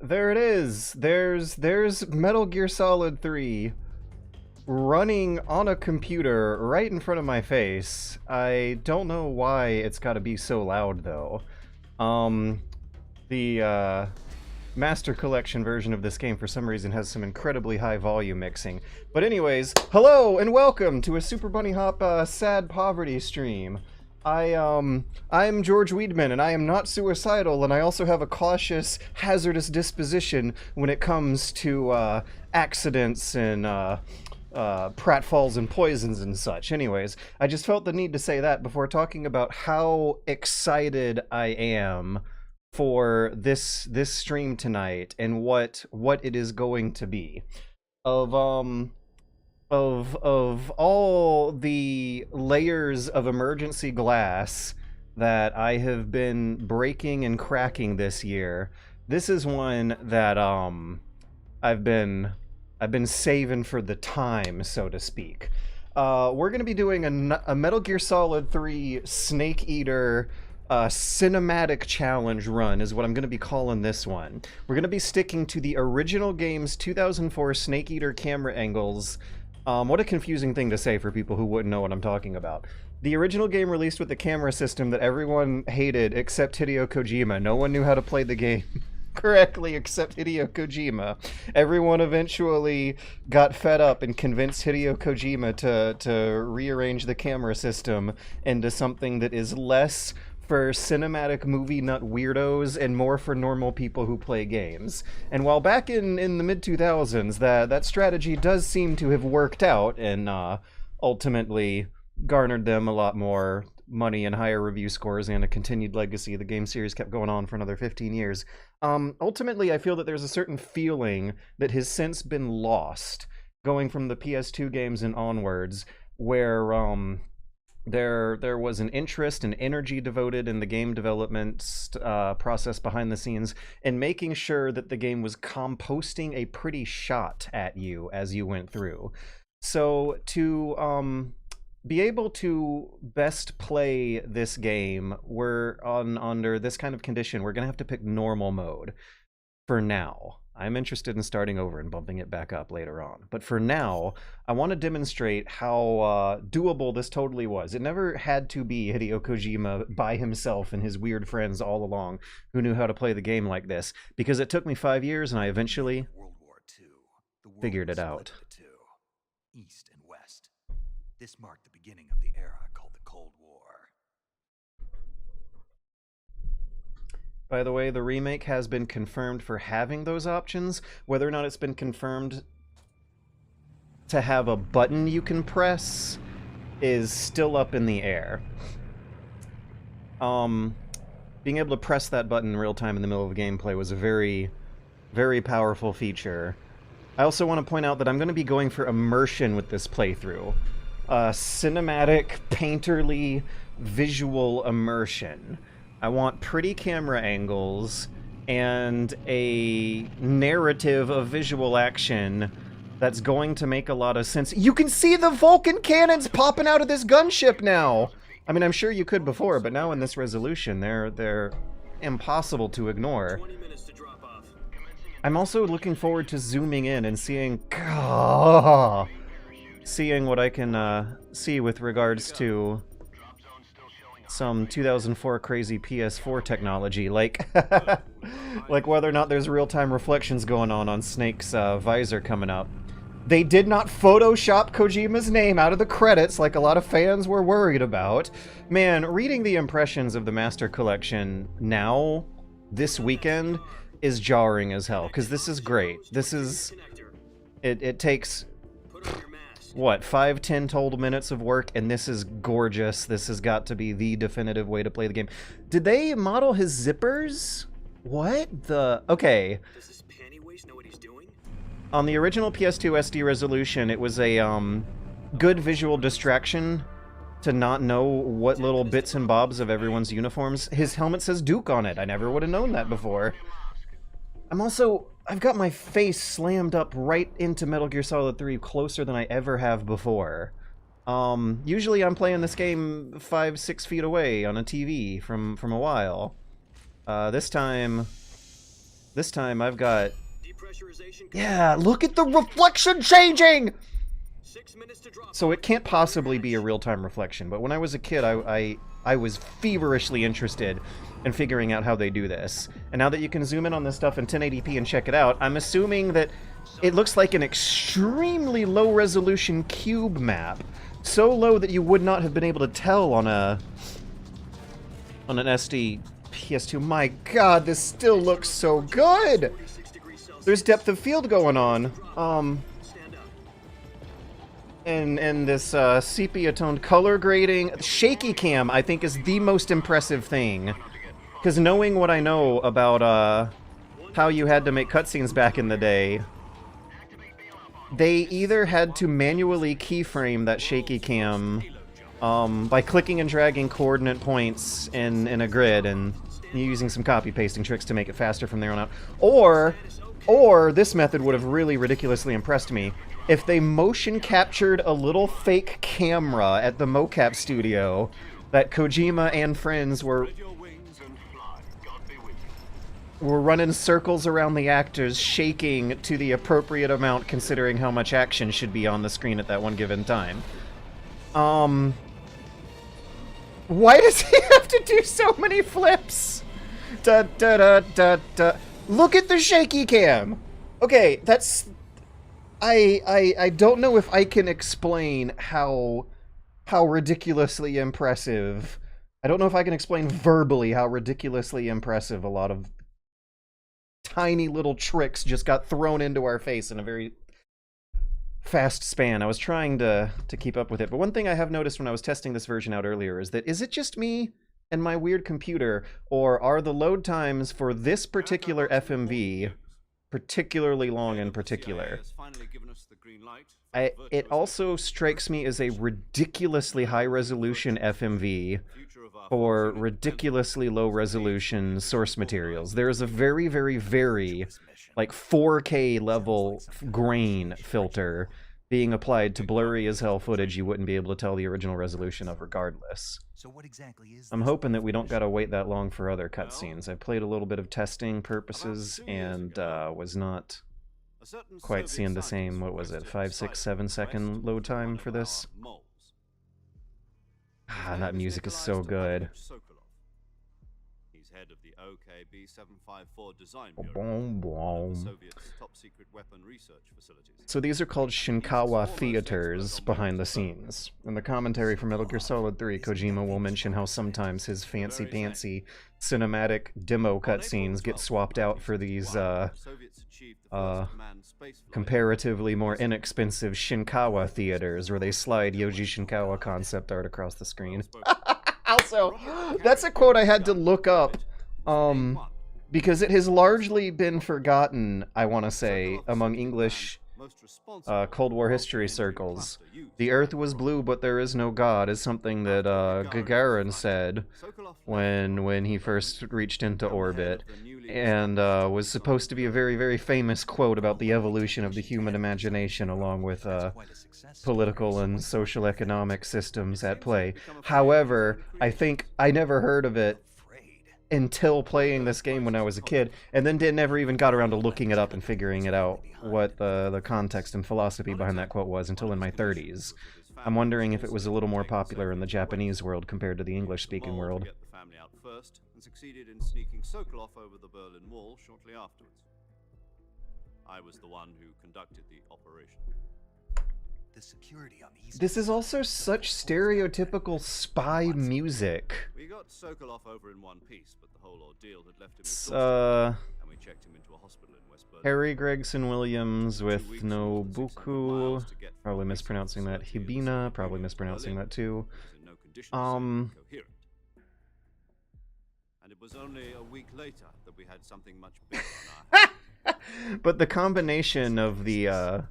There it is. There's Metal Gear Solid 3 running on a computer right in front of my face. I don't know why it's gotta be so loud though. The Master Collection version of this game for some reason has some incredibly high volume mixing. But anyways, hello and welcome to a Super Bunny Hop Sad Poverty stream. I'm George Weedman, and I am not suicidal, and I also have a cautious, hazardous disposition when it comes to accidents and pratfalls and poisons and such. Anyways, I just felt the need to say that before talking about how excited I am for this stream tonight and what it is going to be. Of all the layers of emergency glass that I have been breaking and cracking this year, this is one that I've been saving for the time, so to speak. We're gonna be doing a Metal Gear Solid 3 Snake Eater cinematic challenge run is what I'm going to be calling this one. We're going to be sticking to the original game's 2004 Snake Eater camera angles. What a confusing thing to say for people who wouldn't know what I'm talking about. The original game released with the camera system that everyone hated except Hideo Kojima. No one knew how to play the game correctly except Hideo Kojima. Everyone eventually got fed up and convinced Hideo Kojima to rearrange the camera system into something that is less for cinematic movie nut weirdos and more for normal people who play games. And while back in the mid-2000s, that strategy does seem to have worked out and ultimately garnered them a lot more money and higher review scores and a continued legacy. The game series kept going on for another 15 years. Ultimately, I feel that there's a certain feeling that has since been lost, going from the PS2 games and onwards, where there was an interest and energy devoted in the game development process behind the scenes and making sure that the game was composting a pretty shot at you as you went through. So to be able to best play this game, under this kind of condition, we're gonna have to pick normal mode for now. I'm interested in starting over and bumping it back up later on. But for now, I want to demonstrate how doable this totally was. It never had to be Hideo Kojima by himself and his weird friends all along who knew how to play the game like this, because it took me 5 years and I eventually figured it out. East and West. This marked the beginning of the era called the Cold War. By the way, the remake has been confirmed for having those options. Whether or not it's been confirmed to have a button you can press is still up in the air. Being able to press that button in real time in the middle of gameplay was a very, very powerful feature. I also want to point out that I'm going to be going for immersion with this playthrough. Cinematic, painterly, visual immersion. I want pretty camera angles and a narrative of visual action that's going to make a lot of sense. You can see the Vulcan cannons popping out of this gunship now! I mean, I'm sure you could before, but now in this resolution, they're impossible to ignore. I'm also looking forward to zooming in and seeing what I can see with regards to some 2004 crazy PS4 technology, like like whether or not there's real-time reflections going on Snake's visor coming up. They did not Photoshop Kojima's name out of the credits like a lot of fans were worried about. Man, reading the impressions of the Master Collection now, this weekend, is jarring as hell, because this is great. This is... It takes... what, 5-10 total minutes of work, and this is gorgeous. This has got to be the definitive way to play the game. Did they model his zippers? What the... Okay. Does this panty waste know what he's doing? On the original PS2 SD resolution, it was a good visual distraction to not know what little bits and bobs of everyone's uniforms. His helmet says Duke on it. I never would have known that before. I've got my face slammed up right into Metal Gear Solid 3 closer than I ever have before. Usually I'm playing this game 5-6 feet away on a TV from a while. This time I've got... Yeah, look at the reflection changing! 6 minutes to drop. So it can't possibly be a real-time reflection, but when I was a kid, I was feverishly interested in figuring out how they do this. And now that you can zoom in on this stuff in 1080p and check it out, I'm assuming that it looks like an extremely low-resolution cube map. So low that you would not have been able to tell on an SD PS2. My god, this still looks so good! There's depth of field going on. And this sepia-toned color grading. Shaky cam, I think, is the most impressive thing. Because knowing what I know about how you had to make cutscenes back in the day, they either had to manually keyframe that shaky cam by clicking and dragging coordinate points in a grid and using some copy-pasting tricks to make it faster from there on out. Or this method would have really ridiculously impressed me if they motion captured a little fake camera at the mocap studio that Kojima and friends were running circles around the actors, shaking to the appropriate amount considering how much action should be on the screen at that one given time. Why does he have to do so many flips? Da da da da da. Look at the shaky cam! Okay, that's... I don't know if I can explain how ridiculously impressive... I don't know if I can explain verbally how ridiculously impressive a lot of tiny little tricks just got thrown into our face in a very fast span. I was trying to keep up with it, but one thing I have noticed when I was testing this version out earlier is that, is it just me and my weird computer, or are the load times for this particular FMV particularly long in particular? It also strikes me as a ridiculously high-resolution FMV for ridiculously low-resolution source materials. There is a very, very, very, like, 4K level grain filter being applied to blurry as hell footage you wouldn't be able to tell the original resolution of regardless. So what exactly is I'm hoping that we don't gotta wait that long for other cutscenes. I played a little bit of testing purposes and was not quite seeing the same, what was it, 5, 6, 7 second load time for this? Ah, that music is so good. He's head of the OKB-754 Design Boom, Bureau, boom. Soviet's top-secret weapon research facilities. So these are called Shinkawa theaters behind the scenes. In the commentary for Metal Gear Solid 3, Kojima will mention how sometimes his fancy-pantsy cinematic demo cutscenes get swapped out for these comparatively more inexpensive Shinkawa theaters, where they slide Yoji Shinkawa concept art across the screen. Also, that's a quote I had to look up, because it has largely been forgotten, I want to say, among English Cold War history circles. The Earth was blue, but there is no God is something that Gagarin said when he first reached into orbit, and was supposed to be a very, very famous quote about the evolution of the human imagination along with political and social economic systems at play. However, I think I never heard of it until playing this game when I was a kid, and then never even got around to looking it up and figuring it out, what the context and philosophy behind that quote was, until in my 30s. I'm wondering if it was a little more popular in the Japanese world compared to the English-speaking world. Get the family out first, and succeeded in sneaking Sokolov over the Berlin Wall shortly afterwards. I was the one who conducted the operation. the security on the east? This is also such stereotypical spy music. We got Sokolov over in one piece, but the whole ordeal had left him It's, exhausted, and we checked him into a hospital in West Berlin. Harry Gregson Williams with Nobuku, probably mispronouncing that. Hibina, probably mispronouncing that too. And it was only a week later that we had something much bigger on our hands. But the combination of the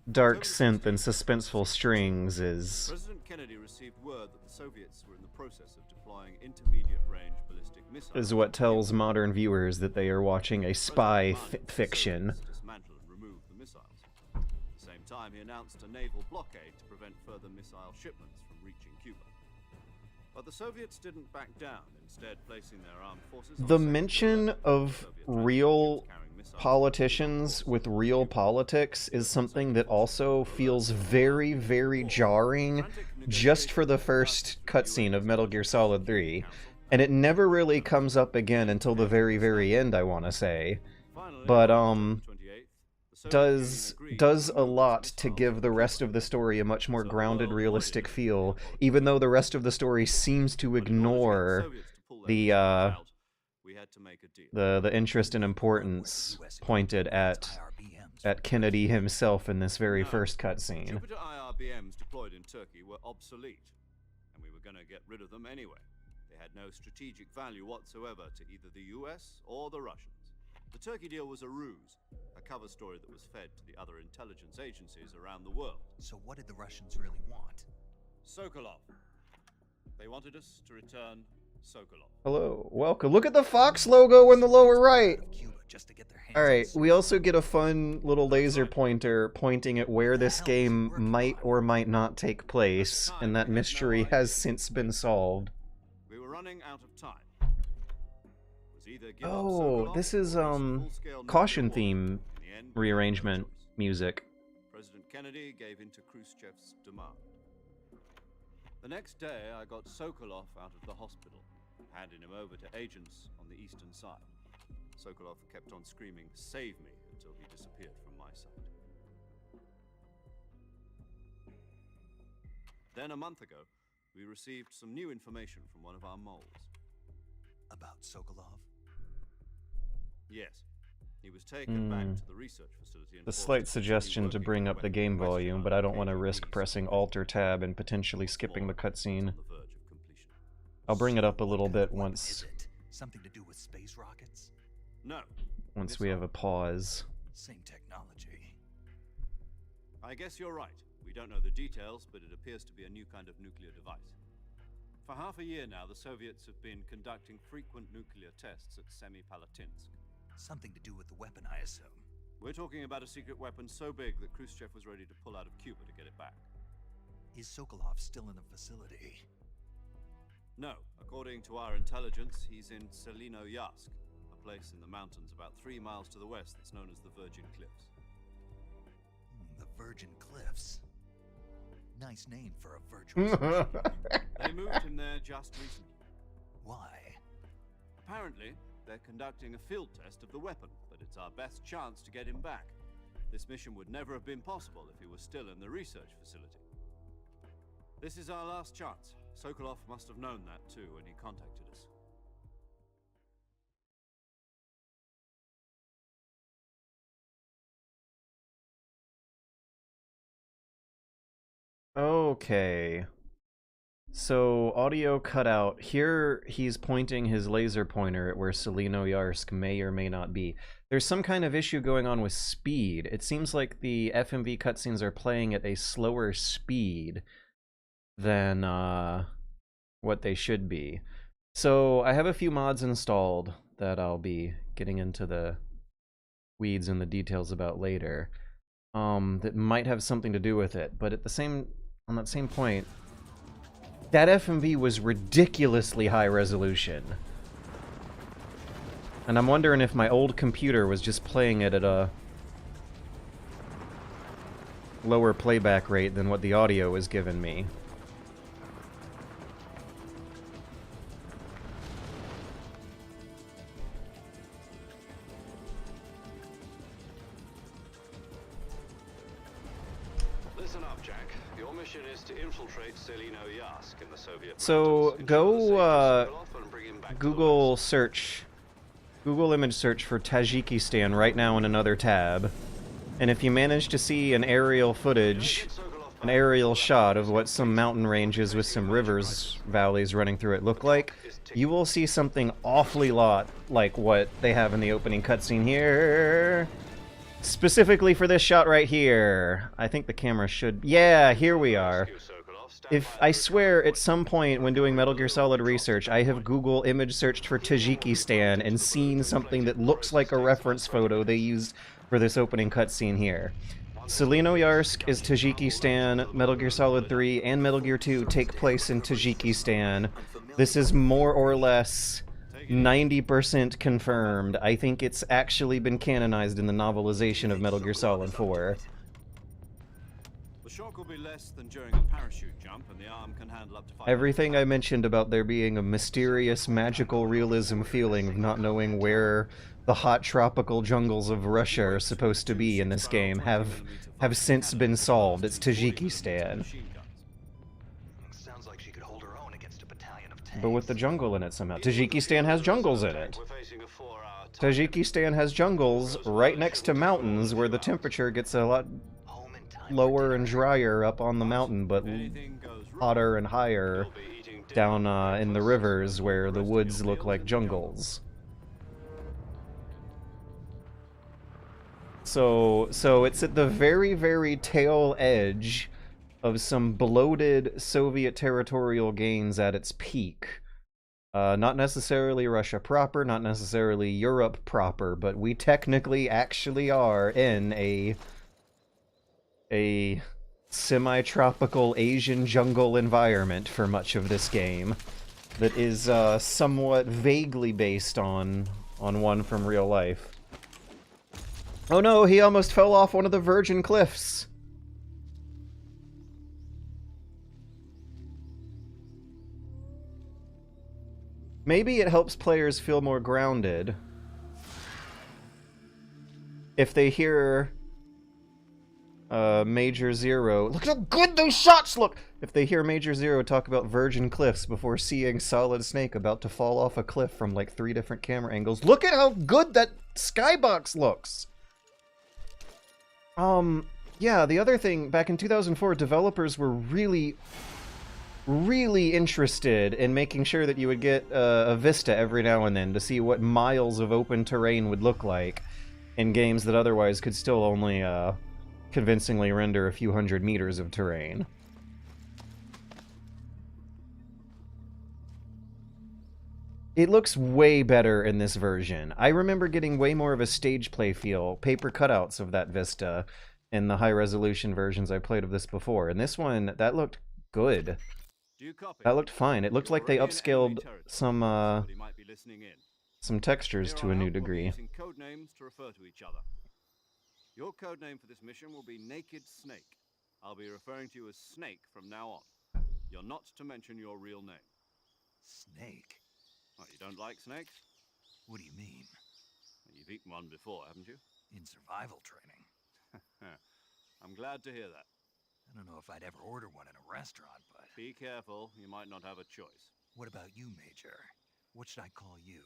dark synth and suspenseful strings is President Kennedy received word that the Soviets were in the process of deploying intermediate-range ballistic missiles. what tells modern viewers that they are watching a spy fiction. Dismantle and remove the missiles. At the same time, he announced a naval blockade to prevent further missile shipments from reaching Cuba. But the Soviets didn't back down, instead placing their armed forces on The second mention alert. of Soviet real transport ships carrying missiles politicians with real politics is something that also feels very, very jarring just for the first cutscene of Metal Gear Solid 3. And it never really comes up again until the very, very end, I want to say. But, does a lot to give the rest of the story a much more grounded, realistic feel, even though the rest of the story seems to ignore the interest and importance pointed at Kennedy himself in this very first cutscene. Jupiter IRBMs deployed in Turkey were obsolete, and we were going to get rid of them anyway. They had no strategic value whatsoever to either the US or the Russians. The Turkey deal was a ruse, a cover story that was fed to the other intelligence agencies around the world. So what did the Russians really want? Sokolov. They wanted us to return Sokolov. Hello, welcome. Look at the Fox logo in the lower right! Cuba just to get their hands Alright, on we also get a fun little laser pointer pointing at where this game might or might not take place, and that mystery has since been solved. We were running out of time. Oh, this is, caution theme rearrangement music. President Kennedy gave in to Khrushchev's demand. The next day, I got Sokolov out of the hospital, handing him over to agents on the eastern side. Sokolov kept on screaming, "Save me," until he disappeared from my sight. Then a month ago, we received some new information from one of our moles. About Sokolov? Yes. He was taken back to the research facility. The slight suggestion to bring up the game volume, but I don't want to risk pressing Alt-Tab and potentially skipping the cutscene. I'll bring it up a little bit once Something to do with space rockets? No. once we have a pause. Same technology. I guess you're right. We don't know the details, but it appears to be a new kind of nuclear device. For half a year now, the Soviets have been conducting frequent nuclear tests at Semipalatinsk. Something to do with the weapon, I assume. We're talking about a secret weapon so big that Khrushchev was ready to pull out of Cuba to get it back. Is Sokolov still in the facility? No. According to our intelligence, he's in Selinoyarsk, a place in the mountains about 3 miles to the west that's known as the Virgin Cliffs. The Virgin Cliffs. Nice name for a virtual station. They moved him there just recently. Why? Apparently, they're conducting a field test of the weapon, but it's our best chance to get him back. This mission would never have been possible if he was still in the research facility. This is our last chance. Sokolov must have known that too when he contacted us. Okay. So, audio cut out. Here, he's pointing his laser pointer at where Selinoyarsk may or may not be. There's some kind of issue going on with speed. It seems like the FMV cutscenes are playing at a slower speed than what they should be. So, I have a few mods installed that I'll be getting into the weeds and the details about later, that might have something to do with it. But on that same point, that FMV was ridiculously high resolution. And I'm wondering if my old computer was just playing it at a lower playback rate than what the audio was giving me. Listen up, Jack. Your mission is to infiltrate Selinoyarsk in the Soviet So mountains. go Google image search for Tajikistan right now in another tab, and if you manage to see an aerial footage, an aerial shot of what some mountain ranges with some rivers, valleys running through it look like, you will see something awfully lot like what they have in the opening cutscene here. Specifically for this shot right here. I think the camera should... Yeah, here we are. I swear, at some point when doing Metal Gear Solid research, I have Google image searched for Tajikistan and seen something that looks like a reference photo they used for this opening cutscene here. Selinoyarsk is Tajikistan, Metal Gear Solid 3 and Metal Gear 2 take place in Tajikistan. This is more or less 90% confirmed. I think it's actually been canonized in the novelization of Metal Gear Solid 4. The shock will be less than during a parachute jump, and the arm can handle up to 500 Everything I pounds. mentioned about there being a mysterious, magical realism feeling of not knowing where the hot tropical jungles of Russia are supposed to be in this game have since been solved. It's Tajikistan. Sounds like she could hold her own against a battalion of tanks. But with the jungle in it somehow. Tajikistan has jungles in it. We're facing a 4-hour time Tajikistan has jungles right next to mountains where the temperature gets a lot Home in time for lower and dinner. drier up on the mountain, but Anything goes wrong, hotter and higher you'll be eating dinner down for in the breakfast, rivers and where the the rest of woods your look meals like in the jungle. jungles. So it's at the very, very tail edge of some bloated Soviet territorial gains at its peak. Not necessarily Russia proper, not necessarily Europe proper, but we technically actually are in a semi-tropical Asian jungle environment for much of this game that is somewhat vaguely based on one from real life. Oh no, he almost fell off one of the virgin cliffs. Maybe it helps players feel more grounded if they hear Major Zero. Look how good those shots look! If they hear Major Zero talk about virgin cliffs before seeing Solid Snake about to fall off a cliff from like 3 different camera angles. Look at how good that skybox looks! Yeah, the other thing, back in 2004, developers were really interested in making sure that you would get a vista every now and then to see what miles of open terrain would look like in games that otherwise could still only convincingly render a few hundred meters of terrain. It looks way better in this version. I remember getting way more of a stage play feel, paper cutouts of that vista in the high-resolution versions I played of this before. And this one, that looked good. Do you copy? That looked fine. It looked You're like they already in enemy upscaled territory. some Somebody might be listening in. textures Here to a on new out, we'll be degree. using code names to refer to each other. Your code name for this mission will be Naked Snake. I'll be referring to you as Snake from now on. You're not to mention your real name. Snake? What, you don't like snakes? What do you mean? You've eaten one before, haven't you? In survival training? I'm glad to hear that. I don't know if I'd ever order one in a restaurant, but... Be careful, you might not have a choice. What about you, Major? What should I call you?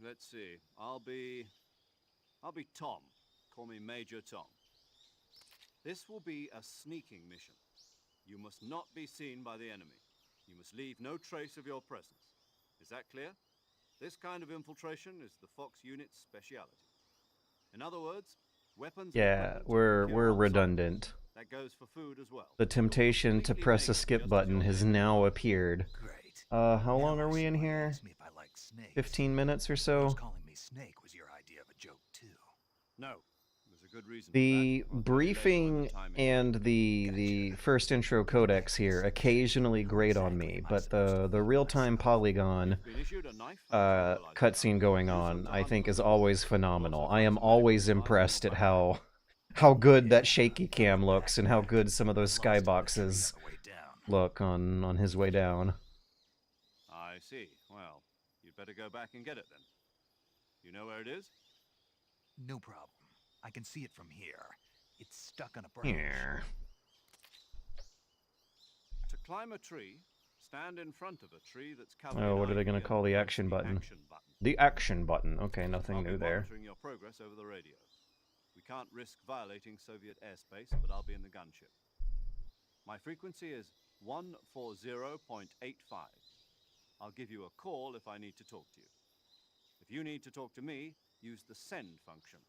Let's see. I'll be Tom. Call me Major Tom. This will be a sneaking mission. You must not be seen by the enemy. You must leave no trace of your presence. Is that clear? This kind of infiltration is the Fox unit's speciality. In other words, weapons... and Yeah, equipment we're procure on-site. redundant. That goes for food as well. The temptation to press a skip button has now appeared. Great. How long are we in here? Asked me if I like snakes. 15 minutes or Of so? course, calling me Snake was your idea of a joke, too. No. There's a good reason The for that. I'll tell you later when briefing the time is and the first intro codex here occasionally grate on me, but the real-time polygon been issued a knife and a tranquilizer cutscene going on, I think, is always phenomenal. I am Also, always impressed at how good that shaky cam looks and how good some of those skyboxes On the way down. look on his way down. I see. Well, you'd better go back and get it then. You know where it is? No problem. I can see it from here. It's stuck on a branch. Here. To climb a tree, stand in front of a tree that's covered Oh, in what are they ivy gonna and call the press action button? Action button. The action button. Okay, nothing I'll be new there. monitoring your progress over the radio. We can't risk violating Soviet airspace, but I'll be in the gunship. My frequency is 140.85. I'll give you a call if I need to talk to you. If you need to talk to me, use the send function.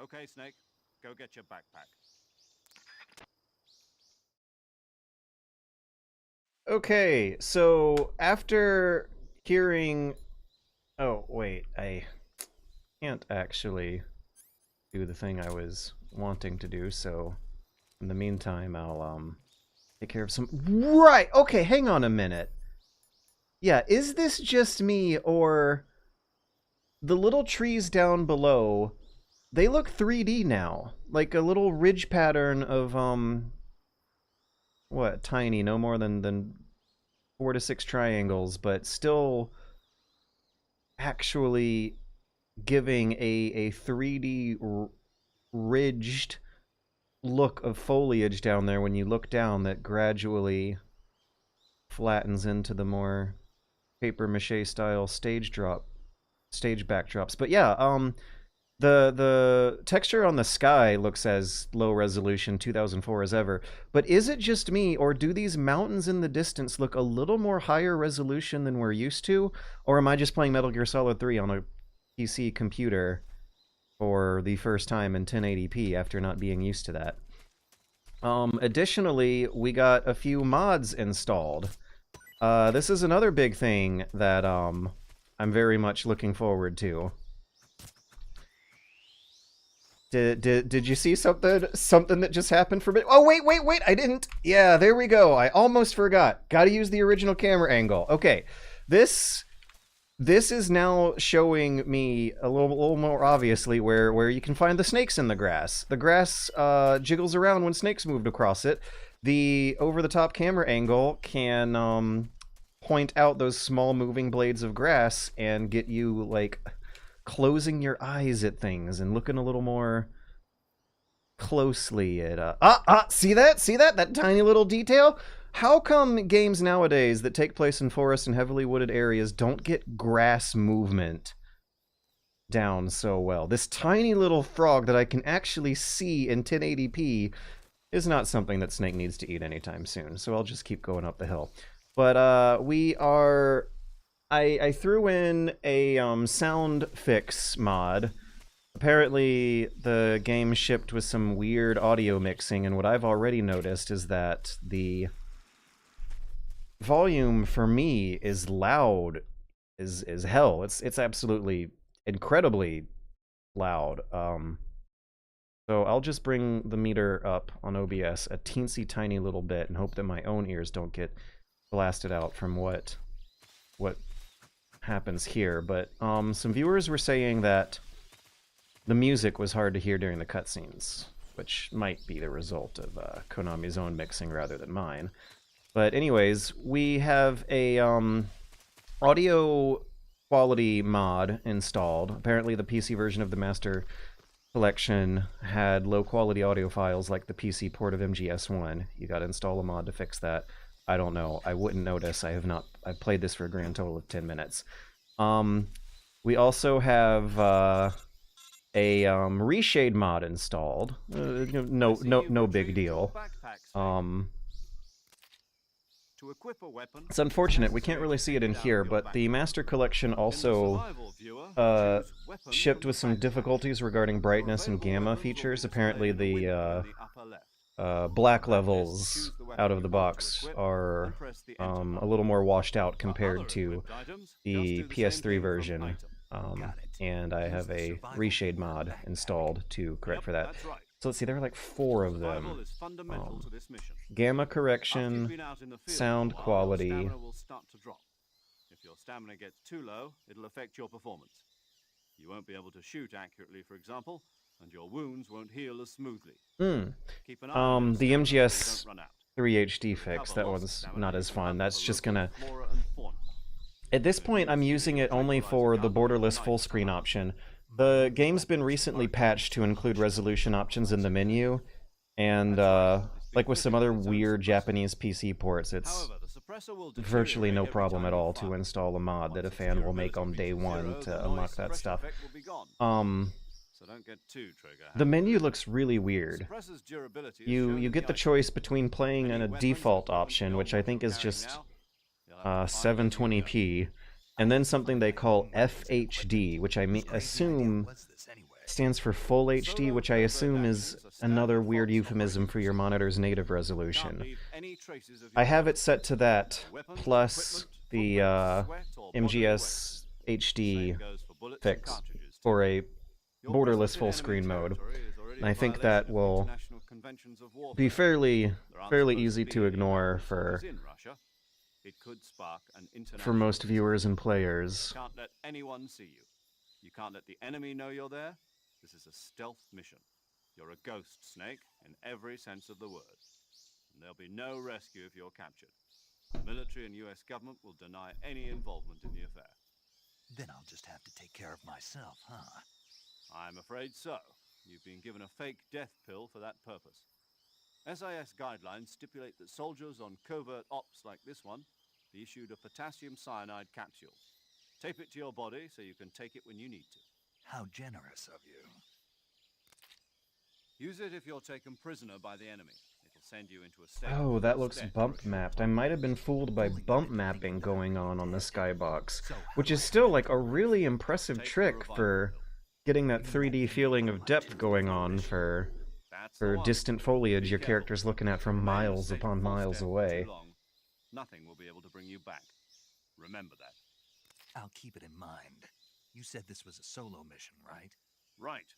Okay, Snake, go get your backpack. Okay, so after hearing... Oh, wait, I can't actually... do the thing I was wanting to do, so in the meantime, I'll take care of some... Right! Okay, hang on a minute. Yeah, is this just me, or... The little trees down below, they look 3D now. Like a little ridge pattern of, what, tiny, no more than 4 to 6 triangles, but still actually giving a 3D ridged look of foliage down there when you look down that gradually flattens into the more paper mache style stage backdrops. But yeah, the texture on the sky looks as low resolution 2004 as ever, but is it just me, or do these mountains in the distance look a little more higher resolution than we're used to, or am I just playing Metal Gear Solid 3 on a PC computer for the first time in 1080p after not being used to that? Additionally, we got a few mods installed. This is another big thing that I'm very much looking forward to. Did you see something that just happened for me? Oh, wait, I didn't. Yeah, there we go. I almost forgot. Got to use the original camera angle. Okay. This is now showing me a little more obviously where you can find the snakes in the grass. The grass jiggles around when snakes moved across it. The over-the-top camera angle can point out those small moving blades of grass and get you, like, closing your eyes at things and looking a little more closely at see that tiny little detail. How come games nowadays that take place in forest and heavily wooded areas don't get grass movement down so well? This tiny little frog that I can actually see in 1080p is not something that Snake needs to eat anytime soon, so I'll just keep going up the hill. But I threw in a sound fix mod. Apparently, the game shipped with some weird audio mixing, and what I've already noticed is that the volume for me is loud as hell. It's absolutely incredibly loud. So I'll just bring the meter up on OBS a teensy tiny little bit and hope that my own ears don't get blasted out from what happens here. But some viewers were saying that the music was hard to hear during the cutscenes, which might be the result of Konami's own mixing rather than mine. But anyways, we have a audio quality mod installed. Apparently the PC version of the Master Collection had low quality audio files like the PC port of MGS3. You gotta install a mod to fix that. I don't know. I wouldn't notice. I've played this for a grand total of 10 minutes. We also have a reshade mod installed. No big deal. It's unfortunate, we can't really see it in here, but the Master Collection also shipped with some difficulties regarding brightness and gamma features. Apparently the black levels out of the box are a little more washed out compared to the PS3 version, and I have a reshade mod installed to correct for that. So let's see, there are like 4 of them. Gamma correction, sound quality. If your stamina gets too low, it'll affect your performance. You won't be able to shoot accurately, for example, and your wounds won't heal as smoothly. Keep an eye on the your stamina so MGS you don't run out. 3 HD fix, that one's not as fun. That's just gonna... At this point, I'm using it only for the borderless full screen option. The game's been recently patched to include resolution options in the menu, and like with some other weird Japanese PC ports, it's virtually no problem at all to install a mod that a fan will make on day one to unlock that stuff. The menu looks really weird. You get the choice between playing in a default option, which I think is just 720p, and then something they call FHD, which I assume stands for Full HD, which I assume is another weird euphemism for your monitor's native resolution. I have it set to that, plus the MGS HD fix for a Your borderless presence in full enemy screen mode. territory is already And a I think violation that of will international conventions of warfare. be fairly There aren't fairly supposed easy be to any ignore American soldiers for in Russia. It could spark an for international most viewers and incident. players. Can't let anyone see you. You can't let the enemy know you're there. This is a stealth mission. You're a ghost, Snake, in every sense of the word. And there'll be no rescue if you're captured. The military and US government will deny any involvement in the affair. Then I'll just have to take care of myself, huh? I'm afraid so. You've been given a fake death pill for that purpose. SIS guidelines stipulate that soldiers on covert ops like this one be issued a potassium cyanide capsule. Tape it to your body so you can take it when you need to. How generous of you. Use it if you're taken prisoner by the enemy. It'll send you into a state Oh, of that looks state bump for a short mapped. I time. might have been fooled by bump mapping going on the skybox, which is still like a really impressive trick for getting that 3D feeling of depth going on for That's the one. distant foliage Be your careful. character's looking at from Remain in a miles state of upon full miles step for away. too long. Nothing will be able to bring you back. Remember that. I'll keep it in mind. You said this was a solo mission, right? Right.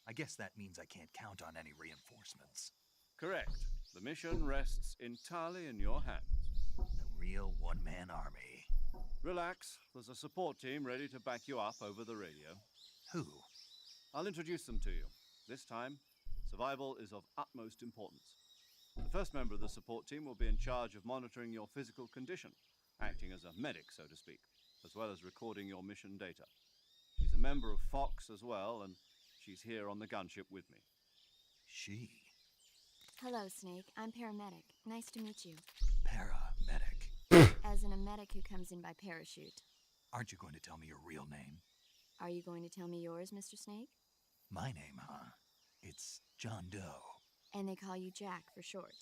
I guess that means I can't count on any reinforcements. Correct. The mission rests entirely in your hands. A real one-man army. Relax. There's a support team ready to back you up over the radio. Who? I'll introduce them to you. This time, survival is of utmost importance. The first member of the support team will be in charge of monitoring your physical condition, acting as a medic, so to speak, as well as recording your mission data. She's a member of Fox as well, and she's here on the gunship with me. She. Hello, Snake. I'm paramedic. Nice to meet you. Paramedic. As in a medic who comes in by parachute. Aren't you going to tell me your real name? Are you going to tell me yours, Mr. Snake? My name, huh? It's John Doe. And they call you Jack for short.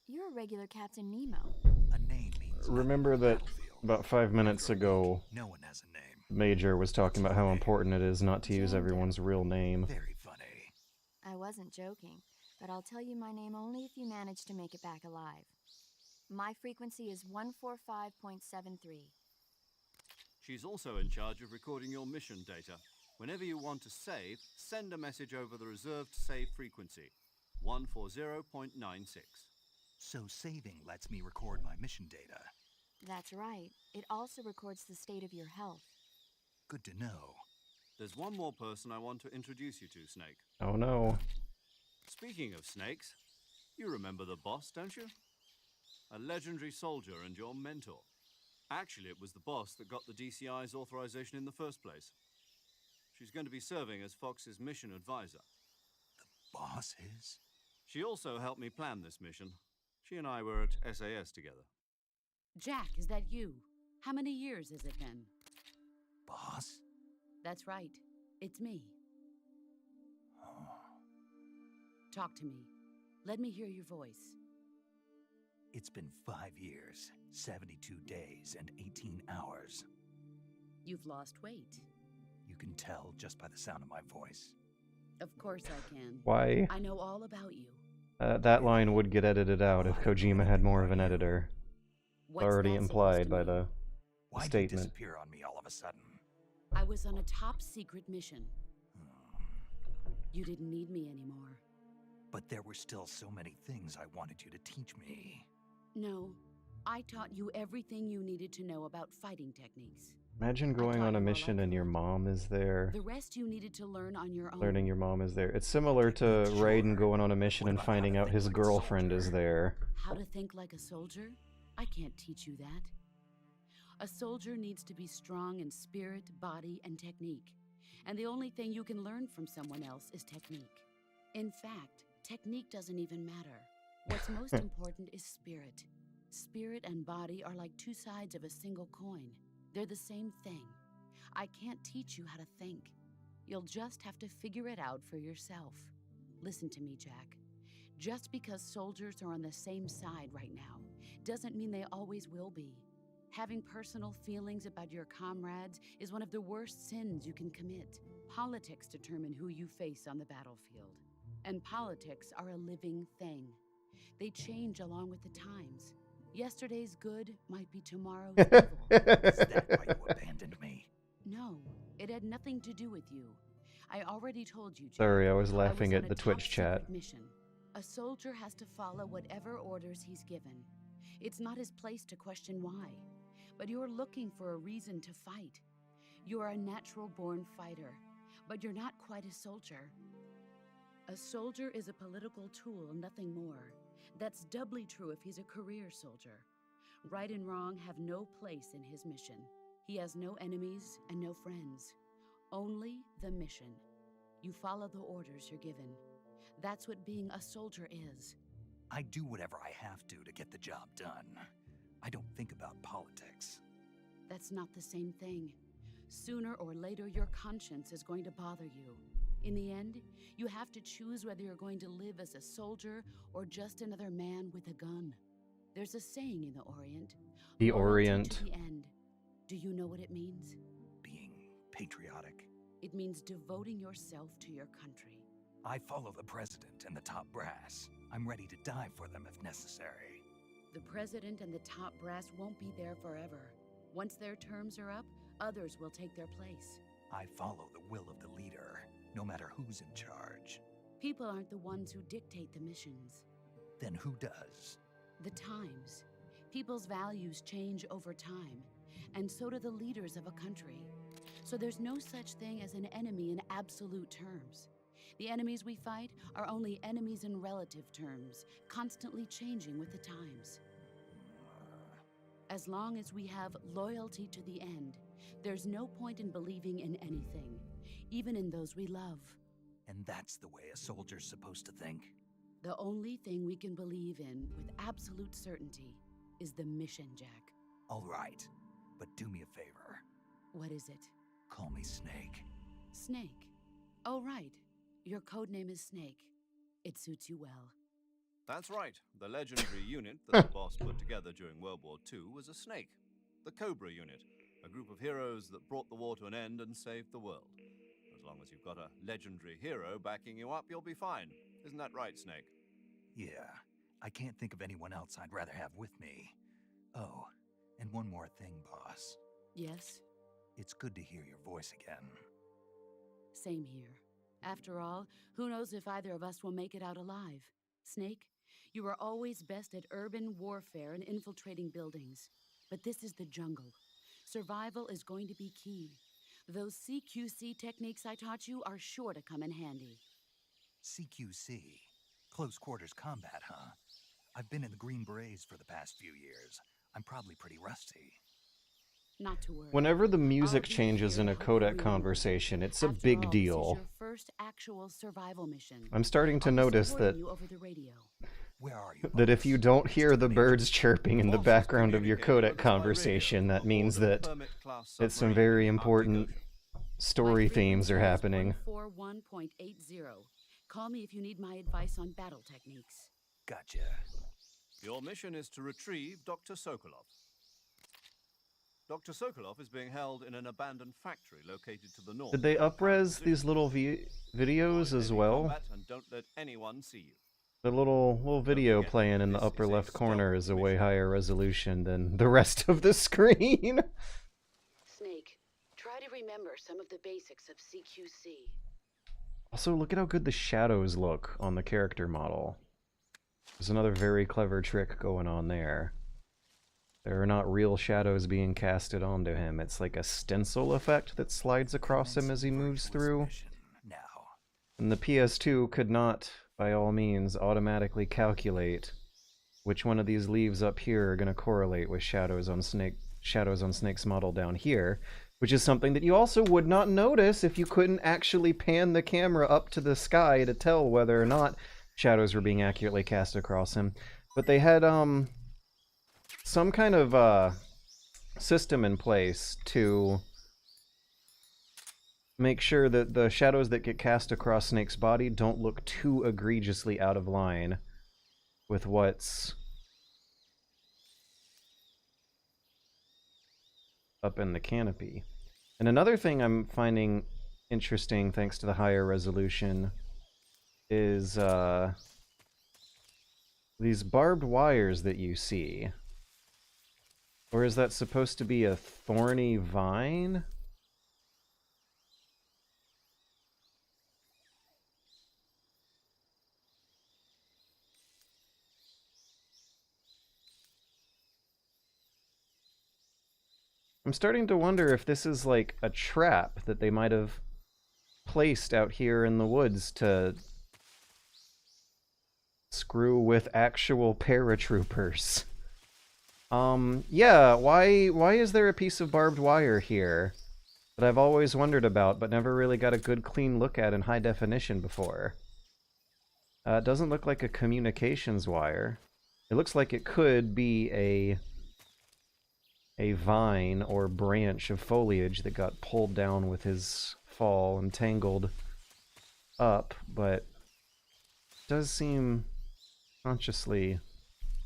You're a regular Captain Nemo. A name means Remember nothing on the that battlefield. about 5 minutes ago, No one has a name. Major was talking about how important it is not to use everyone's real name. Very funny. I wasn't joking, but I'll tell you my name only if you manage to make it back alive. My frequency is 145.73. She's also in charge of recording your mission data. Whenever you want to save, send a message over the reserved save frequency, 140.96. So saving lets me record my mission data. That's right. It also records the state of your health. Good to know. There's one more person I want to introduce you to, Snake. Oh no. Speaking of snakes, you remember the boss, don't you? A legendary soldier and your mentor. Actually, it was the boss that got the DCI's authorization in the first place. She's going to be serving as Fox's mission advisor. Boss is? She also helped me plan this mission. She and I were at SAS together. Jack, is that you? How many years has it been? Boss? That's right. It's me. Oh. Talk to me. Let me hear your voice. It's been 5 years, 72 days, and 18 hours. You've lost weight. You can tell just by the sound of my voice. Of course I can. Why? I know all about you. That line would get edited out if Kojima had more of an editor. What's Already that supposed implied to by mean? the Why'd you statement. disappear on me all of a sudden? I was on a top secret mission. Hmm. You didn't need me anymore. But there were still so many things I wanted you to teach me. No, I taught you everything you needed to know about fighting techniques. Imagine going taught on a you all I mission and your could. mom is there. The rest you needed to learn on your own. Learning your mom is there. It's similar to Raiden going on a mission and finding out his girlfriend is there. How to think like a soldier? I can't teach you that. A soldier needs to be strong in spirit, body, and technique. And the only thing you can learn from someone else is technique. In fact, technique doesn't even matter. What's most important is spirit. Spirit and body are like two sides of a single coin. They're the same thing. I can't teach you how to think. You'll just have to figure it out for yourself. Listen to me, Jack. Just because soldiers are on the same side right now doesn't mean they always will be. Having personal feelings about your comrades is one of the worst sins you can commit. Politics determine who you face on the battlefield. And politics are a living thing. They change along with the times. Yesterday's good might be tomorrow's evil. Is that why you abandoned me? No, it had nothing to do with you. I already told you, Jack. Sorry, I was I laughing on at a the Twitch top-secret chat. mission. A soldier has to follow whatever orders he's given. It's not his place to question why. But you're looking for a reason to fight. You're a natural-born fighter, but you're not quite a soldier. A soldier is a political tool, nothing more. That's doubly true if he's a career soldier. Right and wrong have no place in his mission. He has no enemies and no friends. Only the mission. You follow the orders you're given. That's what being a soldier is. I do whatever I have to get the job done. I don't think about politics. That's not the same thing. Sooner or later, your conscience is going to bother you. In the end, you have to choose whether you're going to live as a soldier or just another man with a gun. There's a saying in the Orient. The "Loyalty Orient. to the end." Do you know what it means? Being patriotic. It means devoting yourself to your country. I follow the president and the top brass. I'm ready to die for them if necessary. The president and the top brass won't be there forever. Once their terms are up, others will take their place. I follow the will of the leader, no matter who's in charge. People aren't the ones who dictate the missions. Then who does? The times. People's values change over time, and so do the leaders of a country. So there's no such thing as an enemy in absolute terms. The enemies we fight are only enemies in relative terms, constantly changing with the times. As long as we have loyalty to the end, there's no point in believing in anything, even in those we love. And that's the way a soldier's supposed to think? The only thing we can believe in with absolute certainty is the mission, Jack. All right, but do me a favor. What is it? Call me Snake. Snake. Oh, right. Your codename is Snake. It suits you well. That's right. The legendary unit that the boss put together during World War II was a snake. The Cobra unit, a group of heroes that brought the war to an end and saved the world. As long as you've got a legendary hero backing you up, you'll be fine. Isn't that right, Snake? Yeah, I can't think of anyone else I'd rather have with me. Oh, and one more thing, boss. Yes? It's good to hear your voice again. Same here. After all, who knows if either of us will make it out alive? Snake, you are always best at urban warfare and infiltrating buildings. But this is the jungle. Survival is going to be key. Those CQC techniques I taught you are sure to come in handy. CQC? Close quarters combat, huh? I've been in the Green Berets for the past few years. I'm probably pretty rusty. Not to worry. Whenever the music I'll be changes here in a to hopefully codec remember. conversation, it's a After big all, this is deal. your first actual survival mission. I'm starting to I'll be notice supporting that you over the radio. Where are you, that if you boss? don't hear the Still birds chirping in the Boss is background of your communicating codec with us by conversation, radio that means aboard a that Permit-class it's some submarine very in the Arctic important Ocean. story My themes are frequency is happening. 141.80. Call me if you need my advice on battle techniques. Gotcha. Your mission is to retrieve Dr. Sokolov. Dr. Sokolov is being held in an abandoned factory located to the north. Did they of the upres position. these little videos Avoid as heavy well? combat and don't let anyone see you. The little video forget, playing in the this upper is a left corner stealth is a way mission. higher resolution than the rest of the screen. Snake, try to remember some of the basics of CQC. Also, look at how good the shadows look on the character model. There's another very clever trick going on there. There are not real shadows being casted onto him. It's like a stencil effect that slides across him as he moves Virtuous through. mission now. And the PS2 could not, by all means, automatically calculate which one of these leaves up here are going to correlate with shadows on Snake's model down here, which is something that you also would not notice if you couldn't actually pan the camera up to the sky to tell whether or not shadows were being accurately cast across him. But they had some kind of system in place to make sure that the shadows that get cast across Snake's body don't look too egregiously out of line with what's up in the canopy. And another thing I'm finding interesting, thanks to the higher resolution, is these barbed wires that you see. Or is that supposed to be a thorny vine? I'm starting to wonder if this is like a trap that they might have placed out here in the woods to screw with actual paratroopers. Yeah, why is there a piece of barbed wire here that I've always wondered about but never really got a good clean look at in high definition before? It doesn't look like a communications wire. It looks like it could be a vine or branch of foliage that got pulled down with his fall and tangled up, but it does seem consciously,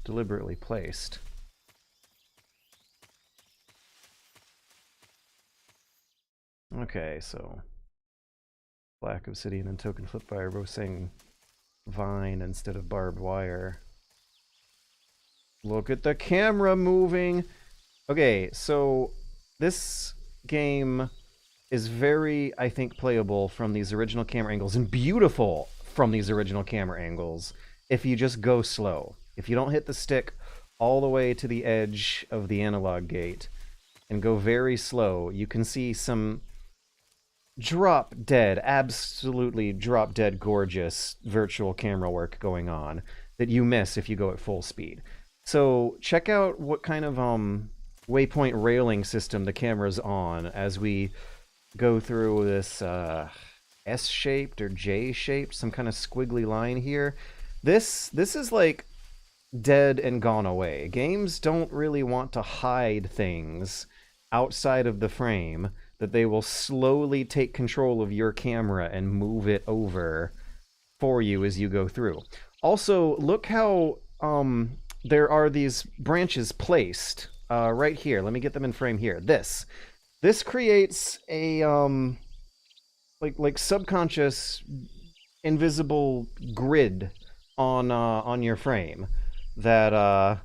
deliberately placed. Okay, so black obsidian and token flipfire both saying vine instead of barbed wire. Look at the camera moving! Okay, so this game is very, I think, playable from these original camera angles, and beautiful from these original camera angles if you just go slow. If you don't hit the stick all the way to the edge of the analog gate and go very slow, you can see some drop dead, absolutely drop dead gorgeous virtual camera work going on that you miss if you go at full speed. So check out what kind of waypoint railing system the camera's on as we go through this S-shaped or J-shaped, some kind of squiggly line here. This is like dead and gone away. Games don't really want to hide things outside of the frame, that they will slowly take control of your camera and move it over for you as you go through. Also, look how there are these branches placed right here. Let me get them in frame here. This creates a like subconscious invisible grid on your frame that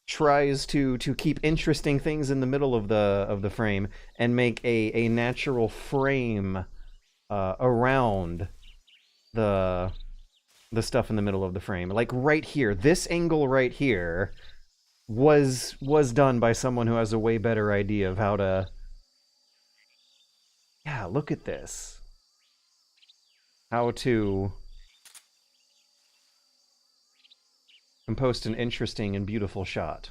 tries to keep interesting things in the middle of the frame and make a natural frame around the stuff in the middle of the frame. Like right here, this angle right here was done by someone who has a way better idea of how to... Yeah, look at this. How to compose an interesting and beautiful shot.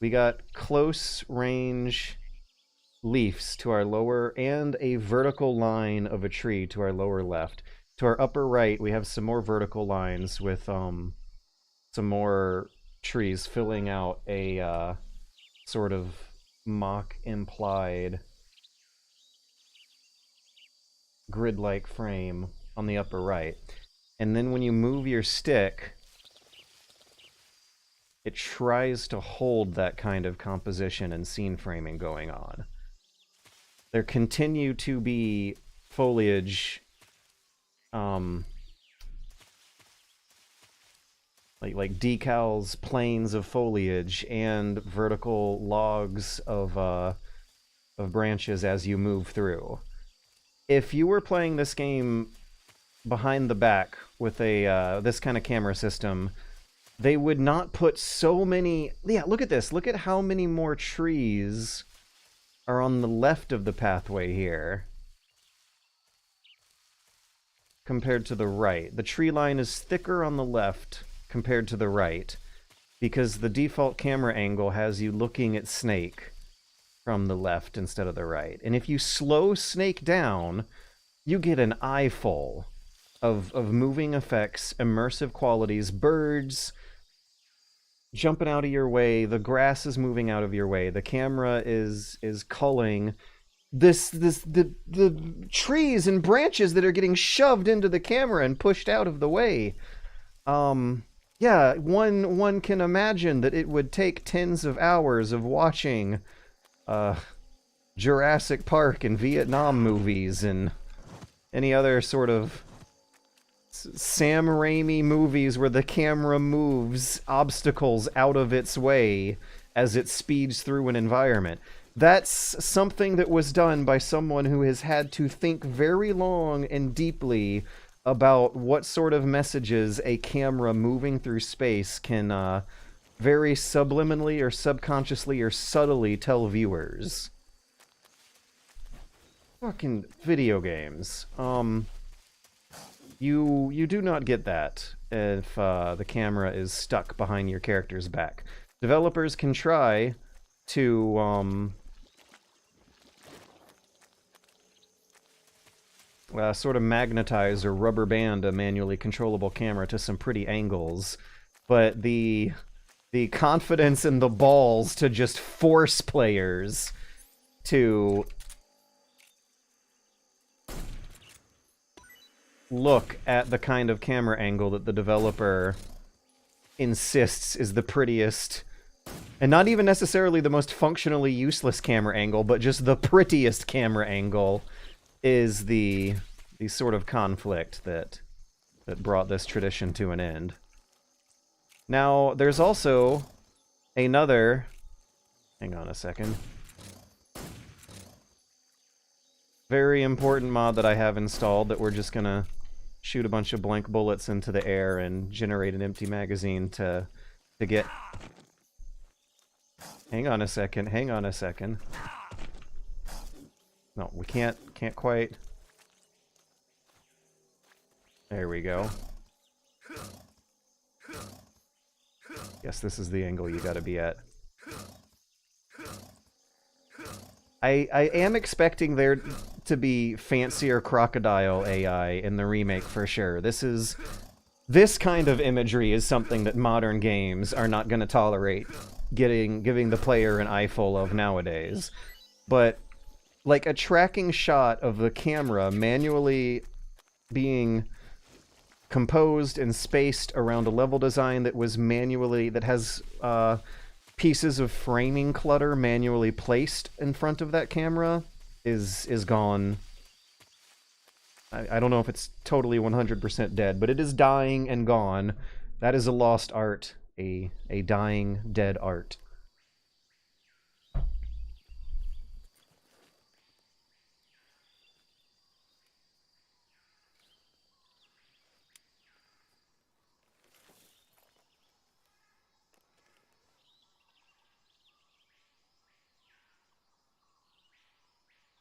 We got close range leaves to our lower and a vertical line of a tree to our lower left. To our upper right, we have some more vertical lines with some more trees filling out a sort of mock implied grid-like frame on the upper right. And then when you move your stick, it tries to hold that kind of composition and scene framing going on. There continue to be foliage, like decals, planes of foliage, and vertical logs of branches as you move through. If you were playing this game behind the back with a this kind of camera system, they would not put so many... Yeah, look at this. Look at how many more trees are on the left of the pathway here compared to the right. The tree line is thicker on the left compared to the right because the default camera angle has you looking at Snake from the left instead of the right. And if you slow Snake down, you get an eyeful of moving effects, immersive qualities, birds jumping out of your way, the grass is moving out of your way, the camera is culling the trees and branches that are getting shoved into the camera and pushed out of the way. Yeah, one can imagine that it would take tens of hours of watching Jurassic Park and Vietnam movies and any other sort of Sam Raimi movies where the camera moves obstacles out of its way as it speeds through an environment. That's something that was done by someone who has had to think very long and deeply about what sort of messages a camera moving through space can very subliminally or subconsciously or subtly tell viewers. Fucking video games. You do not get that if the camera is stuck behind your character's back. Developers can try to sort of magnetize or rubber band a manually controllable camera to some pretty angles, but the confidence and the balls to just force players to look at the kind of camera angle that the developer insists is the prettiest, and not even necessarily the most functionally useless camera angle, but just the prettiest camera angle, is the sort of conflict that brought this tradition to an end. Now, there's also another... Hang on a second. Very important mod that I have installed that we're just gonna shoot a bunch of blank bullets into the air and generate an empty magazine to get... Hang on a second, hang on a second. No, we can't quite... There we go. Guess this is the angle you gotta be at. I am expecting there to be fancier crocodile AI in the remake for sure. This kind of imagery is something that modern games are not going to tolerate giving the player an eyeful of nowadays. But like a tracking shot of the camera manually being composed and spaced around a level design that was that has pieces of framing clutter manually placed in front of that camera is gone. I don't know if it's totally 100% dead, but it is dying and gone. That is a lost art, a dying, dead art.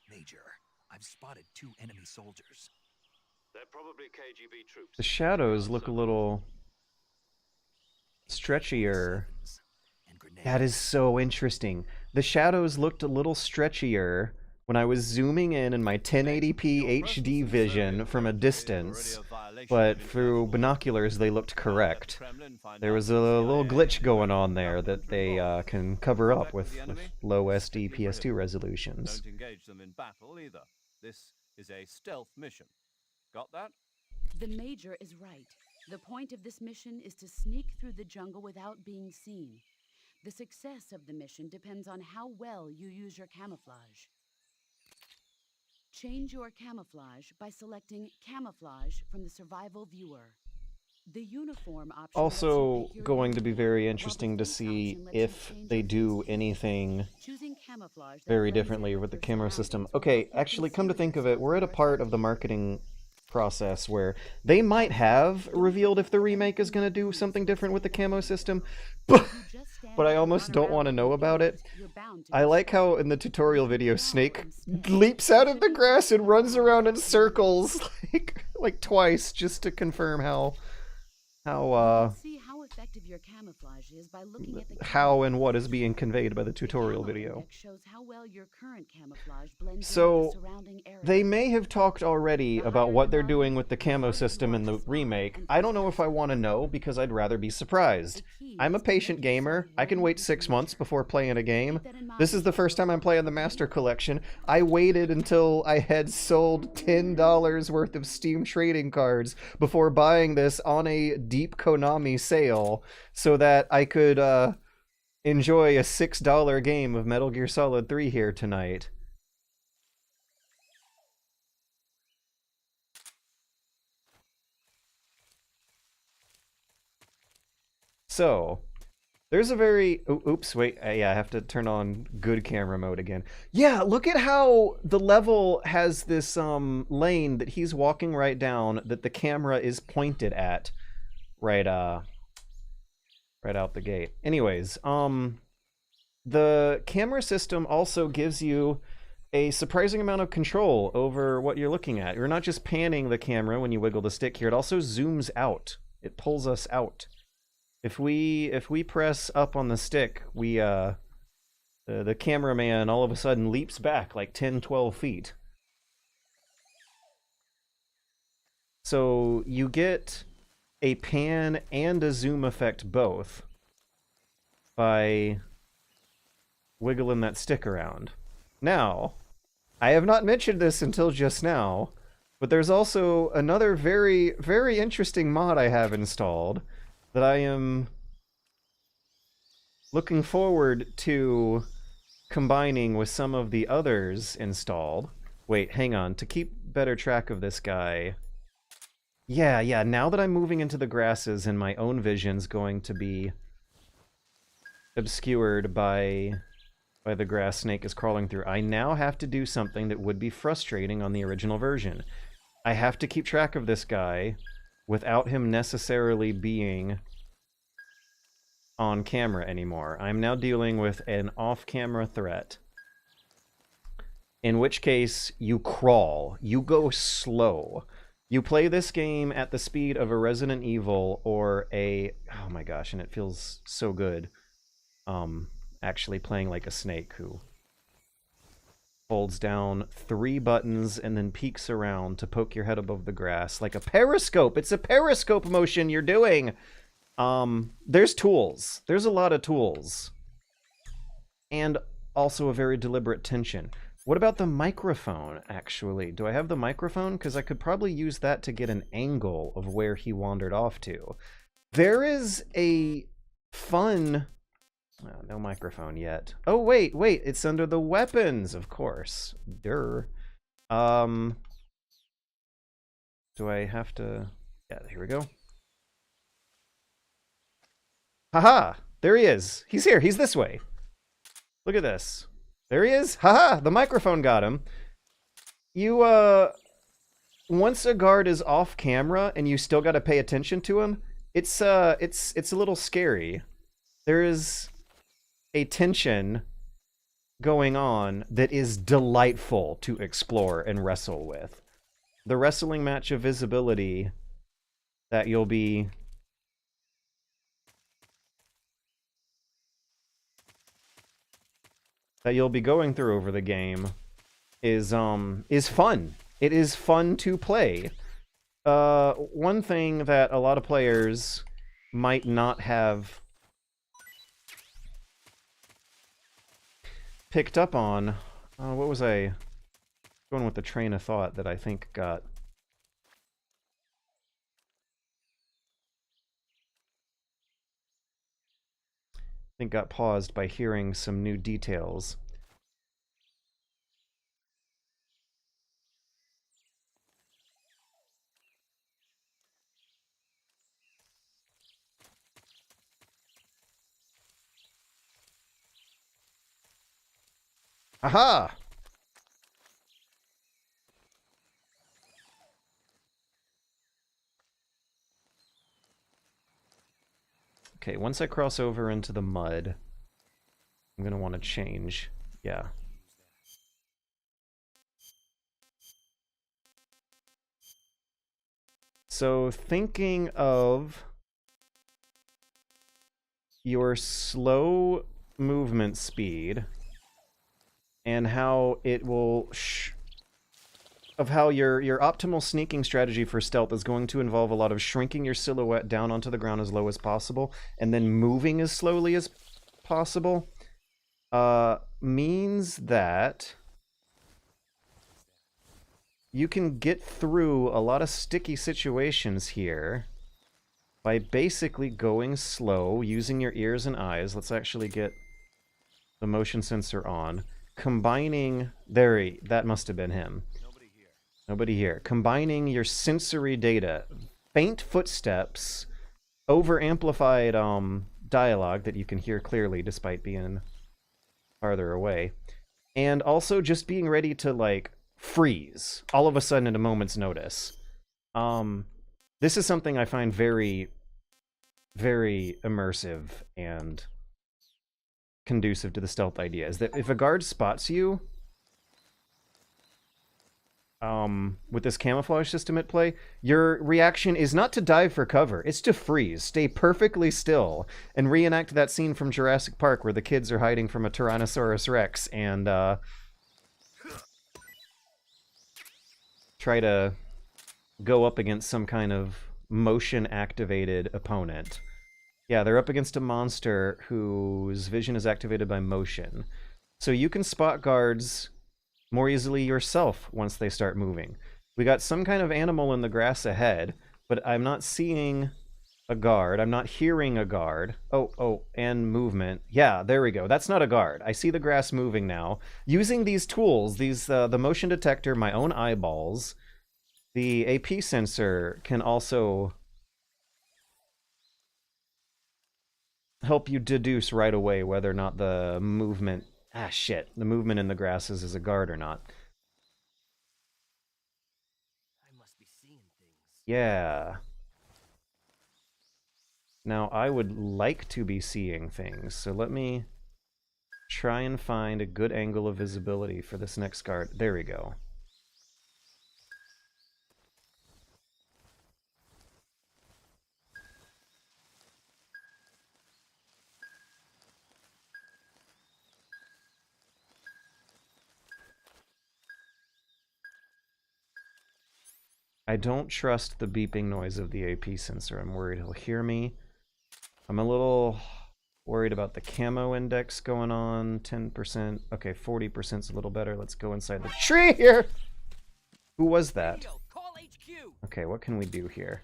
Major, I've spotted 2 enemy soldiers. They're probably KGB troops. The shadows look a little stretchier. And grenades. That is so interesting. The shadows looked a little stretchier when I was zooming in my 1080p HD vision from a distance, but through binoculars they looked correct. There was a little glitch going on there that they can cover up with low SD PS2 resolutions. Don't engage them in battle either. This is a stealth mission. Got that? The Major is right. The point of this mission is to sneak through the jungle without being seen. The success of the mission depends on how well you use your camouflage. Change your camouflage by selecting Camouflage from the Survival Viewer. The uniform option Also going to be very interesting to see if they do anything very differently with the camera system. Okay, actually, come to think of it, we're at a part of the marketing process where they might have revealed if the remake is going to do something different with the camo system, but I almost don't want to know about it. I like how in the tutorial video Snake leaps out of the grass and runs around in circles like twice just to confirm how your camouflage is by looking at the how and what is being conveyed by the tutorial video. Shows how well your current camouflage blends So into the surrounding area. they may have talked already about what they're doing with the camo system in the remake. I don't know if I want to know because I'd rather be surprised. I'm a patient gamer. I can wait 6 months before playing a game. This is the first time I'm playing the Master Collection. I waited until I had sold $10 worth of Steam trading cards before buying this on a deep Konami sale so that I could enjoy a $6 game of Metal Gear Solid 3 here tonight. So, there's a very... oops, wait. Yeah, I have to turn on good camera mode again. Yeah, look at how the level has this lane that he's walking right down that the camera is pointed at right out the gate. Anyways, the camera system also gives you a surprising amount of control over what you're looking at. You're not just panning the camera when you wiggle the stick here, it also zooms out. It pulls us out. If we press up on the stick, we the cameraman all of a sudden leaps back like 10, 12 feet. So you get a pan and a zoom effect both by wiggling that stick around. Now, I have not mentioned this until just now, but there's also another very, very interesting mod I have installed that I am looking forward to combining with some of the others installed. Wait, hang on. To keep better track of this guy... Yeah, now that I'm moving into the grasses and my own vision's going to be obscured by the grass snake is crawling through, I now have to do something that would be frustrating on the original version. I have to keep track of this guy without him necessarily being on camera anymore. I'm now dealing with an off-camera threat. In which case, you crawl. You go slow. You play this game at the speed of a Resident Evil or a... Oh my gosh, and it feels so good. Actually playing like a snake who holds down 3 buttons and then peeks around to poke your head above the grass like a periscope. It's a periscope motion you're doing. There's tools. There's a lot of tools. And also a very deliberate tension. What about the microphone, actually? Do I have the microphone? Because I could probably use that to get an angle of where he wandered off to. There is a fun... Oh, no microphone yet. Oh, wait, it's under the weapons, of course. Durr. Do I have to... Yeah, here we go. Haha! There he is! He's here! He's this way! Look at this. There he is! Haha! The microphone got him. You, once a guard is off camera and you still gotta pay attention to him, it's a little scary. There is a tension going on that is delightful to explore and wrestle with. The wrestling match of visibility that you'll be going through over the game is fun. It is fun to play. One thing that a lot of players might not have picked up on. What was I going with the train of thought that I think got... got paused by hearing some new details. Aha! Okay, once I cross over into the mud, I'm gonna want to change. Yeah. So, thinking of your slow movement speed and how it will of how your optimal sneaking strategy for stealth is going to involve a lot of shrinking your silhouette down onto the ground as low as possible and then moving as slowly as possible, means that you can get through a lot of sticky situations here by basically going slow, using your ears and eyes. Let's actually get the motion sensor on. Combining... that must have been him. Nobody here. Combining your sensory data, faint footsteps, over-amplified dialogue that you can hear clearly despite being farther away, and also just being ready to, like, freeze all of a sudden at a moment's notice. This is something I find very, very immersive and conducive to the stealth idea, is that if a guard spots you, with this camouflage system at play, your reaction is not to dive for cover, it's to freeze, stay perfectly still, and reenact that scene from Jurassic Park where the kids are hiding from a Tyrannosaurus Rex and try to go up against some kind of motion-activated opponent. Yeah, they're up against a monster whose vision is activated by motion. So you can spot guards more easily yourself once they start moving. We got some kind of animal in the grass ahead, but I'm not seeing a guard. I'm not hearing a guard. Oh, and movement. Yeah, there we go. That's not a guard. I see the grass moving now. Using these tools, the motion detector, my own eyeballs, the AP sensor can also help you deduce right away whether or not the movement... the movement in the grasses is a guard or not. I must be seeing things. Yeah. Now, I would like to be seeing things, so let me try and find a good angle of visibility for this next guard. There we go. I don't trust the beeping noise of the AP sensor. I'm worried he'll hear me. I'm a little worried about the camo index going on. 10%. Okay, 40% is a little better. Let's go inside the tree here! Who was that? Call HQ. Okay, what can we do here?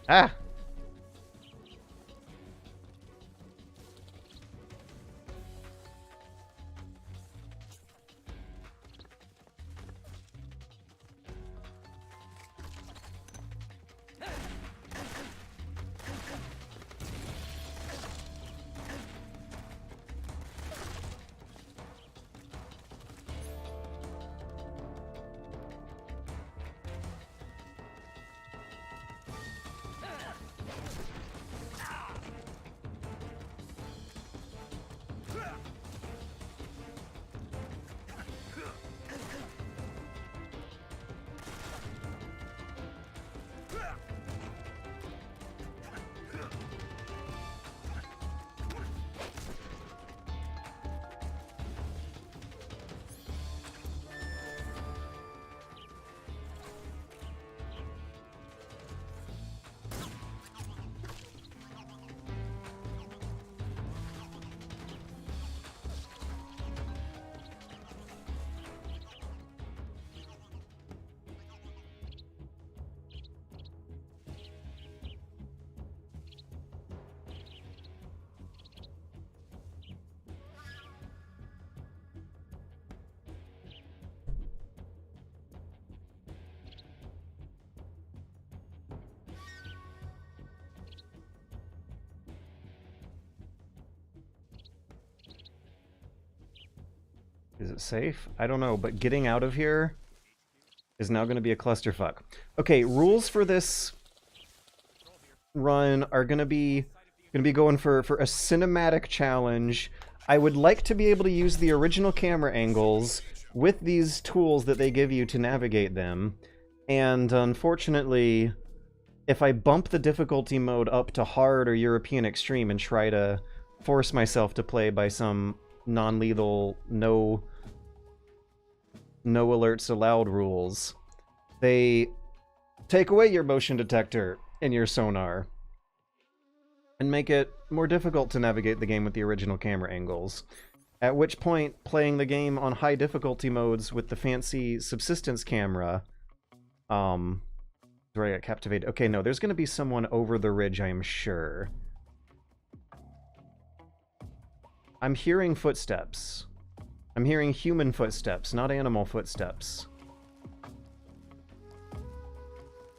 Ah! Is it safe? I don't know, but getting out of here is now going to be a clusterfuck. Okay, rules for this run are going to be going for a cinematic challenge. I would like to be able to use the original camera angles with these tools that they give you to navigate them. And unfortunately, if I bump the difficulty mode up to hard or European extreme and try to force myself to play by some non-lethal, no alerts allowed rules, they take away your motion detector and your sonar and make it more difficult to navigate the game with the original camera angles. At which point, playing the game on high difficulty modes with the fancy subsistence camera, where I got captivated. Okay, no, there's going to be someone over the ridge, I am sure. I'm hearing footsteps. I'm hearing human footsteps, not animal footsteps.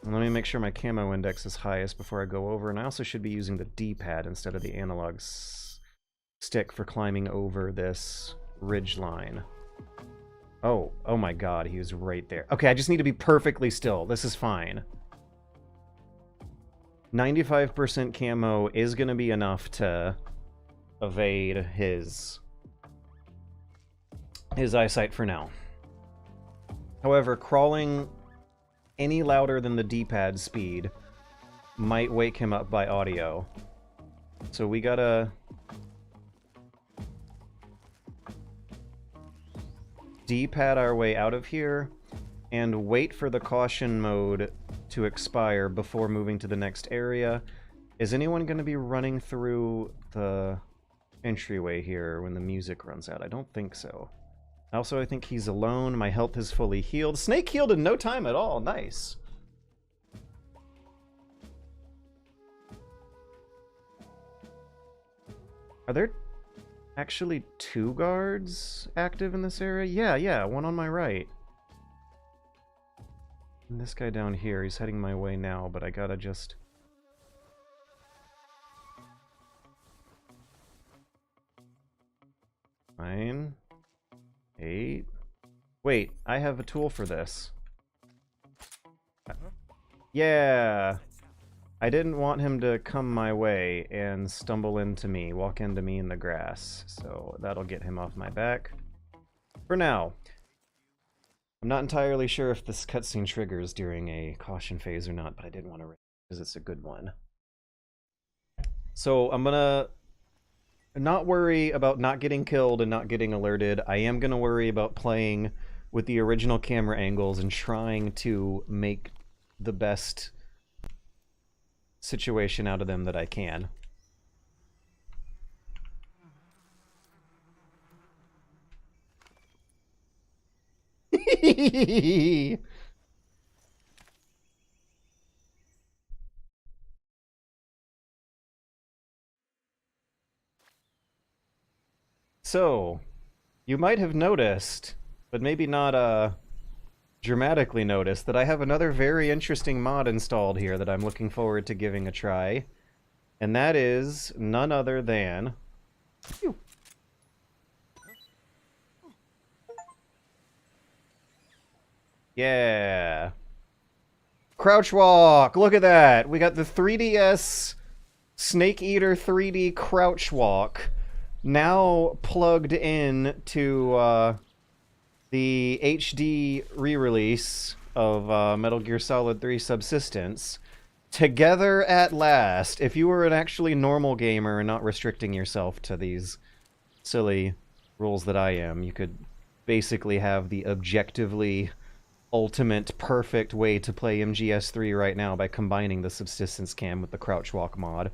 Let me make sure my camo index is highest before I go over, and I also should be using the D-pad instead of the analog stick for climbing over this ridge line. Oh my god, he was right there. Okay, I just need to be perfectly still. This is fine. 95% camo is going to be enough to evade his eyesight for now. However, crawling any louder than the D-pad speed might wake him up by audio. So we gotta D-pad our way out of here and wait for the caution mode to expire before moving to the next area. Is anyone going to be running through the entryway here when the music runs out? I don't think so. Also, I think he's alone. My health is fully healed. Snake healed in no time at all. Nice. Are there actually 2 guards active in this area? Yeah, one on my right. And this guy down here, he's heading my way now, but I gotta just... 9, 8... Wait, I have a tool for this. Yeah! I didn't want him to come my way and stumble into me, walk into me in the grass, so that'll get him off my back. For now. I'm not entirely sure if this cutscene triggers during a caution phase or not, but I did want to because it's a good one. So I'm gonna not worry about not getting killed and not getting alerted. I am gonna worry about playing with the original camera angles and trying to make the best situation out of them that I can. So, you might have noticed, but maybe not dramatically noticed, that I have another very interesting mod installed here that I'm looking forward to giving a try. And that is none other than... Phew. Yeah. Crouch walk! Look at that! We got the 3DS Snake Eater 3D crouch walk now plugged in to the HD re-release of Metal Gear Solid 3 Subsistence. Together at last. If you were an actually normal gamer and not restricting yourself to these silly rules that I am, you could basically have the objectively ultimate perfect way to play MGS3 right now by combining the subsistence cam with the crouch walk mod.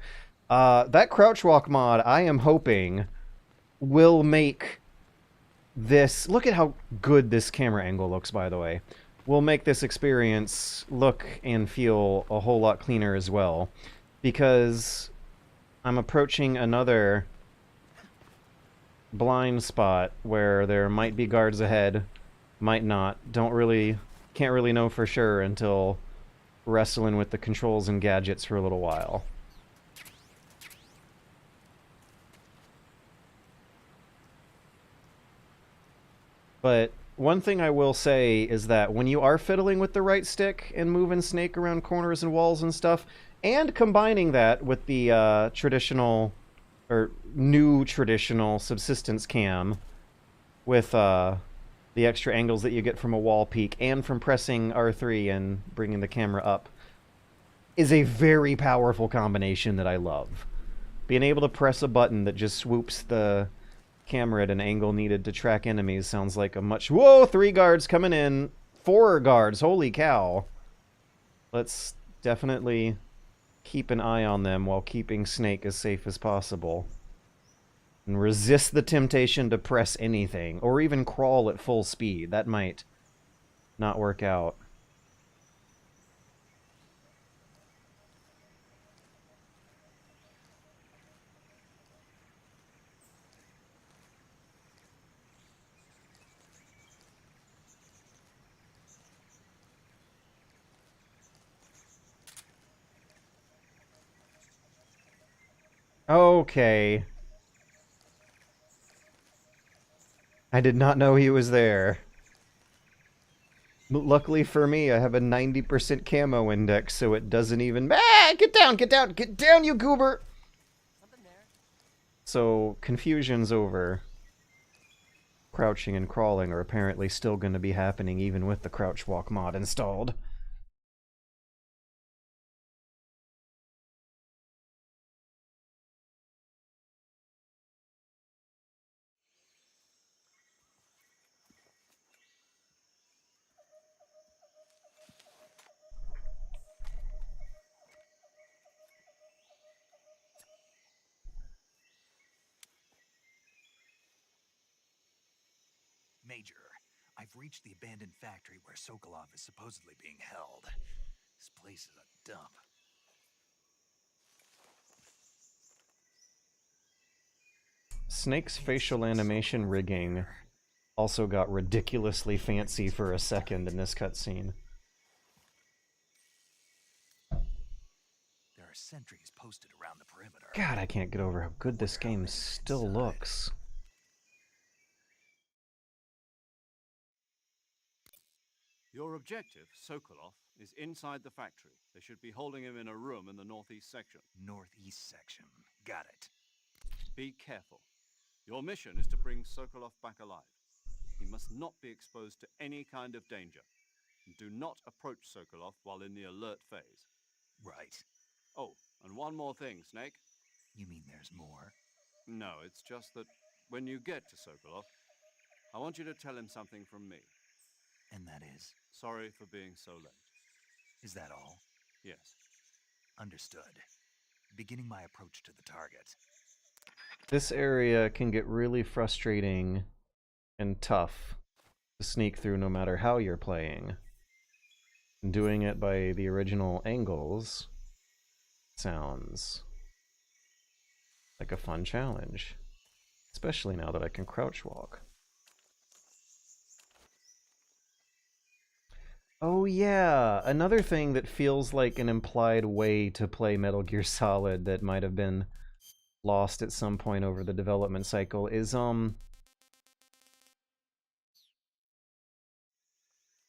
That crouch walk mod, I am hoping, will make this... Look at how good this camera angle looks, by the way. Will make this experience look and feel a whole lot cleaner as well. Because I'm approaching another blind spot where there might be guards ahead, might not. Can't really know for sure until wrestling with the controls and gadgets for a little while. But one thing I will say is that when you are fiddling with the right stick and moving Snake around corners and walls and stuff, and combining that with the traditional, or new traditional subsistence cam with the extra angles that you get from a wall peek and from pressing R3 and bringing the camera up, is a very powerful combination that I love. Being able to press a button that just swoops the camera at an angle needed to track enemies sounds like a much... Whoa! 3 guards coming in! 4 guards! Holy cow! Let's definitely keep an eye on them while keeping Snake as safe as possible. And resist the temptation to press anything, or even crawl at full speed. That might not work out. Okay. I did not know he was there. Luckily for me, I have a 90% camo index, so it doesn't even... Ah! Get down, get down, get down, you goober! Something there. So, confusion's over. Crouching and crawling are apparently still going to be happening even with the crouch walk mod installed. Major, I've reached the abandoned factory where Sokolov is supposedly being held. This place is a dump. Snake's facial animation rigging also got ridiculously fancy for a second in this cutscene. There are sentries posted around the perimeter. God, I can't get over how good this game still looks. Your objective, Sokolov, is inside the factory. They should be holding him in a room in the northeast section. Northeast section. Got it. Be careful. Your mission is to bring Sokolov back alive. He must not be exposed to any kind of danger. And do not approach Sokolov while in the alert phase. Right. Oh, and one more thing, Snake. You mean there's more? No, it's just that when you get to Sokolov, I want you to tell him something from me. And that is? Sorry for being so late. Is that all? Yes. Understood. Beginning my approach to the target. This area can get really frustrating and tough to sneak through no matter how you're playing. Doing it by the original angles sounds like a fun challenge, especially now that I can crouch walk. Oh yeah, another thing that feels like an implied way to play Metal Gear Solid that might have been lost at some point over the development cycle is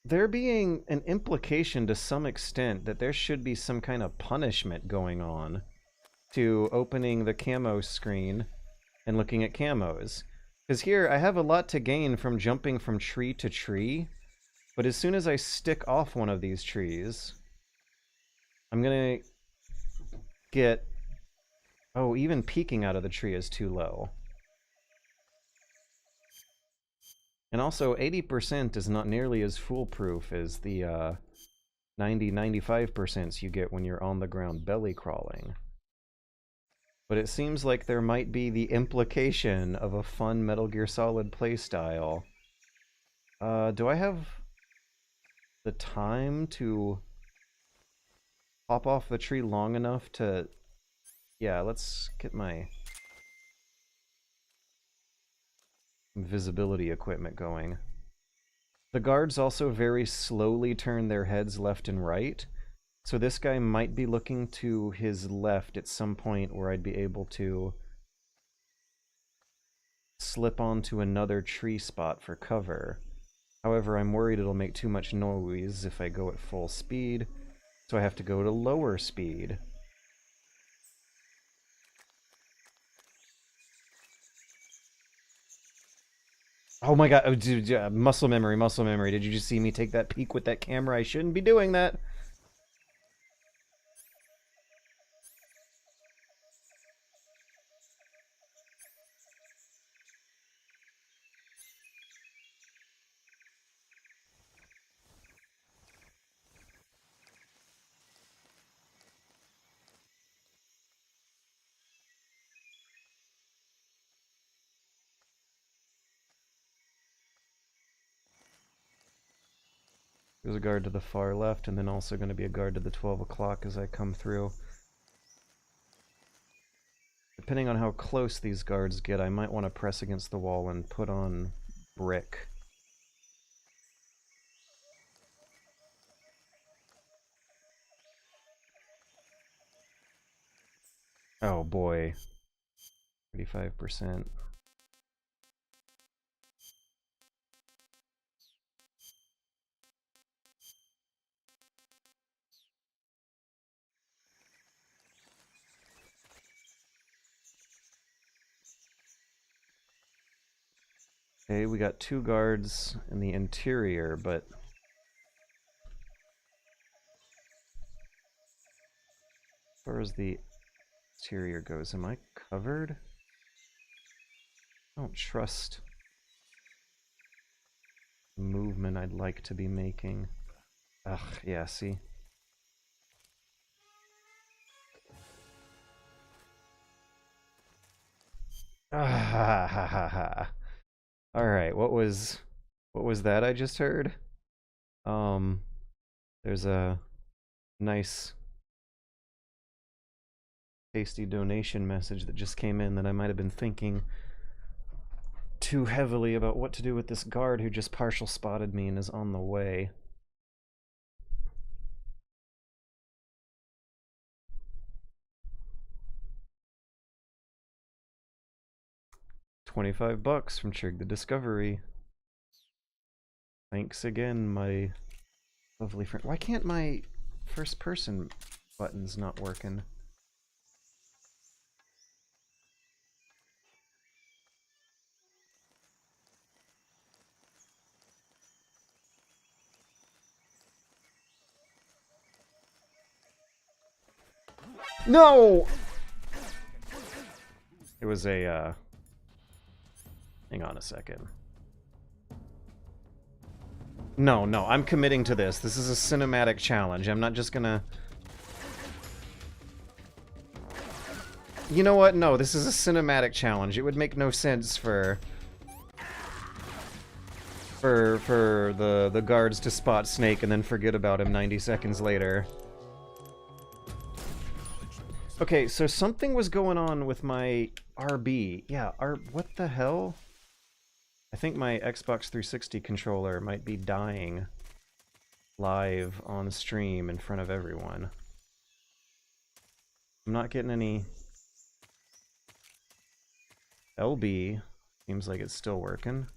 there being an implication to some extent that there should be some kind of punishment going on to opening the camo screen and looking at camos. Because here, I have a lot to gain from jumping from tree to tree, but as soon as I stick off one of these trees, I'm gonna get... Oh, even peeking out of the tree is too low. And also, 80% is not nearly as foolproof as the 90-95% you get when you're on the ground belly crawling. But it seems like there might be the implication of a fun Metal Gear Solid playstyle. Do I have the time to hop off the tree long enough to... Yeah, let's get my visibility equipment going. The guards also very slowly turn their heads left and right, so this guy might be looking to his left at some point where I'd be able to slip onto another tree spot for cover. However, I'm worried it'll make too much noise if I go at full speed, so I have to go to lower speed. Oh my god, oh, dude, muscle memory, muscle memory. Did you just see me take that peek with that camera? I shouldn't be doing that. There's a guard to the far left, and then also going to be a guard to the 12 o'clock as I come through. Depending on how close these guards get, I might want to press against the wall and put on brick. Oh boy. 35%. Okay, we got 2 guards in the interior, but as far as the exterior goes, am I covered? I don't trust the movement I'd like to be making. Ugh, yeah, see? Ah, ha, ha, ha. All right, what was that I just heard? There's a nice tasty donation message that just came in that I might have been thinking too heavily about what to do with this guard who just partial spotted me and is on the way. $25 from Trig the Discovery. Thanks again, my lovely friend. Why can't my first person buttons not working? No! It was a, hang on a second. No, I'm committing to this. This is a cinematic challenge. I'm not just gonna... You know what? No, this is a cinematic challenge. It would make no sense for the guards to spot Snake and then forget about him 90 seconds later. Okay, so something was going on with my RB. Yeah, what the hell? I think my Xbox 360 controller might be dying live on stream in front of everyone. I'm not getting any... LB seems like it's still working.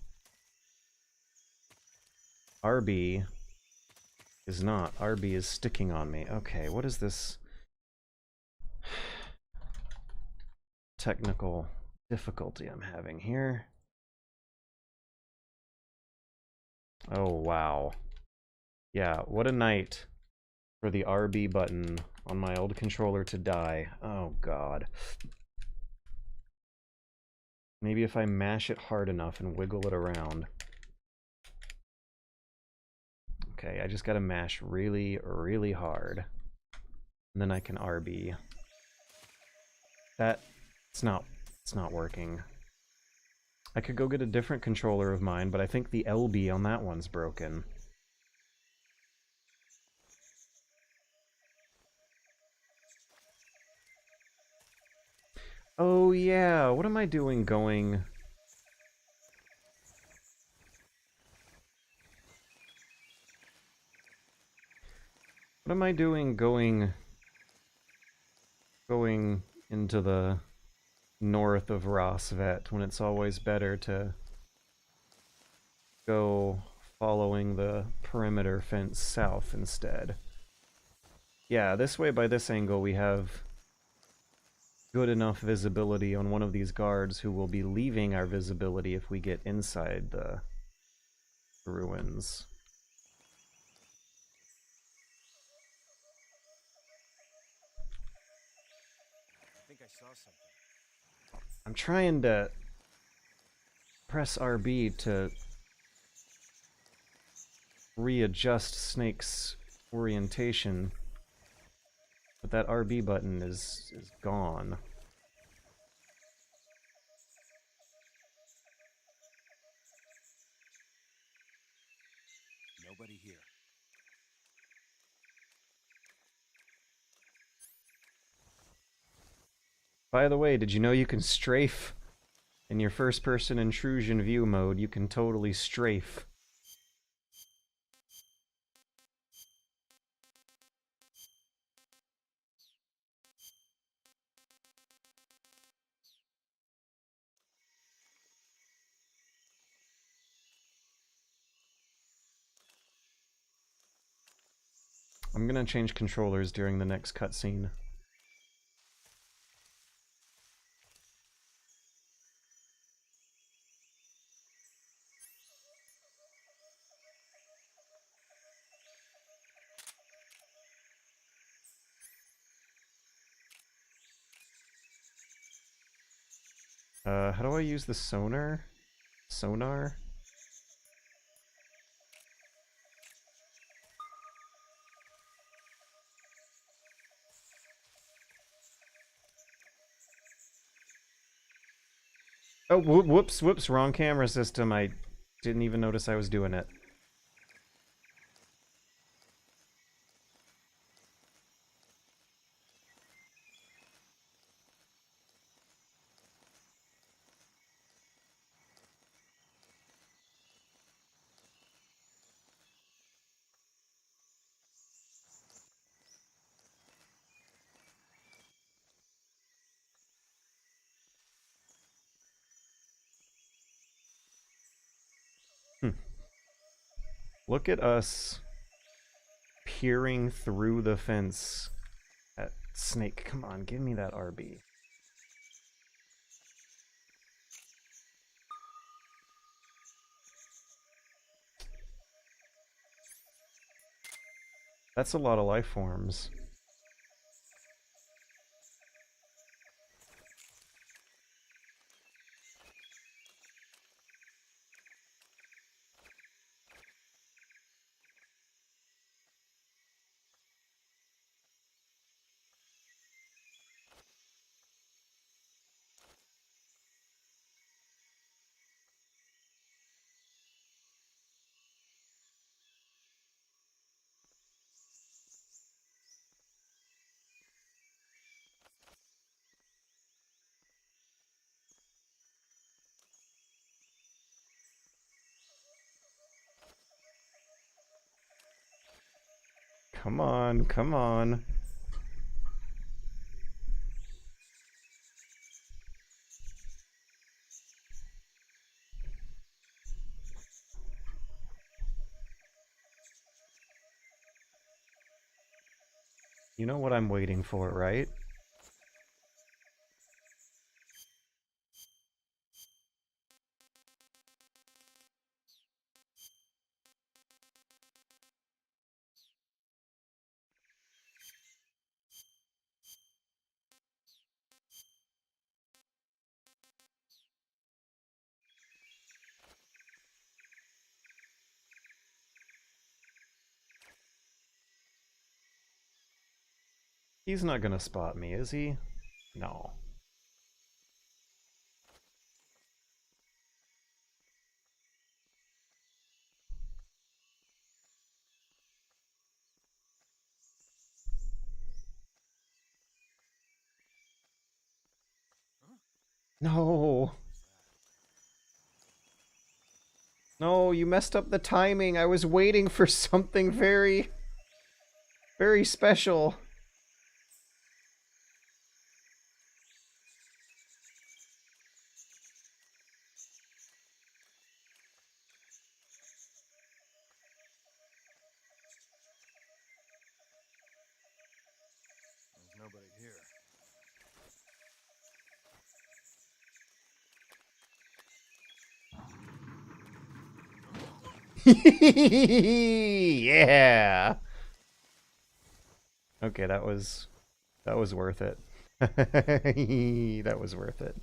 RB is not. RB is sticking on me. Okay, what is this technical difficulty I'm having here? Oh, wow. Yeah, what a night for the RB button on my old controller to die. Oh, God. Maybe if I mash it hard enough and wiggle it around. Okay, I just gotta mash really, really hard. And then I can RB. It's not working. I could go get a different controller of mine, but I think the LB on that one's broken. Oh yeah, what am I doing going... What am I doing going into the north of Rosvet when it's always better to go following the perimeter fence south instead? Yeah, this way by this angle we have good enough visibility on one of these guards who will be leaving our visibility if we get inside the ruins. I think I saw something. I'm trying to press RB to readjust Snake's orientation, but that RB button is gone. Nobody here. By the way, did you know you can strafe in your first-person intrusion view mode? You can totally strafe. I'm gonna change controllers during the next cutscene. How do I use the sonar? Sonar? Oh, whoops, wrong camera system. I didn't even notice I was doing it. Look at us peering through the fence at Snake. Come on, give me that RB. That's a lot of life forms. Come on, come on. You know what I'm waiting for, right? He's not gonna spot me, is he? No. No. No, you messed up the timing. I was waiting for something very, very special. There's nobody here. Yeah. Okay, that was worth it. That was worth it.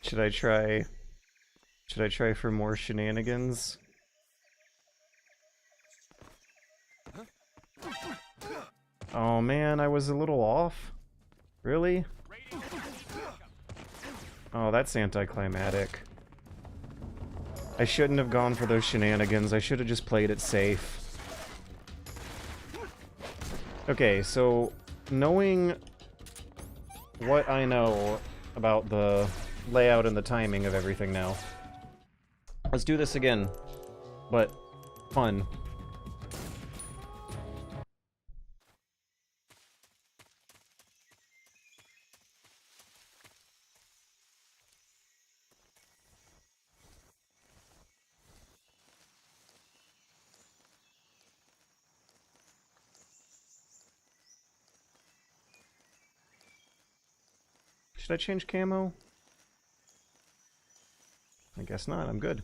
Should I try for more shenanigans? Oh man, I was a little off. Really? Oh, that's anticlimactic. I shouldn't have gone for those shenanigans. I should have just played it safe. Okay, so knowing what I know about the layout and the timing of everything now, let's do this again, but fun. Should I change camo? I guess not, I'm good.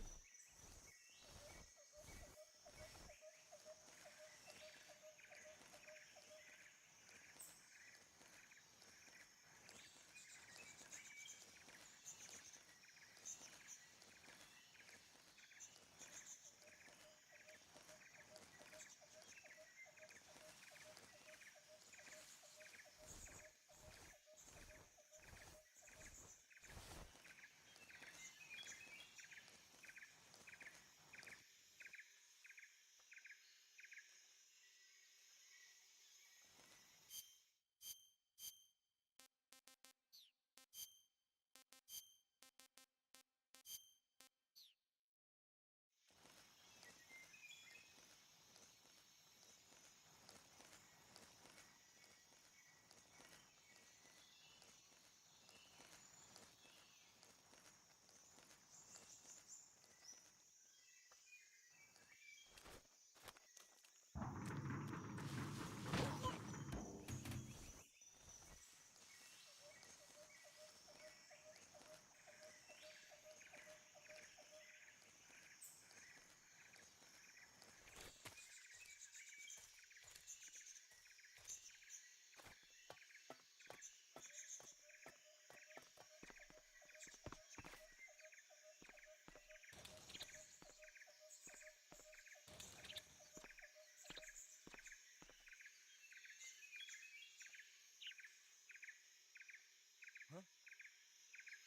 Huh?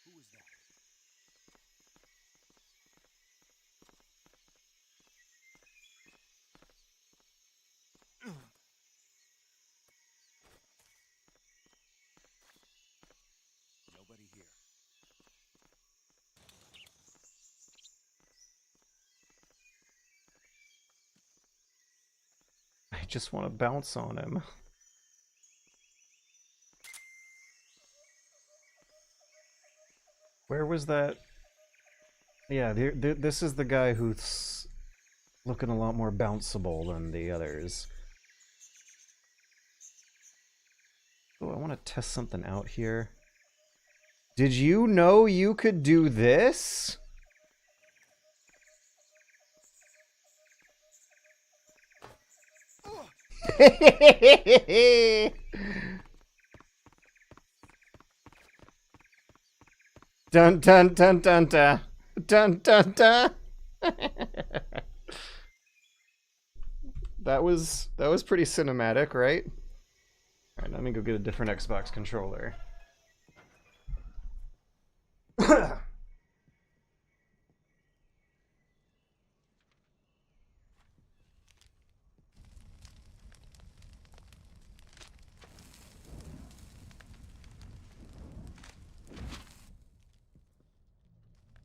Who was that? Nobody here. I just want to bounce on him. Where was that? Yeah, this is the guy who's looking a lot more bounceable than the others. Oh, I want to test something out here. Did you know you could do this? Dun dun dun dun dun dun dun dun. That was pretty cinematic, right? All right, let me go get a different Xbox controller.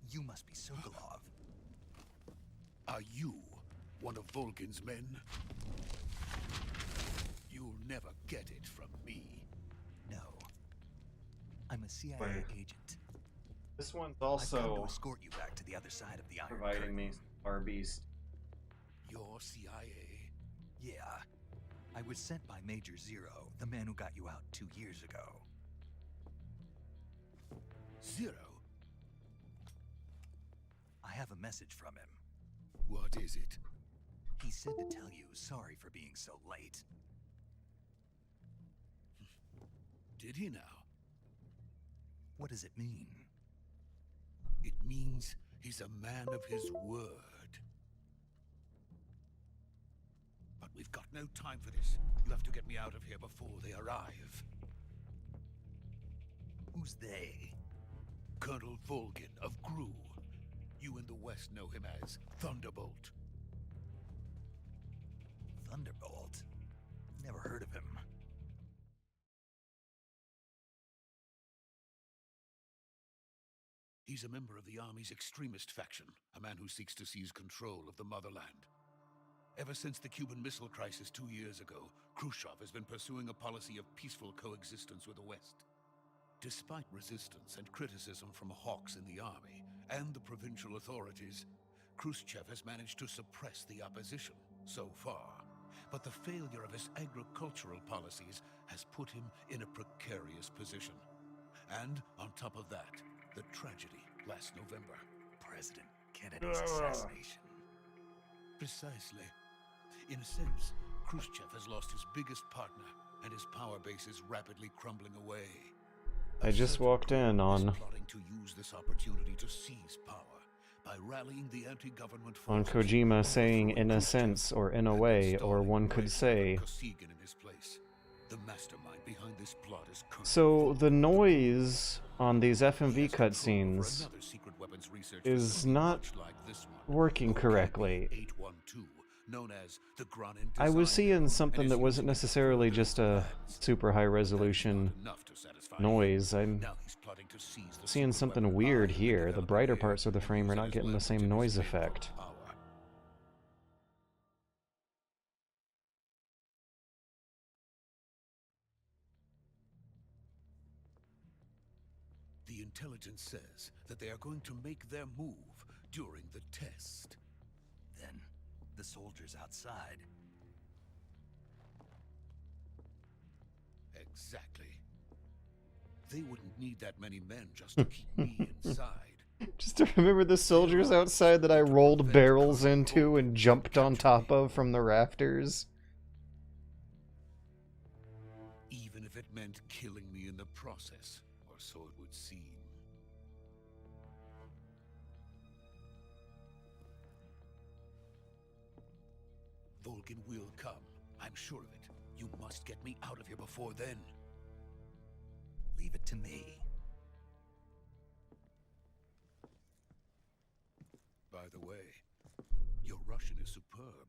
You must be Sokolov. Are you one of Volgin's men? You'll never get it from me. No. I'm a CIA Wait. agent. This one's I've come to also escort you back to the other side of the Iron providing me Curtain. our beast. You're CIA? Yeah. I was sent by Major Zero, the man who got you out 2 years ago. Zero? I have a message from him. What is it? He said to tell you sorry for being so late. Did he now? What does it mean? It means he's a man of his word. But we've got no time for this. You have to get me out of here before they arrive. Who's they? Colonel Volgin of Gru. You in the West know him as Thunderbolt. Thunderbolt? Never heard of him. He's a member of the Army's extremist faction, a man who seeks to seize control of the motherland. Ever since the Cuban Missile Crisis 2 years ago, Khrushchev has been pursuing a policy of peaceful coexistence with the West. Despite resistance and criticism from hawks in the army and the provincial authorities, Khrushchev has managed to suppress the opposition so far. But the failure of his agricultural policies has put him in a precarious position. And on top of that, the tragedy last November. President Kennedy's assassination. Precisely. In a sense, Khrushchev has lost his biggest partner, and his power base is rapidly crumbling away. I just walked in on Plotting to use this opportunity to seize power by rallying the anti-government on forces, Kojima saying in a sense or in a way, or one could say. Kosygin in his place. The mastermind behind this plot is So the noise on these FMV cutscenes is not working correctly. 812, known as the Granin I was Design, seeing something and that is wasn't using necessarily it just a super high resolution enough to satisfy noise. I'm Now he's plotting to seize the seeing secret something weapon weird I here. The developed brighter here parts of the and frame are use not as getting the leverage same in his noise main effect. power. The intelligence says that they are going to make their move during the test. Then, the soldiers outside. Exactly. They wouldn't need that many men just to keep me inside. Just to remember the soldiers outside that I rolled barrels into and jumped on top of from the rafters. Even if it meant killing me in the process, or so it would seem. Volgin will come. I'm sure of it. You must get me out of here before then. Leave it to me. By the way, your Russian is superb.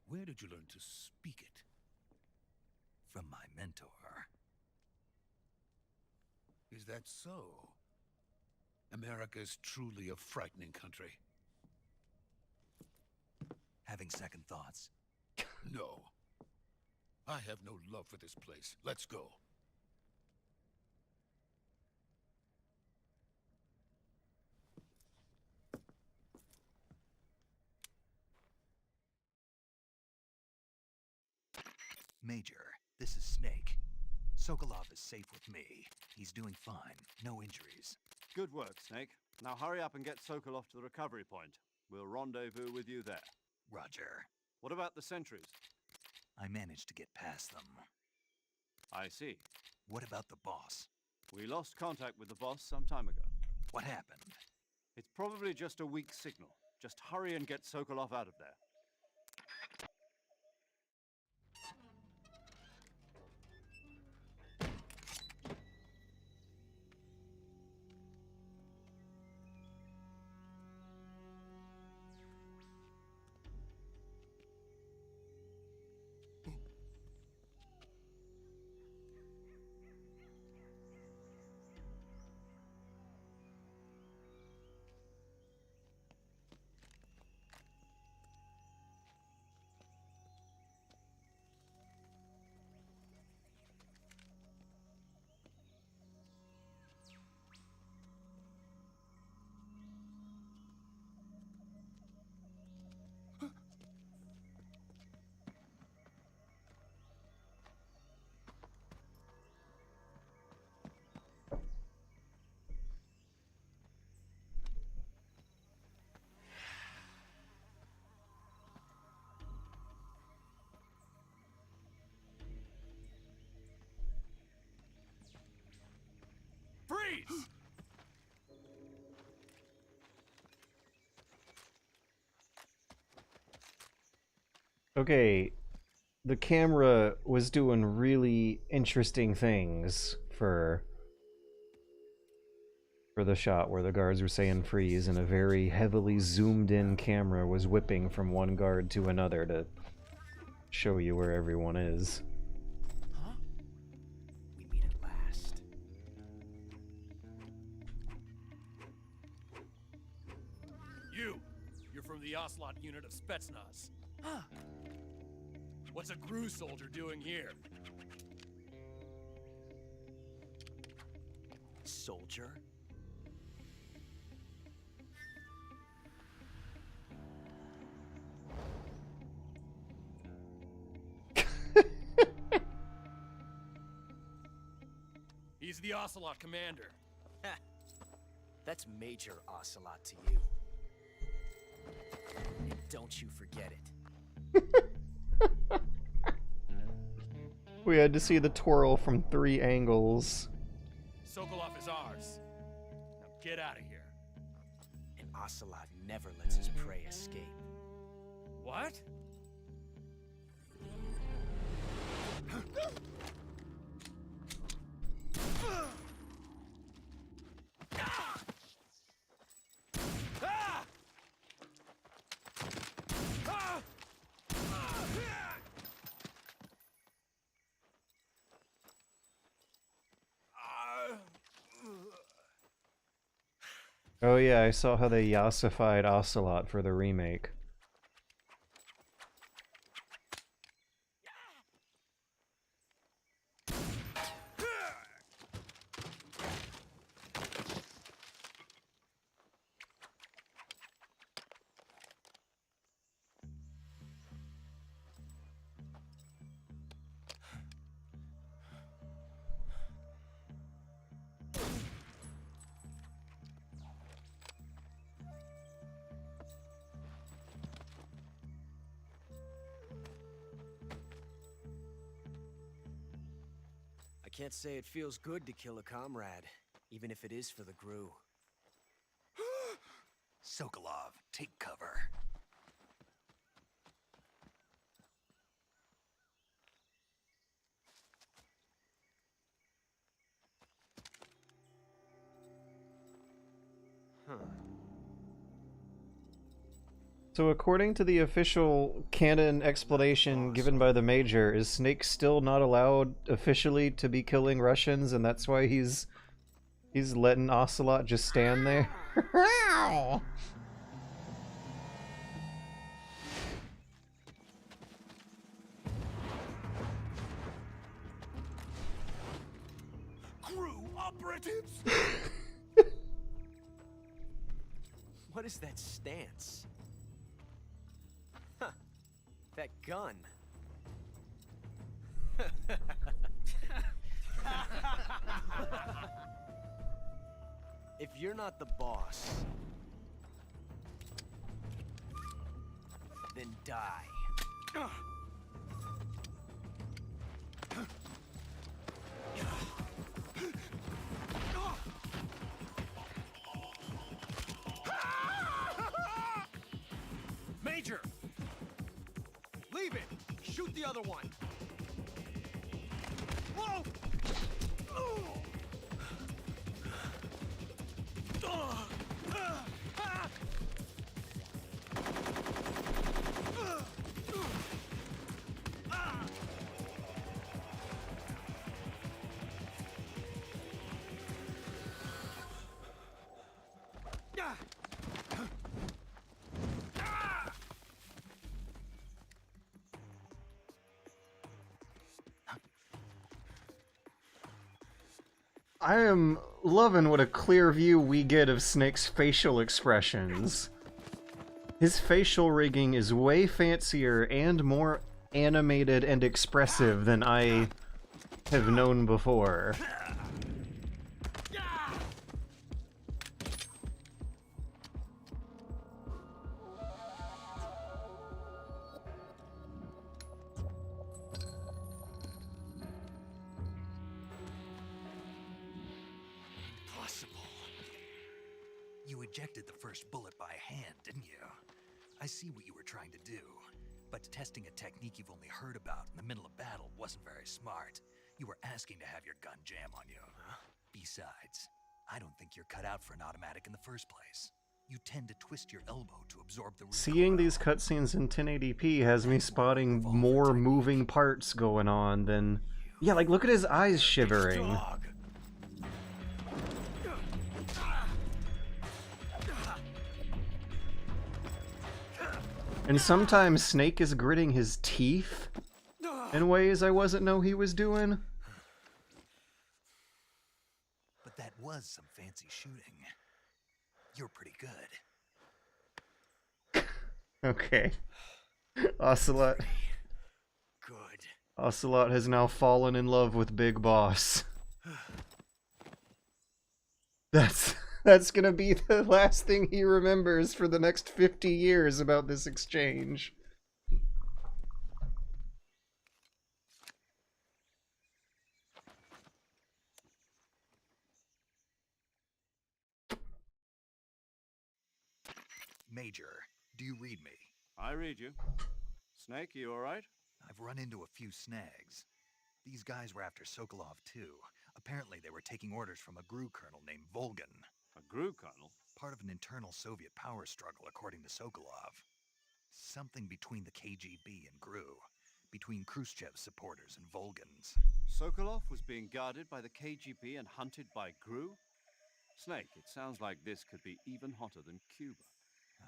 Where did you learn to speak it? From my mentor. Is that so? America is truly a frightening country. Having second thoughts. No. I have no love for this place. Let's go. Major, this is Snake. Sokolov is safe with me. He's doing fine. No injuries. Good work, Snake. Now hurry up and get Sokolov to the recovery point. We'll rendezvous with you there. Roger. What about the sentries? I managed to get past them. I see. What about the boss? We lost contact with the boss some time ago. What happened? It's probably just a weak signal. Just hurry and get Sokolov out of there. Freeze! Okay, the camera was doing really interesting things for the shot where the guards were saying freeze and a very heavily zoomed in camera was whipping from one guard to another to show you where everyone is. Huh? We meet at last. You're from the Ocelot unit of Spetsnaz. Huh. What's a GRU soldier doing here? Soldier? He's the Ocelot commander. That's Major Ocelot to you. And don't you forget it. We had to see the twirl from 3 angles. Sokolov is ours. Now get out of here. And Ocelot never lets his prey escape. What? Oh yeah, I saw how they yassified Ocelot for the remake. I can't say it feels good to kill a comrade, even if it is for the GRU. Sokolov, take cover. Huh. So according to the official canon explanation given by the Major, is Snake still not allowed officially to be killing Russians, and that's why he's letting Ocelot just stand there? GRU operatives! What is that stance? Huh. That gun. If you're not the boss, then die. Major! Leave it! Shoot the other one! Whoa! I am loving what a clear view we get of Snake's facial expressions. His facial rigging is way fancier and more animated and expressive than I have known before. You ejected the first bullet by hand, didn't you? I see what you were trying to do, but testing a technique you've only heard about in the middle of battle wasn't very smart. You were asking to have your gun jam on you. Besides, I don't think you're cut out for an automatic in the first place. You tend to twist your elbow to absorb the Seeing these recoil. cutscenes in 1080p has me spotting more moving parts going on than... Yeah, like, look at his eyes shivering. Dog. And sometimes Snake is gritting his teeth in ways I wasn't know he was doing. But that was some fancy shooting. You're pretty good. Okay. Ocelot. Good. Ocelot has now fallen in love with Big Boss. That's gonna be the last thing he remembers for the next 50 years about this exchange. Major, do you read me? I read you. Snake, you alright? I've run into a few snags. These guys were after Sokolov too. Apparently they were taking orders from a GRU colonel named Volgan. A GRU colonel? Part of an internal Soviet power struggle, according to Sokolov. Something between the KGB and GRU. Between Khrushchev's supporters and Volgan's. Sokolov was being guarded by the KGB and hunted by GRU? Snake, it sounds like this could be even hotter than Cuba.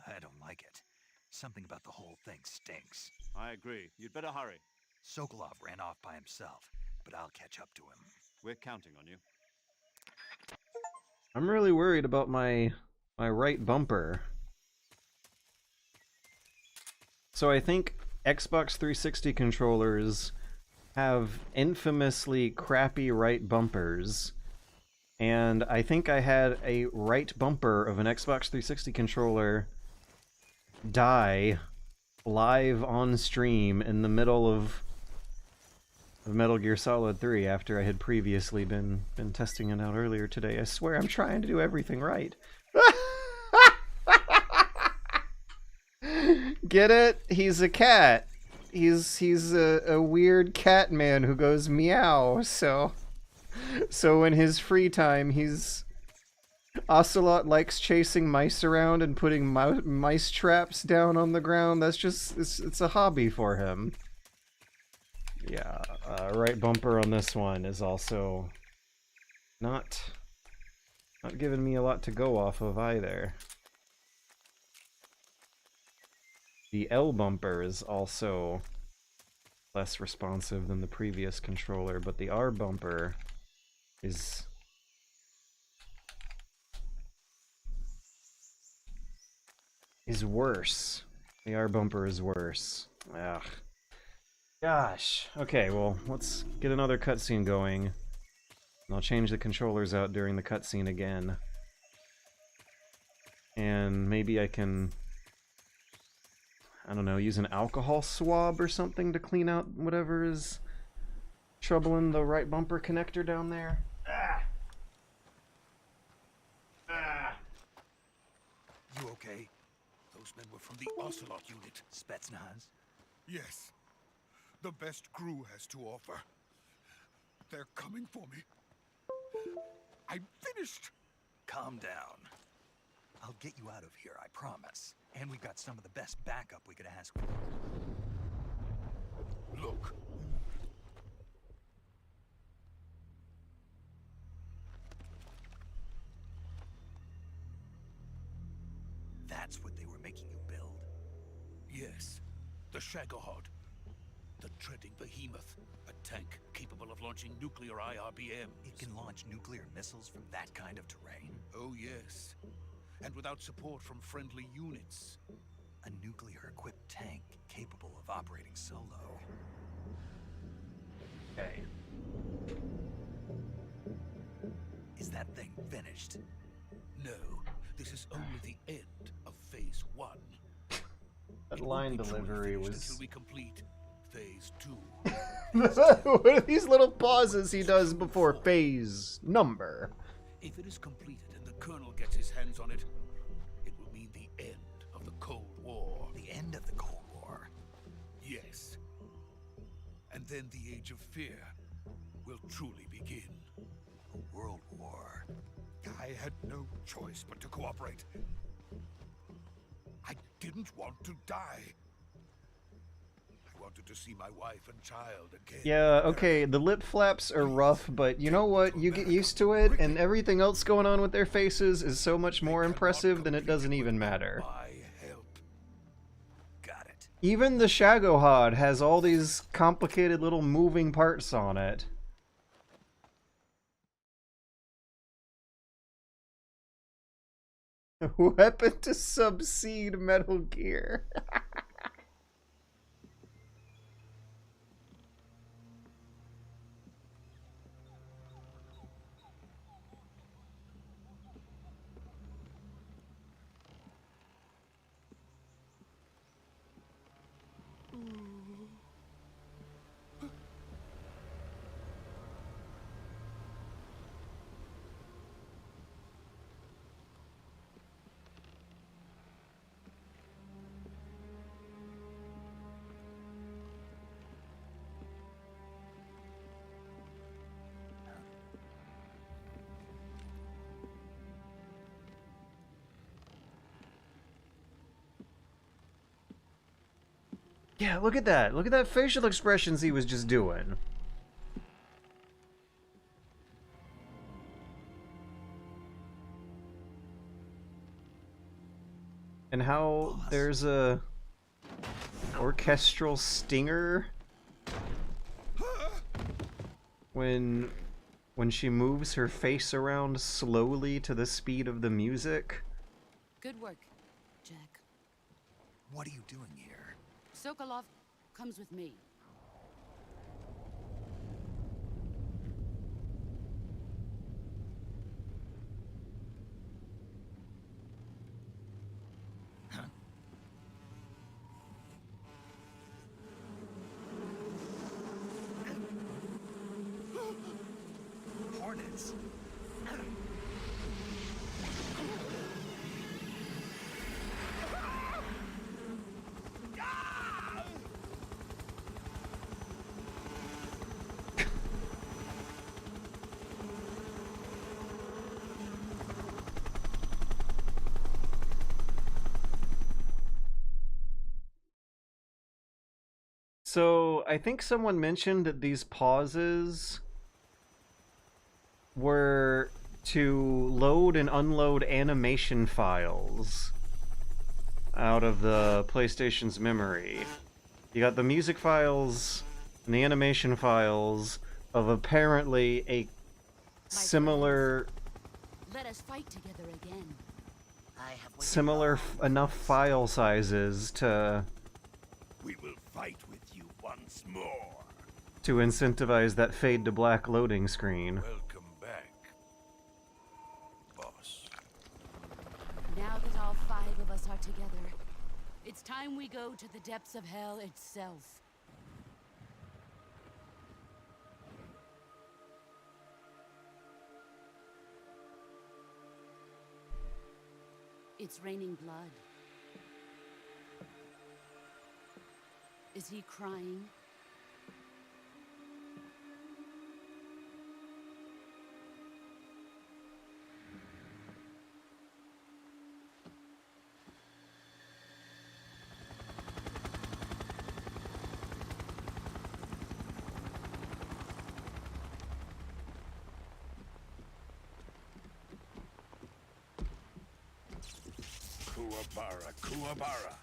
I don't like it. Something about the whole thing stinks. I agree. You'd better hurry. Sokolov ran off by himself, but I'll catch up to him. We're counting on you. I'm really worried about my right bumper. So I think Xbox 360 controllers have infamously crappy right bumpers. And I think I had a right bumper of an Xbox 360 controller die live on stream in the middle of Metal Gear Solid 3 after I had previously been testing it out earlier today. I swear I'm trying to do everything right. Get it? He's a cat. He's a weird cat man who goes meow, so in his free time Ocelot likes chasing mice around and putting mice traps down on the ground. That's just, it's a hobby for him. Yeah, right bumper on this one is also not giving me a lot to go off of either. The L bumper is also less responsive than the previous controller, but the R bumper is worse. The R bumper is worse. Ugh. Gosh. Okay, well, let's get another cutscene going. And I'll change the controllers out during the cutscene again. And maybe I can, I don't know, use an alcohol swab or something to clean out whatever is troubling the right bumper connector down there. You okay? Those men were from the Ocelot unit. Spetsnaz? Yes. The best GRU has to offer. They're coming for me. I'm finished! Calm down. I'll get you out of here, I promise. And we've got some of the best backup we could ask for. Look. That's what they were making you build? Yes. The Shagohod. The treading behemoth. A tank capable of launching nuclear IRBMs. It can launch nuclear missiles from that kind of terrain? Oh, yes. And without support from friendly units. A nuclear-equipped tank capable of operating solo. Okay. Is that thing finished? No. This is only the end of Phase 1. That It won't line be truly delivery finished was... until we complete Phase 2. What are these little pauses he does before phase number? If it is completed and the Colonel gets his hands on it, it will mean the end of the Cold War. The end of the Cold War? Yes. And then the Age of Fear will truly begin. A world war. I had no choice but to cooperate. didn't want to die. I wanted to see my wife and child again. Yeah, okay, the lip flaps are rough, but you know what? You get used to it, and everything else going on with their faces is so much more impressive than it doesn't even matter. Got it. Even the Shagohod has all these complicated little moving parts on it. Weapon to subseed Metal Gear. Yeah, look at that. Look at that facial expressions he was just doing. And how there's a orchestral stinger when she moves her face around slowly to the speed of the music. Good work, Jack. What are you doing here? Sokolov comes with me. Hornets. So, I think someone mentioned that these pauses were to load and unload animation files out of the PlayStation's memory. You got the music files and the animation files of apparently a similar... Let us fight together again. Similar enough file sizes to... We will fight with you once more. To incentivize that fade to black loading screen. Welcome back, boss. Now that all 5 of us are together, it's time we go to the depths of hell itself. It's raining blood. Is he crying? Kuwabara, Kuwabara.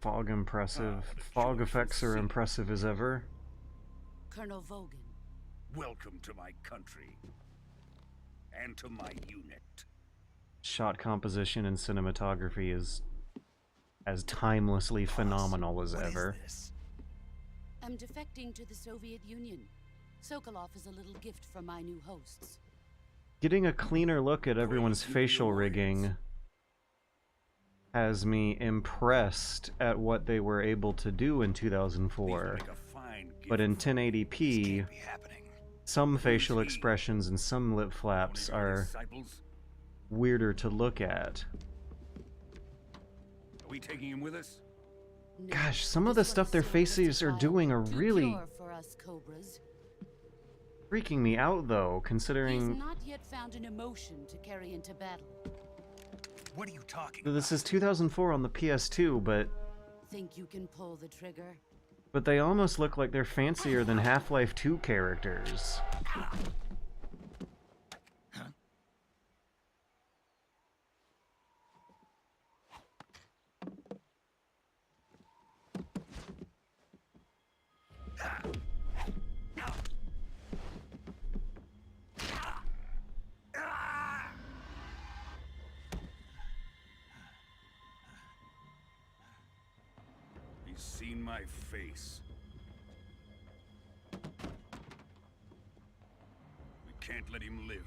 Fog impressive. Fog effects are impressive as ever. Colonel Vogan. Welcome to my country. And to my unit. Shot composition and cinematography is as timelessly phenomenal as ever. I'm defecting to the Soviet Union. Sokolov is a little gift from my new hosts. Getting a cleaner look at everyone's facial rigging has me impressed at what they were able to do in 2004. But in 1080p, some facial expressions and some lip flaps are weirder to look at. Are we taking him with us? No, Gosh, some of the this stuff was their so faces are justifiable. doing are Too really pure for us Cobras. freaking me out, though, He's considering not yet found an emotion to carry into battle. What are you talking this about? is 2004 on the PS2, but Think you can pull the trigger? they almost look like they're fancier than Half-Life 2 characters. He's seen my face. We can't let him live.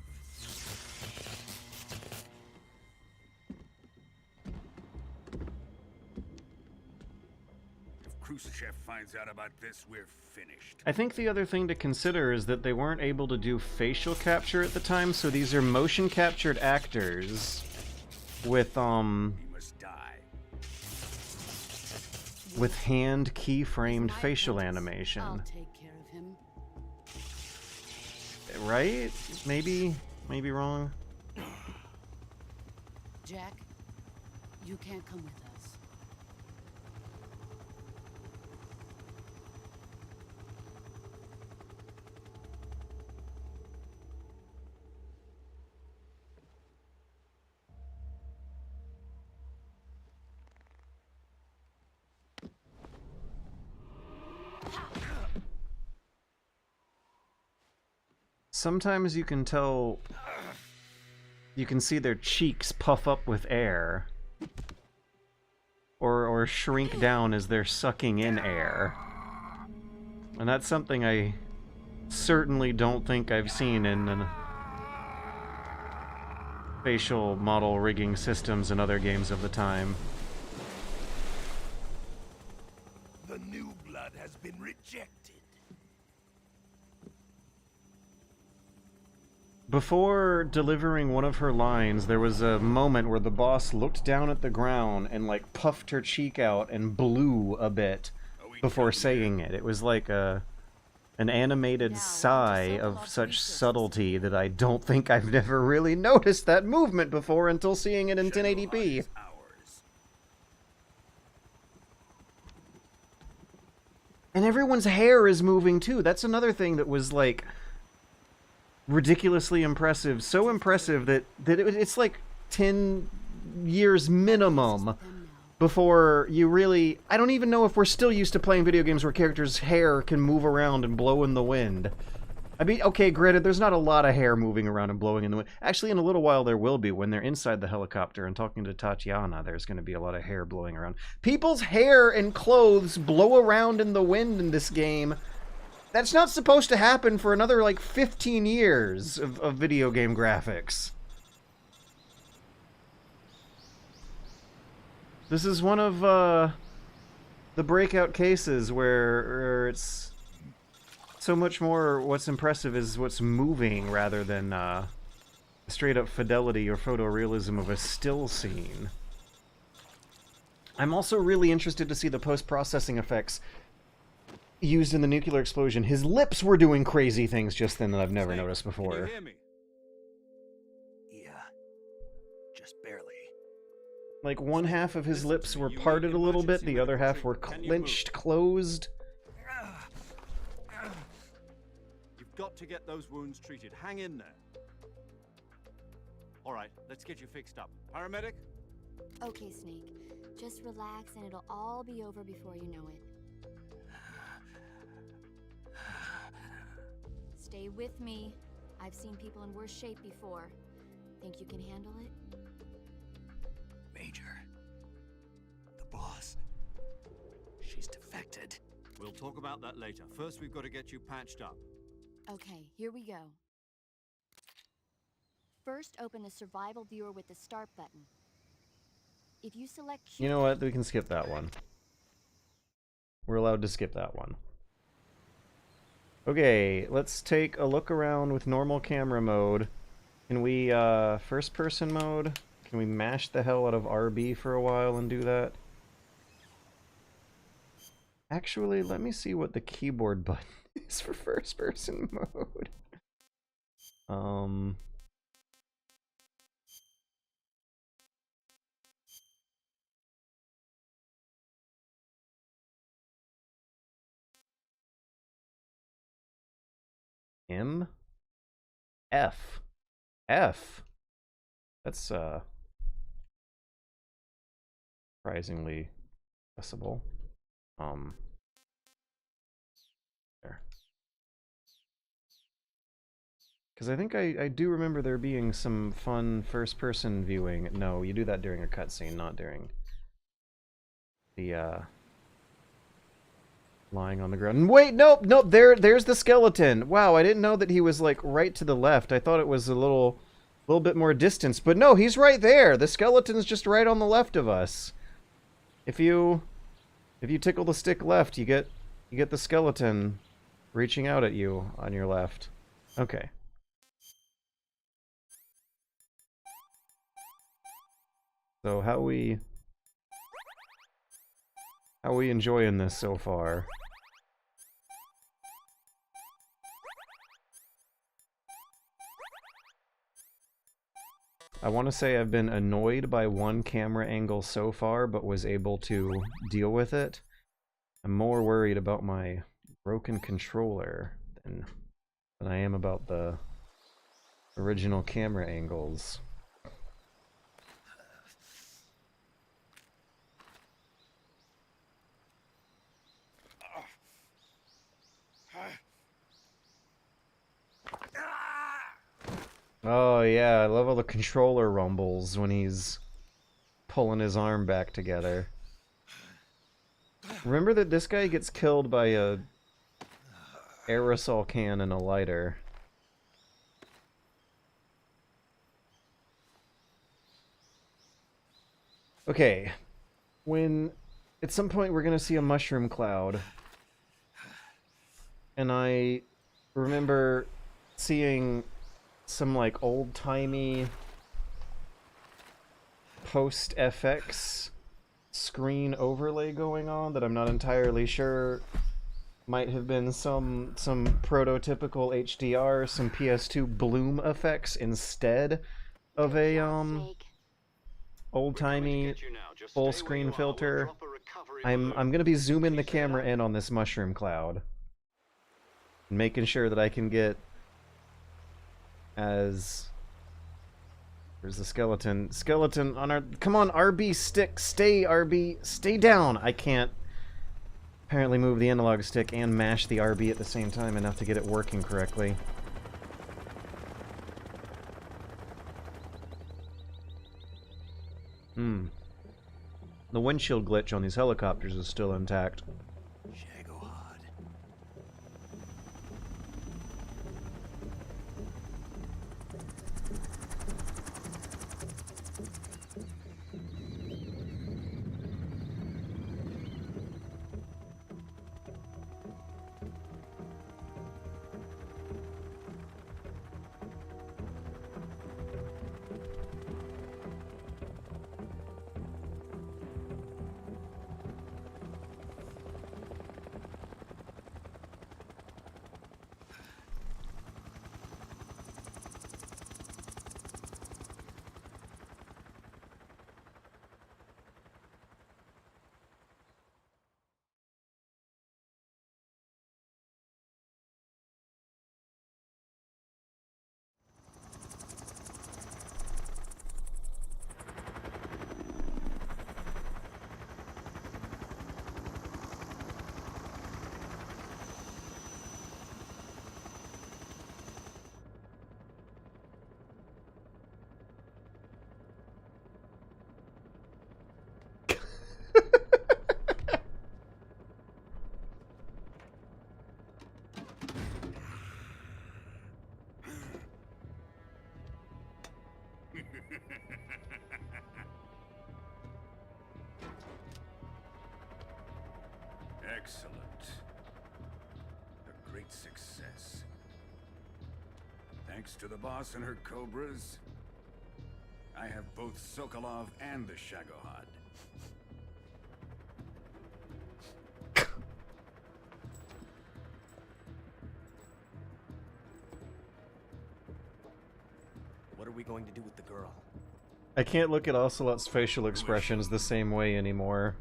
If Khrushchev finds out about this, we're finished. I think the other thing to consider is that they weren't able to do facial capture at the time, so these are motion captured actors with He must die. with hand keyframed My facial apprentice. animation. I'll take care of him. Right? Maybe wrong. Jack, you can't come with us. Sometimes you can tell, you can see their cheeks puff up with air, or shrink down as they're sucking in air. And that's something I certainly don't think I've seen in facial model rigging systems in other games of the time. The new blood has been rejected. Before delivering one of her lines, there was a moment where the boss looked down at the ground and, like, puffed her cheek out and blew a bit before saying it. It was like an animated sigh of such subtlety that I don't think I've never really noticed that movement before until seeing it in 1080p. And everyone's hair is moving too. That's another thing that was, like, ridiculously impressive. So impressive that it's like 10 years minimum before you really... I don't even know if we're still used to playing video games where characters' hair can move around and blow in the wind. I mean, okay, granted, there's not a lot of hair moving around and blowing in the wind. Actually, in a little while there will be. When they're inside the helicopter and talking to Tatiana, there's going to be a lot of hair blowing around. People's hair and clothes blow around in the wind in this game. That's not supposed to happen for another, like, 15 years of video game graphics. This is one of, the breakout cases where it's so much more what's impressive is what's moving rather than, straight-up fidelity or photorealism of a still scene. I'm also really interested to see the post-processing effects used in the nuclear explosion. His lips were doing crazy things just then that I've never noticed before. Can you hear me? Yeah. Just barely. Like, one half of his lips were parted a little bit, the other half were clenched, closed. You've got to get those wounds treated. Hang in there. All right, let's get you fixed up. Paramedic? Okay, Snake. Just relax and it'll all be over before you know it. Stay with me. I've seen people in worse shape before. Think you can handle it? Major. The boss. She's defected. We'll talk about that later. First, we've got to get you patched up. Okay, here we go. First, open the survival viewer with the start button. If you select... You know what? We can skip that one. We're allowed to skip that one. Okay, let's take a look around with normal camera mode. Can we, first person mode? Can we mash the hell out of RB for a while and do that? Actually, let me see what the keyboard button is for first-person mode. M F F. That's surprisingly accessible. There. Because I think I do remember there being some fun first-person viewing. No, you do that during a cutscene, not during the lying on the ground. And wait, nope, there's the skeleton. Wow, I didn't know that he was like right to the left. I thought it was a little bit more distance, but no, he's right there. The skeleton's just right on the left of us. If you tickle the stick left, you get the skeleton reaching out at you on your left. Okay. So how we enjoying this so far? I want to say I've been annoyed by one camera angle so far, but was able to deal with it. I'm more worried about my broken controller than I am about the original camera angles. Oh yeah, I love all the controller rumbles when he's pulling his arm back together. Remember that this guy gets killed by a aerosol can and a lighter. Okay, when at some point we're gonna see a mushroom cloud, and I remember seeing some like old-timey post-FX screen overlay going on that I'm not entirely sure might have been some prototypical HDR, some PS2 bloom effects instead of a old-timey full screen filter. I'm gonna be zooming the camera in on this mushroom cloud, making sure that I can get as... There's the skeleton. Skeleton on our... Come on, RB stick. Stay, RB. Stay down. I can't apparently move the analog stick and mash the RB at the same time enough to get it working correctly. The windshield glitch on these helicopters is still intact. Shagohod. Excellent. A great success. Thanks to the boss and her Cobras, I have both Sokolov and the Shagohod. What are we going to do with the girl? I can't look at Ocelot's facial expressions the same way anymore.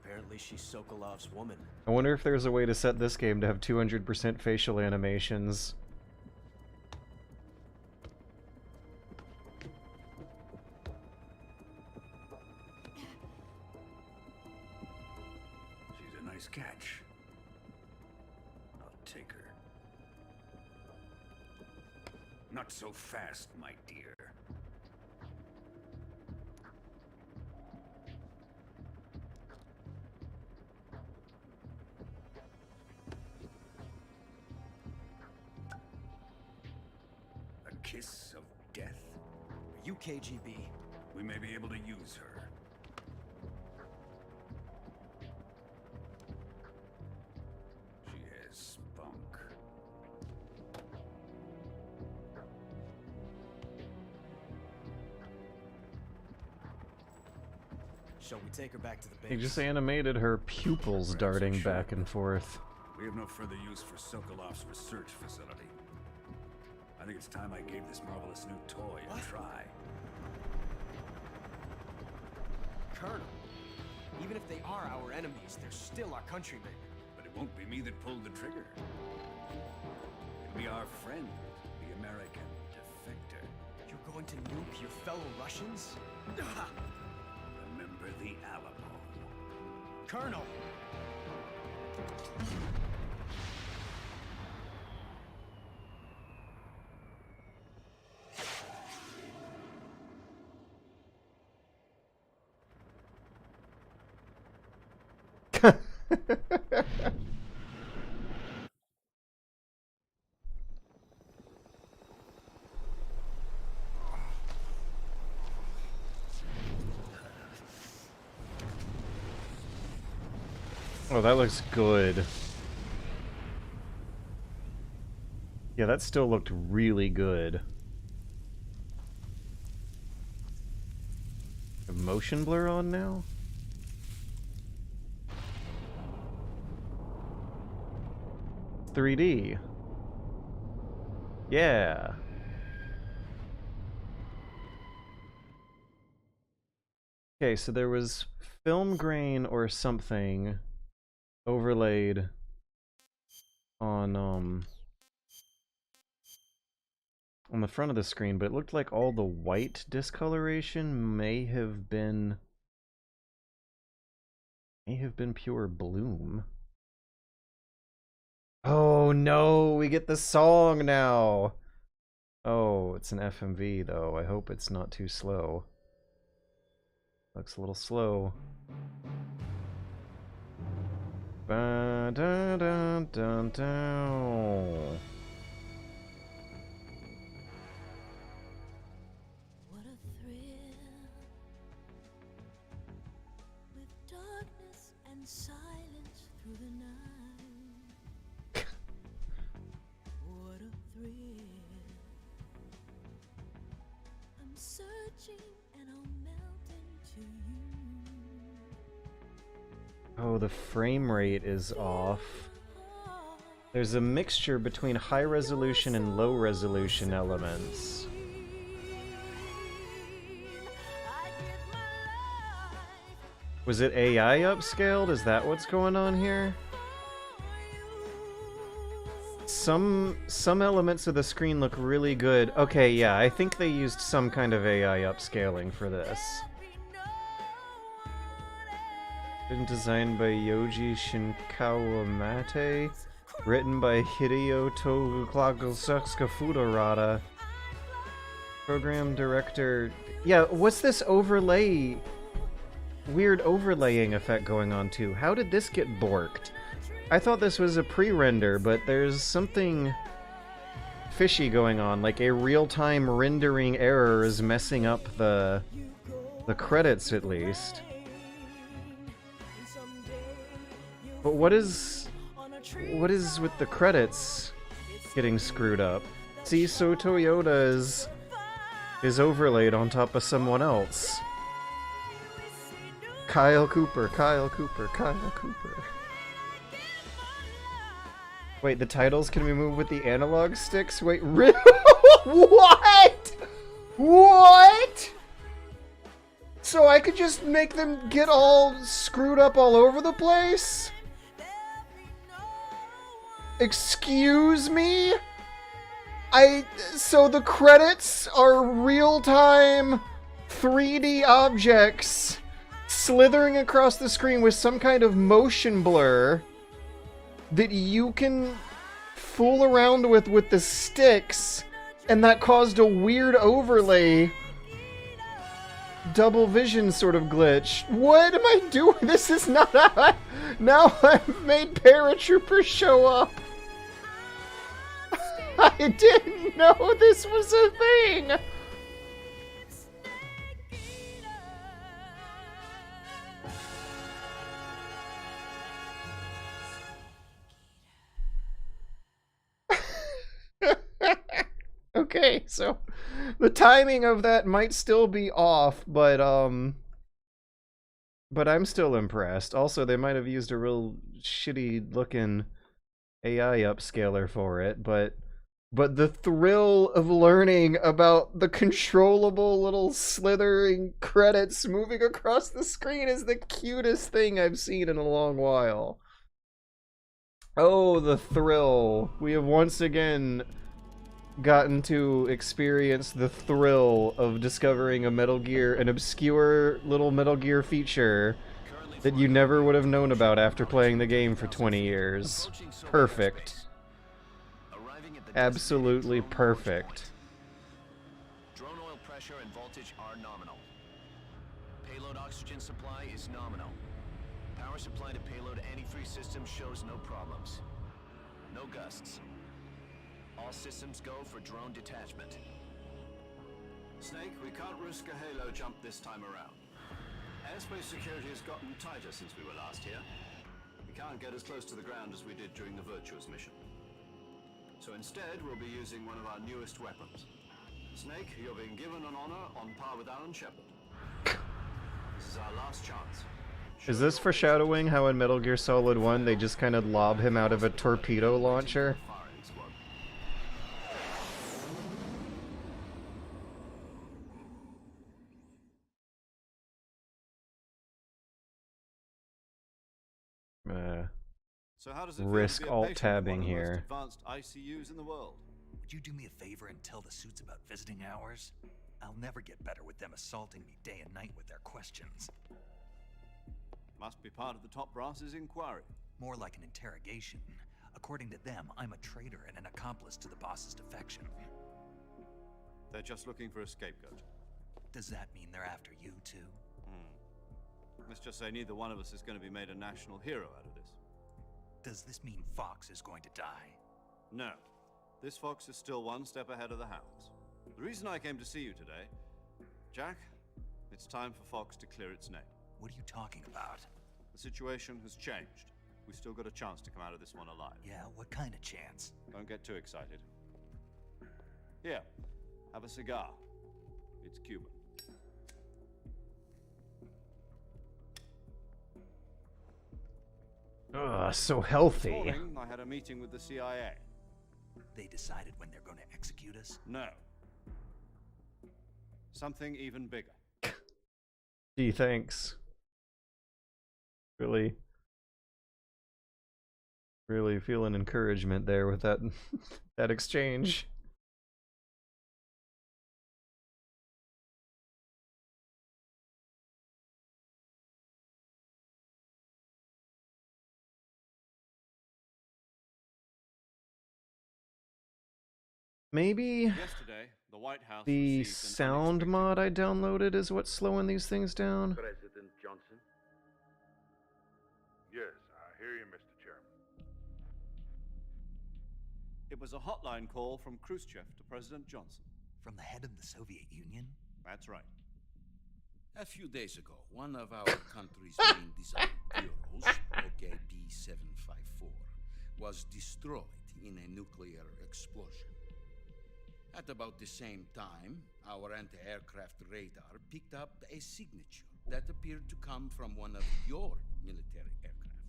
Apparently she's Sokolov's woman. I wonder if there's a way to set this game to have 200% facial animations. She's a nice catch. I'll take her. Not so fast, my dear. A kiss of death? Are you KGB? We may be able to use her. She has spunk. Shall we take her back to the base? He just animated her pupils darting back and forth. We have no further use for Sokolov's research facility. I think it's time I gave this marvelous new toy a try. Colonel, even if they are our enemies, they're still our countrymen. But it won't be me that pulled the trigger. It'll be our friend, the American defector. You're going to nuke your fellow Russians? Remember the Alamo. Colonel! Oh, that looks good. Yeah, that still looked really good. Motion blur on now? .3D. Yeah. Okay, so there was film grain or something overlaid on the front of the screen, but it looked like all the white discoloration may have been pure bloom. Oh no, we get the song now. Oh, it's an FMV though. I hope it's not too slow. Looks a little slow. Ba da da da da. What a thrill, with darkness and silence through the night. What a thrill. I'm searching and I'll melt into you. Oh, the frame rate is off. There's a mixture between high resolution and low resolution elements. Was it AI upscaled? Is that what's going on here? Some elements of the screen look really good. Okay, yeah, I think they used some kind of AI upscaling for this. Been designed by Yoji Shinkawa-mate, written by Hideo Fudarada, program director. Yeah, what's this overlay? Weird overlaying effect going on too. How did this get borked? I thought this was a pre-render, but there's something fishy going on, like a real-time rendering error is messing up the credits at least. But what is with the credits getting screwed up? See, so Toyota is overlaid on top of someone else. Kyle Cooper, Kyle Cooper, Kyle Cooper. Wait, the titles can we move with the analog sticks? Wait, really? What? just make them get all screwed up all over the place? Excuse me? So the credits are real-time 3D objects slithering across the screen with some kind of motion blur that you can fool around with the sticks, and that caused a weird overlay double vision sort of glitch. What am I doing? This is not now I've made paratroopers show up. I didn't know this was a thing. Okay, so the timing of that might still be off, but I'm still impressed. Also, they might have used a real shitty looking AI upscaler for it, but the thrill of learning about the controllable little slithering credits moving across the screen is the cutest thing I've seen in a long while. Oh, the thrill. We have once again gotten to experience the thrill of discovering an obscure little Metal Gear feature that you never would have known about after playing the game for 20 years. Perfect. Absolutely perfect. Drone oil pressure and voltage are nominal. Payload oxygen supply is nominal. Power supply to payload antifreeze system shows no problems. No gusts. All systems go for drone detachment. Snake, we can't risk a halo jump this time around. Airspace security has gotten tighter since we were last here. We can't get as close to the ground as we did during the Virtuous mission. So instead, we'll be using one of our newest weapons. Snake, you're being given an honor on par with Alan Shepard. This is our last chance. Is this foreshadowing how in Metal Gear Solid 1 they just kind of lob him out of a torpedo launcher? So how does it Risk feel to be a patient in alt-tabbing one of the here. most advanced ICUs in the world? Would you do me a favor and tell the suits about visiting hours? I'll never get better with them assaulting me day and night with their questions. Must be part of the top brass's inquiry. More like an interrogation. According to them, I'm a traitor and an accomplice to the boss's defection. They're just looking for a scapegoat. Does that mean they're after you too? Let's just say neither one of us is going to be made a national hero out of this. Does this mean Fox is going to die? No. This fox is still one step ahead of the hounds. The reason I came to see you today, Jack, it's time for Fox to clear its name. What are you talking about? The situation has changed. We've still got a chance to come out of this one alive. Yeah, what kind of chance? Don't get too excited. Here, have a cigar. It's Cuban. Ugh, so This healthy. morning, I had a meeting with the CIA. They decided when they're going to execute us? No. Something even bigger. Gee, thanks. Really feeling encouragement there with that that exchange. Maybe Yesterday, the White House the received an sound unexpected- mod I downloaded is what's slowing these things down. President Johnson? Yes, I hear you, Mr. Chairman. It was a hotline call from Khrushchev to President Johnson. From the head of the Soviet Union? That's right. A few days ago, one of our country's main design bureaus, OKB-754, was destroyed in a nuclear explosion. At about the same time, our anti-aircraft radar picked up a signature that appeared to come from one of your military aircraft.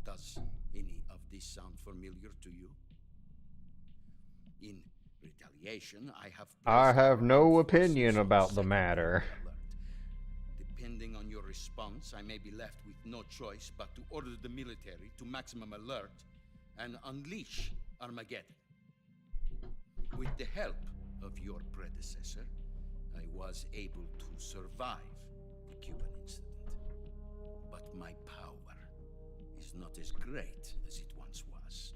Does any of this sound familiar to you? In retaliation, I have I have no forces opinion on about the second matter. alert. The Depending on your response, I may be left with no choice but to order the military to maximum alert and unleash Armageddon. With the help of your predecessor, I was able to survive the Cuban incident. But my power is not as great as it once was.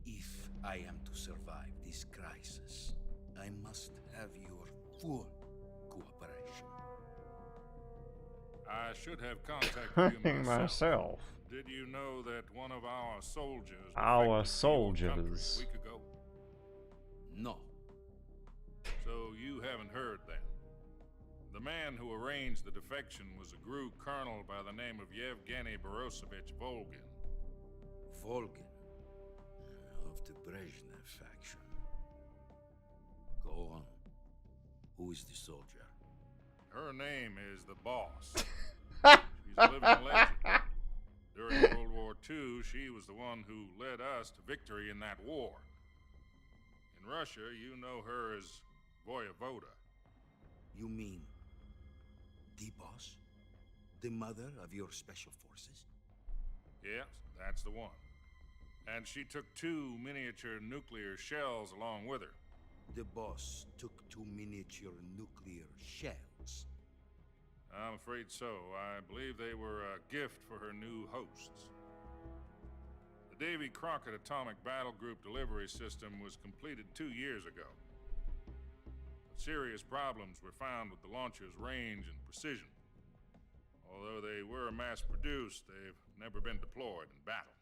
If I am to survive this crisis, I must have your full cooperation. I should have contacted you myself. Did you know that one of our soldiers Our defected to your country a soldiers. week ago? No. So you haven't heard then. The man who arranged the defection was a GRU colonel by the name of Yevgeny Borosovich Volgin. Volgin, of the Brezhnev faction. Go on. Who is the soldier? Her name is the Boss. She's a living legend. During World War II, she was the one who led us to victory in that war. In Russia, you know her as Voyevoda. You mean the Boss? The mother of your special forces? Yes, that's the one. And she took 2 miniature nuclear shells along with her. The Boss took 2 miniature nuclear shells. I'm afraid so. I believe they were a gift for her new hosts. The Davy Crockett Atomic Battle Group delivery system was completed 2 years ago. But serious problems were found with the launcher's range and precision. Although they were mass-produced, they've never been deployed in battle.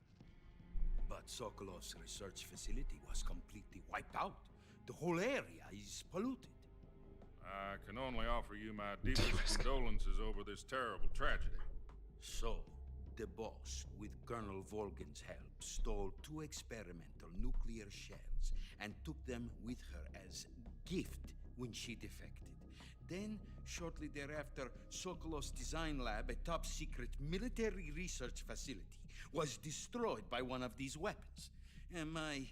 But Sokolov's research facility was completely wiped out. The whole area is polluted. I can only offer you my deepest condolences over this terrible tragedy. So, the Boss, with Colonel Volgin's help, stole 2 experimental nuclear shells and took them with her as gift when she defected. Then, shortly thereafter, Sokolov's design lab, a top-secret military research facility, was destroyed by one of these weapons. Am I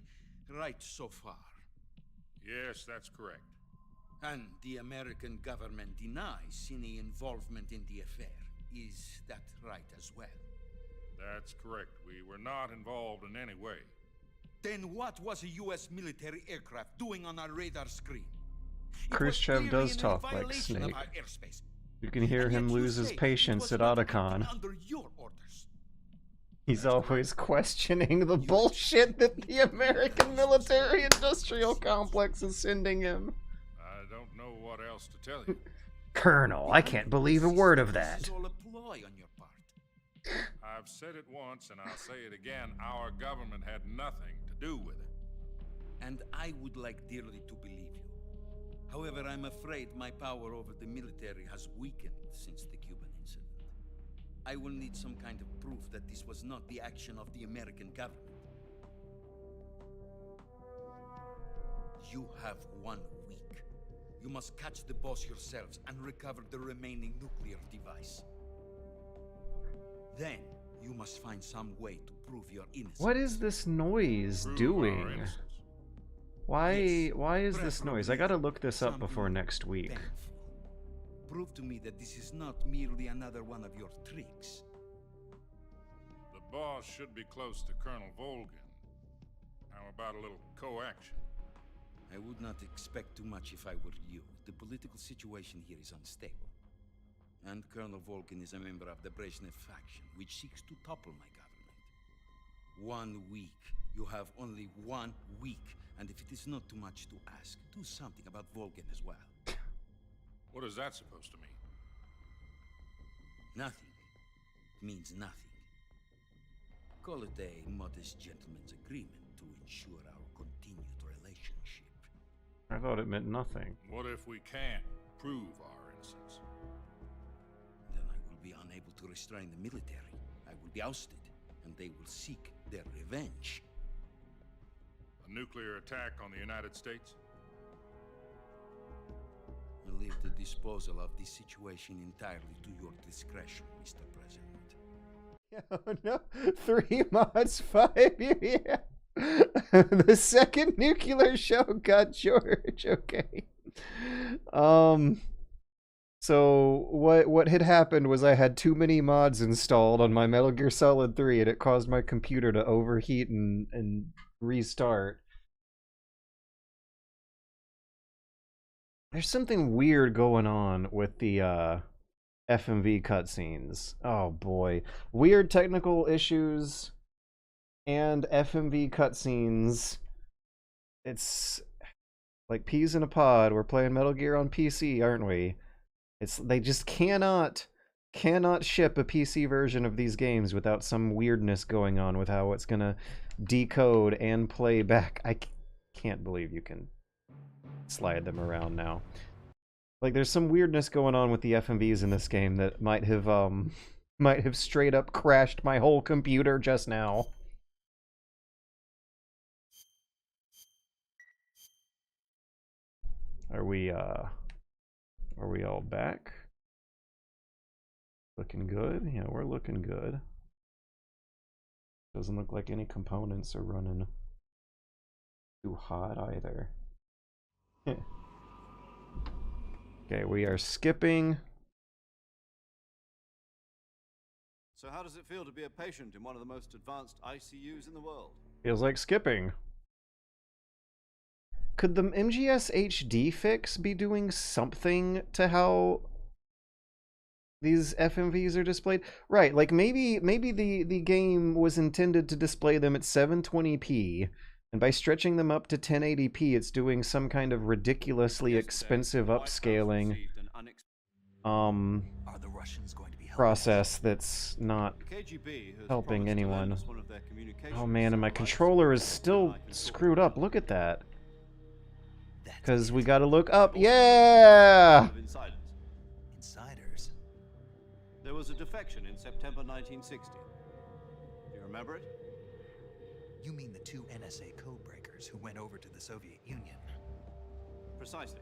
right so far? Yes, that's correct. And the American government denies any involvement in the affair. Is that right as well? That's correct. We were not involved in any way. Then what was a U.S. military aircraft doing on our radar screen? Khrushchev does talk like Snake. You can hear him lose his patience at Otacon. Under your orders. He's always questioning the bullshit that the American military-industrial complex is sending him. I don't know what else to tell you. Colonel, I can't believe a word of that. This is all a ploy on your part. I've said it once and I'll say it again. Our government had nothing to do with it. And I would like dearly to believe you. However, I'm afraid my power over the military has weakened since the Cuban incident. I will need some kind of proof that this was not the action of the American government. You have 1 week. You must catch the Boss yourselves and recover the remaining nuclear device. Then, you must find some way to prove your innocence. What is this noise doing? Why is this noise? I gotta look this up before next week. Painful. Prove to me that this is not merely another one of your tricks. The Boss should be close to Colonel Volgin. How about a little co-action? I would not expect too much if I were you. The political situation here is unstable. And Colonel Volgin is a member of the Brezhnev faction, which seeks to topple my government. 1 week. You have only 1 week. And if it is not too much to ask, do something about Volgin as well. What is that supposed to mean? Nothing. It means nothing. Call it a modest gentleman's agreement to ensure our continued relationship. I thought it meant nothing. What if we can't prove our innocence? Then I will be unable to restrain the military. I will be ousted, and they will seek their revenge. A nuclear attack on the United States? I leave the disposal of this situation entirely to your discretion, Mr. President. Oh no, 3 mods, 5 yeah. The second nuclear show got George, okay. So what had happened was I had too many mods installed on my Metal Gear Solid 3 and it caused my computer to overheat and restart. There's something weird going on with the FMV cutscenes. Oh boy. Weird technical issues and FMV cutscenes. It's like peas in a pod. We're playing Metal Gear on PC, aren't we? They just cannot ship a PC version of these games without some weirdness going on with how it's gonna decode and play back. I can't believe you can slide them around now. Like there's some weirdness going on with the FMVs in this game that might have straight up crashed my whole computer just now. Are we all back? Looking good? Yeah, we're looking good. Doesn't look like any components are running too hot either. Okay, we are skipping. So how does it feel to be a patient in one of the most advanced ICUs in the world? Feels like skipping. Could the MGS HD fix be doing something to how these FMVs are displayed? Right, like maybe the game was intended to display them at 720p, and by stretching them up to 1080p, it's doing some kind of ridiculously expensive upscaling process that's not helping anyone. Oh man, and my controller is still screwed up. Look at that. Because we gotta look up. Yeah! Insiders. There was a defection in September 1960. Do you remember it? You mean the two NSA codebreakers who went over to the Soviet Union? Precisely.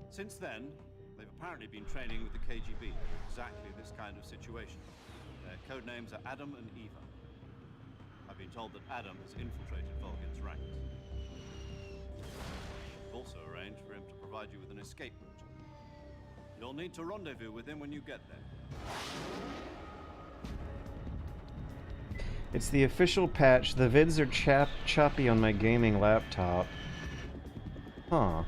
Since then, they've apparently been training with the KGB for exactly this kind of situation. Their codenames are Adam and Eva. I've been told that Adam has infiltrated Volgin's ranks. I've also arranged for him to provide you with an escape route. You'll need to rendezvous with him when you get there. It's the official patch. The vids are choppy on my gaming laptop. Huh.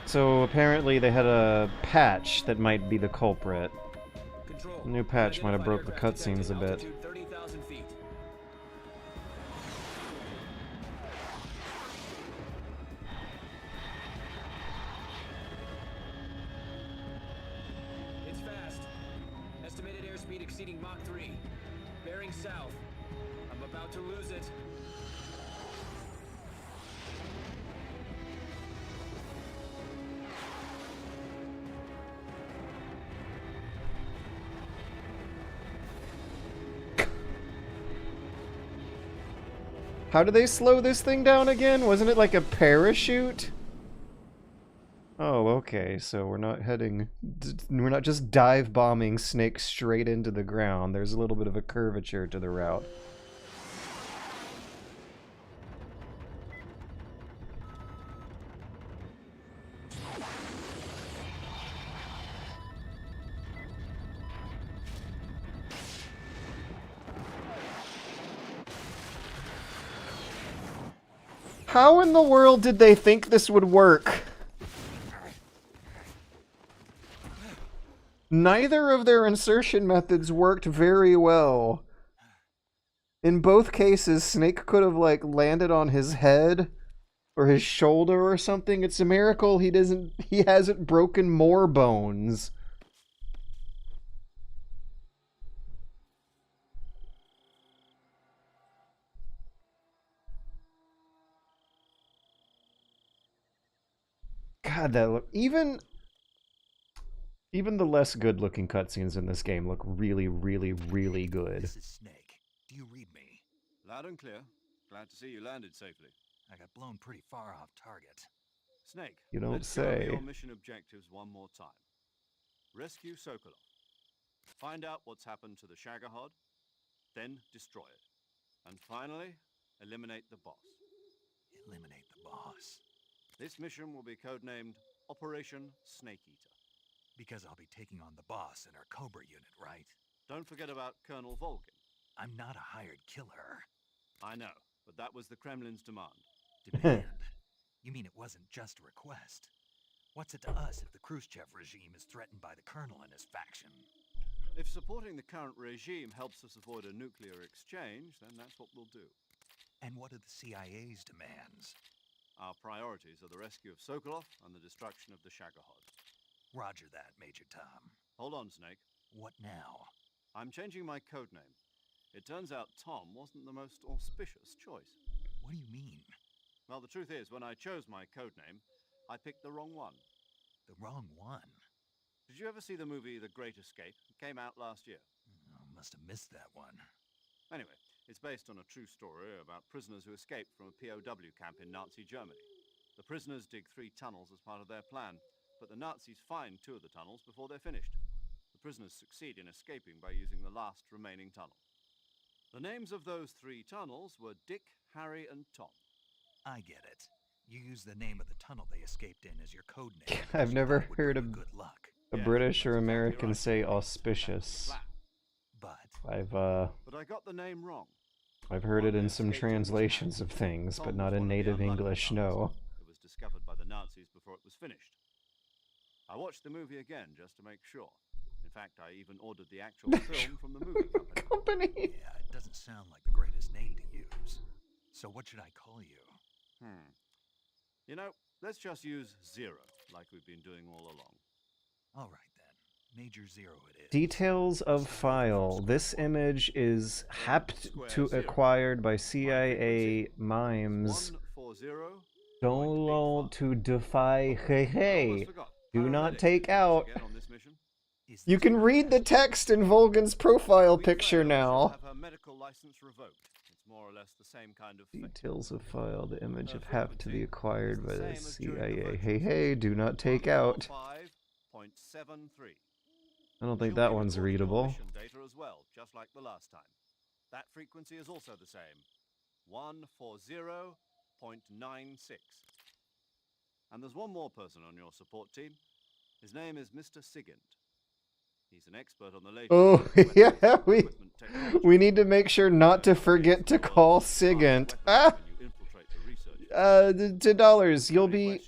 So apparently they had a patch that might be the culprit. The new patch might have broke the cutscenes a bit. It's fast. Estimated airspeed exceeding Mach 3. Bearing south. I'm about to lose it. How do they slow this thing down again? Wasn't it like a parachute? Oh, okay, so we're not just dive bombing Snake straight into the ground. There's a little bit of a curvature to the route. How in the world did they think this would work? Neither of their insertion methods worked very well. In both cases, Snake could have, like, landed on his head or his shoulder or something. It's a miracle he hasn't broken more bones. God, that look even the less good-looking cutscenes in this game look really, really, really good. This is Snake. Do you read me? Loud and clear. Glad to see you landed safely. I got blown pretty far off target. Snake, You don't let's go over say. your mission objectives one more time. Rescue Sokolov. Find out what's happened to the Shagohod, then destroy it. And finally, eliminate the boss. Eliminate the boss. This mission will be codenamed Operation Snake Eater. Because I'll be taking on the boss in our Cobra unit, right? Don't forget about Colonel Volgin. I'm not a hired killer. I know, but that was the Kremlin's demand. Demand? You mean it wasn't just a request? What's it to us if the Khrushchev regime is threatened by the colonel and his faction? If supporting the current regime helps us avoid a nuclear exchange, then that's what we'll do. And what are the CIA's demands? Our priorities are the rescue of Sokolov and the destruction of the Shagohod. Roger that, Major Tom. Hold on, Snake. What now? I'm changing my codename. It turns out Tom wasn't the most auspicious choice. What do you mean? Well, the truth is, when I chose my codename, I picked the wrong one. The wrong one? Did you ever see the movie The Great Escape? It came out last year. Oh, must have missed that one. Anyway, it's based on a true story about prisoners who escaped from a POW camp in Nazi Germany. The prisoners dig 3 tunnels as part of their plan, but the Nazis find 2 of the tunnels before they're finished. The prisoners succeed in escaping by using the last remaining tunnel. The names of those 3 tunnels were Dick, Harry, and Tom. I get it. You use the name of the tunnel they escaped in as your code name. I've never heard a good luck. British or American say auspicious. But I got the name wrong. I've heard it in some translations of things, but not in native English, no. It was discovered by the Nazis before it was finished. I watched the movie again just to make sure. In fact, I even ordered the actual film from the movie company. Yeah, it doesn't sound like the greatest name to use. So what should I call you? You know, let's just use Zero, like we've been doing all along. All right then. Major Zero it is. Details of file. This image is happed to acquired by CIA mimes. 140. Don't to defy hey. Do not take out. You can read the text in Volgin's profile picture now. Have her medical license revoked. It's more or less the same kind of thing. Details of file. The image of happed to be acquired by the CIA. Hey, do not take out. 5.73. I don't think that one's readable. Data as well, just like the last time. That frequency is also the same. 140.96. And there's one more person on your support team. His name is Mr. Sigint. He's an expert on the latest. Oh, yeah, we need to make sure not to forget to call Sigint. $10. You'll be...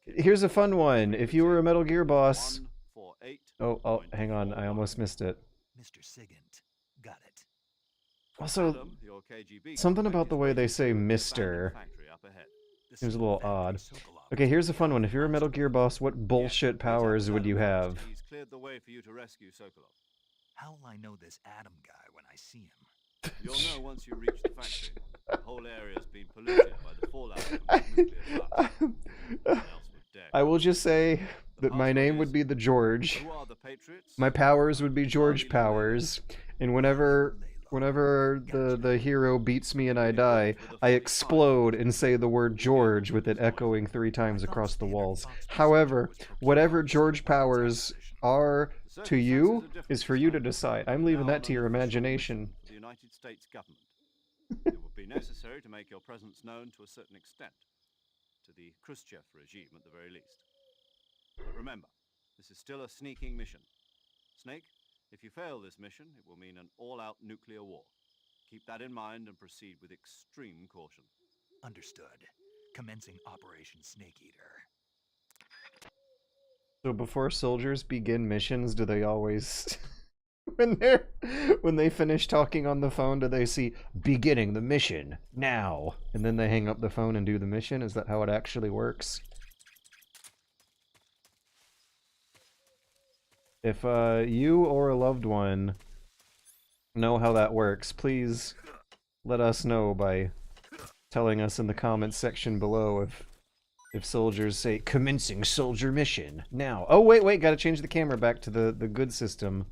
Here's a fun one. If you were a Metal Gear boss... Oh, hang on. I almost missed it. Mr. Sigint. Got it. Also, something about the way they say Mr. seems a little odd. Okay, here's a fun one. If you're a Metal Gear boss, what bullshit powers would you have? He's cleared the way for you to rescue Sokolov. How will I know this Adam guy when I see him? You'll know once you reach the factory. The whole area's been polluted by the fallout from the nuclear blast. I will just say that my name would be the George. My powers would be George powers, and whenever the hero beats me and I die, I explode and say the word George with it echoing 3 times across the walls. However, whatever George powers are to you is for you to decide. I'm leaving that to your imagination. The United States government. It would be necessary to make your presence known to a certain extent. To the Khrushchev regime at the very least. But remember, this is still a sneaking mission. Snake, if you fail this mission, it will mean an all-out nuclear war. Keep that in mind and proceed with extreme caution. Understood. Commencing Operation Snake Eater. So before soldiers begin missions, do they always... when they finish talking on the phone, do they see beginning the mission now, and then they hang up the phone and do the mission? Is that how it actually works? If you or a loved one know how that works, please let us know by telling us in the comments section below if soldiers say commencing soldier mission now. Oh wait, gotta change the camera back to the good system.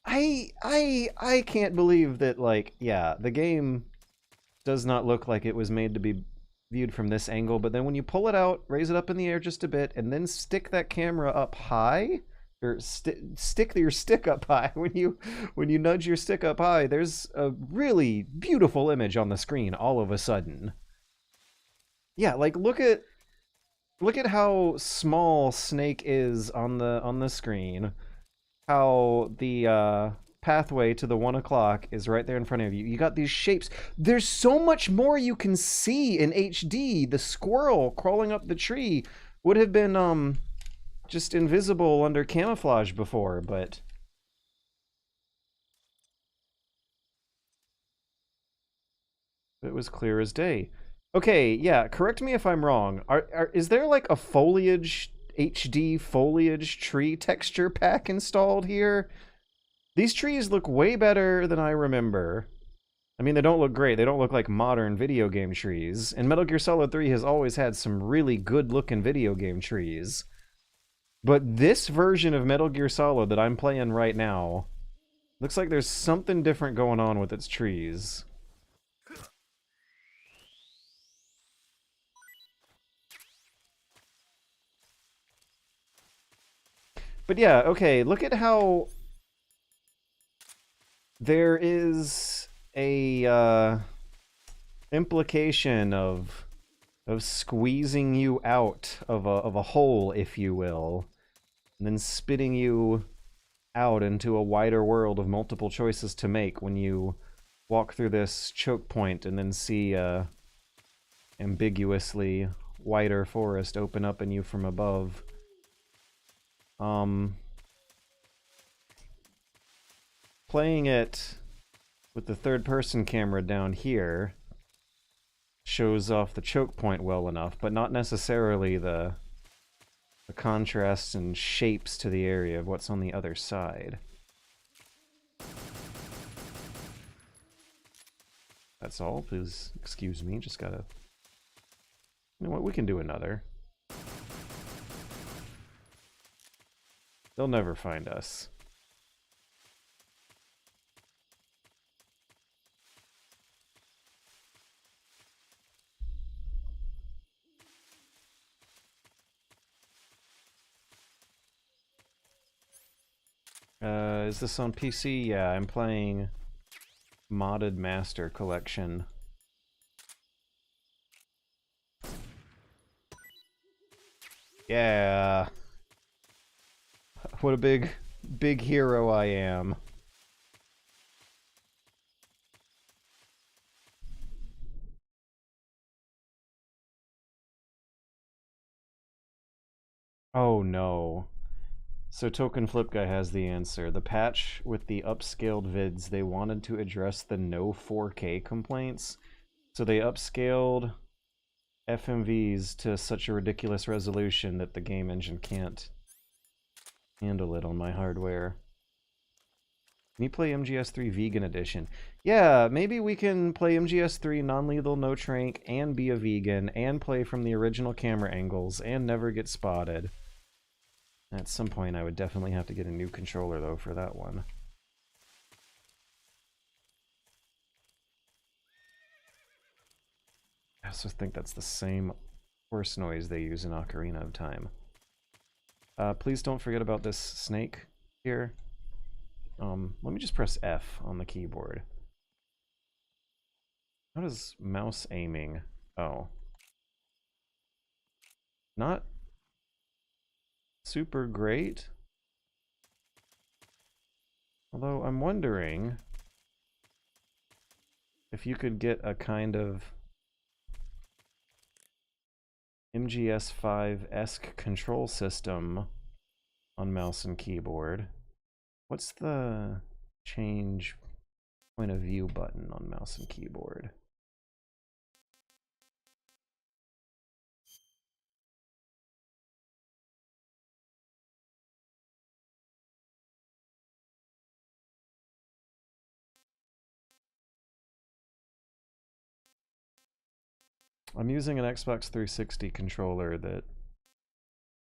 I can't believe that, like, yeah, the game does not look like it was made to be viewed from this angle, but then when you pull it out, raise it up in the air just a bit, and then stick that camera up high, or stick your stick up high, when you nudge your stick up high, there's a really beautiful image on the screen all of a sudden. Yeah, like, look at Look at how small Snake is on the screen. How the pathway to the 1 o'clock is right there in front of you. You got these shapes. There's so much more you can see in HD. The squirrel crawling up the tree would have been just invisible under camouflage before, but it was clear as day. Okay, yeah, correct me if I'm wrong. Is there like a foliage, HD foliage tree texture pack installed here? These trees look way better than I remember. I mean, they don't look great. They don't look like modern video game trees. And Metal Gear Solid 3 has always had some really good-looking video game trees. But this version of Metal Gear Solid that I'm playing right now looks like there's something different going on with its trees. But yeah, okay, look at how there is a implication of squeezing you out of a hole, if you will, and then spitting you out into a wider world of multiple choices to make when you walk through this choke point and then see a ambiguously wider forest open up in you from above. Playing it with the third-person camera down here shows off the choke point well enough, but not necessarily the contrasts and shapes to the area of what's on the other side. That's all. Please excuse me. Just gotta... You know what? We can do another. They'll never find us. Is this on PC? Yeah, I'm playing Modded Master Collection. Yeah. What a big hero I am. Oh no. So Token Flip Guy has the answer. The patch with the upscaled vids, they wanted to address the no 4K complaints. So they upscaled FMVs to such a ridiculous resolution that the game engine can't handle it on my hardware. Can you play MGS3 Vegan Edition? Yeah, maybe we can play MGS3 non-lethal, no trank, and be a vegan, and play from the original camera angles, and never get spotted. At some point, I would definitely have to get a new controller, though, for that one. I also think that's the same horse noise they use in Ocarina of Time. Please don't forget about this snake here. Let me just press F on the keyboard. How does mouse aiming... Oh. Not super great. Although I'm wondering if you could get a kind of MGS5-esque control system on mouse and keyboard. What's the change point of view button on mouse and keyboard? I'm using an Xbox 360 controller that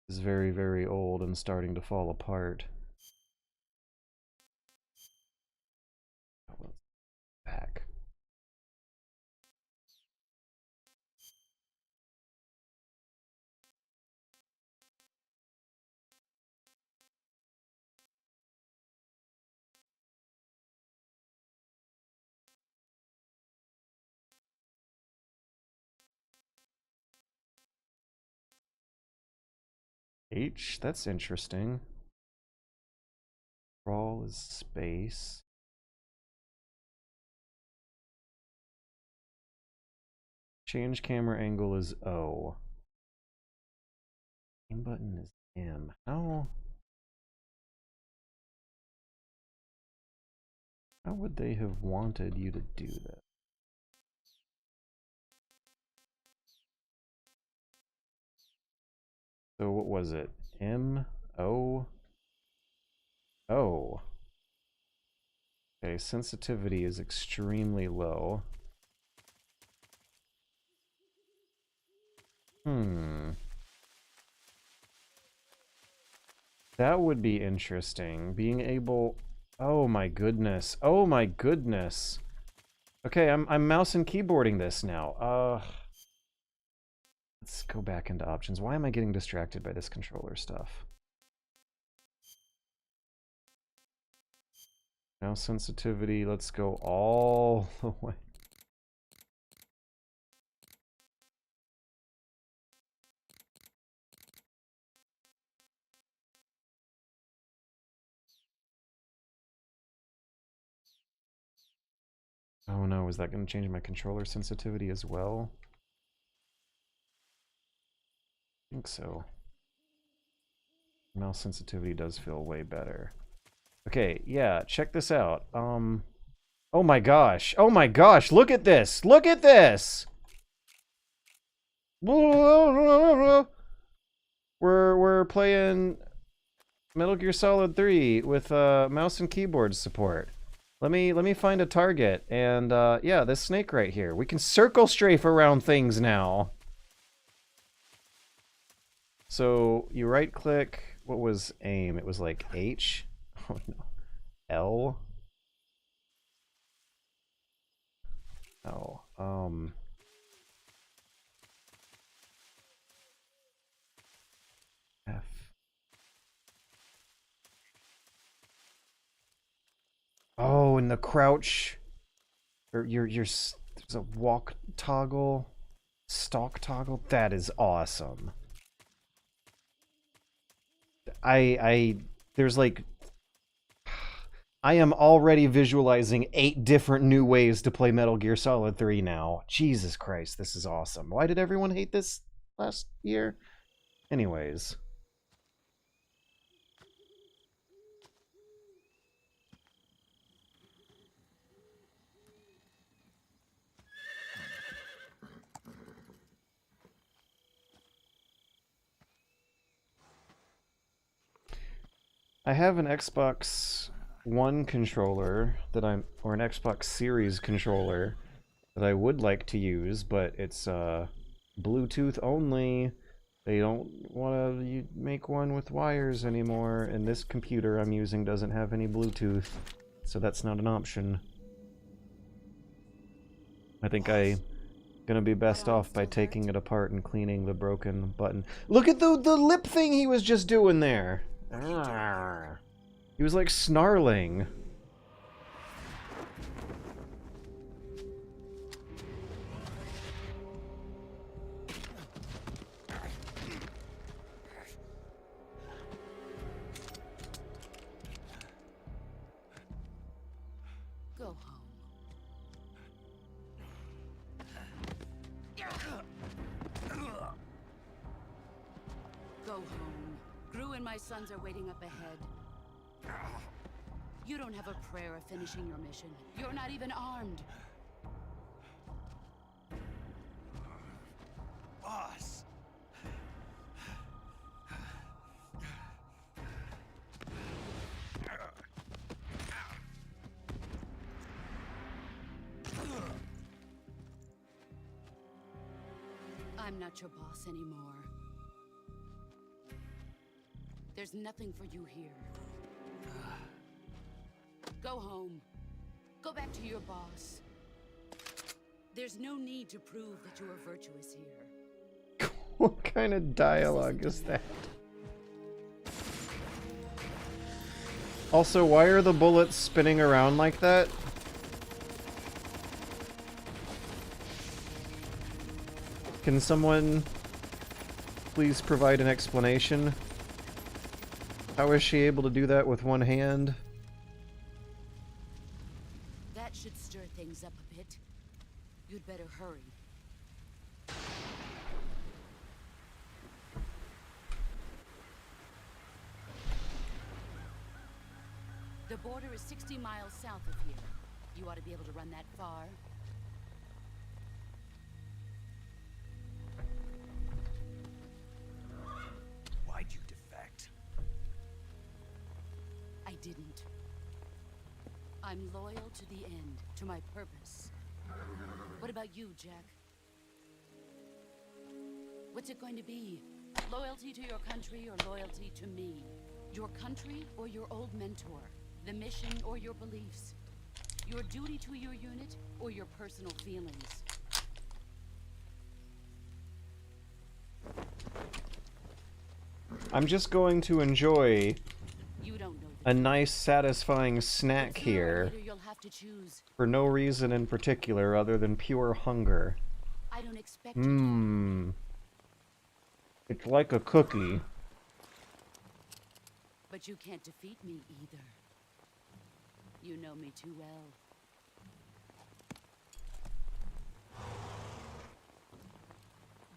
is very, very old and starting to fall apart. Back. H, that's interesting. Crawl is space. Change camera angle is O. Aim button is M. How would they have wanted you to do that? So what was it? M, O, O. Okay, sensitivity is extremely low. That would be interesting. Being able... Oh my goodness. Oh my goodness. Okay, I'm mouse and keyboarding this now. Let's go back into options. Why am I getting distracted by this controller stuff? Mouse sensitivity, let's go all the way. Oh no, is that going to change my controller sensitivity as well? I think so. Mouse sensitivity does feel way better. Okay, yeah, check this out. Oh my gosh. Oh my gosh, look at this. Look at this. We're playing Metal Gear Solid 3 with mouse and keyboard support. Let me find a target, and yeah, this snake right here. We can circle strafe around things now. So you right click. What was aim? It was like H. Oh no. L. Oh. F. Oh, and the crouch. Or there's a walk toggle, stalk toggle. That is awesome. There's like, I am already visualizing 8 different new ways to play Metal Gear Solid 3 now. Jesus Christ, this is awesome. Why did everyone hate this last year? Anyways. I have an Xbox One controller that or an Xbox Series controller that I would like to use, but it's Bluetooth only. They don't want to make one with wires anymore, and this computer I'm using doesn't have any Bluetooth, so that's not an option. I think I'm gonna be best off by taking it apart and cleaning the broken button. Look at the lip thing he was just doing there! He was like snarling. Go home. Go home. Gru and my sons are waiting up ahead. You don't have a prayer of finishing your mission. You're not even armed. Boss! I'm not your boss anymore. There's nothing for you here. Go home. Go back to your boss. There's no need to prove that you are virtuous here. What kind of dialogue is that? Also, why are the bullets spinning around like that? Can someone please provide an explanation? How is she able to do that with one hand? That should stir things up a bit. You'd better hurry. The border is 60 miles south of here. You ought to be able to run that far. Why'd you defect? I didn't. I'm loyal to the end, to my purpose. What about you, Jack? What's it going to be? Loyalty to your country or loyalty to me? Your country or your old mentor? The mission or your beliefs? Your duty to your unit or your personal feelings? I'm just going to enjoy You don't know a nice, satisfying snack here you'll have to choose. for no reason in particular other than pure hunger. I don't expect Mmm. It's like a cookie. But you can't defeat me either. You know me too well.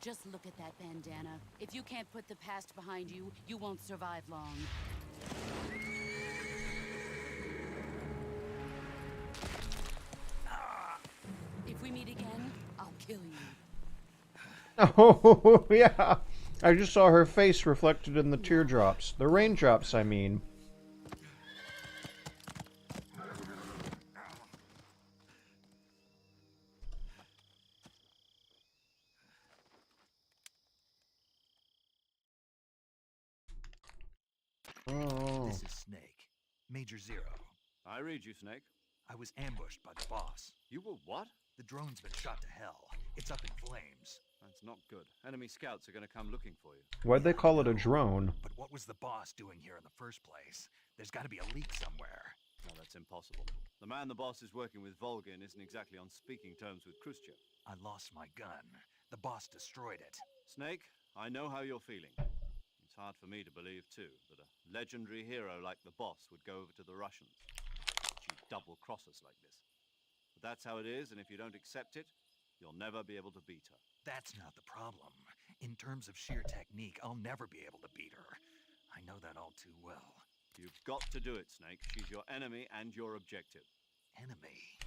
Just look at that bandana. If you can't put the past behind you, you won't survive long. If we meet again, I'll kill you. Oh, yeah. I just saw her face reflected in the teardrops. The raindrops, I mean. Oh. This is Snake. Major Zero. I read you, Snake. I was ambushed by the boss. You were what? The drone's been shot to hell. It's up in flames. That's not good. Enemy scouts are going to come looking for you. Why'd they call it a drone? But what was the boss doing here in the first place? There's got to be a leak somewhere. No, that's impossible. The man the boss is working with, Volgin, isn't exactly on speaking terms with Khrushchev. I lost my gun. The boss destroyed it. Snake, I know how you're feeling. It's hard for me to believe, too, that a legendary hero like the boss would go over to the Russians. She'd double-cross us like this. But that's how it is, and if you don't accept it, you'll never be able to beat her. That's not the problem. In terms of sheer technique, I'll never be able to beat her. I know that all too well. You've got to do it, Snake. She's your enemy and your objective. Enemy?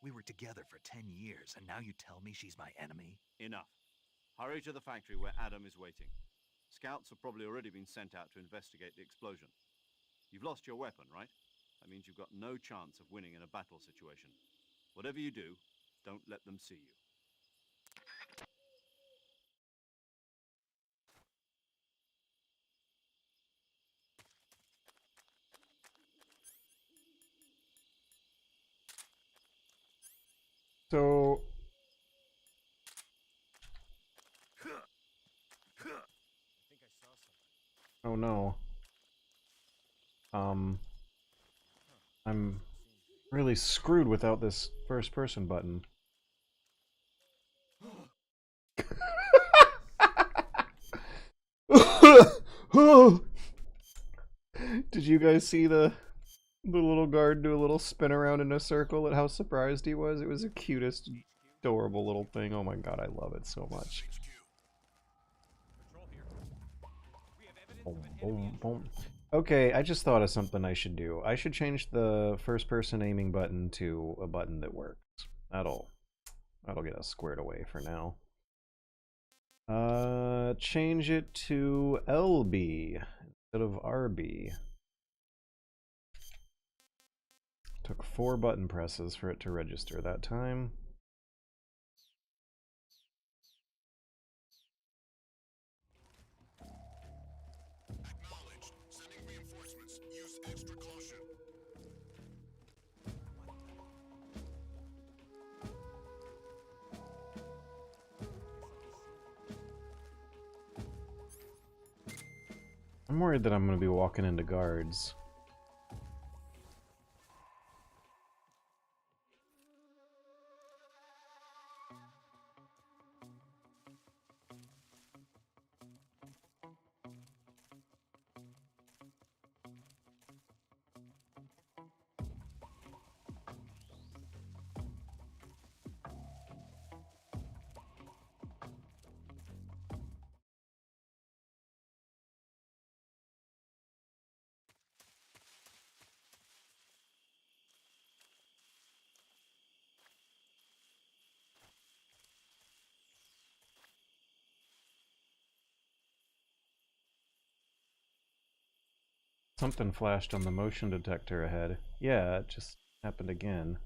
We were together for 10 years, and now you tell me she's my enemy? Enough. Hurry to the factory where Adam is waiting. Scouts have probably already been sent out to investigate the explosion. You've lost your weapon, right? That means you've got no chance of winning in a battle situation. Whatever you do, don't let them see you. So... Oh no. I'm really screwed without this first person button. Did you guys see the little guard do a little spin around in a circle at how surprised he was? It was the cutest, adorable little thing. Oh my god, I love it so much. Boom, boom, boom. Okay, I just thought of something I should do. I should change the first person aiming button to a button that works. That'll get us squared away for now. Change it to LB instead of RB. Took 4 button presses for it to register that time. Acknowledged. Sending reinforcements. Use extra caution. I'm worried that I'm going to be walking into guards. Something flashed on the motion detector ahead. Yeah, it just happened again.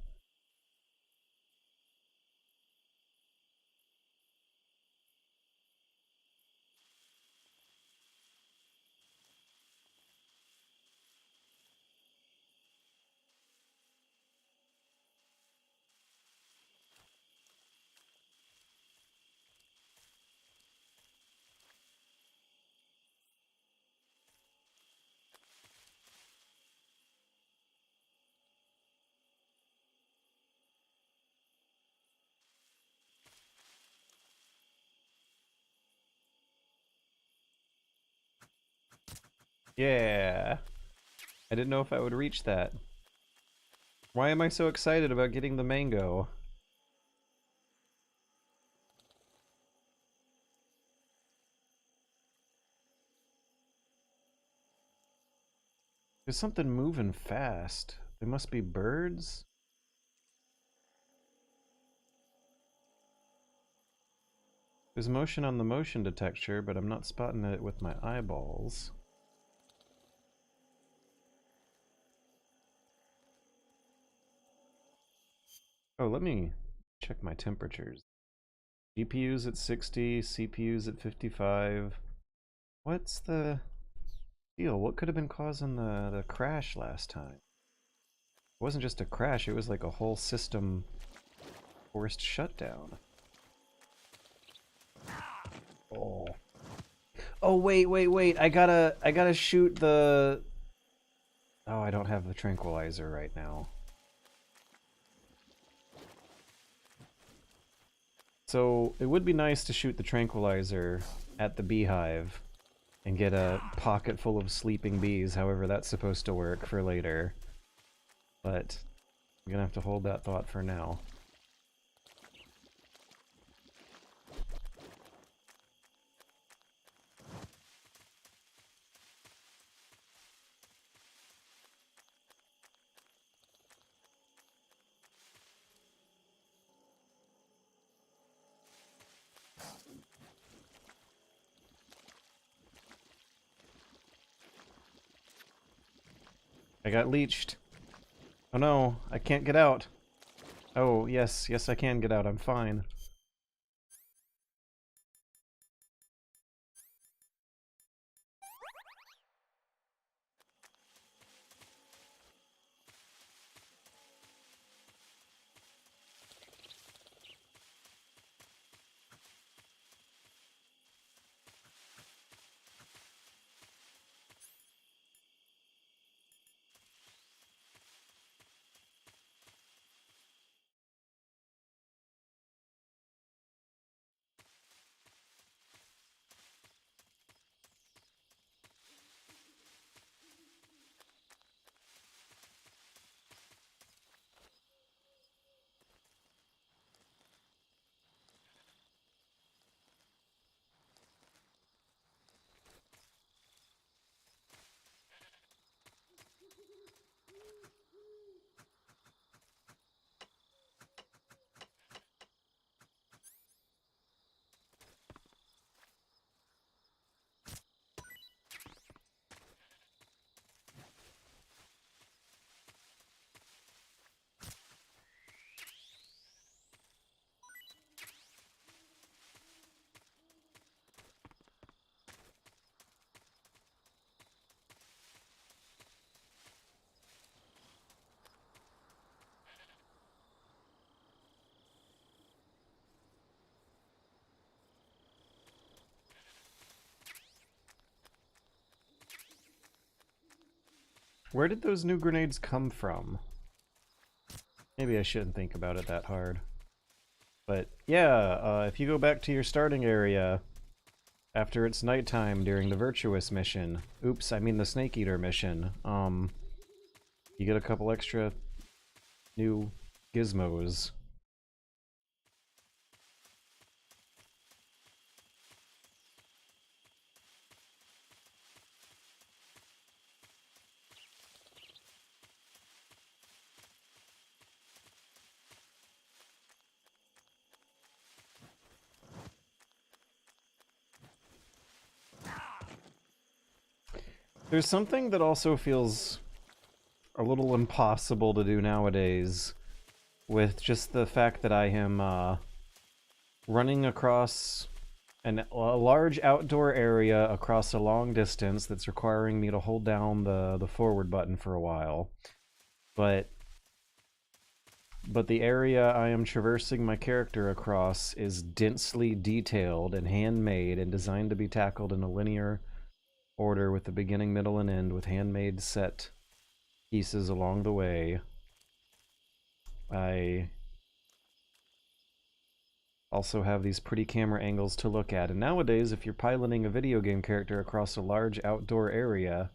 Yeah. I didn't know if I would reach that. Why am I so excited about getting the mango? There's something moving fast. They must be birds? There's motion on the motion detector, but I'm not spotting it with my eyeballs. Oh, let me check my temperatures. GPU's at 60, CPU's at 55. What's the deal? What could have been causing the crash last time? It wasn't just a crash, it was like a whole system forced shutdown. Oh. Oh, wait. I gotta shoot the... Oh, I don't have the tranquilizer right now. So, it would be nice to shoot the tranquilizer at the beehive and get a pocket full of sleeping bees, however that's supposed to work for later. But I'm gonna have to hold that thought for now. I got leeched. Oh no, I can't get out. Oh, yes, I can get out, I'm fine. Where did those new grenades come from? Maybe I shouldn't think about it that hard. But yeah, if you go back to your starting area after it's nighttime during the Virtuous mission, oops, I mean the Snake Eater mission, you get a couple extra new gizmos. There's something that also feels a little impossible to do nowadays with just the fact that I am running across a large outdoor area across a long distance that's requiring me to hold down the forward button for a while. But the area I am traversing my character across is densely detailed and handmade and designed to be tackled in a linear order with the beginning, middle, and end with handmade set pieces along the way. I also have these pretty camera angles to look at, and nowadays if you're piloting a video game character across a large outdoor area,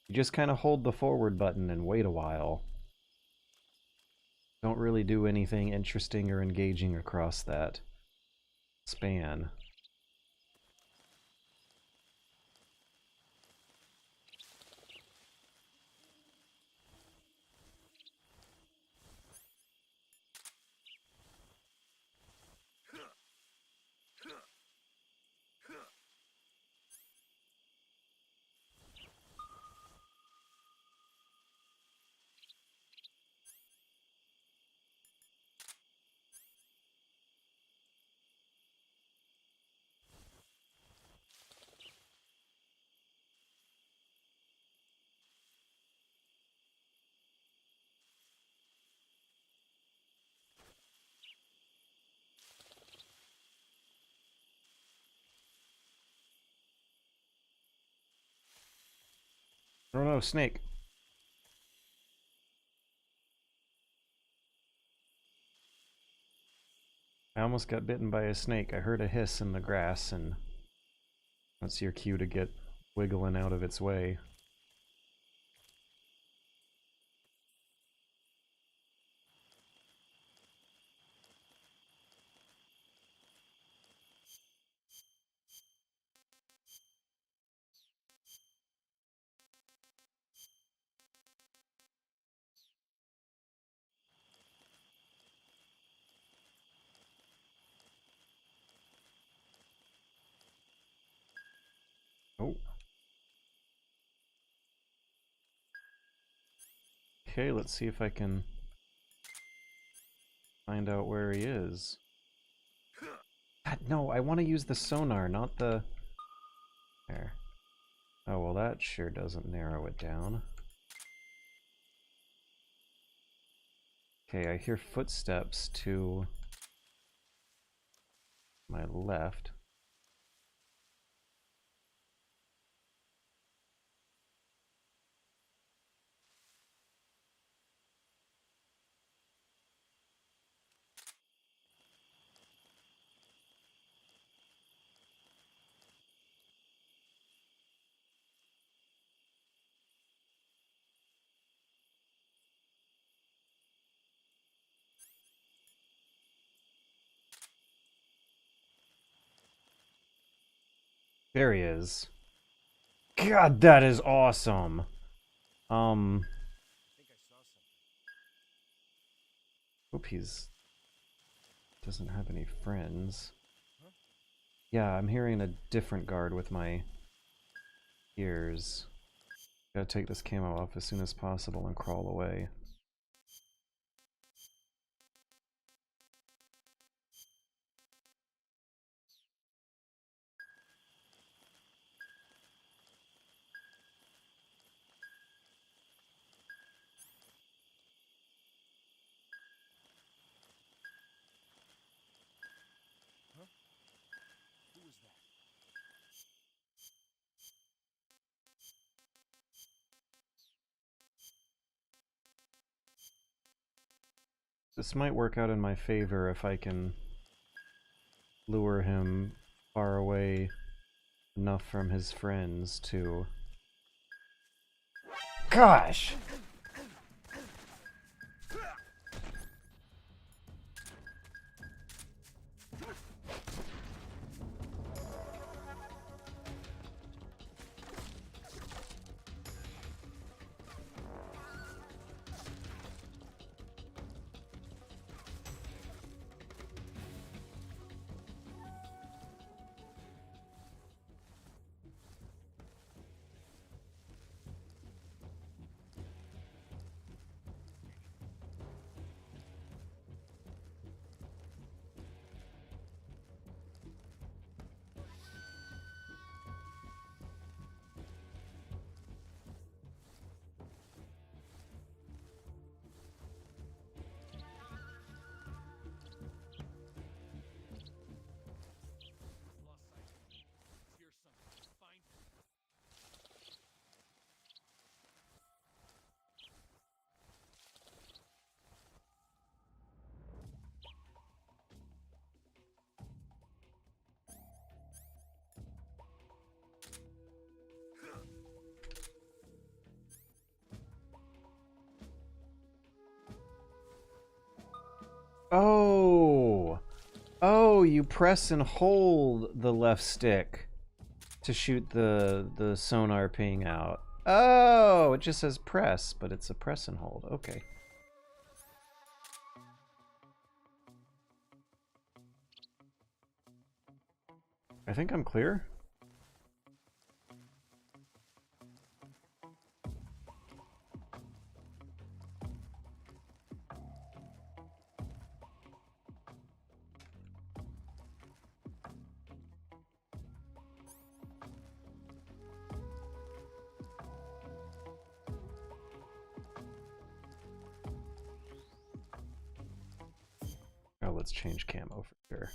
you just kind of hold the forward button and wait a while. Don't really do anything interesting or engaging across that span. Oh no, snake. I almost got bitten by a snake. I heard a hiss in the grass, and that's your cue to get wiggling out of its way. Oh. Okay, let's see if I can find out where he is. God, no, I want to use the sonar, not the... There. Oh, well that sure doesn't narrow it down. Okay, I hear footsteps to my left. There he is. God, that is awesome. Hope he's doesn't have any friends. Yeah, I'm hearing a different guard with my ears. Gotta take this camo off as soon as possible and crawl away. This might work out in my favor if I can lure him far away enough from his friends to... Gosh! Oh! Oh, you press and hold the left stick to shoot the sonar ping out. Oh, it just says press, but it's a press and hold. Okay. I think I'm clear. Oh, let's change camo for sure.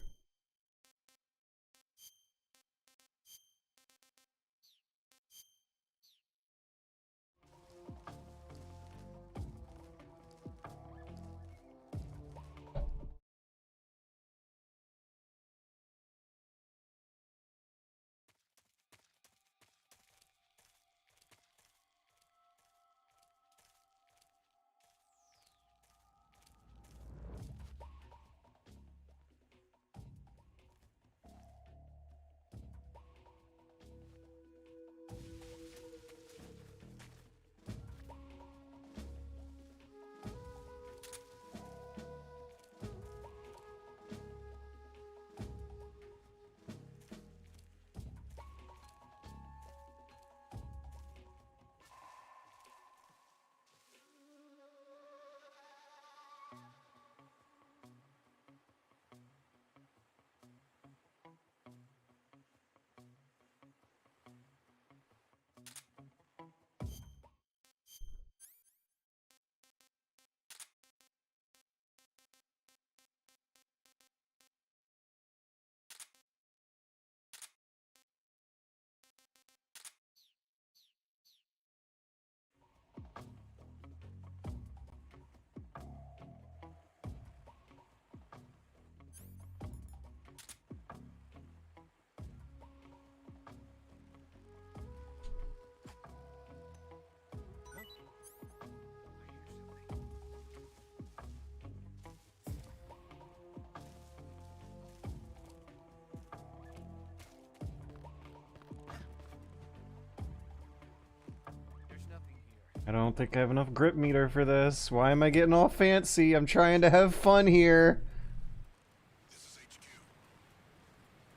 I don't think I have enough grip meter for this. Why am I getting all fancy? I'm trying to have fun here.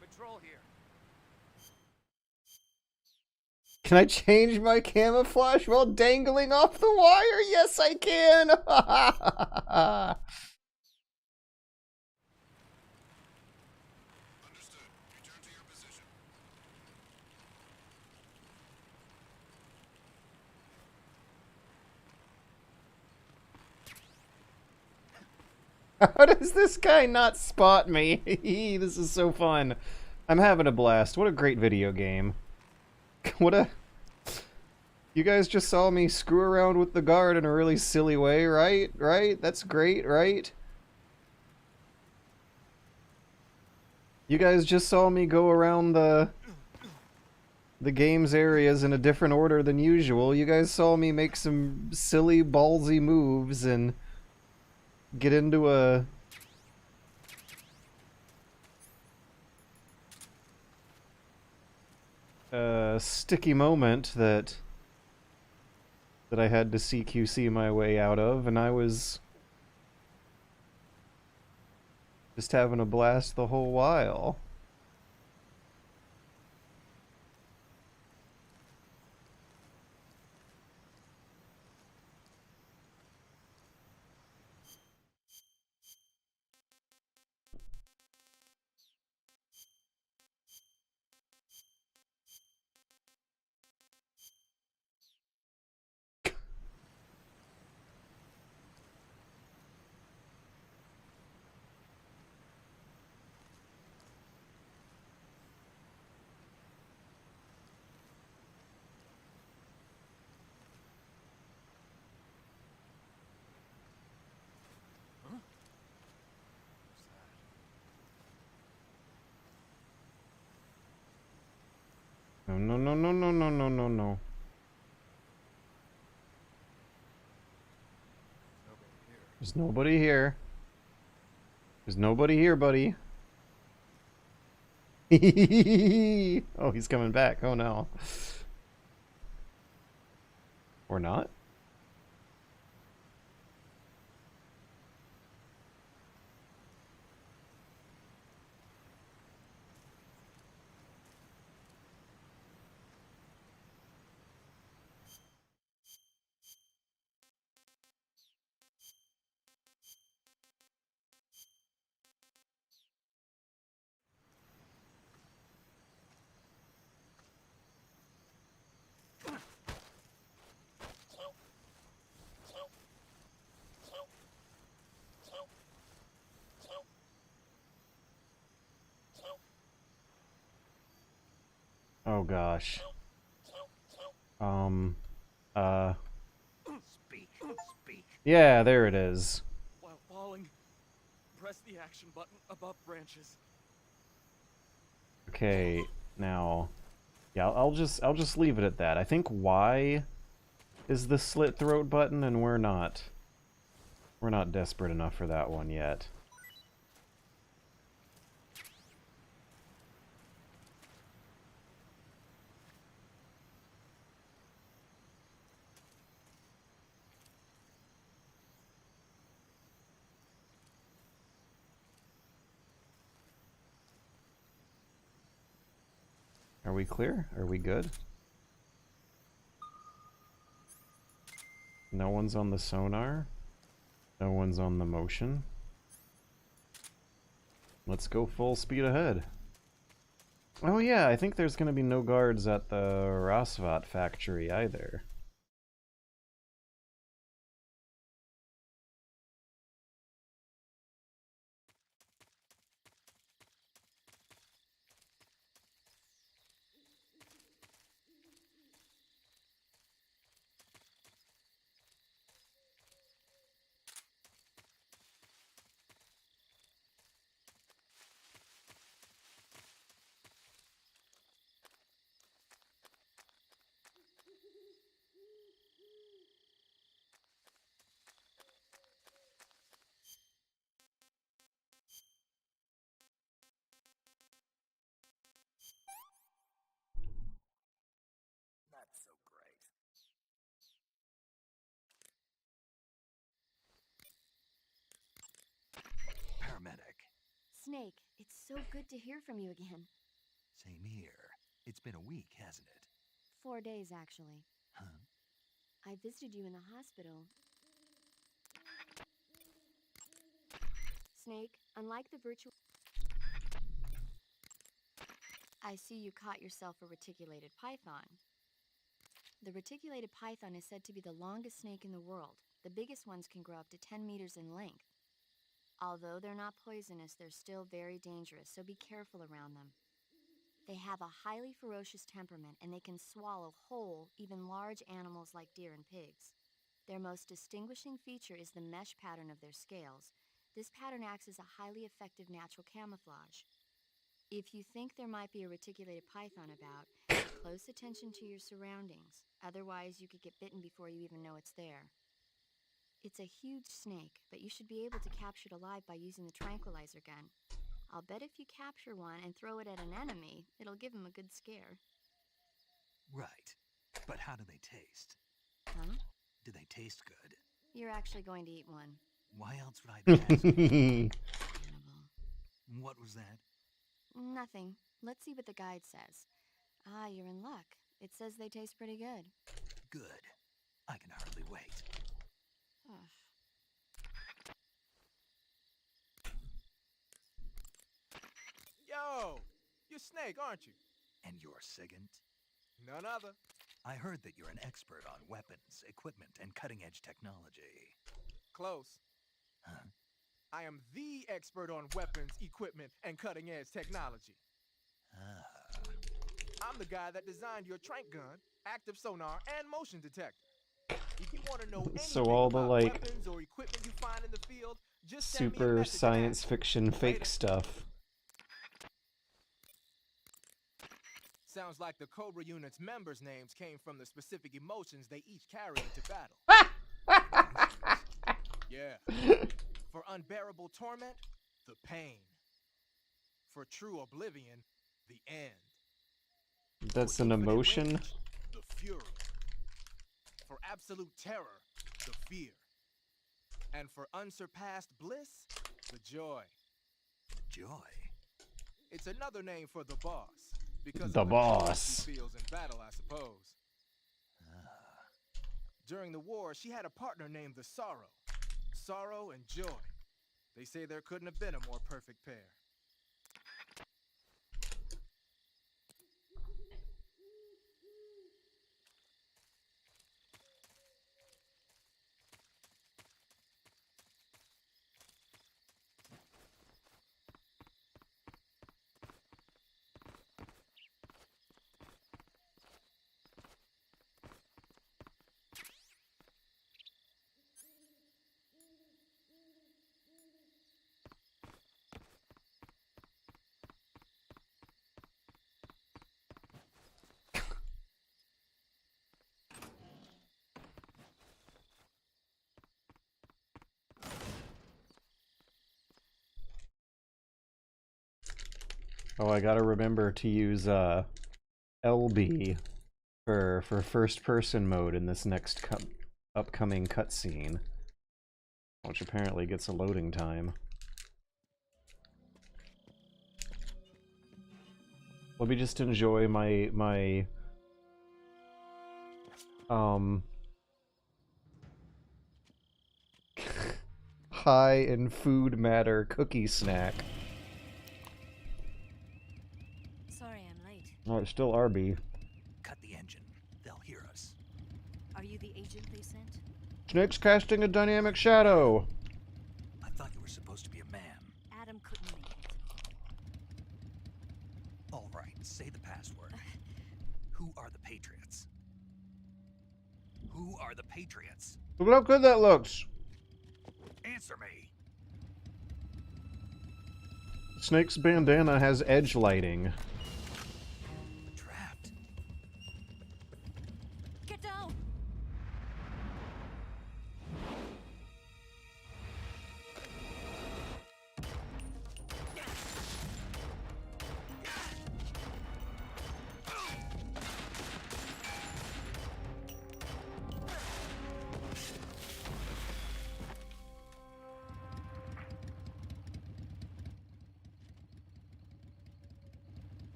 Patrol here. Can I change my camouflage while dangling off the wire? Yes, I can! How does this guy not spot me? This is so fun. I'm having a blast. What a great video game. What a... You guys just saw me screw around with the guard in a really silly way, right? Right? That's great, right? You guys just saw me go around the game's areas in a different order than usual. You guys saw me make some silly, ballsy moves and get into a sticky moment that I had to CQC my way out of, and I was just having a blast the whole while. No, no, no, no, no, no, no, no, no. There's nobody here. There's nobody here, buddy. Oh, he's coming back. Oh no. Or not? Oh gosh. Speak. Yeah, there it is. While falling, press the action button above branches. Okay, now, yeah, I'll just leave it at that. I think Y is the slit throat button, and we're not desperate enough for that one yet. Are we clear? Are we good? No one's on the sonar. No one's on the motion. Let's go full speed ahead. Oh yeah, I think there's gonna be no guards at the Rasvat factory either. Not so great. Paramedic. Snake, it's so good to hear from you again. Same here. It's been a week, hasn't it? 4 days, actually. Huh? I visited you in the hospital. Snake, unlike the virtual... I see you caught yourself a reticulated python. The reticulated python is said to be the longest snake in the world. The biggest ones can grow up to 10 meters in length. Although they're not poisonous, they're still very dangerous, so be careful around them. They have a highly ferocious temperament, and they can swallow whole, even large animals like deer and pigs. Their most distinguishing feature is the mesh pattern of their scales. This pattern acts as a highly effective natural camouflage. If you think there might be a reticulated python about, pay close attention to your surroundings. Otherwise, you could get bitten before you even know it's there. It's a huge snake, but you should be able to capture it alive by using the tranquilizer gun. I'll bet if you capture one and throw it at an enemy, it'll give him a good scare. Right. But how do they taste? Huh? Do they taste good? You're actually going to eat one. Why else would I be asking? Cannibal. What was that? Nothing. Let's see what the guide says. Ah, you're in luck. It says they taste pretty good. Good. I can hardly wait. Ugh. Yo! You're Snake, aren't you? And you're Sigint? None other. I heard that you're an expert on weapons, equipment, and cutting-edge technology. Close. Huh? I am the expert on weapons, equipment, and cutting-edge technology. Ah. I'm the guy that designed your trank gun, active sonar, and motion detector. If you want to know anything So all the, about like, weapons or equipment you find in the field, just send me a super message science and fiction fake Later. stuff. Sounds like the Cobra unit's members' names came from the specific emotions they each carry into battle. Yeah. For unbearable torment, the pain. For true oblivion, the end. That's For an infinite emotion? rage, the fury. For absolute terror, the fear. And for unsurpassed bliss, the joy. Joy? It's another name for the boss. Because The of the boss. joy she feels in battle, I suppose. During the war, she had a partner named the Sorrow. Sorrow and joy. They say there couldn't have been a more perfect pair. Oh, I gotta remember to use LB for first person mode in this next upcoming cutscene, which apparently gets a loading time. Let me just enjoy my high in food matter cookie snack. Sorry I'm late. Oh, it's still RB. Cut the engine. They'll hear us. Are you the agent they sent? Snake's casting a dynamic shadow. I thought you were supposed to be a man. Adam couldn't make it. All right, say the password. Who are the Patriots? Who are the Patriots? Look how good that looks. Answer me. Snake's bandana has edge lighting. Trapped. Get down!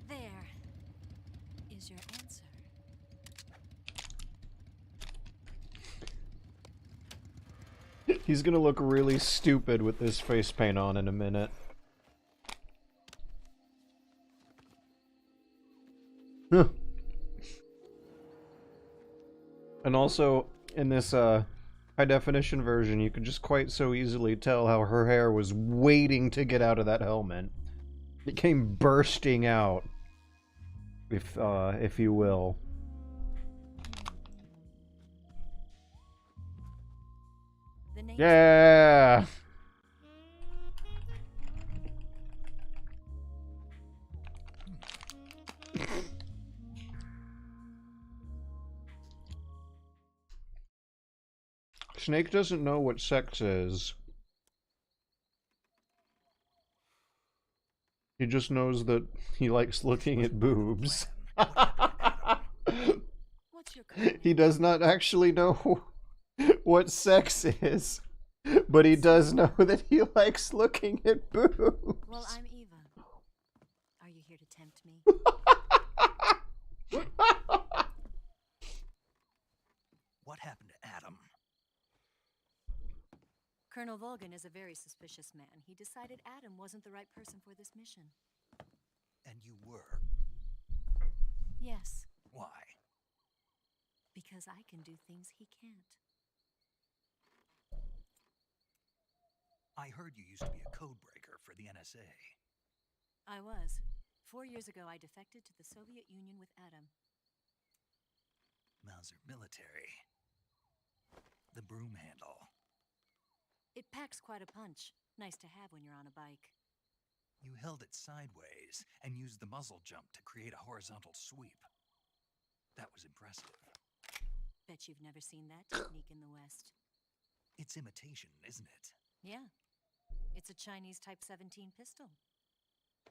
There is your answer. He's gonna look really stupid with this face paint on in a minute. Huh. And also, in this high definition version, you could just quite so easily tell how her hair was waiting to get out of that helmet. It came bursting out, if you will. Yeah. Snake doesn't know what sex is. He just knows that he likes looking at boobs. He does not actually know what sex is, but he does know that he likes looking at boobs. Well, I'm Eva. Are you here to tempt me? What happened to Adam? Colonel Volgan is a very suspicious man. He decided Adam wasn't the right person for this mission. And you were? Yes. Why? Because I can do things he can't. I heard you used to be a code breaker for the NSA. I was. 4 years ago, I defected to the Soviet Union with Adam. Mauser military. The broom handle. It packs quite a punch. Nice to have when you're on a bike. You held it sideways and used the muzzle jump to create a horizontal sweep. That was impressive. Bet you've never seen that technique in the West. It's imitation, isn't it? Yeah. It's a Chinese Type 17 pistol.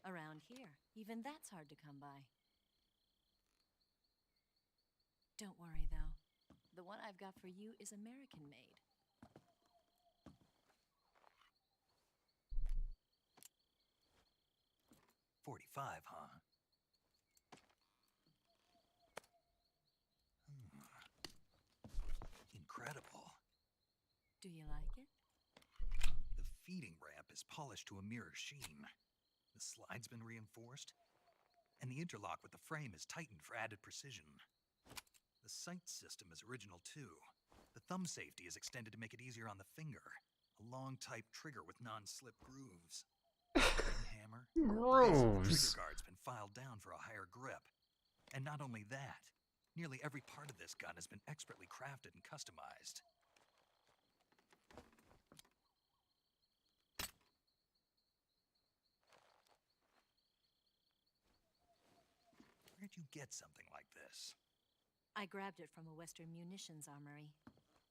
Around here, even that's hard to come by. Don't worry, though. The one I've got for you is American-made. .45, huh? Incredible. Do you like it? The feeding ramp is polished to a mirror sheen. The slide's been reinforced, and the interlock with the frame is tightened for added precision. The sight system is original too. The thumb safety is extended to make it easier on the finger. A long type trigger with non-slip grooves. Ring hammer. The base of the Grooves. trigger guard's been filed down for a higher grip. And not only that, nearly every part of this gun has been expertly crafted and customized. Where'd you get something like this? I grabbed it from a Western munitions armory.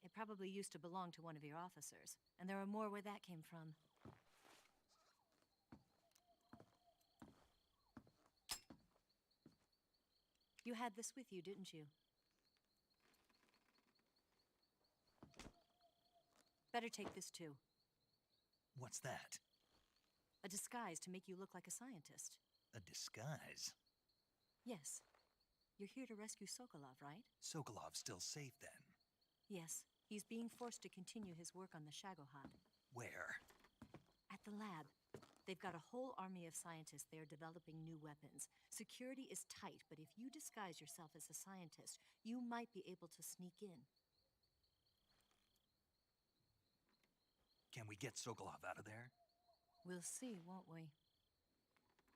It probably used to belong to one of your officers, and there are more where that came from. You had this with you, didn't you? Better take this too. What's that? A disguise to make you look like a scientist. A disguise? Yes. You're here to rescue Sokolov, right? Sokolov's still safe then? Yes. He's being forced to continue his work on the Shagohod. Where? At the lab. They've got a whole army of scientists there developing new weapons. Security is tight, but if you disguise yourself as a scientist, you might be able to sneak in. Can we get Sokolov out of there? We'll see, won't we?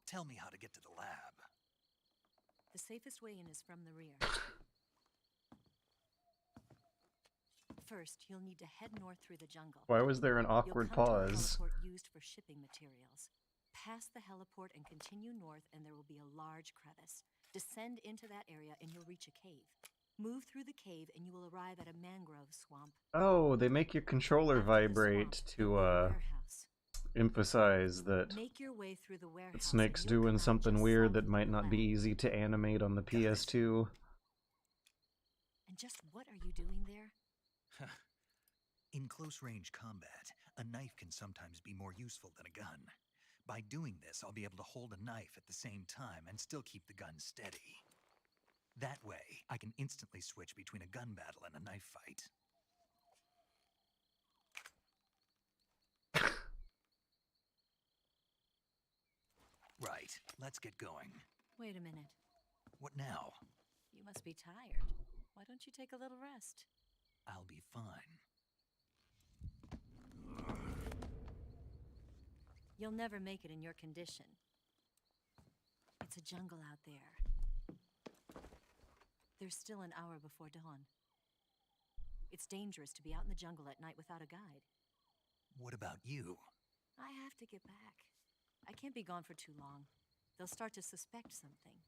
Tell me how to get to the lab. The safest way in is from the rear. First, you'll need to head north through the jungle. Why was there an awkward You'll come pause? to a heliport used for shipping materials. Pass the heliport and continue north, and there will be a large crevice. Descend into that area, and you'll reach a cave. Move through the cave, and you will arrive at a mangrove swamp. Oh, they make your controller vibrate to emphasize that Make your way through the warehouse. Snake's doing something weird that might not be easy to animate on the PS2. And just what are you doing there? In close-range combat, a knife can sometimes be more useful than a gun. By doing this, I'll be able to hold a knife at the same time and still keep the gun steady. That way, I can instantly switch between a gun battle and a knife fight. Right, let's get going. Wait a minute. What now? You must be tired. Why don't you take a little rest? I'll be fine. You'll never make it in your condition. It's a jungle out there. There's still an hour before dawn. It's dangerous to be out in the jungle at night without a guide. What about you? I have to get back. I can't be gone for too long. They'll start to suspect something.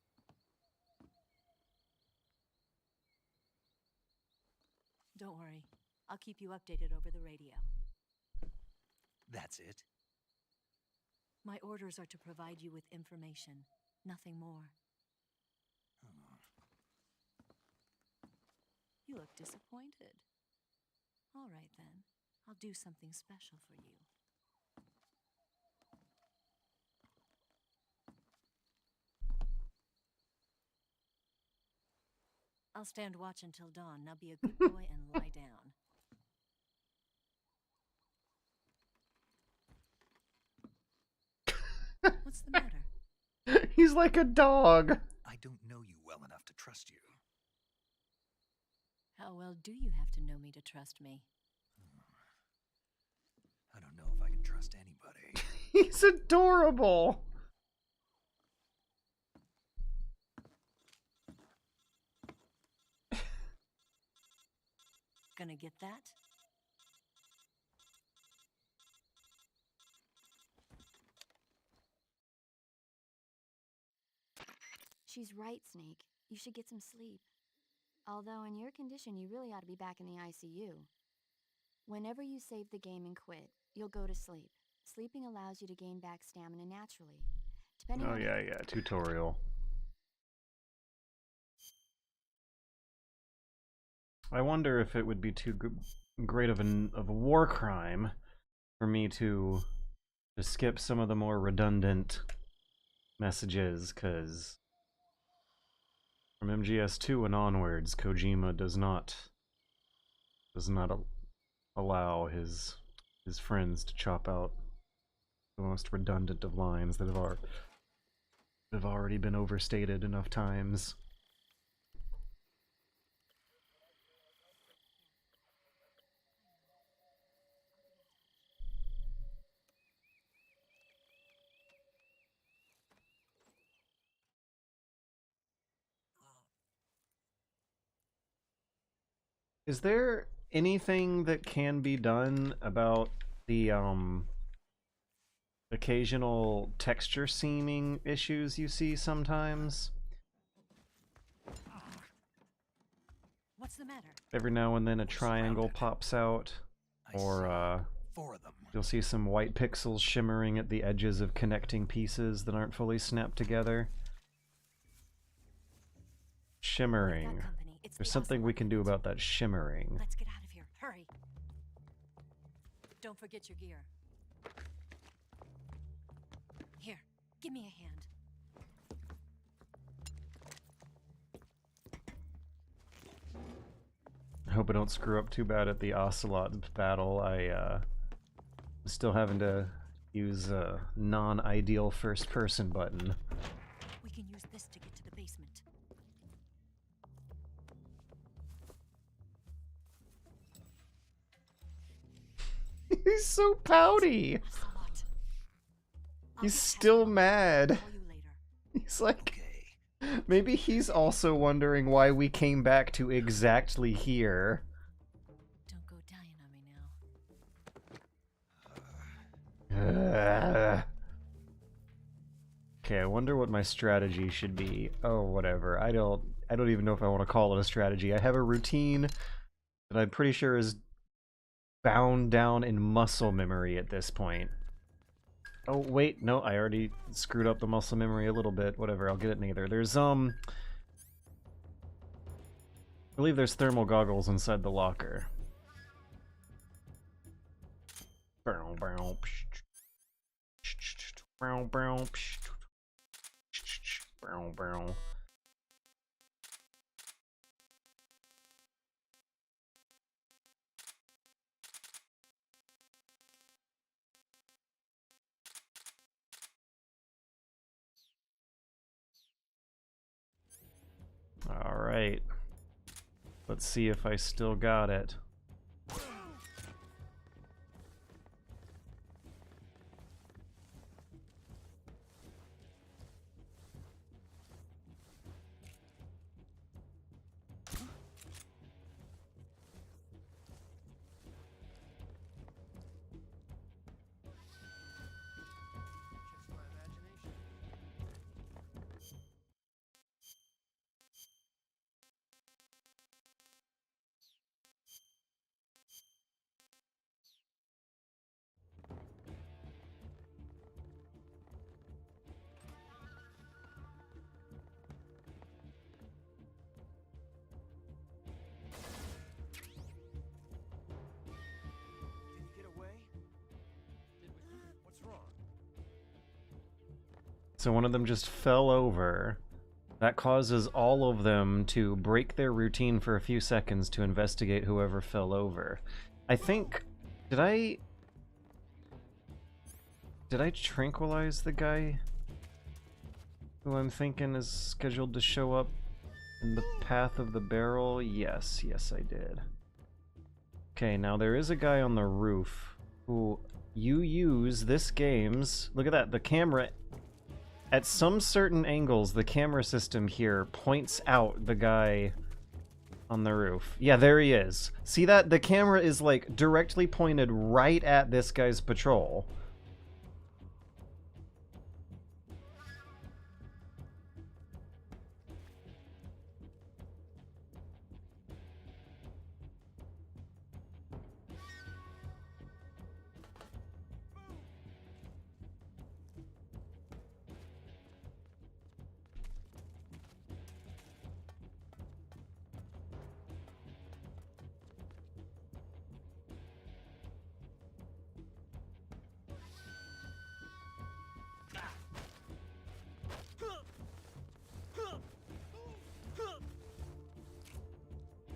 Don't worry. I'll keep you updated over the radio. That's it? My orders are to provide you with information, nothing more. You look disappointed. All right, then. I'll do something special for you. I'll stand watch until dawn. Now be a good boy and lie down. What's the matter? He's like a dog. I don't know you well enough to trust you. How well do you have to know me to trust me? I don't know if I can trust anybody. He's adorable. Gonna get that? She's right, Snake. You should get some sleep. Although in your condition, you really ought to be back in the ICU. Whenever you save the game and quit, you'll go to sleep. Sleeping allows you to gain back stamina naturally. Depending Oh on yeah, yeah, tutorial. I wonder if it would be too great of a war crime for me to skip some of the more redundant messages, because from MGS2 and onwards, Kojima does not allow his friends to chop out the most redundant of lines that have already been overstated enough times. Is there anything that can be done about the occasional texture seaming issues you see sometimes? What's the matter? Every now and then a triangle pops out, or you'll see some white pixels shimmering at the edges of connecting pieces that aren't fully snapped together. Shimmering. There's something we can do about that shimmering. Let's get out of here. Hurry. Don't forget your gear. Here, give me a hand. I hope I don't screw up too bad at the Ocelot battle. I'm still having to use a non-ideal first-person button. We can use this to get to the basement. He's so pouty. He's still mad. He's like, maybe he's also wondering why we came back to exactly here. Don't go dying on me now. Okay, I wonder what my strategy should be. Oh, whatever. I don't even know if I want to call it a strategy. I have a routine that I'm pretty sure is bound down in muscle memory at this point. Oh, wait, no, I already screwed up the muscle memory a little bit. Whatever, I'll get it later. There's, I believe there's thermal goggles inside the locker. Alright. Let's see if I still got it. So one of them just fell over. That causes all of them to break their routine for a few seconds to investigate whoever fell over. I think... Did I tranquilize the guy who I'm thinking is scheduled to show up in the path of the barrel? Yes, yes I did. Okay, now there is a guy on the roof who you use this game's... Look at that, the camera... At some certain angles, the camera system here points out the guy on the roof. Yeah, there he is. See that? The camera is, like, directly pointed right at this guy's patrol.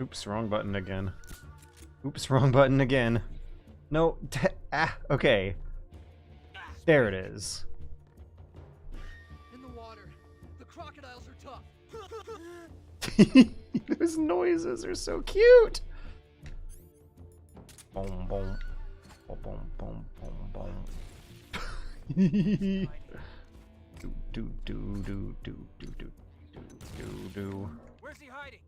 Oops, wrong button again. Oops, wrong button again. No, okay. There it is. In the water. The crocodiles are tough. Those noises are so cute. Boom, boom. Boom, boom, boom, boom, boom. Do, do, do, do, do, do, do, do, do. Where's he hiding?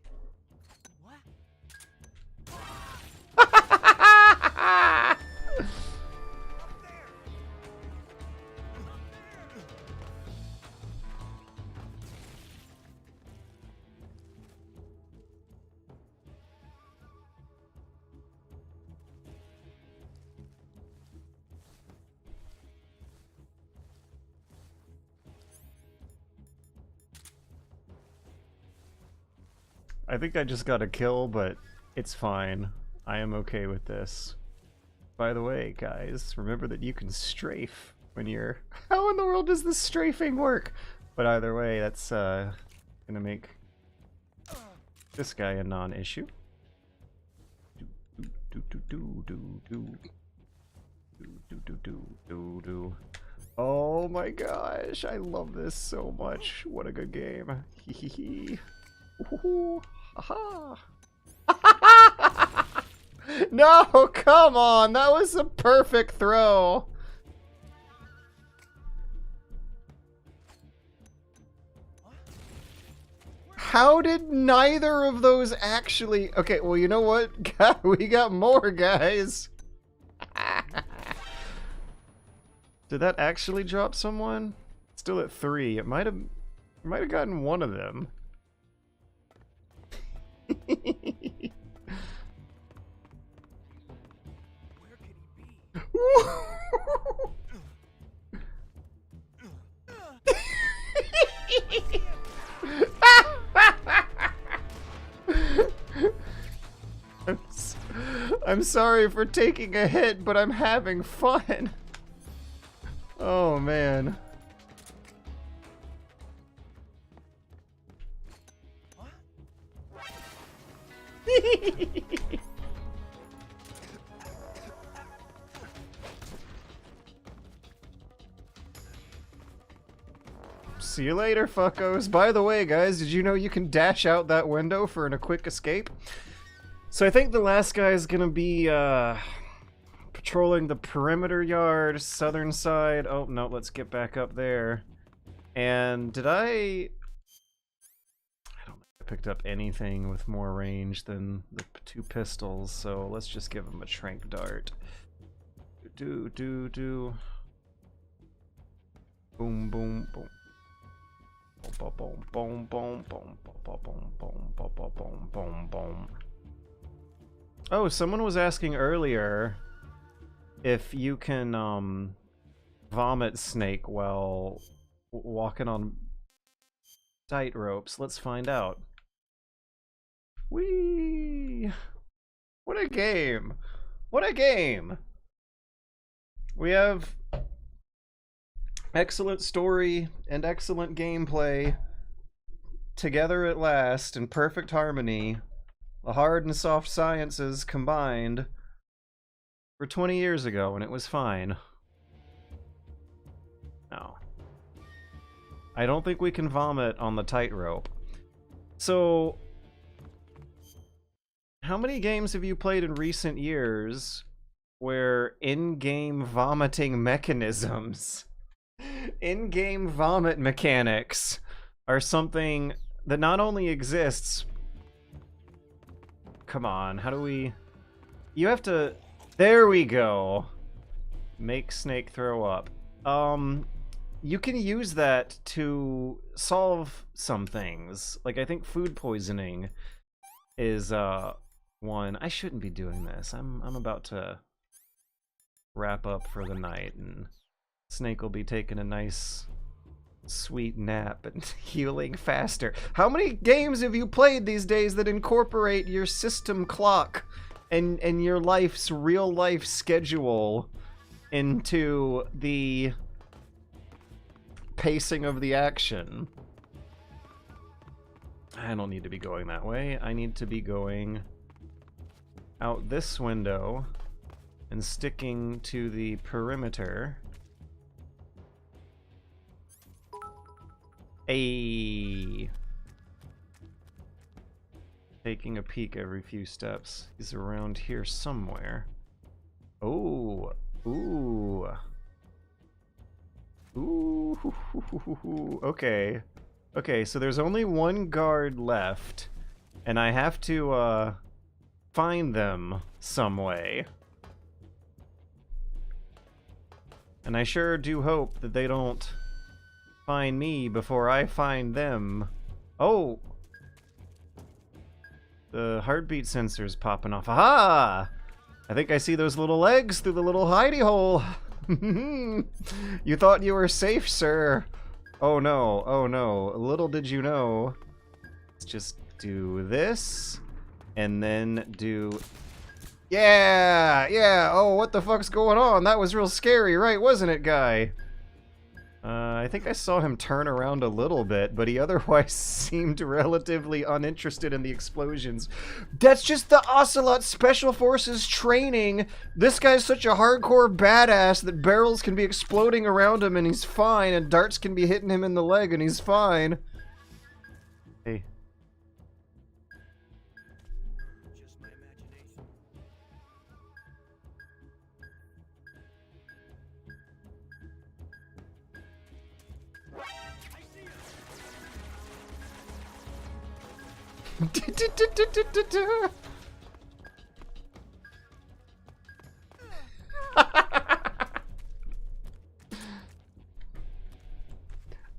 I think I just got a kill, but it's fine. I am okay with this. By the way, guys, remember that you can strafe when you're... How in the world does this strafing work? But either way, that's gonna make this guy a non-issue. Oh my gosh, I love this so much. What a good game. Hee hee hee. Ooh, aha. No, come on, that was a perfect throw. How did neither of those actually... Okay, well, you know what? We got more, guys. Did that actually drop someone? Still at 3. It might have gotten one of them. Where could he be? I'm sorry for taking a hit, but I'm having fun. Oh man. See you later, fuckos. By the way, guys, did you know you can dash out that window for a quick escape? So I think the last guy is gonna be patrolling the perimeter yard, southern side. Oh no, let's get back up there. And did I don't think I picked up anything with more range than the 2 pistols, so let's just give him a trank dart. Do. Boom, boom, boom. Boom, boom, boom, boom, boom, boom, boom, boom, boom, boom, boom. Oh, someone was asking earlier if you can vomit snake while walking on tight ropes. Let's find out. Whee! What a game! What a game! We have excellent story and excellent gameplay together at last in perfect harmony. The hard and soft sciences combined for 20 years ago, and it was fine. No. I don't think we can vomit on the tightrope. So, how many games have you played in recent years where in-game vomiting mechanisms, in-game vomit mechanics are something that not only exists... Come on, how do we... You have to... There we go. Make snake throw up. You can use that to solve some things. Like, I think food poisoning is, one. I shouldn't be doing this. I'm about to wrap up for the night, and Snake will be taking a nice... sweet nap and healing faster. How many games have you played these days that incorporate your system clock and your life's real life schedule into the pacing of the action? I don't need to be going that way. I need to be going out this window and sticking to the perimeter. Taking a peek every few steps. He's around here somewhere. Oh, ooh. Ooh, okay. Okay, so there's only one guard left, and I have to, find them some way. And I sure do hope that they don't find me before I find them. Oh! The heartbeat sensor's popping off. Aha! I think I see those little legs through the little hidey hole. You thought you were safe, sir. Oh no, oh no. Little did you know. Let's just do this, and then do... Yeah! Yeah! Oh, what the fuck's going on? That was real scary, right, wasn't it, guy? I think I saw him turn around a little bit, but he otherwise seemed relatively uninterested in the explosions. That's just the Ocelot Special Forces training! This guy's such a hardcore badass that barrels can be exploding around him and he's fine, and darts can be hitting him in the leg and he's fine. Hey.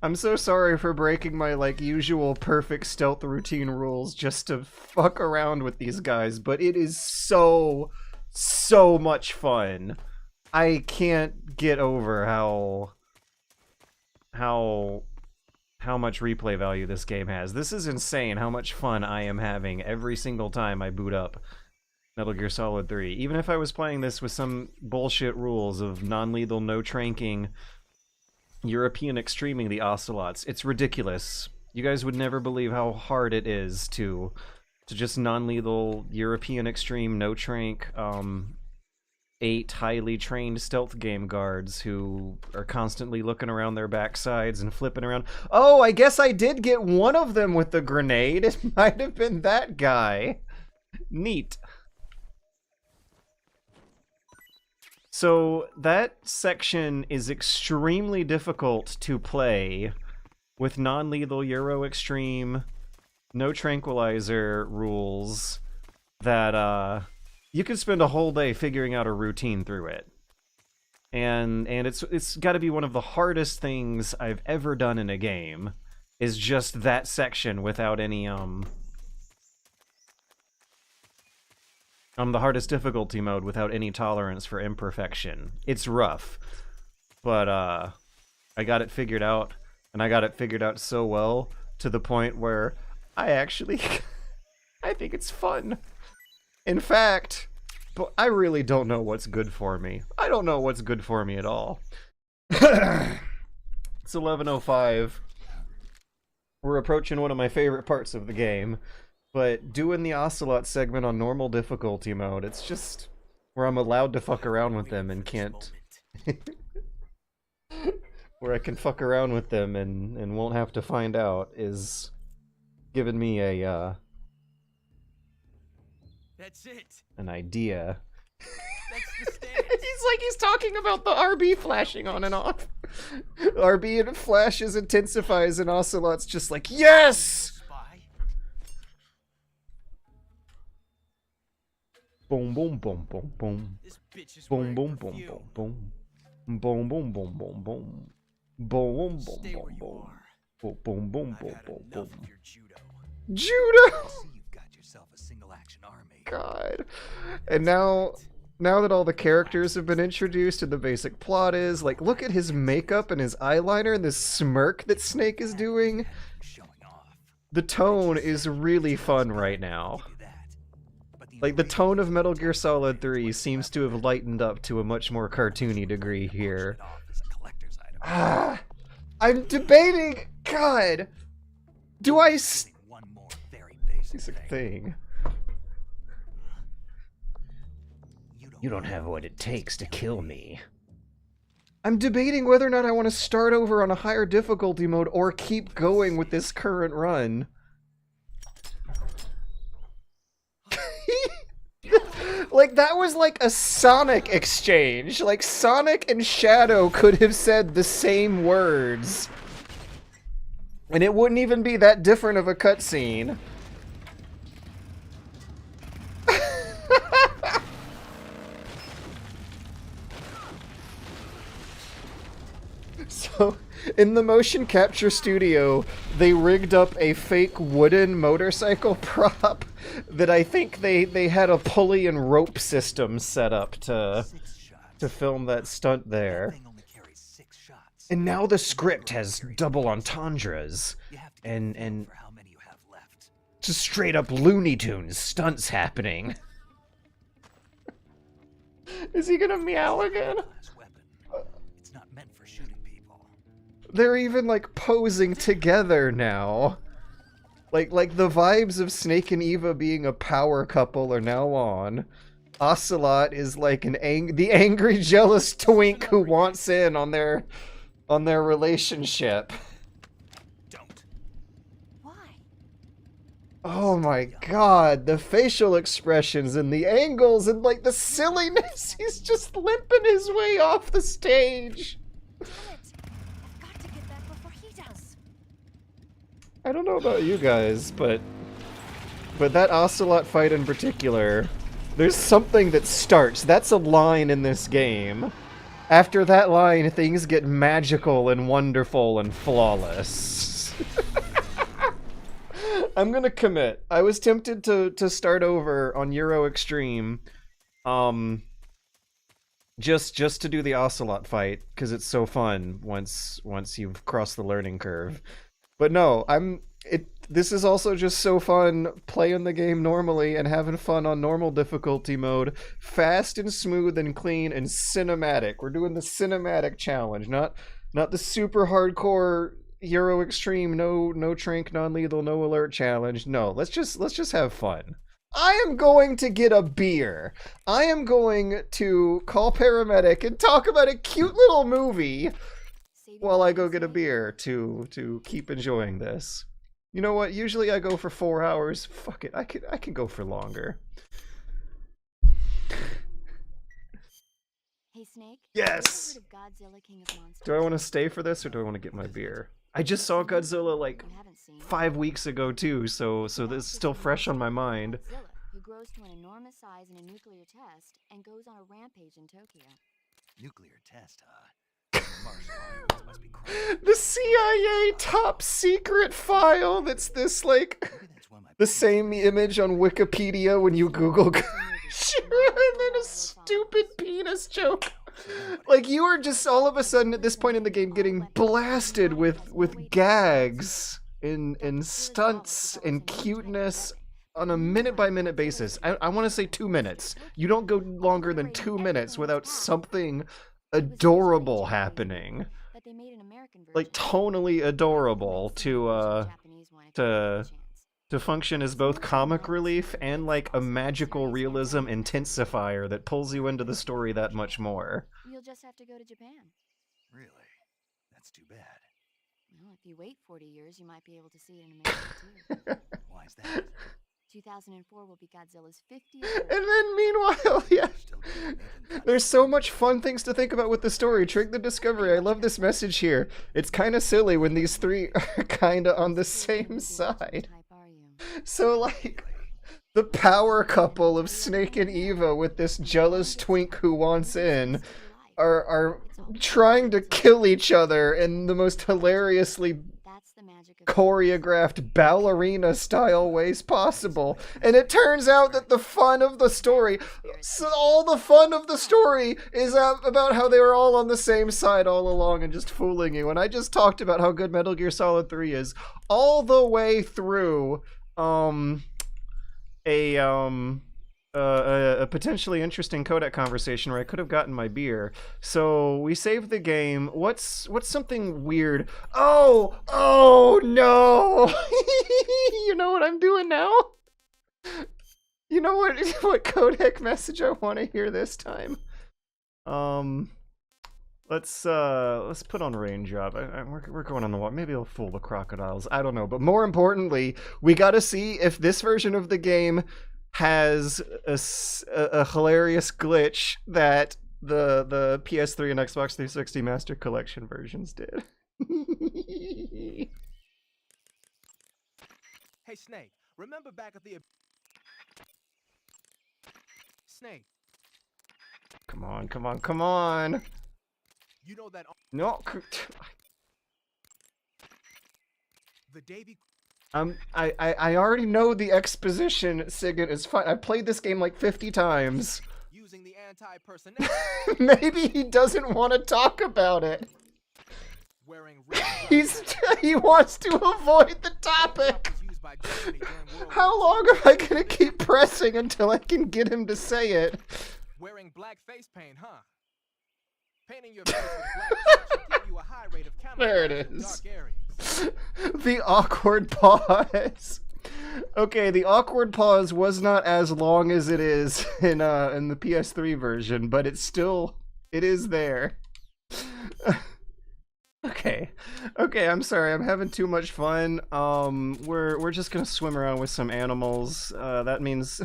I'm so sorry for breaking my, like, usual perfect stealth routine rules just to fuck around with these guys, but it is so much fun. I can't get over how much replay value this game has. This is insane how much fun I am having every single time I boot up Metal Gear Solid 3. Even if I was playing this with some bullshit rules of non-lethal, no-tranking, European extreming the Ocelots, it's ridiculous. You guys would never believe how hard it is to just non-lethal, European extreme, no-trank, 8 highly trained stealth game guards who are constantly looking around their backsides and flipping around. Oh, I guess I did get one of them with the grenade. It might have been that guy. Neat. So that section is extremely difficult to play with non-lethal Euro Extreme, no tranquilizer rules that, you could spend a whole day figuring out a routine through it. And it's got to be one of the hardest things I've ever done in a game, is just that section without any, the hardest difficulty mode without any tolerance for imperfection. It's rough, but, I got it figured out, and I got it figured out so well, to the point where I actually, I think it's fun. In fact, but I really don't know what's good for me. I don't know what's good for me at all. It's 11:05. We're approaching one of my favorite parts of the game, but doing the Ocelot segment on normal difficulty mode, it's just where I'm allowed to fuck around with them and can't... where I can fuck around with them and won't have to find out, is giving me a, That's it. an idea. That's the stance. He's talking about the RB flashing on and off. RB and flashes, intensifies, and Ocelot's just like, yes! Boom, boom, boom, boom, boom. Boom, boom, boom, boom, boom. Boom, boom, boom, boom, boom. Boom, boom, boom, boom, boom. Boom, boom, boom, boom, boom, boom. Judo! God. And now that all the characters have been introduced and the basic plot is, like, look at his makeup and his eyeliner and this smirk that Snake is doing. The tone is really fun right now. Like, the tone of Metal Gear Solid 3 seems to have lightened up to a much more cartoony degree here. I'm debating... God! Do I... basic thing. You don't have what it takes to kill me. I'm debating whether or not I want to start over on a higher difficulty mode or keep going with this current run. Like, that was like a Sonic exchange. Like, Sonic and Shadow could have said the same words. And it wouldn't even be that different of a cutscene. So, in the motion capture studio, they rigged up a fake wooden motorcycle prop that I think they had a pulley and rope system set up to film that stunt there. And now the script has double entendres and just straight up Looney Tunes stunts happening. Is he gonna meow again? It's not meant for shooting people. They're even like posing together now. Like the vibes of Snake and Eva being a power couple are now on. Ocelot is like the angry, jealous twink who wants in on their relationship. Don't. Why? Oh my god, the facial expressions and the angles and like the silliness. He's just limping his way off the stage. Damn it! I've got to get back before he does. I don't know about you guys, but that Ocelot fight in particular, there's something that starts. That's a line in this game. After that line, things get magical and wonderful and flawless. I'm gonna commit. I was tempted to start over on Euro Extreme, just to do the Ocelot fight because it's so fun once you've crossed the learning curve. But no, this is also just so fun playing the game normally and having fun on normal difficulty mode. Fast and smooth and clean and cinematic. We're doing the cinematic challenge, not the super hardcore Euro Extreme, no trank, non-lethal, no alert challenge. No, let's just have fun. I am going to get a beer. I am going to call paramedic and talk about a cute little movie while I go get a beer to keep enjoying this. You know what? Usually I go for 4 hours. Fuck it. I can go for longer. Hey Snake. Yes. Godzilla, King of Monsters? Do I want to stay for this or do I want to get my beer? I just saw Godzilla like 5 weeks ago too, so this is still fresh on my mind. Godzilla, who grows to an enormous size in a nuclear test and goes on a rampage in Tokyo. Nuclear test, huh? Martial must be crazy. The CIA top secret file that's this like the same image on Wikipedia when you Google Shira and then a stupid penis joke. Like you are just all of a sudden at this point in the game getting blasted with gags and stunts and cuteness on a minute by minute basis. I want to say 2 minutes. You don't go longer than 2 minutes without something adorable happening. Like tonally adorable to function as both comic relief and like a magical realism intensifier that pulls you into the story that much more. You'll just have to go to Japan. Really? That's too bad. Well, if you wait 40 years, you might be able to see it in America too. Why is that? 2004 will be Godzilla's 50th. And then meanwhile, yeah, there's so much fun things to think about with the story. Trick the Discovery. I love this message here. It's kind of silly when these three are kind of on the same side. So like the power couple of Snake and Eva with this jealous twink who wants in are trying to kill each other in the most hilariously choreographed ballerina style ways possible. And it turns out that the fun of the story, all the fun of the story is about how they were all on the same side all along and just fooling you. And I just talked about how good Metal Gear Solid 3 is all the way through a potentially interesting codec conversation where I could have gotten my beer. So we saved the game. What's something weird? Oh no! You know what I'm doing now? You know what? What codec message I want to hear this time? Let's put on raindrop. We're going on the water. Maybe it'll fool the crocodiles. I don't know. But more importantly, we got to see if this version of the game has a hilarious glitch that the PS3 and Xbox 360 Master Collection versions did. Hey, Snake, remember back at the... Snake. Come on, come on, come on. You know that... No. The Davy... I already know the exposition, Sigurd, is fine. I played this game like 50 times. Using the anti-personnel... Maybe he doesn't want to talk about it. Wearing he wants to avoid the topic. How long am I gonna keep pressing until I can get him to say it? Wearing black face paint, huh? Painting your face with black should give you a high rate of camouflage. There it in is. dark areas. The awkward pause. Okay, the awkward pause was not as long as it is in the PS3 version, but it is there. Okay, I'm sorry, I'm having too much fun. We're just gonna swim around with some animals. That means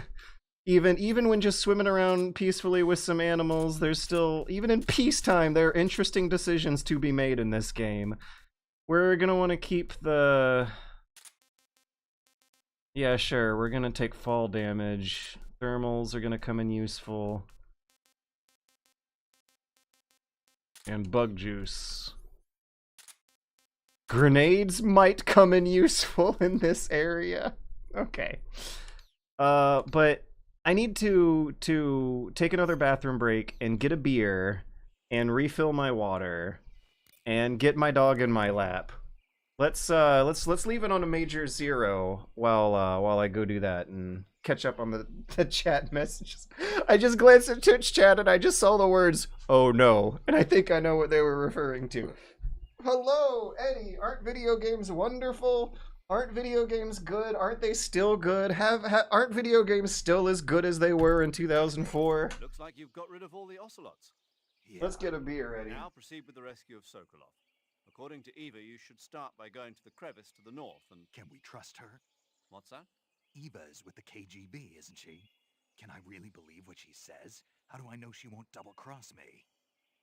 even when just swimming around peacefully with some animals, there's still, even in peacetime, there are interesting decisions to be made in this game. We're gonna want to keep the... Yeah, sure, we're gonna take fall damage. Thermals are gonna come in useful. And bug juice. Grenades might come in useful in this area. Okay. But I need to take another bathroom break and get a beer and refill my water and get my dog in my lap. Let's leave it on a major 0 while I go do that and catch up on the chat messages. I just glanced at Twitch chat and I just saw the words, "Oh no," and I think I know what they were referring to. Hello, Eddie. Aren't video games wonderful? Aren't video games good? Aren't they still good? Aren't video games still as good as they were in 2004? Looks like you've got rid of all the Ocelots. Yeah. Let's get a beer, Eddie. Now proceed with the rescue of Sokolov. According to Eva, you should start by going to the crevice to the north and... Can we trust her? What's that? Eva's with the KGB, isn't she? Can I really believe what she says? How do I know she won't double-cross me?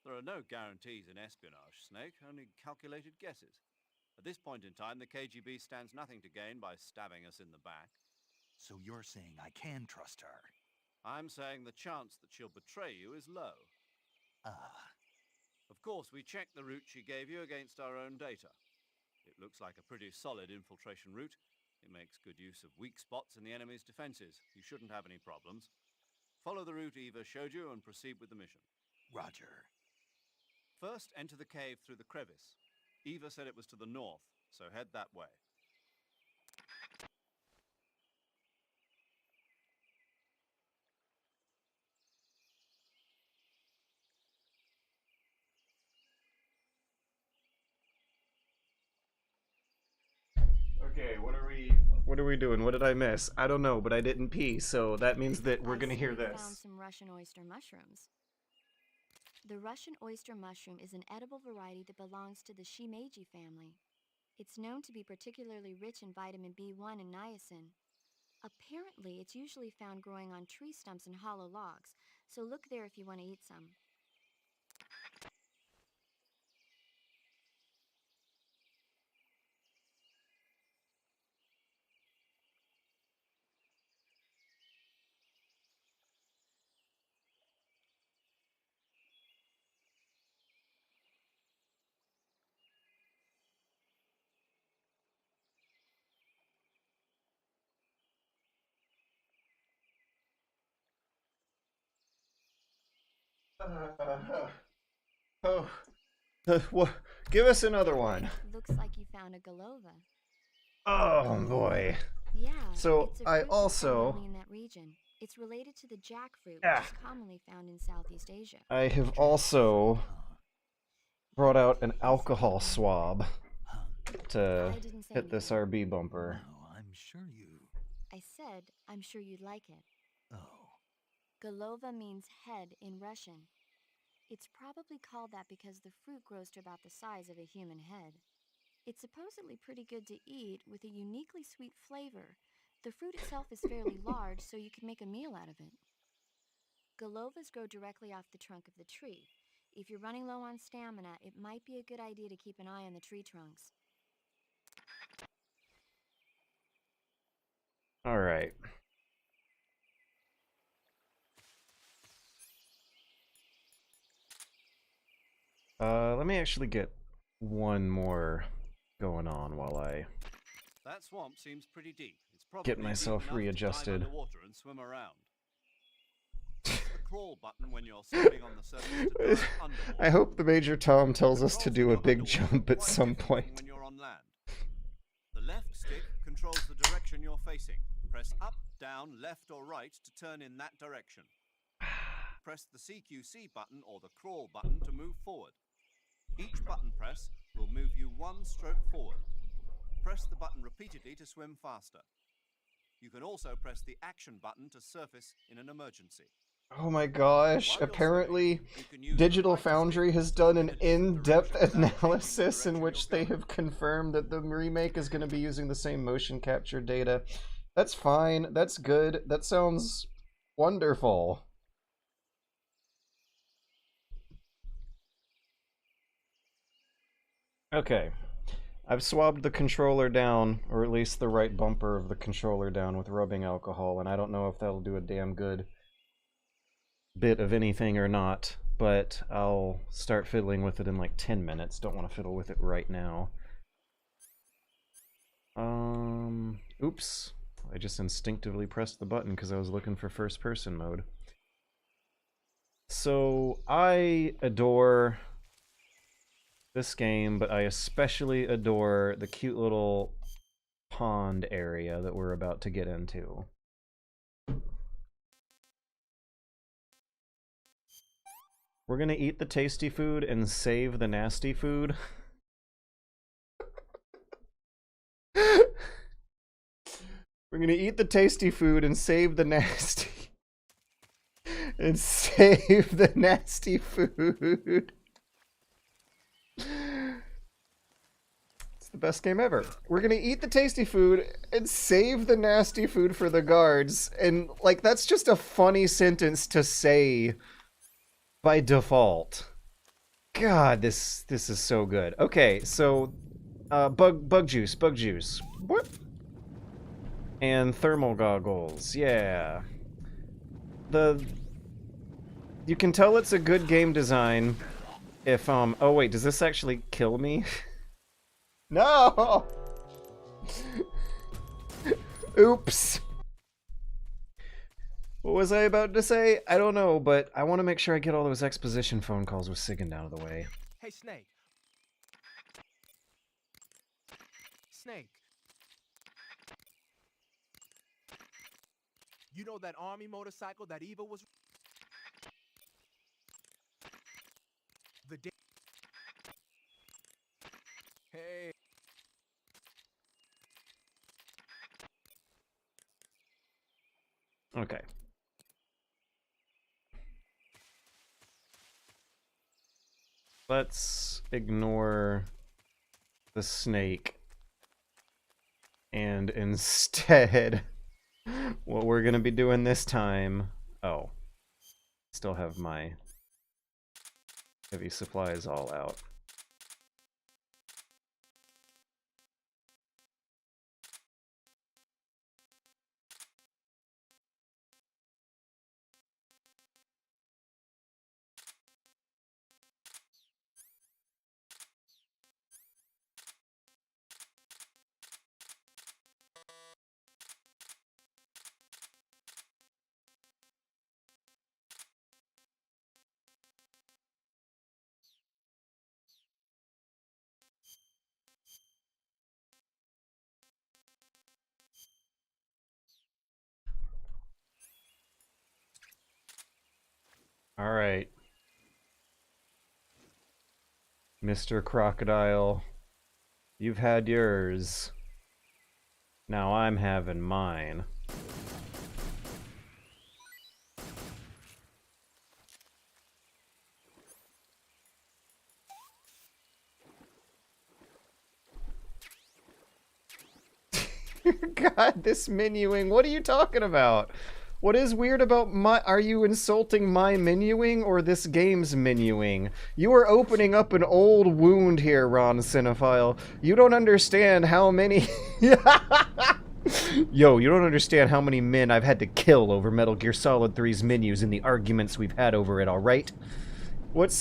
There are no guarantees in espionage, Snake, only calculated guesses. At this point in time, the KGB stands nothing to gain by stabbing us in the back. So you're saying I can trust her? I'm saying the chance that she'll betray you is low. Of course, we checked the route she gave you against our own data. It looks like a pretty solid infiltration route. It makes good use of weak spots in the enemy's defenses. You shouldn't have any problems. Follow the route Eva showed you and proceed with the mission. Roger. First, enter the cave through the crevice. Eva said it was to the north, so head that way. Okay, what are we doing? What did I miss? I don't know, but I didn't pee, so that means that we're gonna hear this. Found some Russian oyster mushrooms. The Russian oyster mushroom is an edible variety that belongs to the shimeji family. It's known to be particularly rich in vitamin B1 and niacin. Apparently, it's usually found growing on tree stumps and hollow logs, so look there if you want to eat some. Give us another one. Looks like you found a Golova. Oh boy. Yeah. So it's a I fruit that's also only in that region. It's related to the jackfruit, which is commonly found in Southeast Asia. I have also brought out an alcohol swab to hit this RB bumper. I'm sure you... I said I'm sure you'd like it. Oh. Golova means head in Russian. It's probably called that because the fruit grows to about the size of a human head. It's supposedly pretty good to eat with a uniquely sweet flavor. The fruit itself is fairly large, so you can make a meal out of it. Golovas grow directly off the trunk of the tree. If you're running low on stamina, it might be a good idea to keep an eye on the tree trunks. All right. Let me actually get one more going on while I That swamp seems pretty deep. It's probably get myself deep enough readjusted. to dive underwater and swim around. Press the crawl button when you're stepping on the surface to dive underwater. I hope the Major Tom tells us to do a big jump at some point. When you're on land. The left stick controls the direction you're facing. Press up, down, left or right to turn in that direction. Press the CQC button or the crawl button to move forward. Each button press will move you one stroke forward. Press the button repeatedly to swim faster. You can also press the action button to surface in an emergency. Oh my gosh, apparently Digital Foundry has done an in-depth analysis in which they have confirmed that the remake is going to be using the same motion capture data. That's fine, that's good, that sounds wonderful. Okay, I've swabbed the controller down, or at least the right bumper of the controller down with rubbing alcohol, and I don't know if that'll do a damn good bit of anything or not, but I'll start fiddling with it in like 10 minutes. Don't want to fiddle with it right now. Oops. I just instinctively pressed the button because I was looking for first person mode. So, I adore this game, but I especially adore the cute little pond area that we're about to get into. We're gonna eat the tasty food and save the nasty food. We're gonna eat the tasty food and save the nasty. And save the nasty food. It's the best game ever. We're gonna eat the tasty food and save the nasty food for the guards. And, like, that's just a funny sentence to say by default. God, this is so good. Okay, so bug juice. What? And thermal goggles. Yeah. You can tell it's a good game design if oh wait, does this actually kill me? No. Oops. What was I about to say? I don't know, but I want to make sure I get all those exposition phone calls with Sigyn out of the way. Hey, Snake. Snake. You know that army motorcycle that Eva was... The day... Hey. Okay. Let's ignore the snake. And instead, what we're gonna be doing this time... Oh. Still have my heavy supplies all out. All right. Mr. Crocodile, you've had yours. Now I'm having mine. God, this menuing. What are you talking about? What is weird about my... Are you insulting my menuing or this game's menuing? You are opening up an old wound here, Ron Cinephile. You don't understand how many... Yo, you don't understand how many men I've had to kill over Metal Gear Solid 3's menus and the arguments we've had over it, alright? What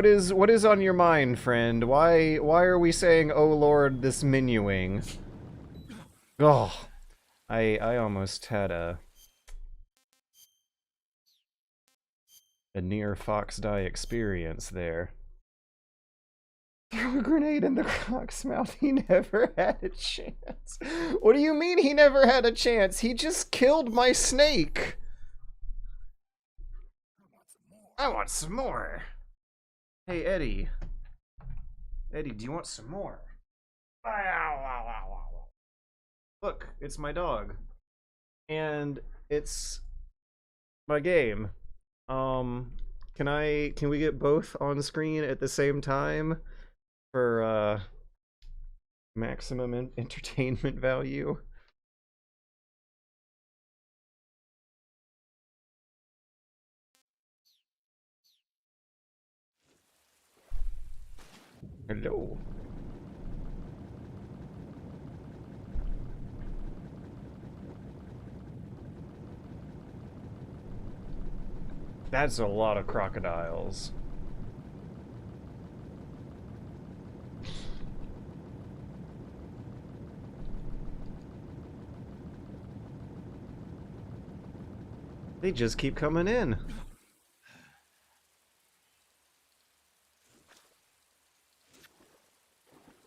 is on your mind, friend? Why are we saying, oh lord, this menuing? Oh, I almost had a near Fox Die experience there. Threw a grenade in the croc's mouth. He never had a chance. What do you mean he never had a chance? He just killed my snake. I want some more. Hey, Eddie. Eddie, do you want some more? Look, it's my dog. And it's my game. Can we get both on screen at the same time for maximum entertainment value? Hello. That's a lot of crocodiles. They just keep coming in.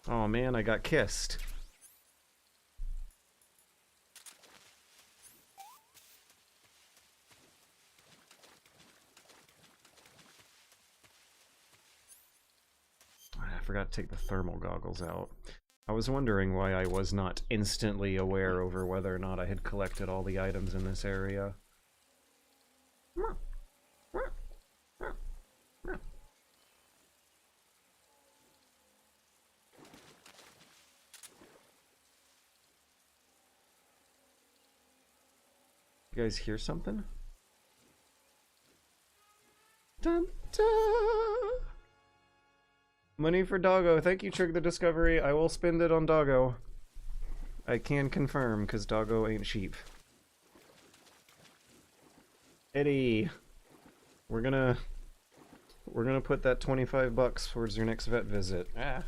Oh man, I got kissed. I forgot to take the thermal goggles out. I was wondering why I was not instantly aware over whether or not I had collected all the items in this area. You guys hear something? Dun, dun. Money for Doggo. Thank you, Trig the Discovery. I will spend it on Doggo. I can confirm, because Doggo ain't cheap. Eddie, we're gonna put that $25 towards your next vet visit. Ah.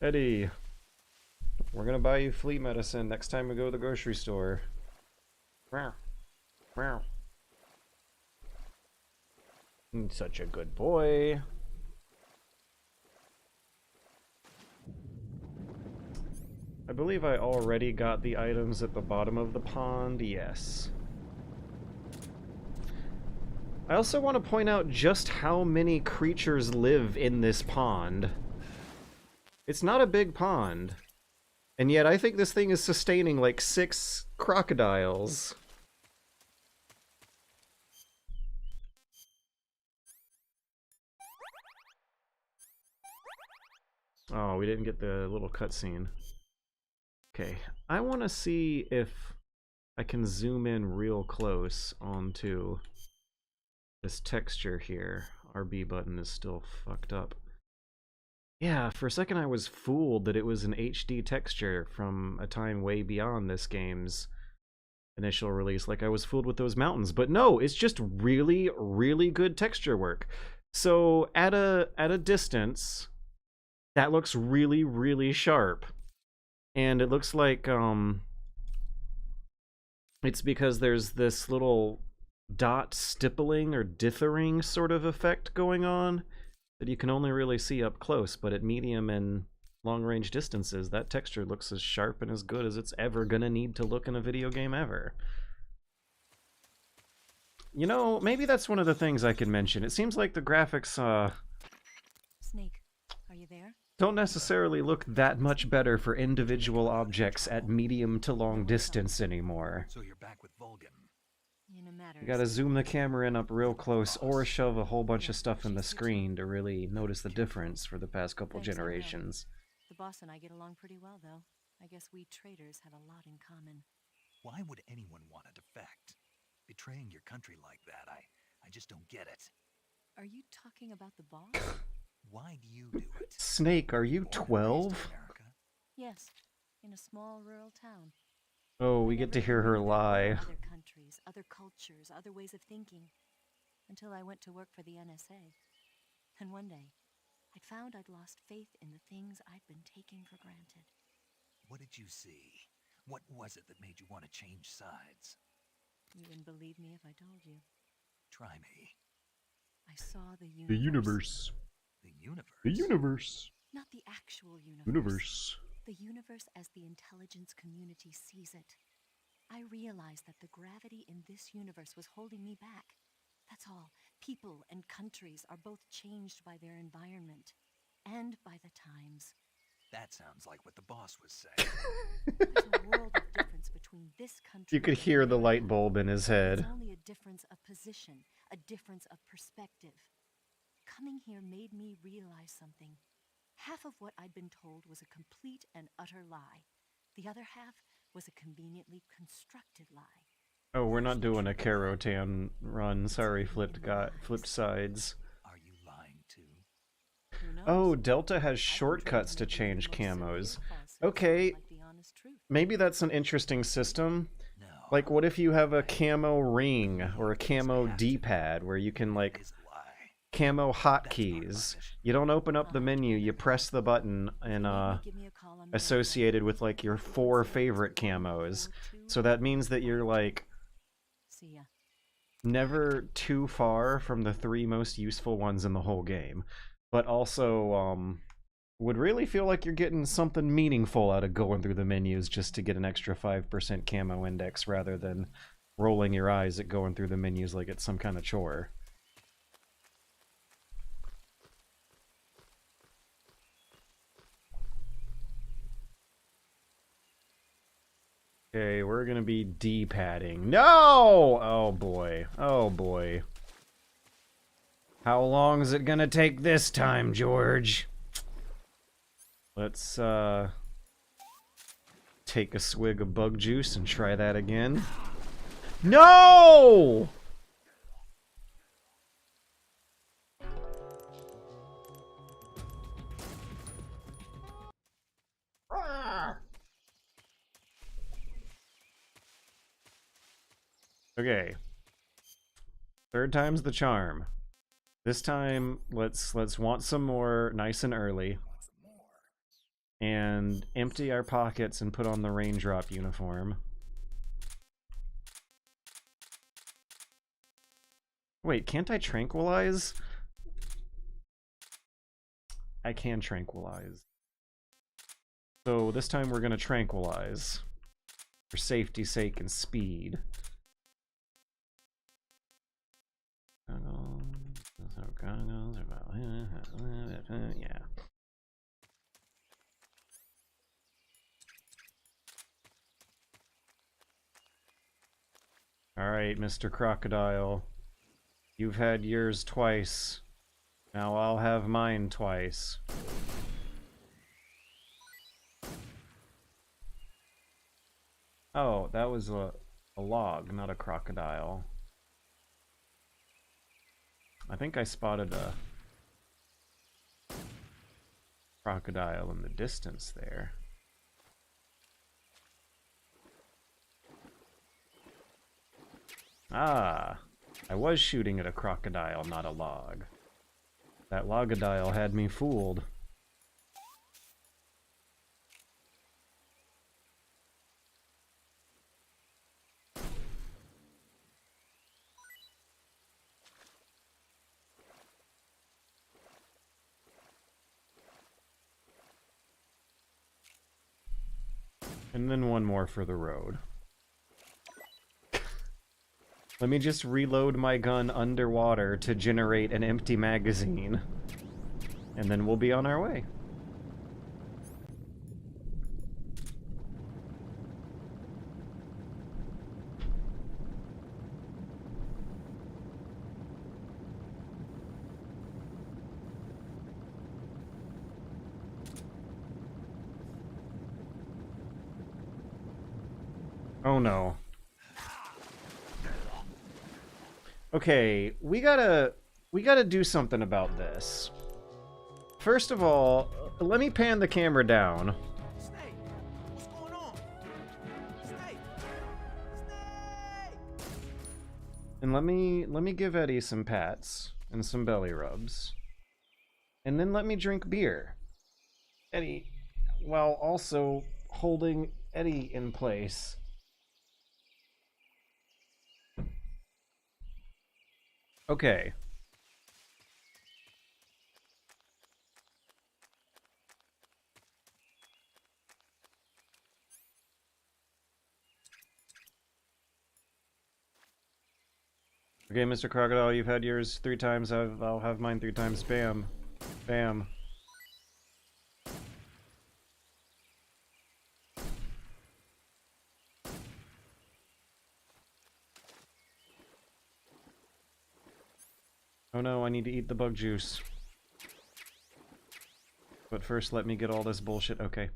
Eddie, we're gonna buy you flea medicine next time we go to the grocery store. Meow. Meow. Such a good boy. I believe I already got the items at the bottom of the pond, yes. I also want to point out just how many creatures live in this pond. It's not a big pond. And yet I think this thing is sustaining like 6 crocodiles. Oh, we didn't get the little cutscene. Okay, I want to see if I can zoom in real close onto this texture here. RB button is still fucked up. Yeah, for a second I was fooled that it was an HD texture from a time way beyond this game's initial release. Like I was fooled with those mountains, but no, it's just really, really good texture work. So at a distance, that looks really, really sharp. And it looks like it's because there's this little dot stippling or dithering sort of effect going on that you can only really see up close, but at medium and long-range distances, that texture looks as sharp and as good as it's ever gonna need to look in a video game ever. You know, maybe that's one of the things I can mention. It seems like the graphics, Snake, are you there? don't necessarily look that much better for individual objects at medium to long distance anymore. So you're back with Vulcan. In a matter You gotta zoom the camera in up real close or shove a whole bunch of stuff in the screen to really notice the difference for the past couple Thanks, I will. generations. The boss and I get along pretty well, though. I guess we traders have a lot in common. Why would anyone want to defect? Betraying your country like that, I just don't get it. Are you talking about the boss? Why do you do it? Snake, are you Born and raised 12? in America? Yes, in a small rural town. Oh, we get to hear her lie. Other countries, other cultures, other ways of thinking. Until I went to work for the NSA. And one day, I found I'd lost faith in the things I'd been taking for granted. What did you see? What was it that made you want to change sides? You wouldn't believe me if I told you. Try me. I saw the universe. The universe. The universe? The universe. Not the actual universe. Universe. The universe as the intelligence community sees it. I realized that the gravity in this universe was holding me back. That's all. People and countries are both changed by their environment and by the times. That sounds like what the boss was saying. There's a world of difference between this country. You could hear the light bulb in his head. It's only a difference of position, a difference of perspective. Coming here made me realize something. Half of what I'd been told was a complete and utter lie. The other half was a conveniently constructed lie. Oh, we're not doing a Carotan run. Sorry, flipped sides. Are you lying too? Oh, Delta has shortcuts to change camos. Okay, maybe that's an interesting system. Like, what if you have a camo ring or a camo D-pad where you can, like, camo hotkeys? You don't open up the menu, you press the button and, associated with, like, your 4 favorite camos. So that means that you're, like, never too far from the 3 most useful ones in the whole game. But also, would really feel like you're getting something meaningful out of going through the menus just to get an extra 5% camo index rather than rolling your eyes at going through the menus like it's some kind of chore. Okay, we're gonna be D-padding. No! Oh boy. Oh boy. How long is it gonna take this time, George? Let's, take a swig of bug juice and try that again. No! Okay. 3rd time's the charm. This time, let's want some more nice and early. And empty our pockets and put on the raindrop uniform. Wait, can't I tranquilize? I can tranquilize. So this time we're gonna tranquilize. For safety's sake and speed. Yeah. Alright, Mr. Crocodile. You've had yours twice. Now I'll have mine twice. Oh, that was a log, not a crocodile. I think I spotted a crocodile in the distance there. Ah, I was shooting at a crocodile, not a log. That logodile had me fooled. And then one more for the road. Let me just reload my gun underwater to generate an empty magazine. And then we'll be on our way. Oh no. Okay, we gotta do something about this. First of all, let me pan the camera down. Snake, what's going on? Snake, Snake. And let me give Eddie some pats and some belly rubs. And then let me drink beer. Eddie, while also holding Eddie in place. Okay. Okay, Mr. Crocodile, you've had yours 3 times. I'll have mine 3 times. Bam. Bam. Oh no, I need to eat the bug juice. But first, let me get all this bullshit. Okay.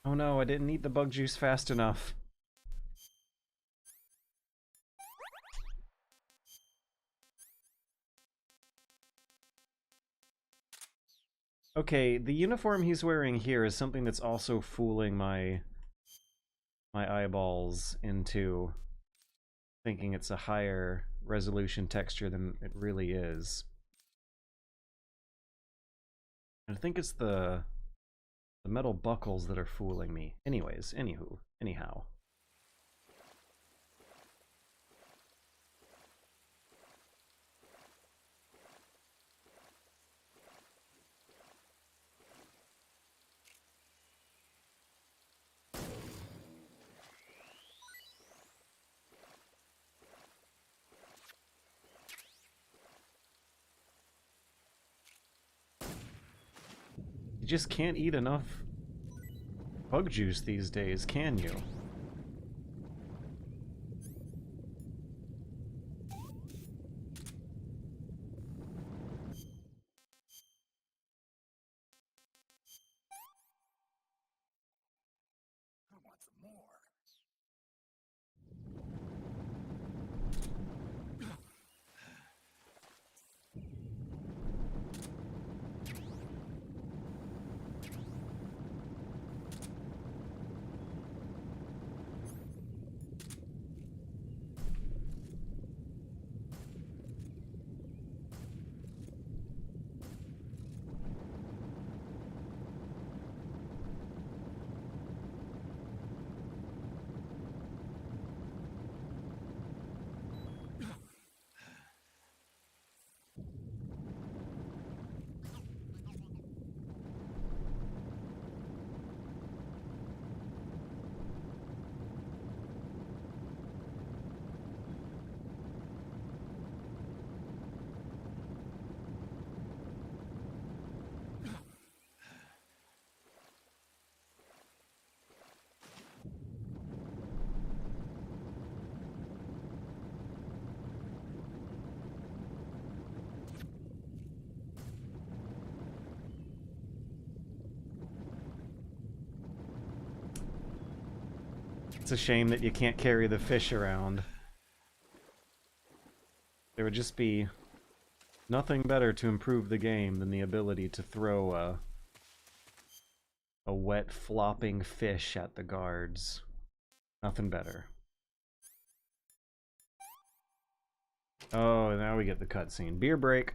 Oh no, I didn't eat the bug juice fast enough. Okay, the uniform he's wearing here is something that's also fooling my eyeballs into thinking it's a higher resolution texture than it really is. I think it's the metal buckles that are fooling me. Anyways, anyhow. You just can't eat enough bug juice these days, can you? I want some more. It's a shame that you can't carry the fish around. There would just be nothing better to improve the game than the ability to throw a wet, flopping fish at the guards. Nothing better. Oh, now we get the cutscene. Beer break.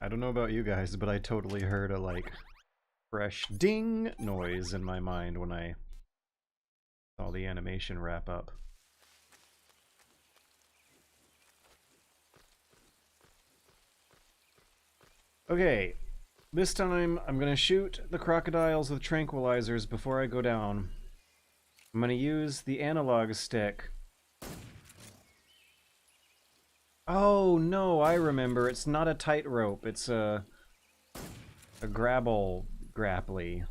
I don't know about you guys, but I totally heard a, like, fresh ding noise in my mind when I All the animation wrap up. Okay, this time I'm gonna shoot the crocodiles with tranquilizers before I go down. I'm gonna use the analog stick. Oh no, I remember. It's not a tightrope. It's a grapple grapply.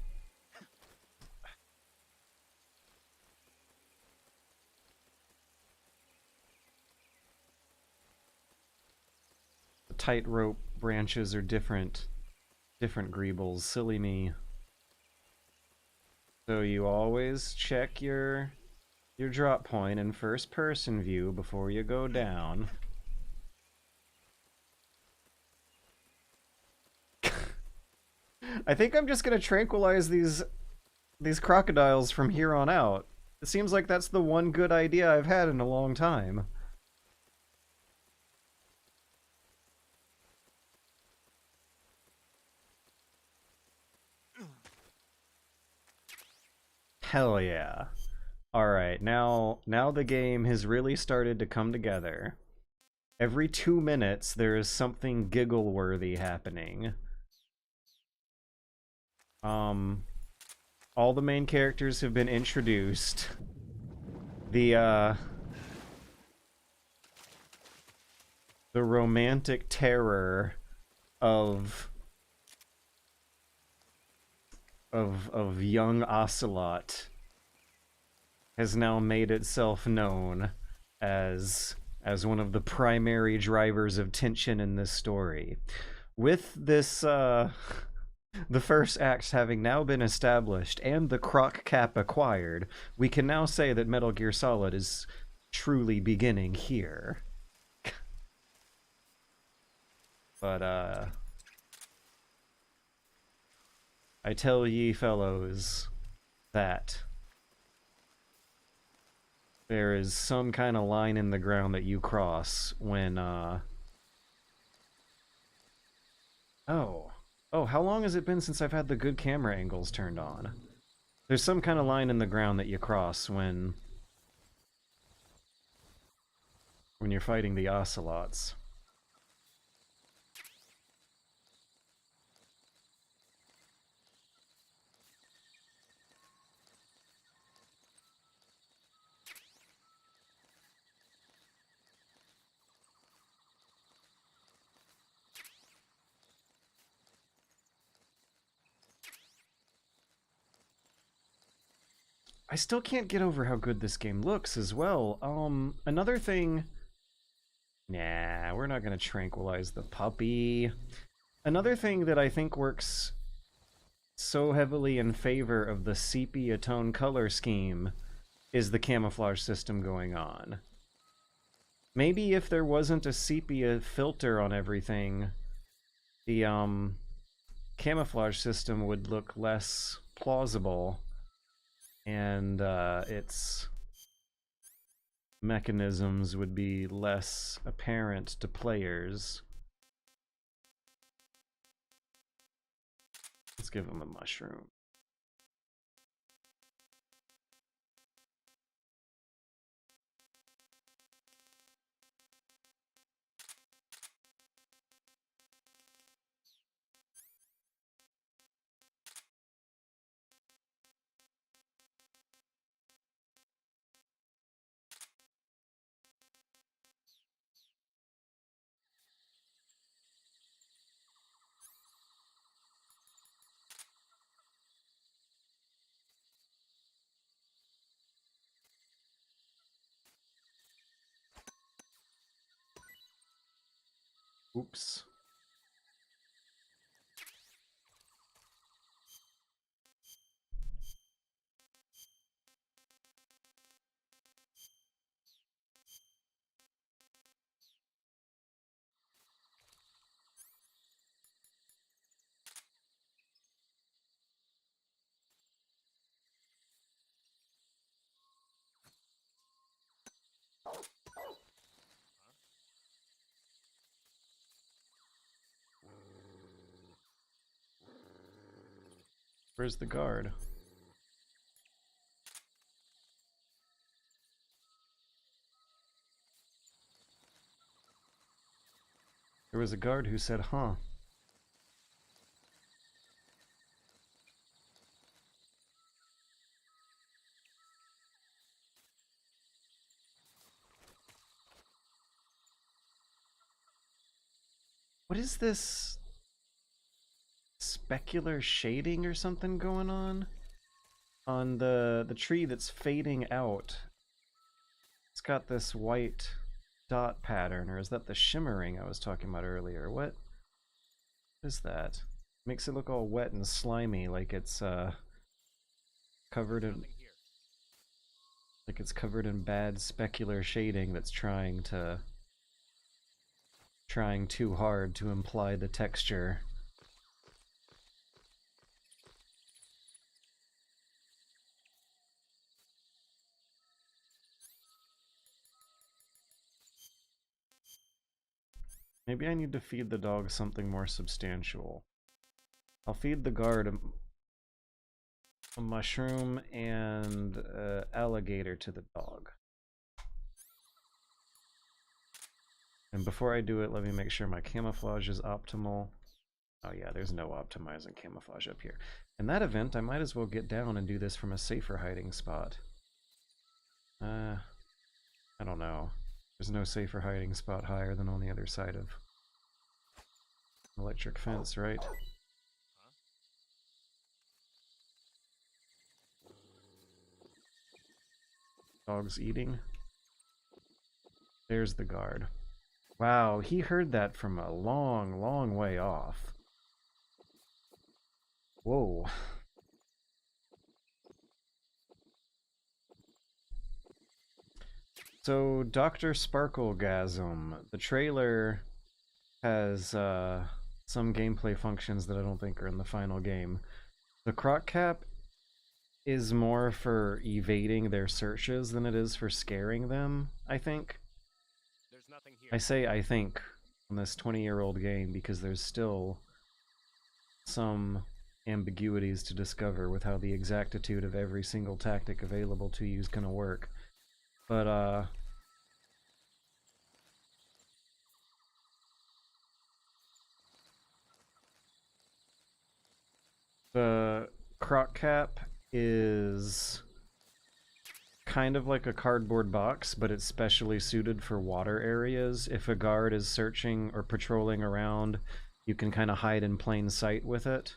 The tightrope branches are different greebles. Silly me. So you always check your drop point in first person view before you go down. I think I'm just gonna tranquilize these crocodiles from here on out. It seems like that's the one good idea I've had in a long time. Hell yeah. Alright, now the game has really started to come together. Every 2 minutes there is something giggle-worthy happening. All the main characters have been introduced. The romantic terror of young Ocelot has now made itself known as one of the primary drivers of tension in this story. With this the first act having now been established and the croc cap acquired, we can now say that Metal Gear Solid is truly beginning here. But I tell ye fellows that there is some kind of line in the ground that you cross when Oh, how long has it been since I've had the good camera angles turned on? There's some kind of line in the ground that you cross when you're fighting the Ocelots. I still can't get over how good this game looks as well. Another thing... Nah, we're not gonna tranquilize the puppy. Another thing that I think works so heavily in favor of the sepia tone color scheme is the camouflage system going on. Maybe if there wasn't a sepia filter on everything, the camouflage system would look less plausible, and its mechanisms would be less apparent to players. Let's give him a mushroom. Oops. Where's the guard? There was a guard who said, huh. What is this specular shading or something going on the tree that's fading out? It's got this white dot pattern, or is that the shimmering I was talking about earlier? What is that? Makes it look all wet and slimy, like it's covered in bad specular shading that's trying too hard to imply the texture. Maybe I need to feed the dog something more substantial. I'll feed the guard a mushroom and alligator to the dog. And before I do it, let me make sure my camouflage is optimal. Oh yeah, there's no optimizing camouflage up here. In that event, I might as well get down and do this from a safer hiding spot. I don't know. There's no safer hiding spot higher than on the other side of electric fence, right? Dog's eating. There's the guard. Wow, he heard that from a long, long way off. Whoa. So, Dr. Sparklegasm, the trailer has some gameplay functions that I don't think are in the final game. The croc cap is more for evading their searches than it is for scaring them, I think. There's nothing here. I say I think on this 20-year-old game because there's still some ambiguities to discover with how the exactitude of every single tactic available to you is going to work. But, the croc cap is kind of like a cardboard box, but it's specially suited for water areas. If a guard is searching or patrolling around, you can kind of hide in plain sight with it.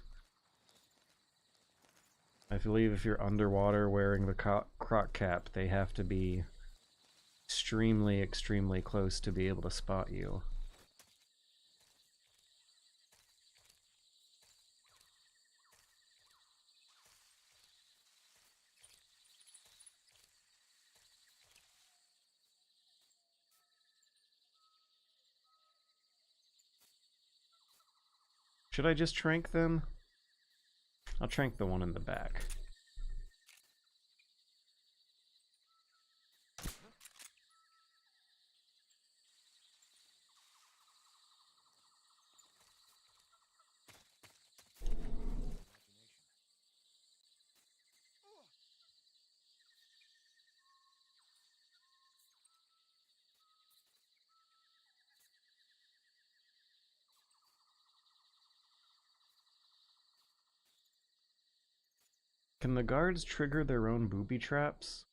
I believe if you're underwater wearing the croc cap, they have to be extremely, extremely close to be able to spot you. Should I just trank them? I'll trank the one in the back. Can the guards trigger their own booby traps?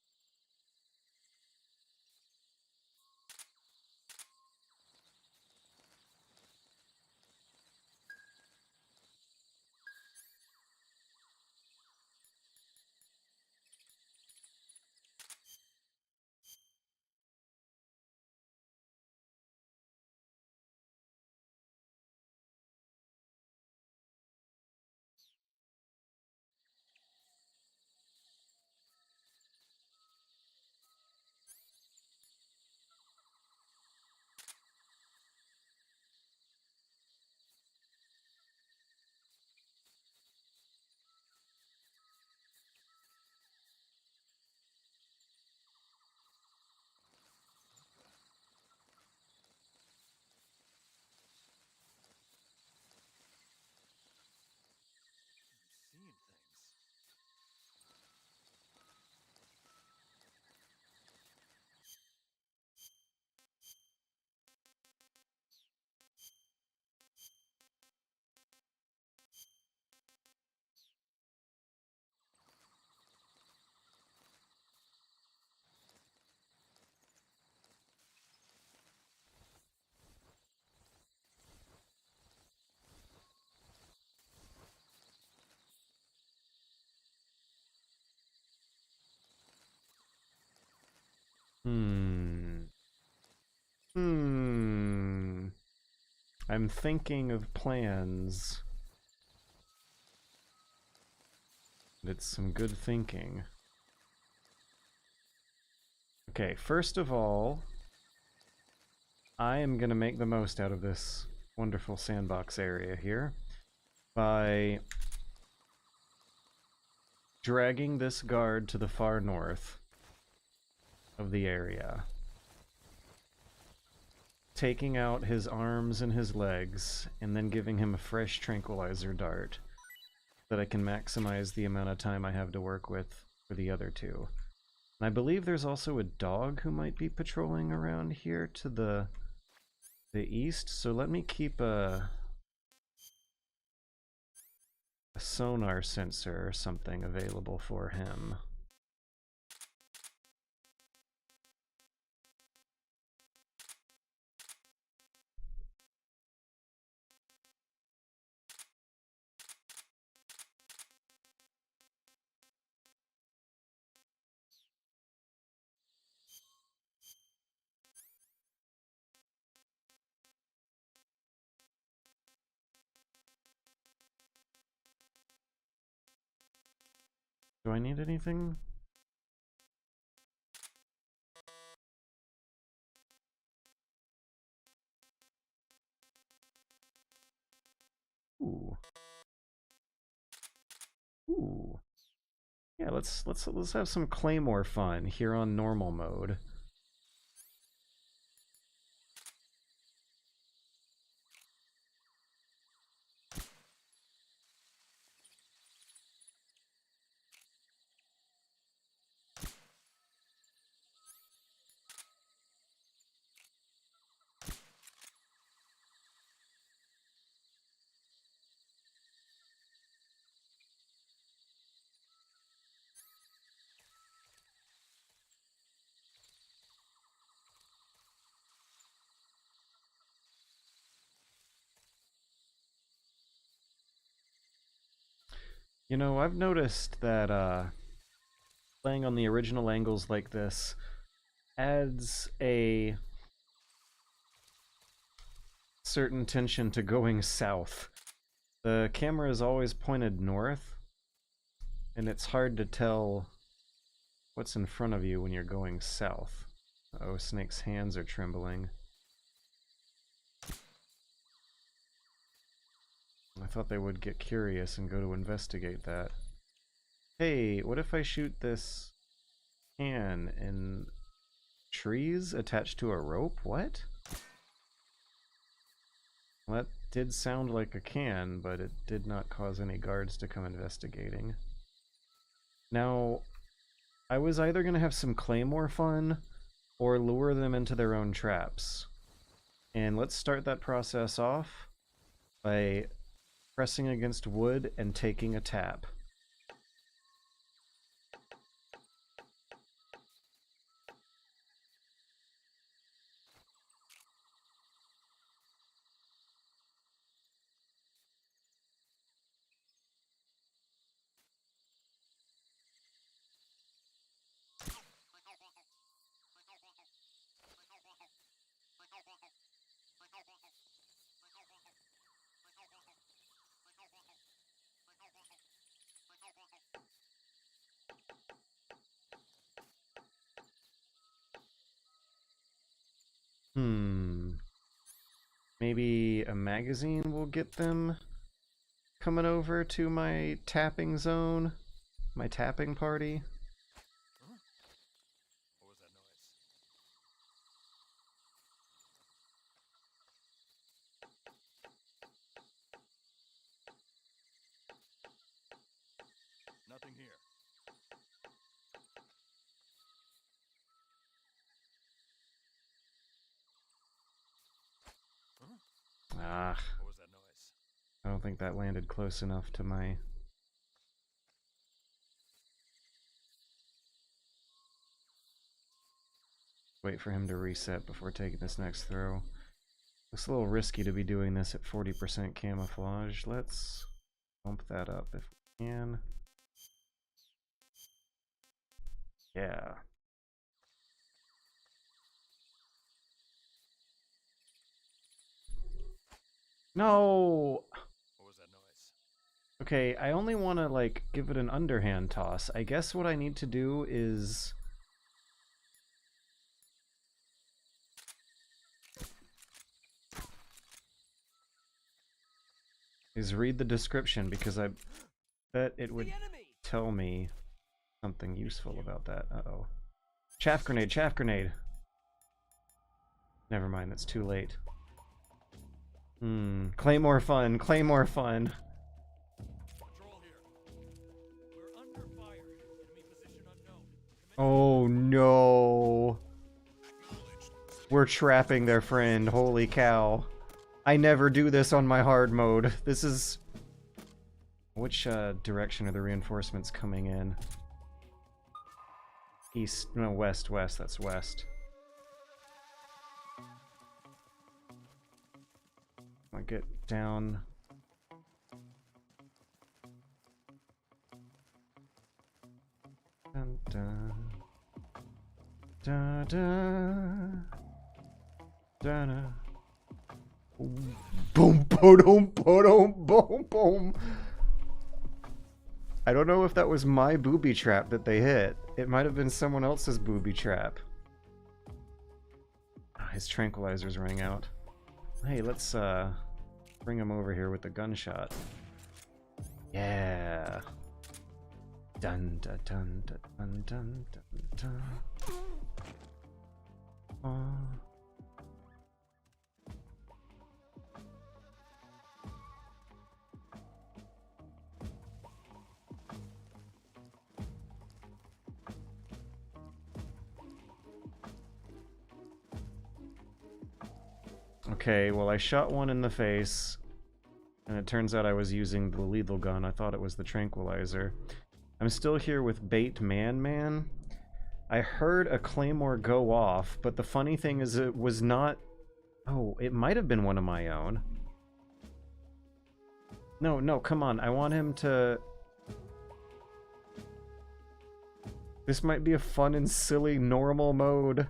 I'm thinking of plans. It's some good thinking. Okay, first of all, I am going to make the most out of this wonderful sandbox area here by dragging this guard to the far north of the area, taking out his arms and his legs, and then giving him a fresh tranquilizer dart so that I can maximize the amount of time I have to work with for the other two. And I believe there's also a dog who might be patrolling around here to the east, so let me keep a sonar sensor or something available for him. Do I need anything? Ooh. Ooh. Yeah, let's have some Claymore fun here on normal mode. You know, I've noticed that playing on the original angles like this adds a certain tension to going south. The camera is always pointed north, and it's hard to tell what's in front of you when you're going south. Oh, Snake's hands are trembling. I thought they would get curious and go to investigate that. Hey, what if I shoot this can in trees attached to a rope? What? Well, that did sound like a can, but it did not cause any guards to come investigating. Now, I was either going to have some Claymore fun or lure them into their own traps. And let's start that process off by pressing against wood and taking a tap. Maybe a magazine will get them coming over to my tapping zone, my tapping party. What was that noise? Nothing here. Ah. What was that noise? I don't think that landed close enough to my... Wait for him to reset before taking this next throw. Looks a little risky to be doing this at 40% camouflage. Let's bump that up if we can. Yeah. No! What was that noise? Okay, I only want to, like, give it an underhand toss. I guess what I need to do is... read the description, because I bet it would tell me something useful about that. Uh-oh. Chaff grenade, chaff grenade! Never mind, that's too late. Claymore fun, claymore fun. Patrol here. We're under fire. Enemy position unknown. Oh no. We're trapping their friend, holy cow. I never do this on my hard mode. This is... Which direction are the reinforcements coming in? East, no, west, that's west. I'll get down. Dun, dun. Da, da. Da, da. Boom, boom, boom, boom, boom. I don't know if that was my booby trap that they hit. It might have been someone else's booby trap. His tranquilizer's running out. Hey, let's bring him over here with the gunshot. Yeah. Dun dun dun dun dun dun dun. Okay, well I shot one in the face, and it turns out I was using the lethal gun. I thought it was the tranquilizer. I'm still here with Bait Man. I heard a claymore go off, but the funny thing is it was not... Oh, it might have been one of my own. No, come on. I want him to... This might be a fun and silly normal mode.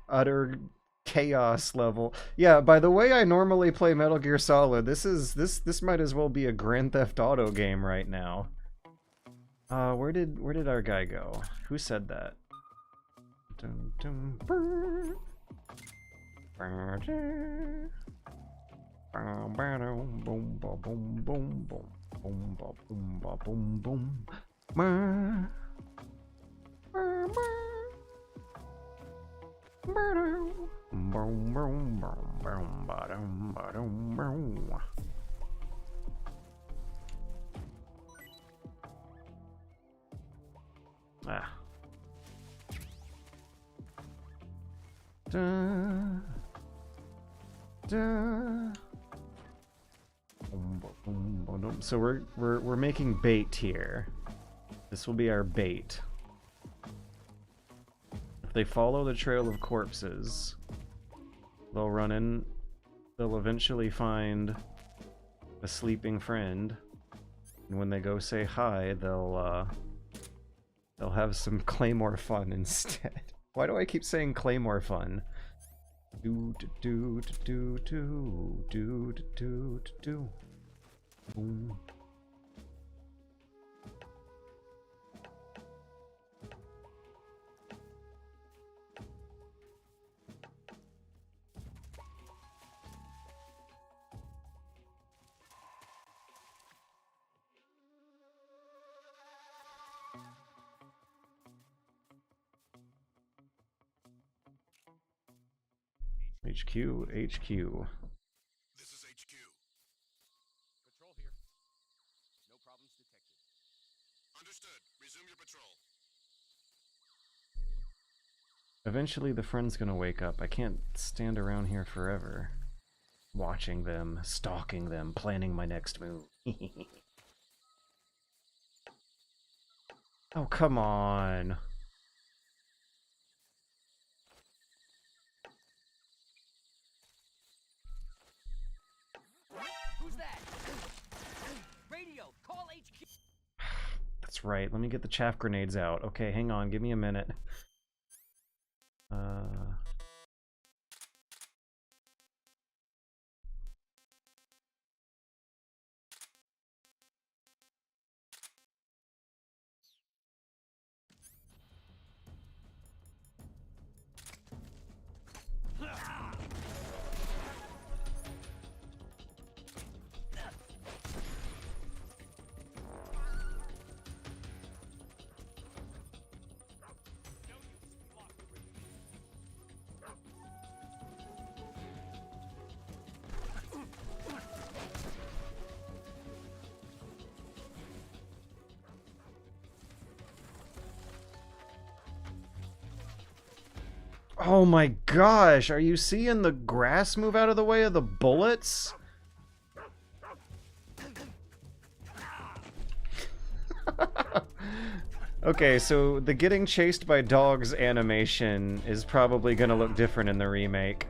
Utter chaos level. Yeah, by the way I normally play Metal Gear Solid, this might as well be a Grand Theft Auto game right now. Where did our guy go? Who said that? Dun, dun, brr. Boom, boom, boom, boom, boom, boom, boom, boom, boom, boom. Ah. Da. Da. So we're making bait here. This will be our bait. If they follow the trail of corpses, they'll run in. They'll eventually find a sleeping friend, and when they go say hi, they'll have some claymore fun instead. Why do I keep saying claymore fun? Do do do do do do do do. Boom. HQ. This is HQ. Patrol here. No problems detected. Understood. Resume your patrol. Eventually the friend's gonna wake up. I can't stand around here forever. Watching them, stalking them, planning my next move. Oh, come on. Who's that? Radio, call HQ. That's right. Let me get the chaff grenades out. Okay, hang on. Give me a minute. Oh my gosh, are you seeing the grass move out of the way of the bullets? Okay, so the getting chased by dogs animation is probably gonna look different in the remake.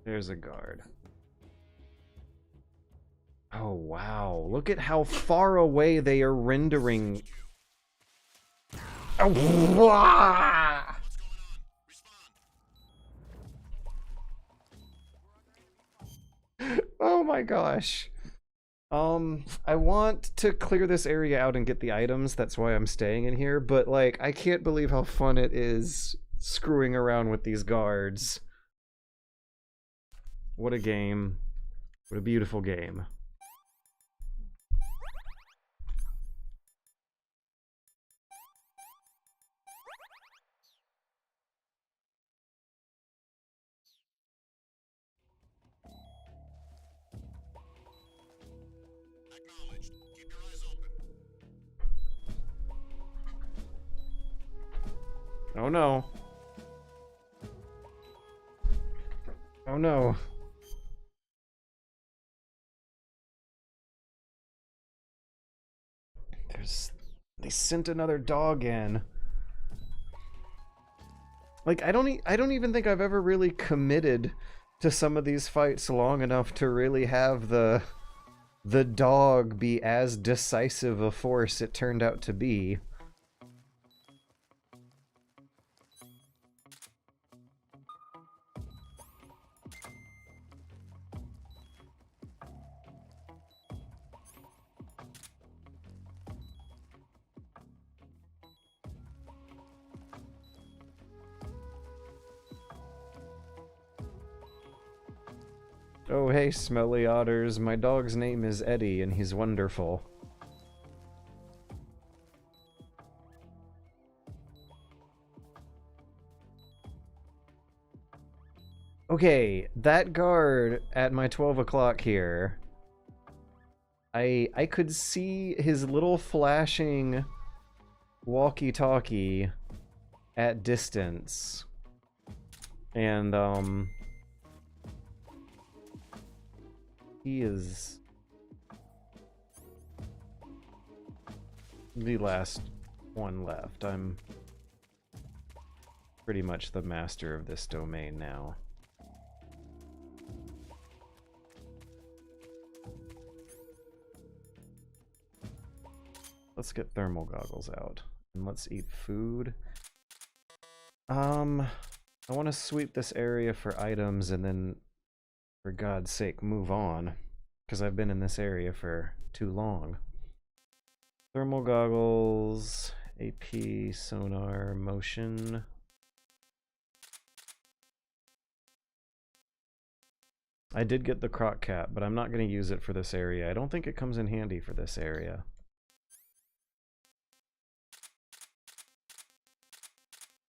There's a guard. Oh wow, look at how far away they are rendering. Oh, wah! Oh my gosh. I want to clear this area out and get the items, that's why I'm staying in here, but like, I can't believe how fun it is screwing around with these guards. What a game. What a beautiful game. Oh no. Oh no. They sent another dog in. Like, I don't even think I've ever really committed to some of these fights long enough to really have the dog be as decisive a force it turned out to be. Oh hey, smelly otters, my dog's name is Eddie and he's wonderful. Okay, that guard at my 12 o'clock here, I could see his little flashing walkie-talkie at distance. And, he is the last one left. I'm pretty much the master of this domain now. Let's get thermal goggles out and let's eat food. I want to sweep this area for items and then, for God's sake, move on, because I've been in this area for too long. Thermal goggles, AP, sonar, motion. I did get the croc cap, but I'm not going to use it for this area. I don't think it comes in handy for this area.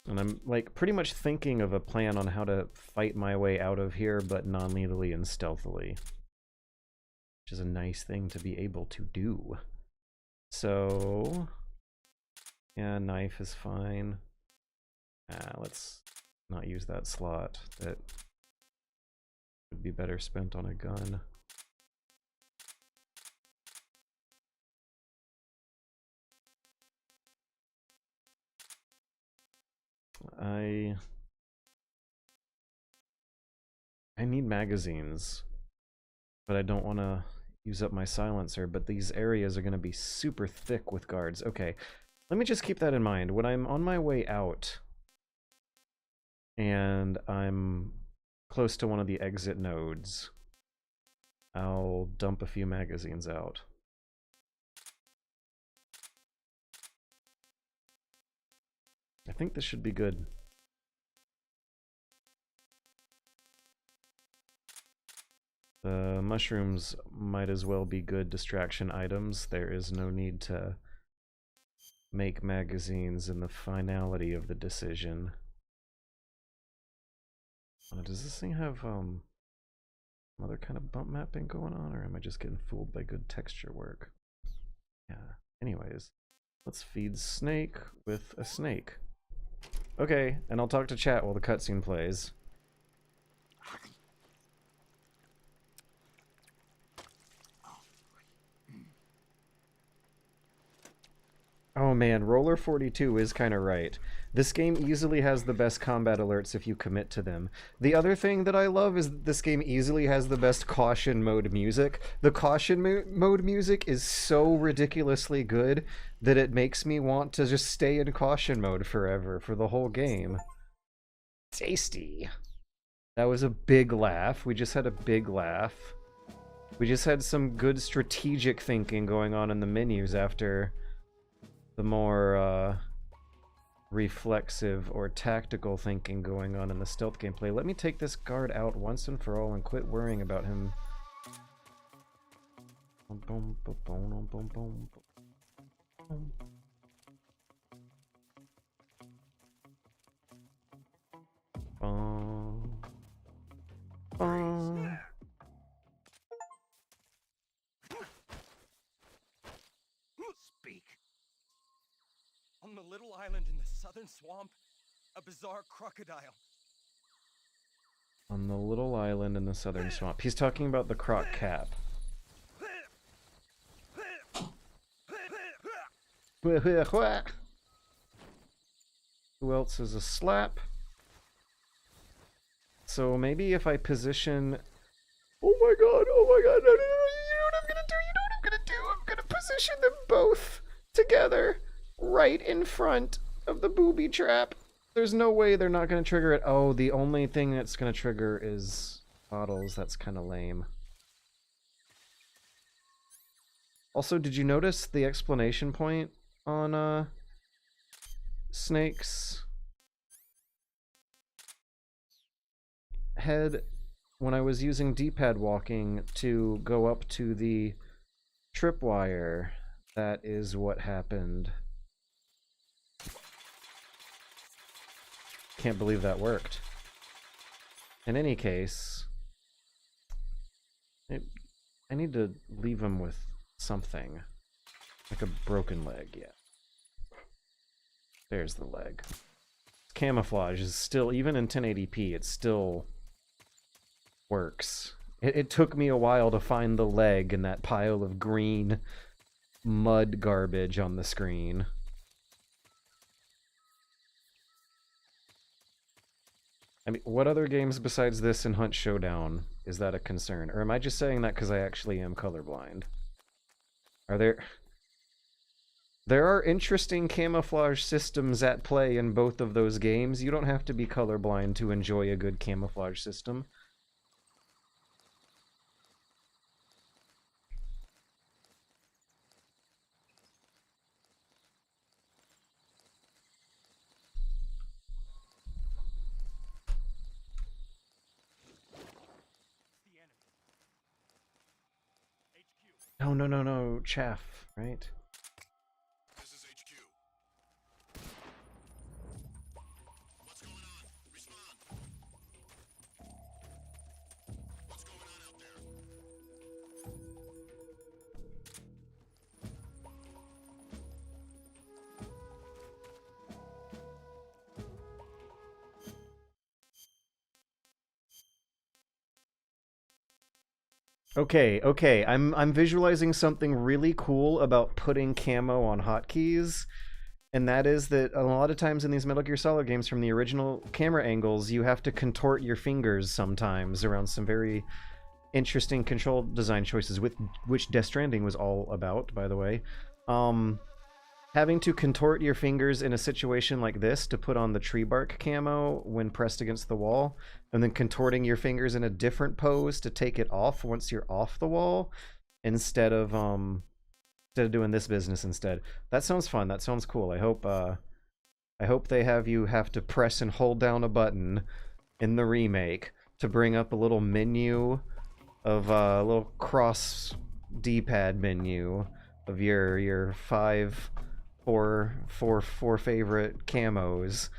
And I'm like pretty much thinking of a plan on how to fight my way out of here, but non-lethally and stealthily. Which is a nice thing to be able to do. So, yeah, knife is fine. Let's not use that slot. That would be better spent on a gun. I need magazines, but I don't want to use up my silencer, but these areas are going to be super thick with guards. Okay, let me just keep that in mind. When I'm on my way out, and I'm close to one of the exit nodes, I'll dump a few magazines out. I think this should be good. The mushrooms might as well be good distraction items. There is no need to make magazines in the finality of the decision. Does this thing have some other kind of bump mapping going on, or am I just getting fooled by good texture work? Yeah. Anyways, let's feed Snake with a snake. Okay, and I'll talk to chat while the cutscene plays. Oh man, Roller 42 is kind of right. This game easily has the best combat alerts if you commit to them. The other thing that I love is that this game easily has the best caution mode music. The caution mode music is so ridiculously good that it makes me want to just stay in caution mode forever for the whole game. Tasty. That was a big laugh. We just had a big laugh. We just had some good strategic thinking going on in the menus after the more reflexive or tactical thinking going on in the stealth gameplay. Let me take this guard out once and for all and quit worrying about him. Speak. On the little island in the southern swamp, a bizarre crocodile. On the little island in the southern swamp. He's talking about the croc cap. Who else is a slap? So maybe if I position... Oh my god, no, you know what I'm gonna do, I'm gonna position them both together right in front of the booby trap. There's no way they're not gonna trigger it. Oh, the only thing that's gonna trigger is bottles. That's kind of lame. Also, did you notice the explanation point on Snake's head when I was using D-pad walking to go up to the tripwire? That is what happened. Can't believe that worked. In any case, I need to leave him with something. Like a broken leg, yeah. There's the leg. Camouflage is still, even in 1080p, it still works. It took me a while to find the leg in that pile of green mud garbage on the screen. I mean, what other games besides this and Hunt Showdown is that a concern? Or am I just saying that because I actually am colorblind? Are there... There are interesting camouflage systems at play in both of those games. You don't have to be colorblind to enjoy a good camouflage system. No, no, no, no, chaff, right? This is HQ. What's going on? Respond. What's going on out there? Okay, I'm visualizing something really cool about putting camo on hotkeys, and that is that a lot of times in these Metal Gear Solid games from the original camera angles, you have to contort your fingers sometimes around some very interesting control design choices, with which Death Stranding was all about, by the way. having to contort your fingers in a situation like this to put on the tree bark camo when pressed against the wall, and then contorting your fingers in a different pose to take it off once you're off the wall, instead of doing this business instead. That sounds fun. That sounds cool. I hope they have you have to press and hold down a button in the remake to bring up a little menu of a little cross D-pad menu of your four favorite camos,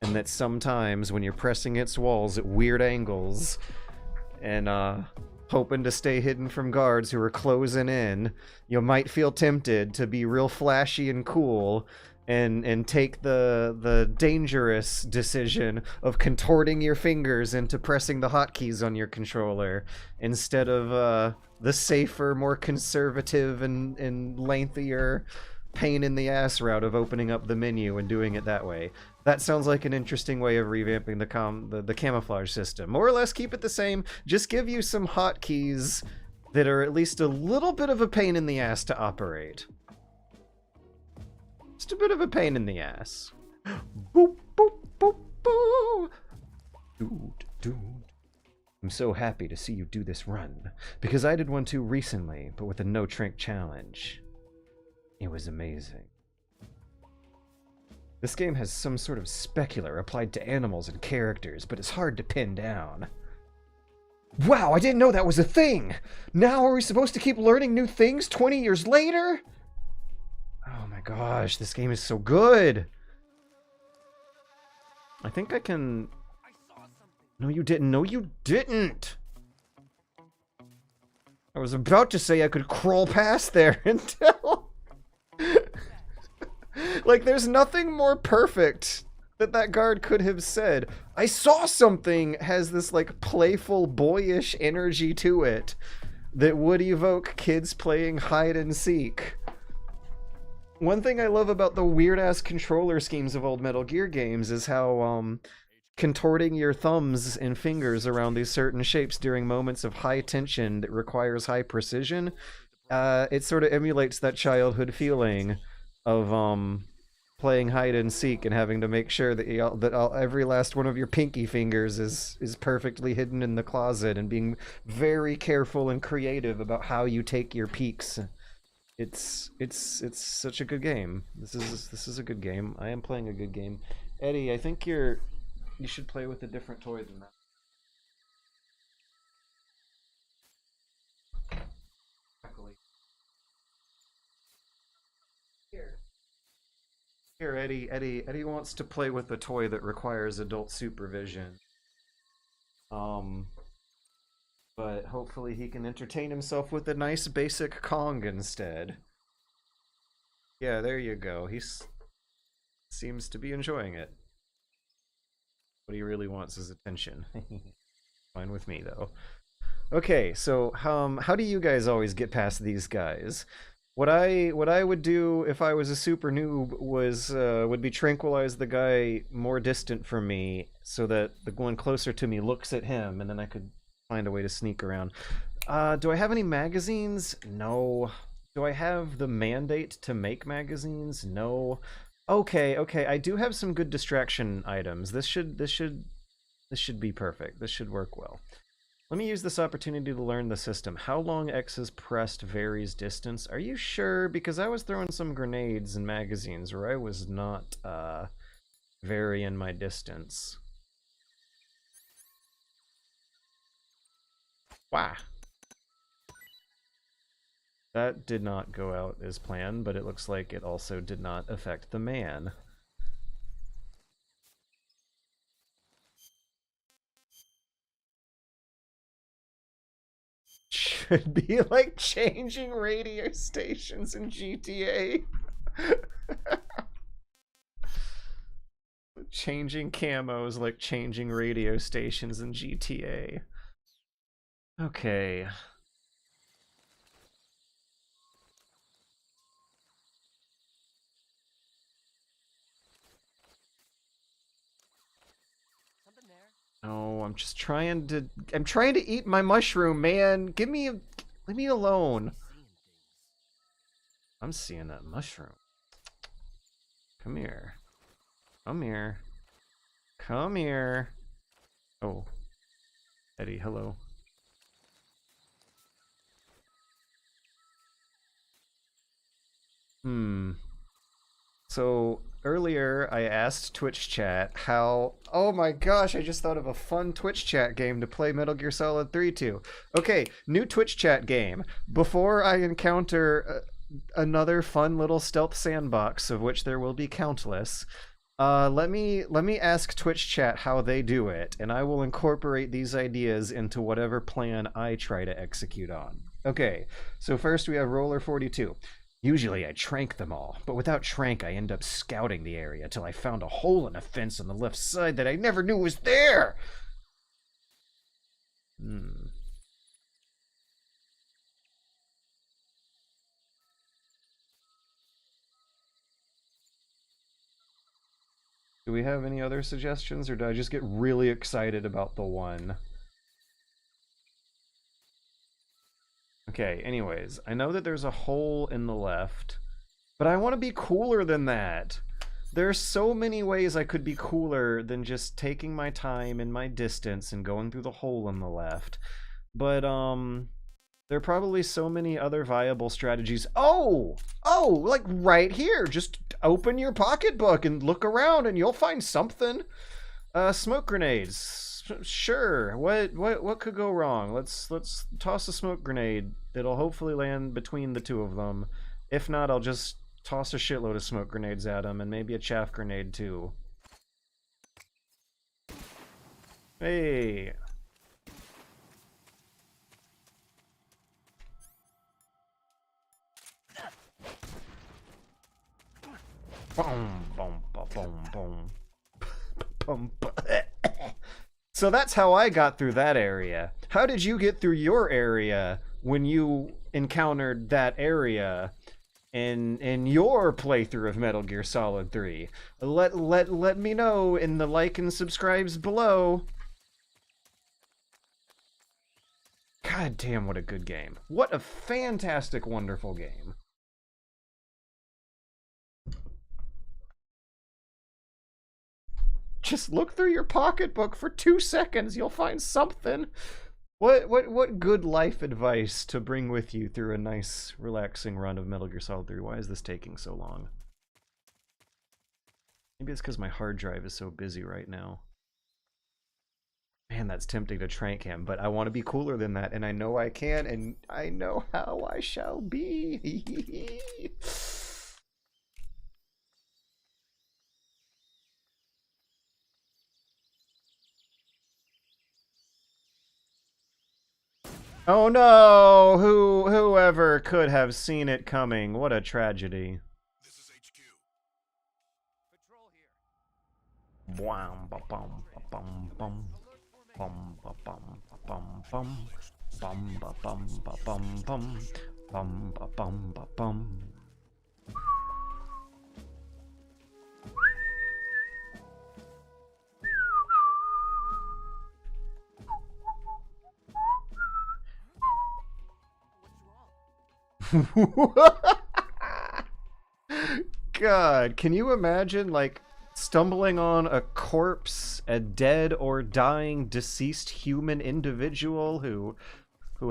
and that sometimes when you're pressing its walls at weird angles and hoping to stay hidden from guards who are closing in, you might feel tempted to be real flashy and cool and take the dangerous decision of contorting your fingers into pressing the hotkeys on your controller instead of the safer, more conservative and lengthier pain in the ass route of opening up the menu and doing it that way. That sounds like an interesting way of revamping the camouflage system. More or less keep it the same, just give you some hotkeys that are at least a little bit of a pain in the ass to operate. Just a bit of a pain in the ass. Boop, boop, boop, boop. Dude. I'm so happy to see you do this run, because I did one too recently, but with a no-trink challenge. It was amazing. This game has some sort of specular applied to animals and characters, but it's hard to pin down. Wow, I didn't know that was a thing! Now are we supposed to keep learning new things 20 years later? Oh my gosh, this game is so good! I think I can... No, you didn't. No, you didn't! I was about to say I could crawl past there until... Like, there's nothing more perfect that guard could have said. I saw something has this, like, playful, boyish energy to it that would evoke kids playing hide and seek. One thing I love about the weird-ass controller schemes of old Metal Gear games is how, contorting your thumbs and fingers around these certain shapes during moments of high tension that requires high precision, it sort of emulates that childhood feeling of, playing hide and seek and having to make sure that every last one of your pinky fingers is perfectly hidden in the closet, and being very careful and creative about how you take your peeks. It's such a good game. This is a good game. I am playing a good game. Eddie, I think you should play with a different toy than that. Here, Eddie wants to play with a toy that requires adult supervision. But hopefully he can entertain himself with a nice basic Kong instead. Yeah, there you go. He seems to be enjoying it. What he really wants is attention. Fine with me, though. Okay, so how do you guys always get past these guys? What I would do if I was a super noob was would be tranquilize the guy more distant from me, so that the one closer to me looks at him, and then I could find a way to sneak around. Do I have any magazines? No. Do I have the mandate to make magazines? No. Okay. I do have some good distraction items. This should be perfect. This should work well. Let me use this opportunity to learn the system. How long X is pressed varies distance. Are you sure? Because I was throwing some grenades and magazines where I was not varying my distance. Wow. That did not go out as planned, but it looks like it also did not affect the man. Should be like changing radio stations in GTA. Changing camos like changing radio stations in GTA. Okay. No, I'm just trying to eat my mushroom, man. Leave me alone. I'm seeing that mushroom. Come here. Come here. Come here. Oh. Eddie, hello. So earlier I asked Twitch chat how... Oh my gosh, I just thought of a fun Twitch chat game to play Metal Gear Solid 3 to. Okay, new Twitch chat game. Before I encounter another fun little stealth sandbox, of which there will be countless, let me ask Twitch chat how they do it, and I will incorporate these ideas into whatever plan I try to execute on. Okay, so first we have Roller 42. Usually I trank them all, but without trank I end up scouting the area till I found a hole in a fence on the left side that I never knew was there! Do we have any other suggestions, or did I just get really excited about the one? Okay, anyways, I know that there's a hole in the left, but I want to be cooler than that. There's so many ways I could be cooler than just taking my time and my distance and going through the hole in the left. But, there are probably so many other viable strategies. Oh, like right here. Just open your pocketbook and look around and you'll find something. Smoke grenades. Sure. What could go wrong? Let's toss a smoke grenade. It'll hopefully land between the two of them. If not, I'll just toss a shitload of smoke grenades at them and maybe a chaff grenade too. Hey. Boom, boom, boom, boom. Boom. So that's how I got through that area. How did you get through your area when you encountered that area in your playthrough of Metal Gear Solid 3? Let me know in the like and subscribes below. God damn, what a good game. What a fantastic, wonderful game. Just look through your pocketbook for 2 seconds. You'll find something. What good life advice to bring with you through a nice, relaxing run of Metal Gear Solid 3? Why is this taking so long? Maybe it's because my hard drive is so busy right now. Man, that's tempting to trank him, but I want to be cooler than that, and I know I can, and I know how I shall be. Oh no! Whoever could have seen it coming. What a tragedy. This is HQ. Patrol here. Bum bum bum bum bum bum bum bum bum bum bum bum bum bum bum. God, can you imagine, like, stumbling on a corpse, a dead or dying deceased human individual who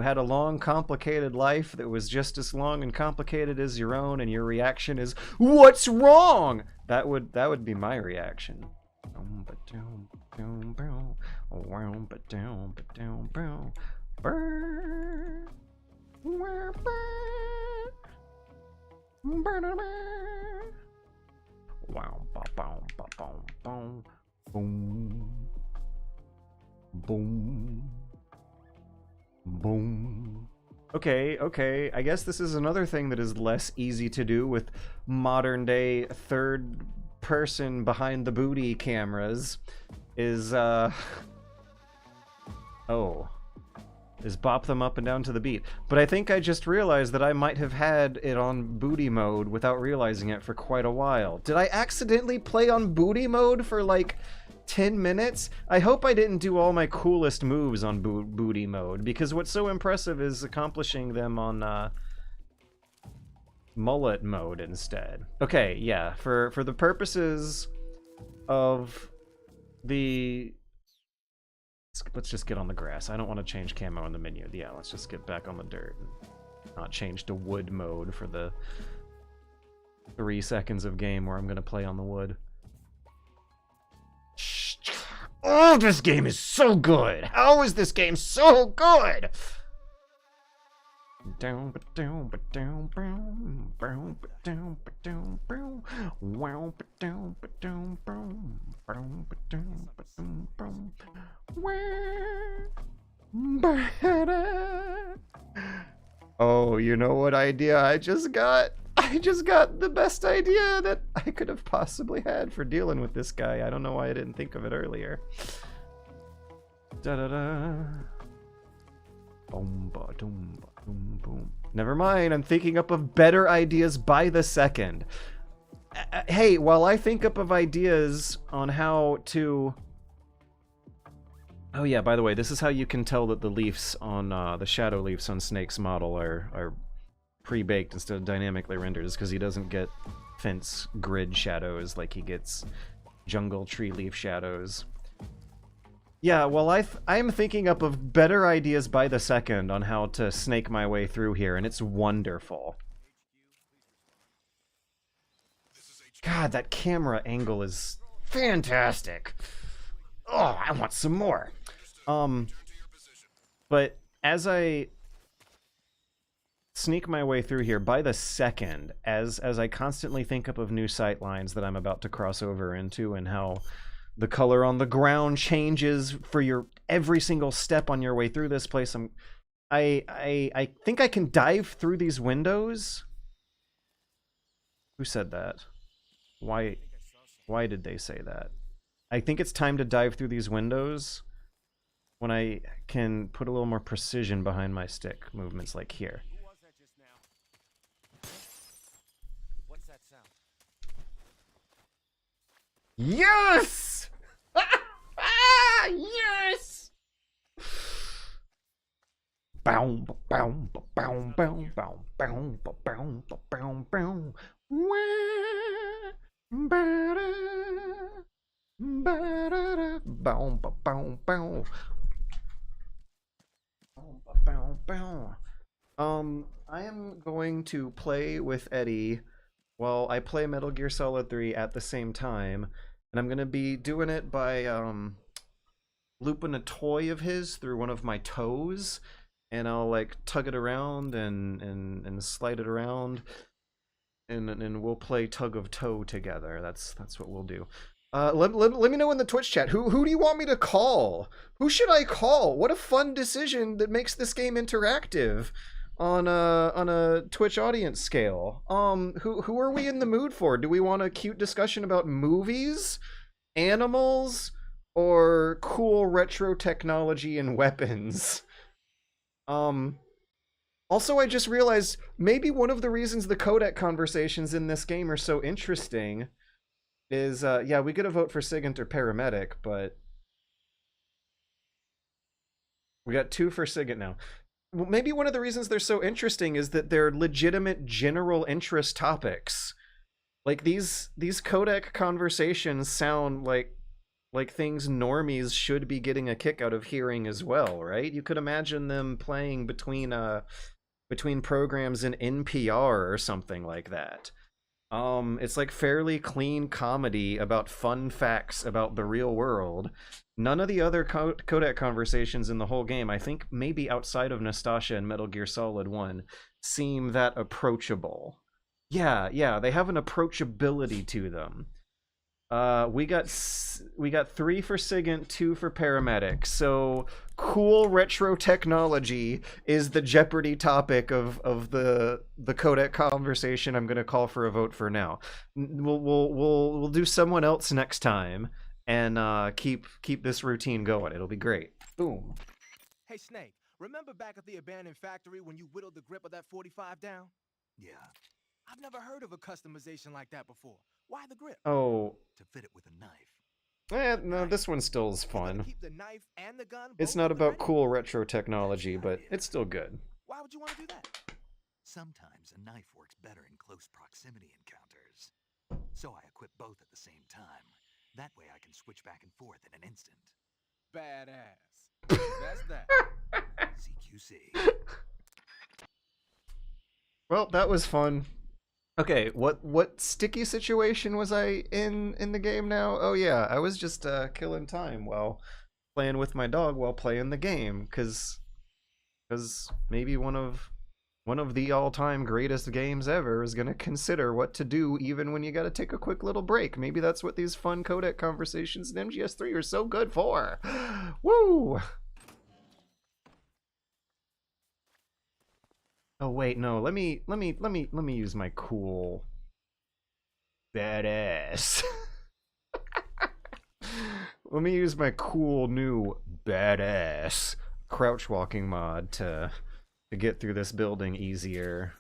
had a long, complicated life that was just as long and complicated as your own, and your reaction is, "What's wrong?" That would be my reaction. Wow, boom, boom, boom. Okay, I guess this is another thing that is less easy to do with modern day third person behind the booty cameras is bop them up and down to the beat. But I think I just realized that I might have had it on booty mode without realizing it for quite a while. Did I accidentally play on booty mode for like 10 minutes? I hope I didn't do all my coolest moves on booty mode, because what's so impressive is accomplishing them on mullet mode instead. Okay, yeah, for the purposes of the... Let's just get on the grass. I don't want to change camo in the menu. Yeah, let's just get back on the dirt and not change to wood mode for the 3 seconds of game where I'm going to play on the wood. Oh, this game is so good! How is this game so good? Oh, you know what idea I just got? I just got the best idea that I could have possibly had for dealing with this guy. I don't know why I didn't think of it earlier. Da-da-da. Boom, ba, doom, ba, boom, boom. Never mind, I'm thinking up of better ideas by the second. Hey, while I think up of ideas on how to... Oh yeah, by the way, this is how you can tell that the leaves on, the shadow leaves on Snake's model are pre-baked instead of dynamically rendered, is because he doesn't get fence grid shadows like he gets jungle tree leaf shadows. Yeah, well, I'm thinking up of better ideas by the second on how to snake my way through here, and it's wonderful. God, that camera angle is fantastic. Oh, I want some more. But as I sneak my way through here, by the second, as I constantly think up of new sight lines that I'm about to cross over into, and how the color on the ground changes for your every single step on your way through this place, I think I can dive through these windows. Who said that? Why did they say that? I think it's time to dive through these windows when I can put a little more precision behind my stick movements, like here. Who was that just now? What's that sound? Yes! Yes! Bow, bow, bow, bow, bow, bow, bow, bow, bow. I am going to play with Eddie while I play Metal Gear Solid 3 at the same time, and I'm going to be doing it by looping a toy of his through one of my toes, and I'll like tug it around and slide it around, and we'll play tug of toe together. That's what we'll do. Let me know in the Twitch chat, who do you want me to call? Who should I call? What a fun decision that makes this game interactive on a Twitch audience scale. Who are we in the mood for? Do we want a cute discussion about movies, animals, or cool retro technology and weapons? Also, I just realized maybe one of the reasons the codec conversations in this game are so interesting is, yeah, we could have vote for Sigint or Paramedic, but we got 2 for Sigint now. Well, maybe one of the reasons they're so interesting is that they're legitimate general interest topics. Like, these codec conversations sound like things normies should be getting a kick out of hearing as well, right? You could imagine them playing between programs in NPR or something like that. It's like fairly clean comedy about fun facts about the real world. None of the other codec conversations in the whole game, I think maybe outside of Nastasha and Metal Gear Solid 1, seem that approachable. Yeah, they have an approachability to them. We got 3 for Sigint, 2 for Paramedic. So cool retro technology is the Jeopardy topic of the codec conversation I'm gonna call for a vote for now. We'll do someone else next time and keep this routine going. It'll be great. Boom. Hey Snake, remember back at the abandoned factory when you whittled the grip of that 45 down? Yeah. I've never heard of a customization like that before. Why the grip? Oh. To fit it with a knife. No, this one still is fun. Keep the knife and the gun. It's not about cool retro technology, but it's still good. Why would you want to do that? Sometimes a knife works better in close proximity encounters. So I equip both at the same time. That way I can switch back and forth in an instant. Badass. That's that. CQC. Well, that was fun. Okay, what sticky situation was I in the game now? Oh yeah, I was just killing time while playing with my dog while playing the game, cause maybe one of the all-time greatest games ever is gonna consider what to do even when you gotta take a quick little break. Maybe that's what these fun codec conversations in MGS3 are so good for. Woo! Oh wait, no. Let me use my cool badass. Let me use my cool new badass crouch walking mod to get through this building easier.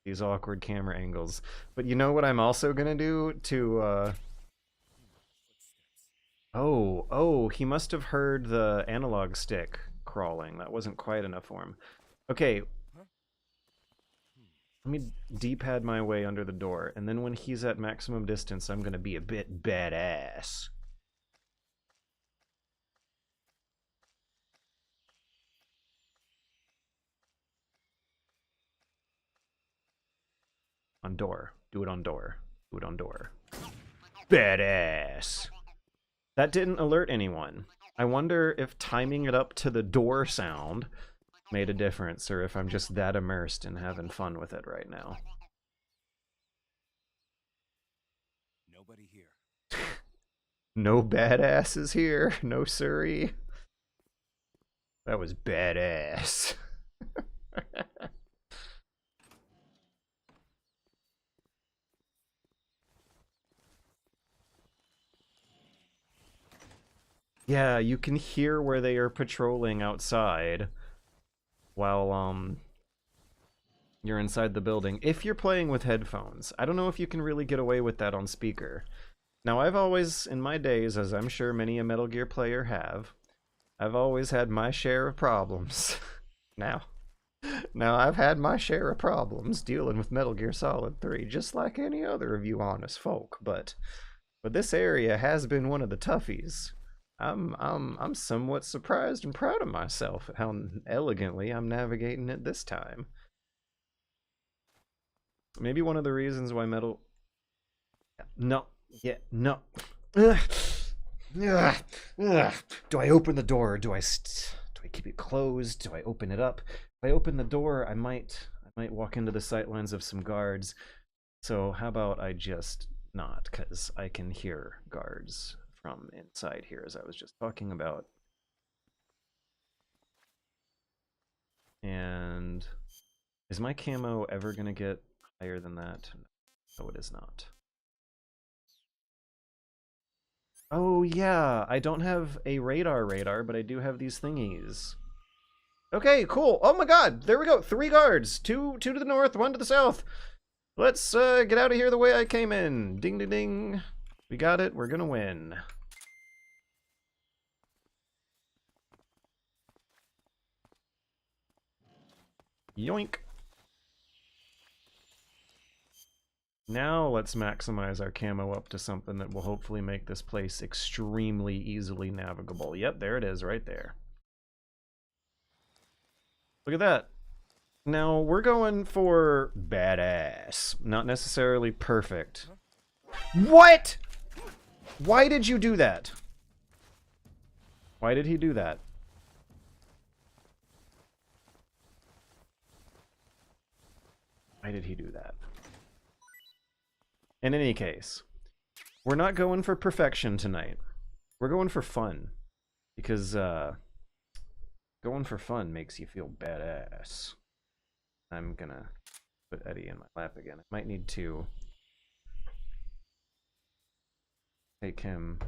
These awkward camera angles. But you know what I'm also gonna do to Oh, he must have heard the analog stick crawling. That wasn't quite enough for him. Okay. Let me D-pad my way under the door, and then when he's at maximum distance, I'm gonna be a bit badass. On door. Do it on door. Do it on door. Badass! That didn't alert anyone. I wonder if timing it up to the door sound made a difference, or if I'm just that immersed in having fun with it right now. Nobody here. No badasses here. No siree. That was badass. Yeah, you can hear where they are patrolling outside while you're inside the building. If you're playing with headphones, I don't know if you can really get away with that on speaker. Now, I've always, in my days, as I'm sure many a Metal Gear player have, I've always had my share of problems. Now I've had my share of problems dealing with Metal Gear Solid 3, just like any other of you honest folk, but this area has been one of the toughies. I'm somewhat surprised and proud of myself at how elegantly I'm navigating it this time. Maybe one of the reasons why Metal... No. Yeah, no. Ugh. Ugh. Ugh. Do I open the door? Do I keep it closed? Do I open it up? If I open the door, I might walk into the sightlines of some guards. So how about I just not, because I can hear guards from inside here, as I was just talking about. And is my camo ever gonna get higher than that? No, it is not. Oh yeah, I don't have a radar, but I do have these thingies. Okay, cool. Oh my god, there we go. 3 guards. Two to the north, 1 to the south. Let's get out of here the way I came in. Ding ding ding. We got it. We're gonna win. Yoink. Now let's maximize our camo up to something that will hopefully make this place extremely easily navigable. Yep, there it is right there. Look at that. Now we're going for badass, not necessarily perfect. What? Why did you do that? Why did he do that? Why did he do that? In any case, we're not going for perfection tonight. We're going for fun. Because, going for fun makes you feel badass. I'm gonna put Eddie in my lap again. I might need to take him,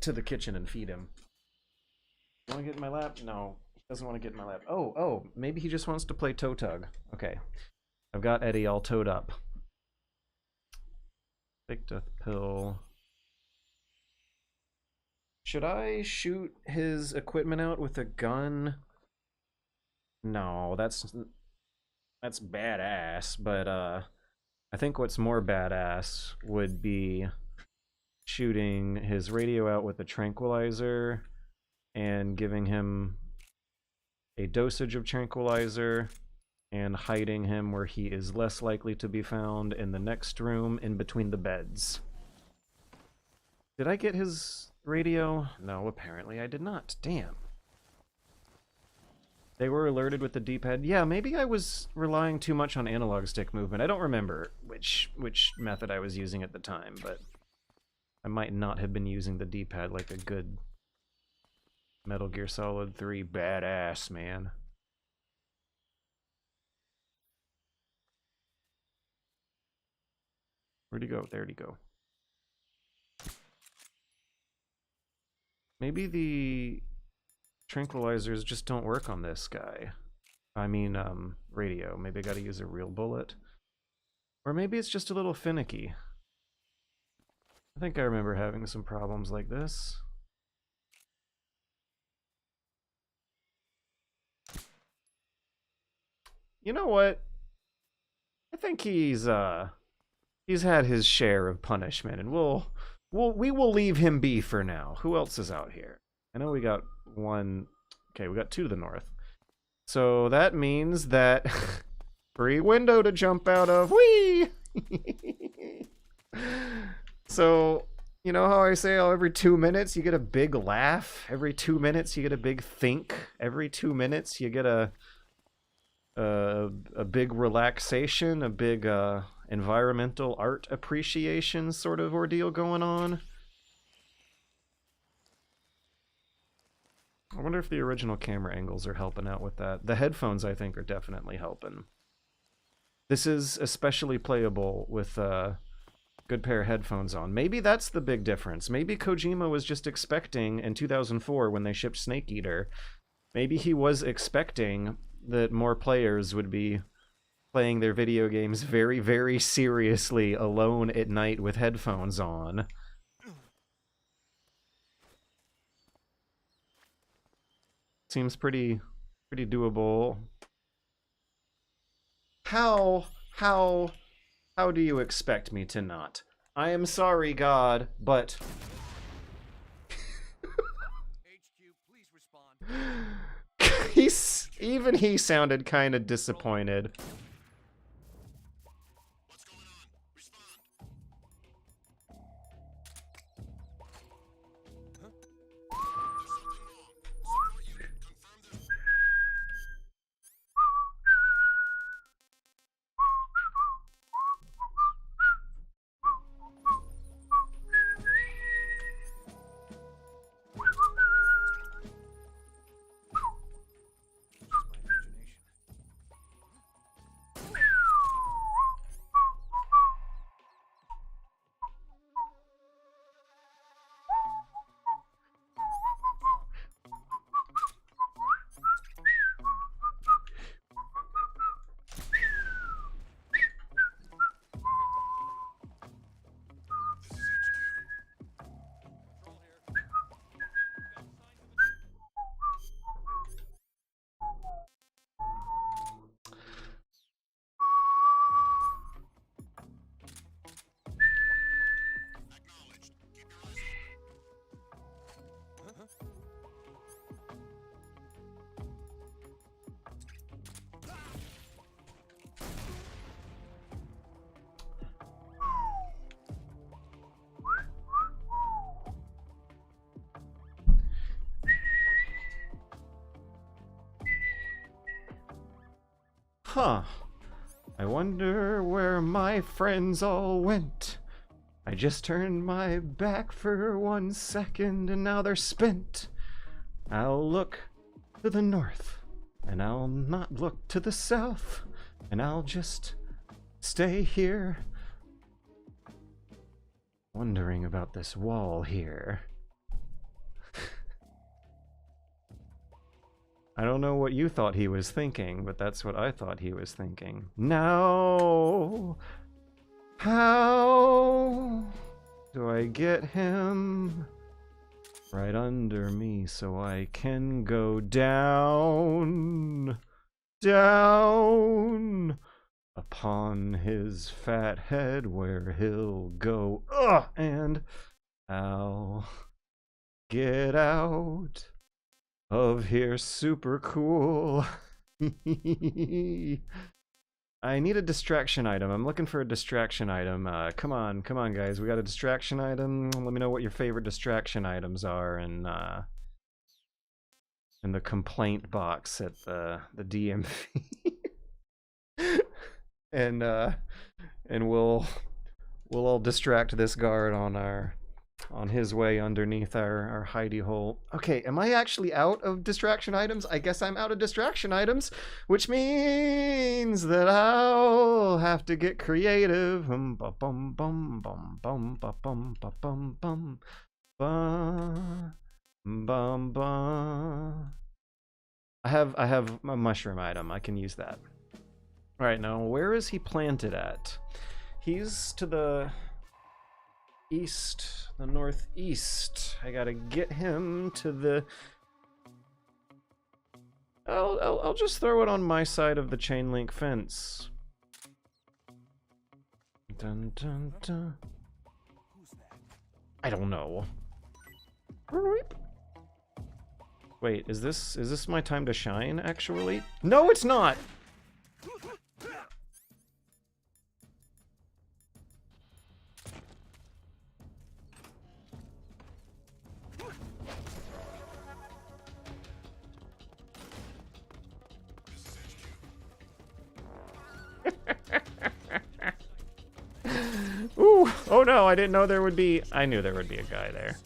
to the kitchen and feed him. You wanna get in my lap? No, he doesn't want to get in my lap. Oh, maybe he just wants to play toe tug. Okay. I've got Eddie all towed up. Big death pill. Should I shoot his equipment out with a gun? No, that's badass, but I think what's more badass would be shooting his radio out with a tranquilizer and giving him a dosage of tranquilizer and hiding him where he is less likely to be found in the next room in between the beds. Did I get his radio? No, apparently I did not. Damn. They were alerted with the D-pad. Yeah, maybe I was relying too much on analog stick movement. I don't remember which method I was using at the time, but I might not have been using the D-pad like a good Metal Gear Solid 3 badass, man. Where'd he go? There'd he go. Maybe the tranquilizers just don't work on this guy. I mean, radio. Maybe I gotta use a real bullet. Or maybe it's just a little finicky. I think I remember having some problems like this. You know what? I think he's had his share of punishment, and we will leave him be for now. Who else is out here? I know we got one. Okay, we got two to the north. So that means that free window to jump out of. Whee! So, you know how I say every 2 minutes you get a big laugh? Every 2 minutes you get a big think? Every 2 minutes you get a big relaxation, a big environmental art appreciation sort of ordeal going on? I wonder if the original camera angles are helping out with that. The headphones, I think, are definitely helping. This is especially playable with a good pair of headphones on. Maybe that's the big difference. Maybe Kojima was just expecting, in 2004 when they shipped Snake Eater, maybe he was expecting that more players would be playing their video games very, very seriously alone at night with headphones on. Seems pretty doable. How do you expect me to not? I am sorry, God, but HQ, please respond. even he sounded kind of disappointed. Huh. I wonder where my friends all went. I just turned my back for 1 second and now they're spent. I'll look to the north and I'll not look to the south and I'll just stay here wondering about this wall here. I don't know what you thought he was thinking, but that's what I thought he was thinking. Now, how do I get him right under me so I can go down? down upon his fat head where he'll go. Ugh! And I'll get out of here super cool. I need a distraction item. I'm looking for a distraction item. Come on, guys. We got a distraction item. Let me know what your favorite distraction items are in the complaint box at the DMV. and we'll all distract this guard on his way underneath our hidey hole. Okay, am I actually out of distraction items? I guess I'm out of distraction items, which means that I'll have to get creative. I have a mushroom item. I can use that. All right, now where is he planted at? He's to the east, the northeast. I gotta get him to the... I'll just throw it on my side of the chain link fence. Dun, dun, dun. I don't know. Wait, is this my time to shine, actually? No, it's not! Ooh, oh no, I didn't know there would be... I knew there would be a guy there.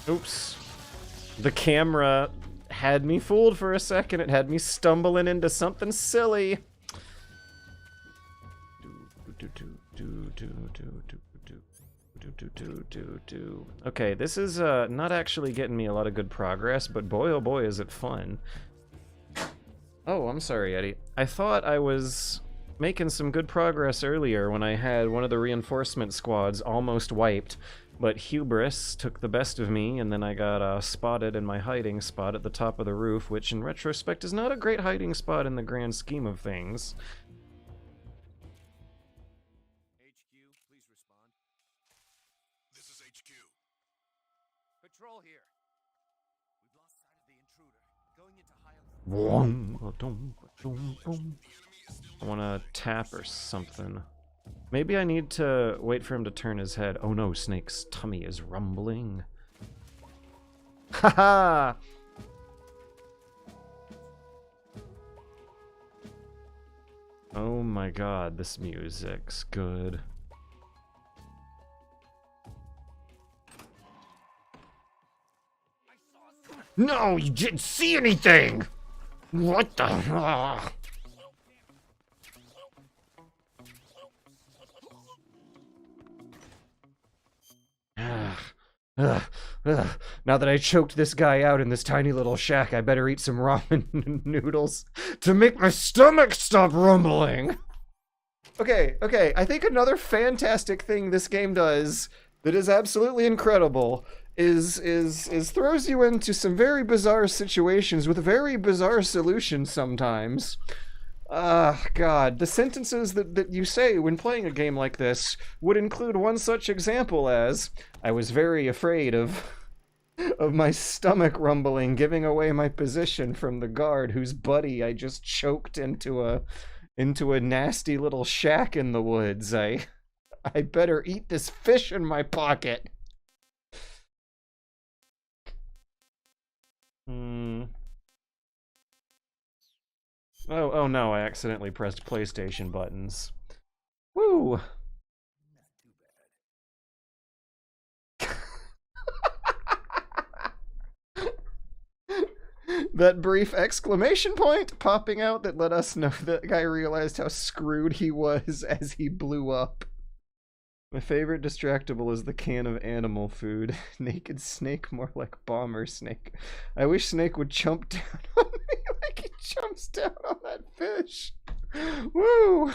Oops. The camera had me fooled for a second. It had me stumbling into something silly. Okay, this is not actually getting me a lot of good progress, but boy oh boy is it fun. Oh, I'm sorry, Eddie. I thought I was making some good progress earlier when I had one of the reinforcement squads almost wiped, but hubris took the best of me, and then I got spotted in my hiding spot at the top of the roof, which in retrospect is not a great hiding spot in the grand scheme of things. HQ, please respond. This is HQ. Patrol here. We've lost sight of the intruder. Going into high I want to tap or something. Maybe I need to wait for him to turn his head. Oh no, Snake's tummy is rumbling. Haha! Oh my god, this music's good. No, you didn't see anything! What the... Now that I choked this guy out in this tiny little shack, I better eat some ramen noodles to make my stomach stop rumbling. Okay, I think another fantastic thing this game does that is absolutely incredible is throws you into some very bizarre situations with very bizarre solutions sometimes. God, the sentences that you say when playing a game like this would include one such example as, I was very afraid of my stomach rumbling, giving away my position from the guard whose buddy I just choked into a nasty little shack in the woods. I better eat this fish in my pocket. Oh no, I accidentally pressed PlayStation buttons. Woo! That brief exclamation point popping out that let us know that guy realized how screwed he was as he blew up. My favorite distractible is the can of animal food. Naked Snake, more like Bomber Snake. I wish Snake would jump down on me like he jumps down on that fish. Woo!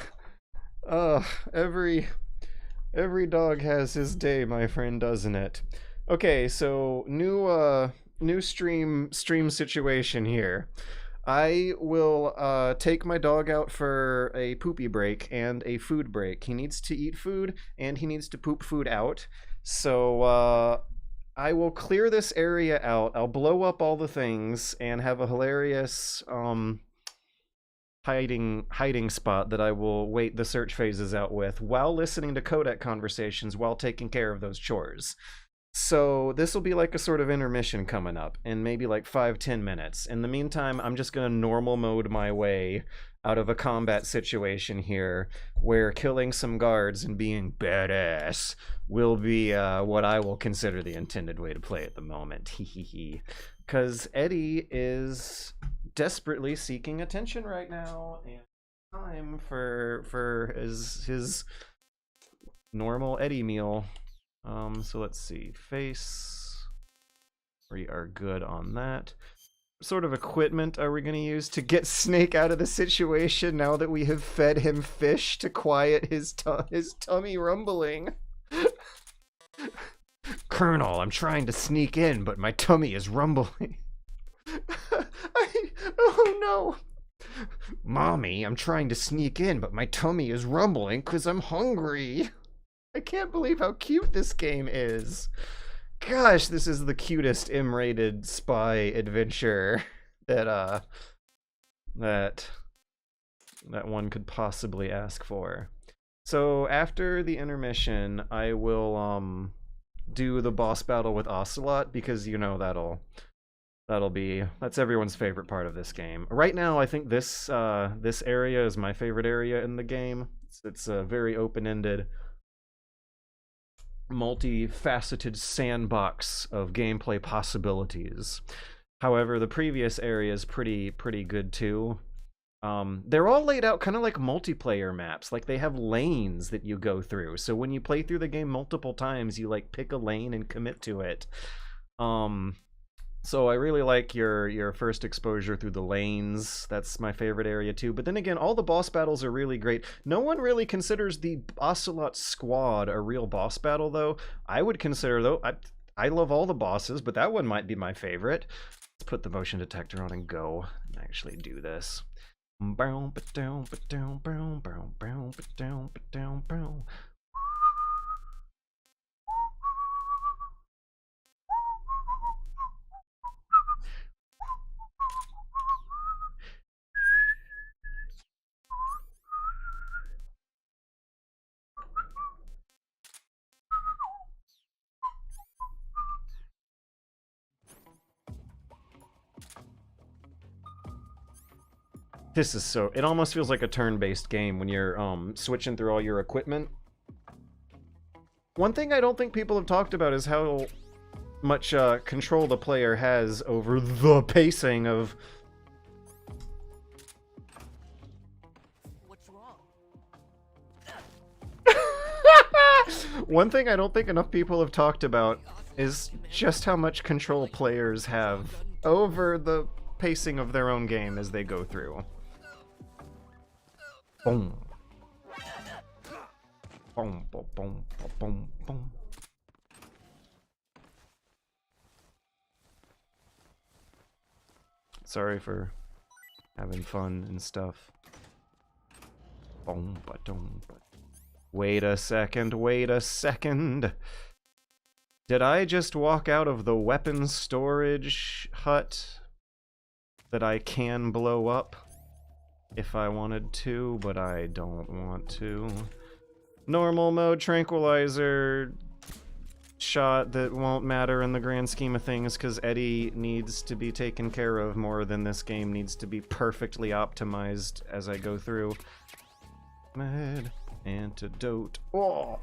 Every dog has his day, my friend, doesn't it? Okay, so new stream situation here. I will take my dog out for a poopy break and a food break. He needs to eat food and he needs to poop food out. So I will clear this area out. I'll blow up all the things and have a hilarious hiding spot that I will wait the search phases out with while listening to codec conversations while taking care of those chores. So this will be like a sort of intermission coming up in maybe like 5-10 minutes. In the meantime, I'm just gonna normal mode my way out of a combat situation here where killing some guards and being badass will be what I will consider the intended way to play at the moment. Because Eddie is desperately seeking attention right now and time for his normal Eddie meal. So let's see, face, we are good on that. What sort of equipment are we going to use to get Snake out of the situation now that we have fed him fish to quiet his tummy rumbling? Colonel, I'm trying to sneak in, but my tummy is rumbling. Oh no! Mommy, I'm trying to sneak in, but my tummy is rumbling because I'm hungry. I can't believe how cute this game is. Gosh, this is the cutest M-rated spy adventure that that one could possibly ask for. So after the intermission, I will do the boss battle with Ocelot because you know that's everyone's favorite part of this game. Right now, I think this area is my favorite area in the game. It's a very open-ended, multifaceted sandbox of gameplay possibilities. However, the previous area is pretty good too. They're all laid out kind of like multiplayer maps. Like they have lanes that you go through. So when you play through the game multiple times, you like pick a lane and commit to it. So I really like your first exposure through the lanes. That's my favorite area too. But then again, all the boss battles are really great. No one really considers the Ocelot squad a real boss battle though. I would consider though, I love all the bosses, but that one might be my favorite. Let's put the motion detector on and go and actually do this. This is so... It almost feels like a turn-based game when you're switching through all your equipment. One thing I don't think people have talked about is how much control the player has over the pacing of... What's wrong? One thing I don't think enough people have talked about is just how much control players have over the pacing of their own game as they go through. Boom. Boom, boom, boom, boom, boom. Sorry for having fun and stuff. Boom, ba-dum, ba. Wait a second, wait a second. Did I just walk out of the weapons storage hut that I can blow up if I wanted to, but I don't want to? Normal mode tranquilizer shot that won't matter in the grand scheme of things because Eddie needs to be taken care of more than this game needs to be perfectly optimized as I go through. Med antidote. Oh!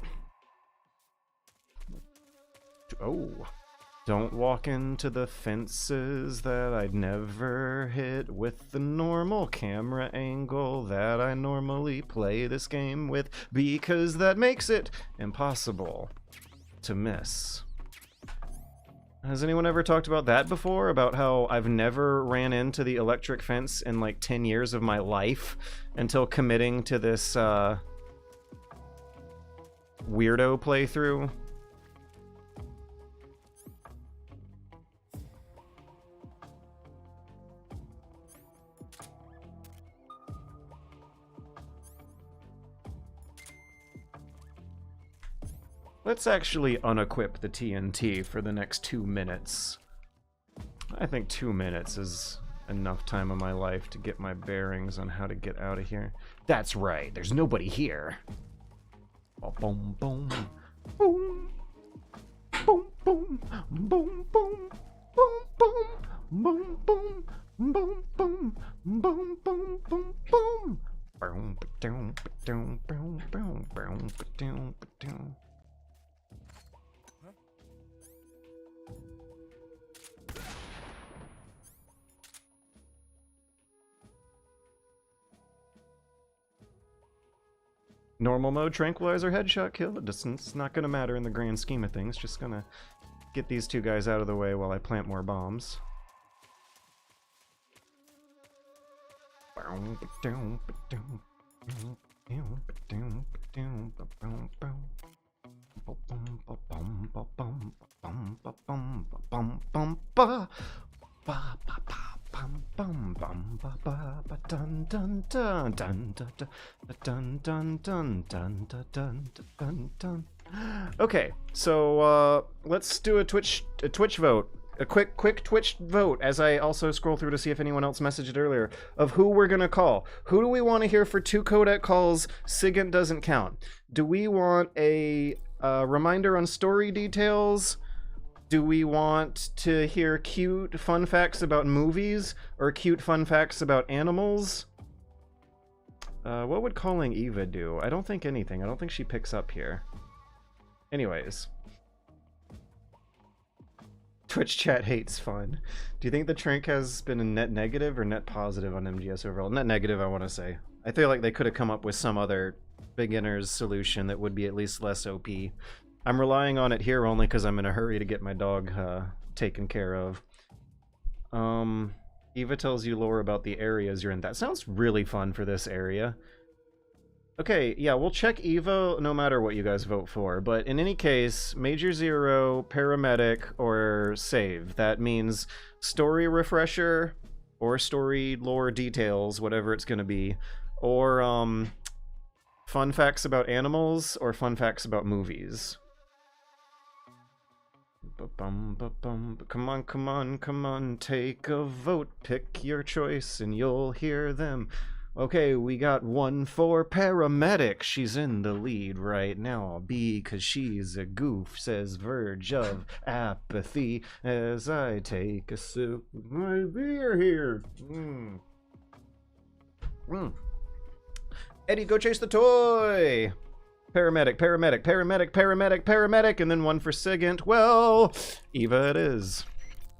Oh. Don't walk into the fences that I'd never hit with the normal camera angle that I normally play this game with, because that makes it impossible to miss. Has anyone ever talked about that before? About how I've never ran into the electric fence in like 10 years of my life until committing to this weirdo playthrough. Let's actually unequip the TNT for the next 2 minutes. I think 2 minutes is enough time of my life to get my bearings on how to get out of here. That's right, there's nobody here. Boom, boom, boom, boom, boom, boom, boom, boom, boom, boom, boom, boom, boom, boom, boom, boom, boom. Boom, ba-doom, ba-doom, boom, boom, boom, ba-doom, ba-doom. Normal mode, tranquilizer, headshot, kill. It's not gonna matter in the grand scheme of things. Just gonna get these two guys out of the way while I plant more bombs. Okay, so let's do a Twitch vote. A quick Twitch vote as I also scroll through to see if anyone else messaged earlier of who we're gonna call. Who do we want to hear for 2 codec calls? SIGINT doesn't count. Do we want a reminder on story details? Do we want to hear cute fun facts about movies or cute fun facts about animals? What would calling Eva do? I don't think anything. I don't think she picks up here. Anyways. Twitch chat hates fun. Do you think the Trank has been a net negative or net positive on MGS overall? Net negative, I want to say. I feel like they could have come up with some other beginner's solution that would be at least less OP. I'm relying on it here only because I'm in a hurry to get my dog taken care of. Eva tells you lore about the areas you're in. That sounds really fun for this area. Okay, yeah, we'll check Eva no matter what you guys vote for, but in any case, Major Zero, Paramedic, or Save. That means story refresher, or story lore details, whatever it's gonna be, or fun facts about animals, or fun facts about movies. Come on, come on, come on, take a vote, pick your choice, and you'll hear them. Okay, we got one for Paramedic. She's in the lead right now because she's a goof, says Verge of Apathy as I take a sip of my beer here. Eddie, go chase the toy! Paramedic, paramedic, paramedic, paramedic, paramedic, and then one for SIGINT. Well, Eva it is.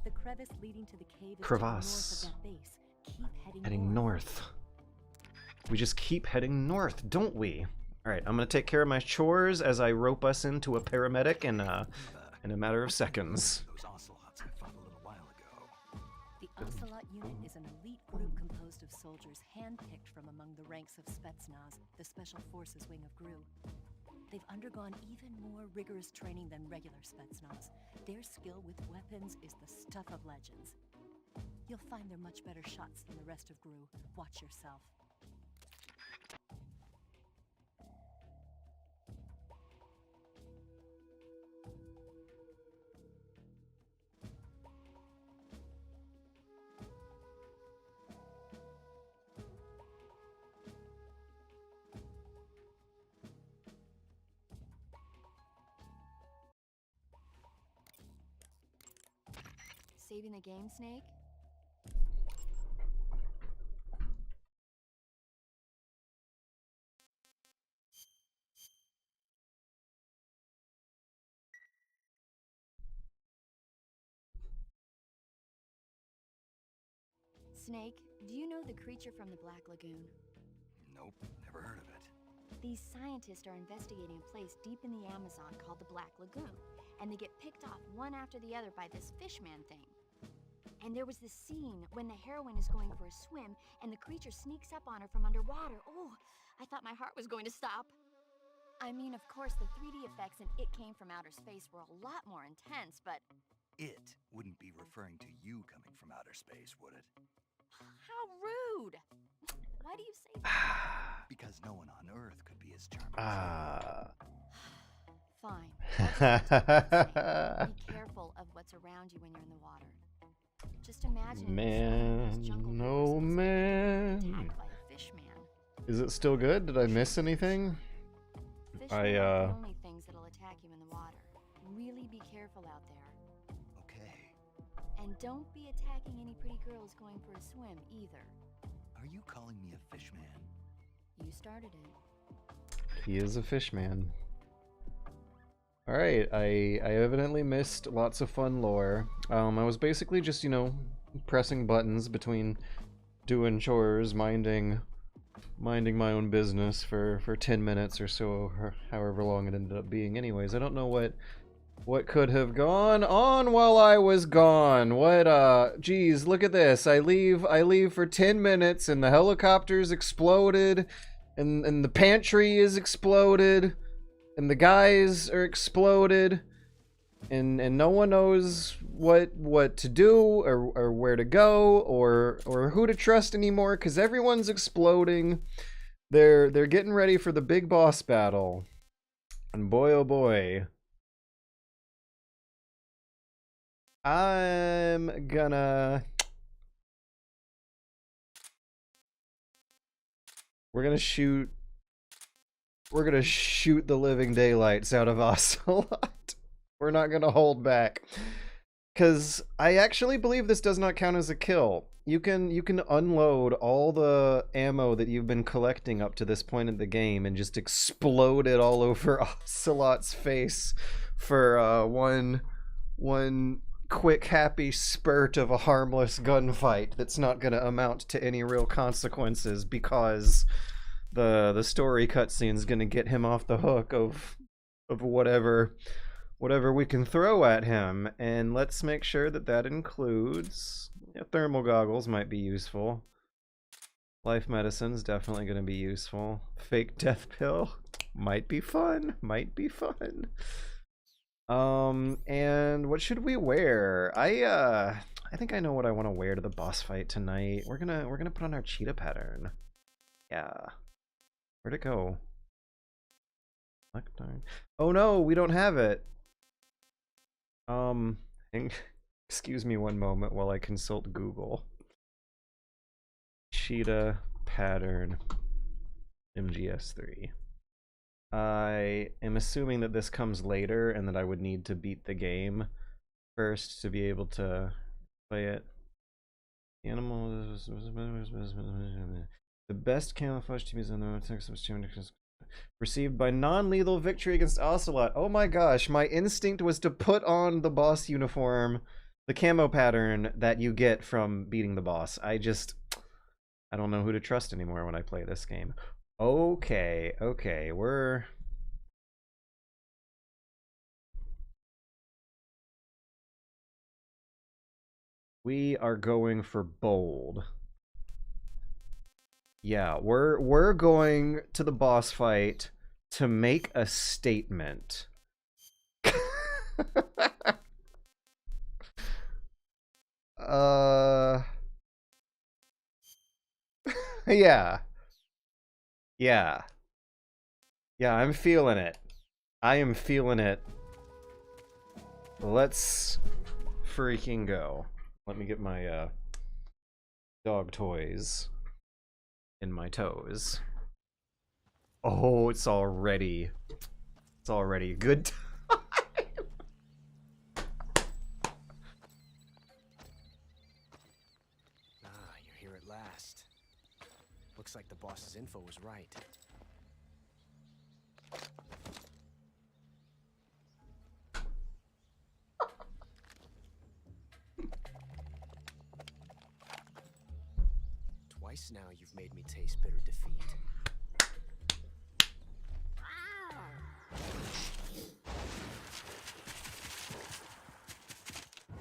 The crevice leading to the cave is Crevasse. to the north of that base. Keep Heading north. We just keep heading north, don't we? Alright, I'm gonna take care of my chores as I rope us into a paramedic in a matter of seconds. Those Ocelots I fought a little while ago. The Ocelot unit is an elite group composed of soldiers handpicked from among the ranks of Spetsnaz, the Special Forces wing of GRU. They've undergone even more rigorous training than regular Spetsnaz. Their skill with weapons is the stuff of legends. You'll find they're much better shots than the rest of GRU. Watch yourself. Saving the game, Snake? Snake, do you know the creature from the Black Lagoon? Nope, never heard of it. These scientists are investigating a place deep in the Amazon called the Black Lagoon, and they get picked off one after the other by this fishman thing. And there was this scene when the heroine is going for a swim and the creature sneaks up on her from underwater. Oh, I thought my heart was going to stop. I mean, of course, the 3D effects in It Came from Outer Space were a lot more intense, but... It wouldn't be referring to you coming from outer space, would it? How rude! Why do you say that? Because no one on Earth could be as charming Fine. Be careful of what's around you when you're in the water. Just imagine Man, oh man. attacked by a fish man. Is it still good? Did I miss anything? Fish men aren't the only things that'll attack you in the water. Really be careful out there. Okay. And don't be attacking any pretty girls going for a swim either. Are you calling me a fish man? You started it. He is a fish man. Alright, I evidently missed lots of fun lore. I was basically just, you know, pressing buttons between doing chores, minding my own business for 10 minutes or so, or however long it ended up being. Anyways, I don't know what could have gone on while I was gone. Geez, look at this. I leave for 10 minutes and the helicopter's exploded and the pantry is exploded and the guys are exploded and no one knows what to do or where to go or who to trust anymore because everyone's exploding. They're getting ready for the big boss battle. And boy oh boy. I'm gonna... We're gonna shoot the living daylights out of Ocelot. We're not gonna hold back. Because I actually believe this does not count as a kill. You can unload all the ammo that you've been collecting up to this point in the game and just explode it all over Ocelot's face for one quick happy spurt of a harmless gunfight that's not going to amount to any real consequences because the story cutscene is going to get him off the hook of whatever we can throw at him. And let's make sure that includes thermal goggles. Might be useful. Life medicine's definitely going to be useful. Fake death pill might be fun. And what should we wear? I think I know what I want to wear to the boss fight tonight. We're gonna put on our cheetah pattern. Yeah. Where'd it go? Oh no, we don't have it. Excuse me one moment while I consult Google. Cheetah pattern MGS3. I am assuming that this comes later and that I would need to beat the game first to be able to play it. The animal... The best camouflage team is on the text received by non-lethal victory against Ocelot. Oh my gosh, my instinct was to put on the boss uniform, the camo pattern that you get from beating the boss. I don't know who to trust anymore when I play this game. Okay, we are going for bold. Yeah, we're going to the boss fight to make a statement. Yeah, I'm feeling it. I am feeling it. Let's freaking go. Let me get my dog toys in my toes. Oh, it's already good time. You're here at last. Looks like the boss's info was right. Twice now you've made me taste bitter defeat.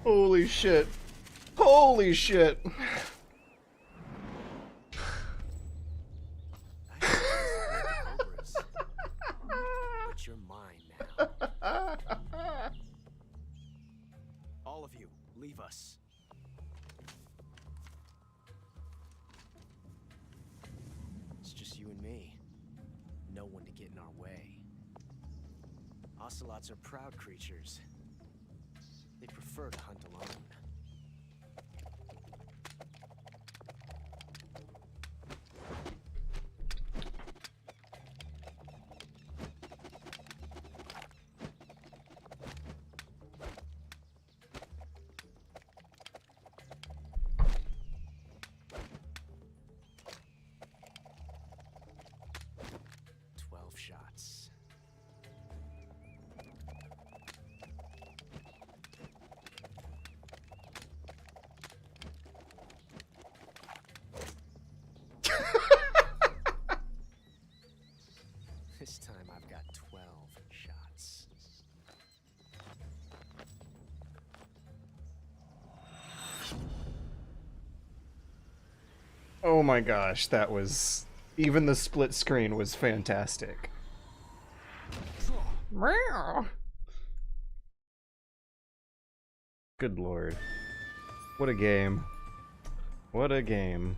Holy shit. Holy shit. of us. It's just you and me. No one to get in our way. Ocelots are proud creatures. They prefer to hunt alone. Shots. This time I've got 12 shots. Oh my gosh, that was... Even the split screen was fantastic. Good lord. What a game. What a game.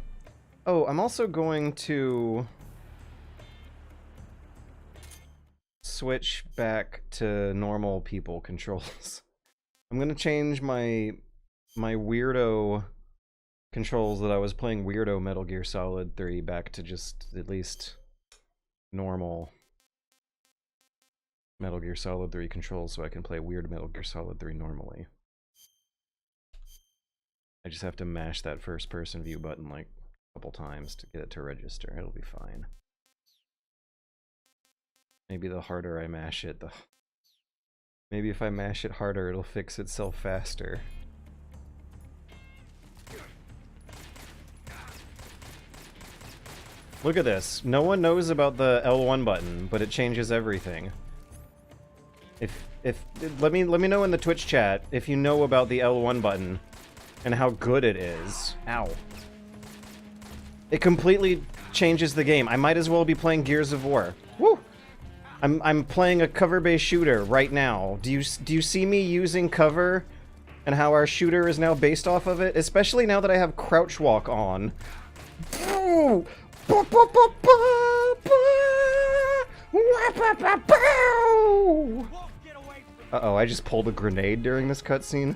Oh, I'm also going to switch back to normal people controls. I'm gonna change my weirdo controls that I was playing weirdo Metal Gear Solid 3 back to just at least normal Metal Gear Solid 3 controls so I can play weird Metal Gear Solid 3 normally. I just have to mash that first person view button like a couple times to get it to register. It'll be fine. Maybe the harder I mash it, maybe if I mash it harder, it'll fix itself faster. Look at this. No one knows about the L1 button, but it changes everything. Let me know in the Twitch chat if you know about the L1 button and how good it is. Ow. It completely changes the game. I might as well be playing Gears of War. Woo! I'm playing a cover-based shooter right now. Do you see me using cover and how our shooter is now based off of it? Especially now that I have crouch walk on. Uh-oh, I just pulled a grenade during this cutscene.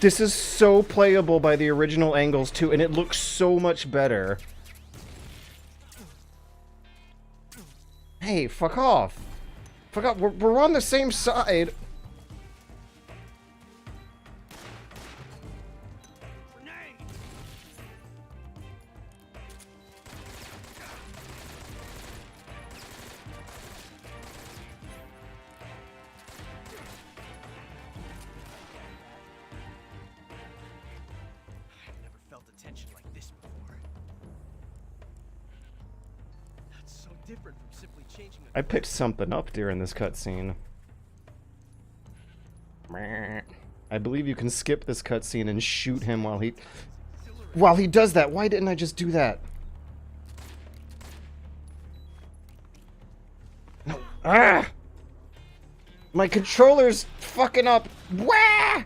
This is so playable by the original angles too, and it looks so much better. Hey, fuck off. Fuck off, we're on the same side. I picked something up during this cutscene. I believe you can skip this cutscene and shoot him while he does that. Why didn't I just do that? No. Ah! My controller's fucking up. Wah!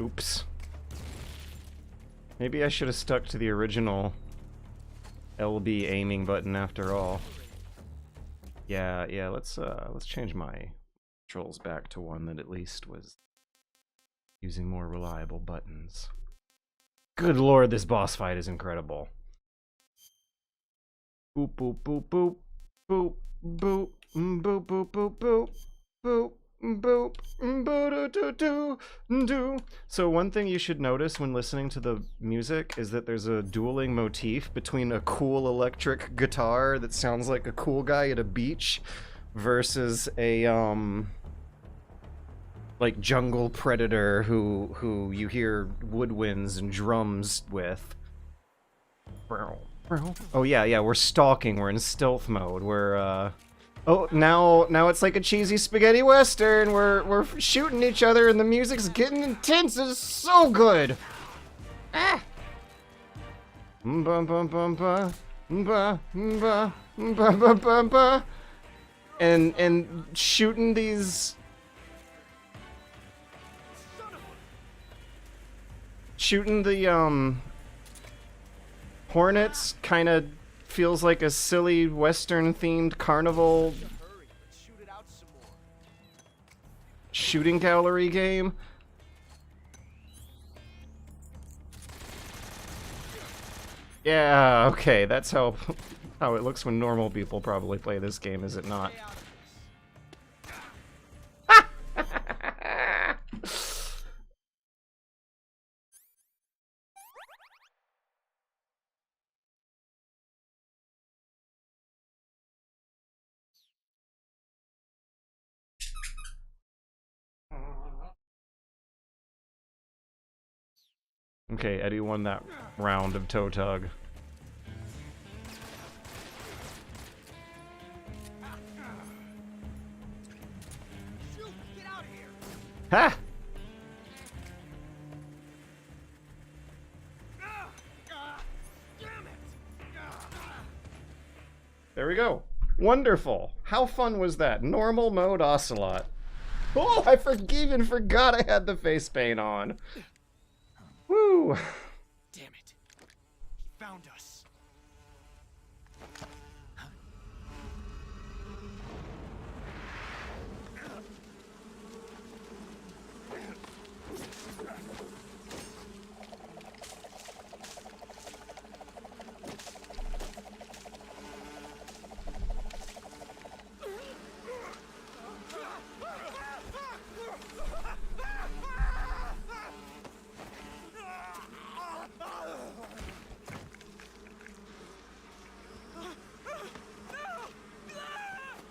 Oops. Maybe I should have stuck to the original LB aiming button after all. Yeah, let's change my controls back to one that at least was using more reliable buttons. Good lord, this boss fight is incredible. Boop boop boop boop boop boop boop boop boop boop boop. Boop, do. So one thing you should notice when listening to the music is that there's a dueling motif between a cool electric guitar that sounds like a cool guy at a beach versus a like jungle predator who you hear woodwinds and drums with. Oh yeah, we're stalking. We're in stealth mode. We're oh, now it's like a cheesy spaghetti western. We're shooting each other and the music's getting intense. It's so good. Ah. And shooting these the hornets kind of feels like a silly western themed carnival shooting gallery game. Yeah, okay, that's how it looks when normal people probably play this game, is it not? Okay, Eddie won that round of toe tug. Ha! There we go. Wonderful. How fun was that? Normal mode Ocelot. Oh, I even forgot I had the face paint on. Woo! Damn it. He found us.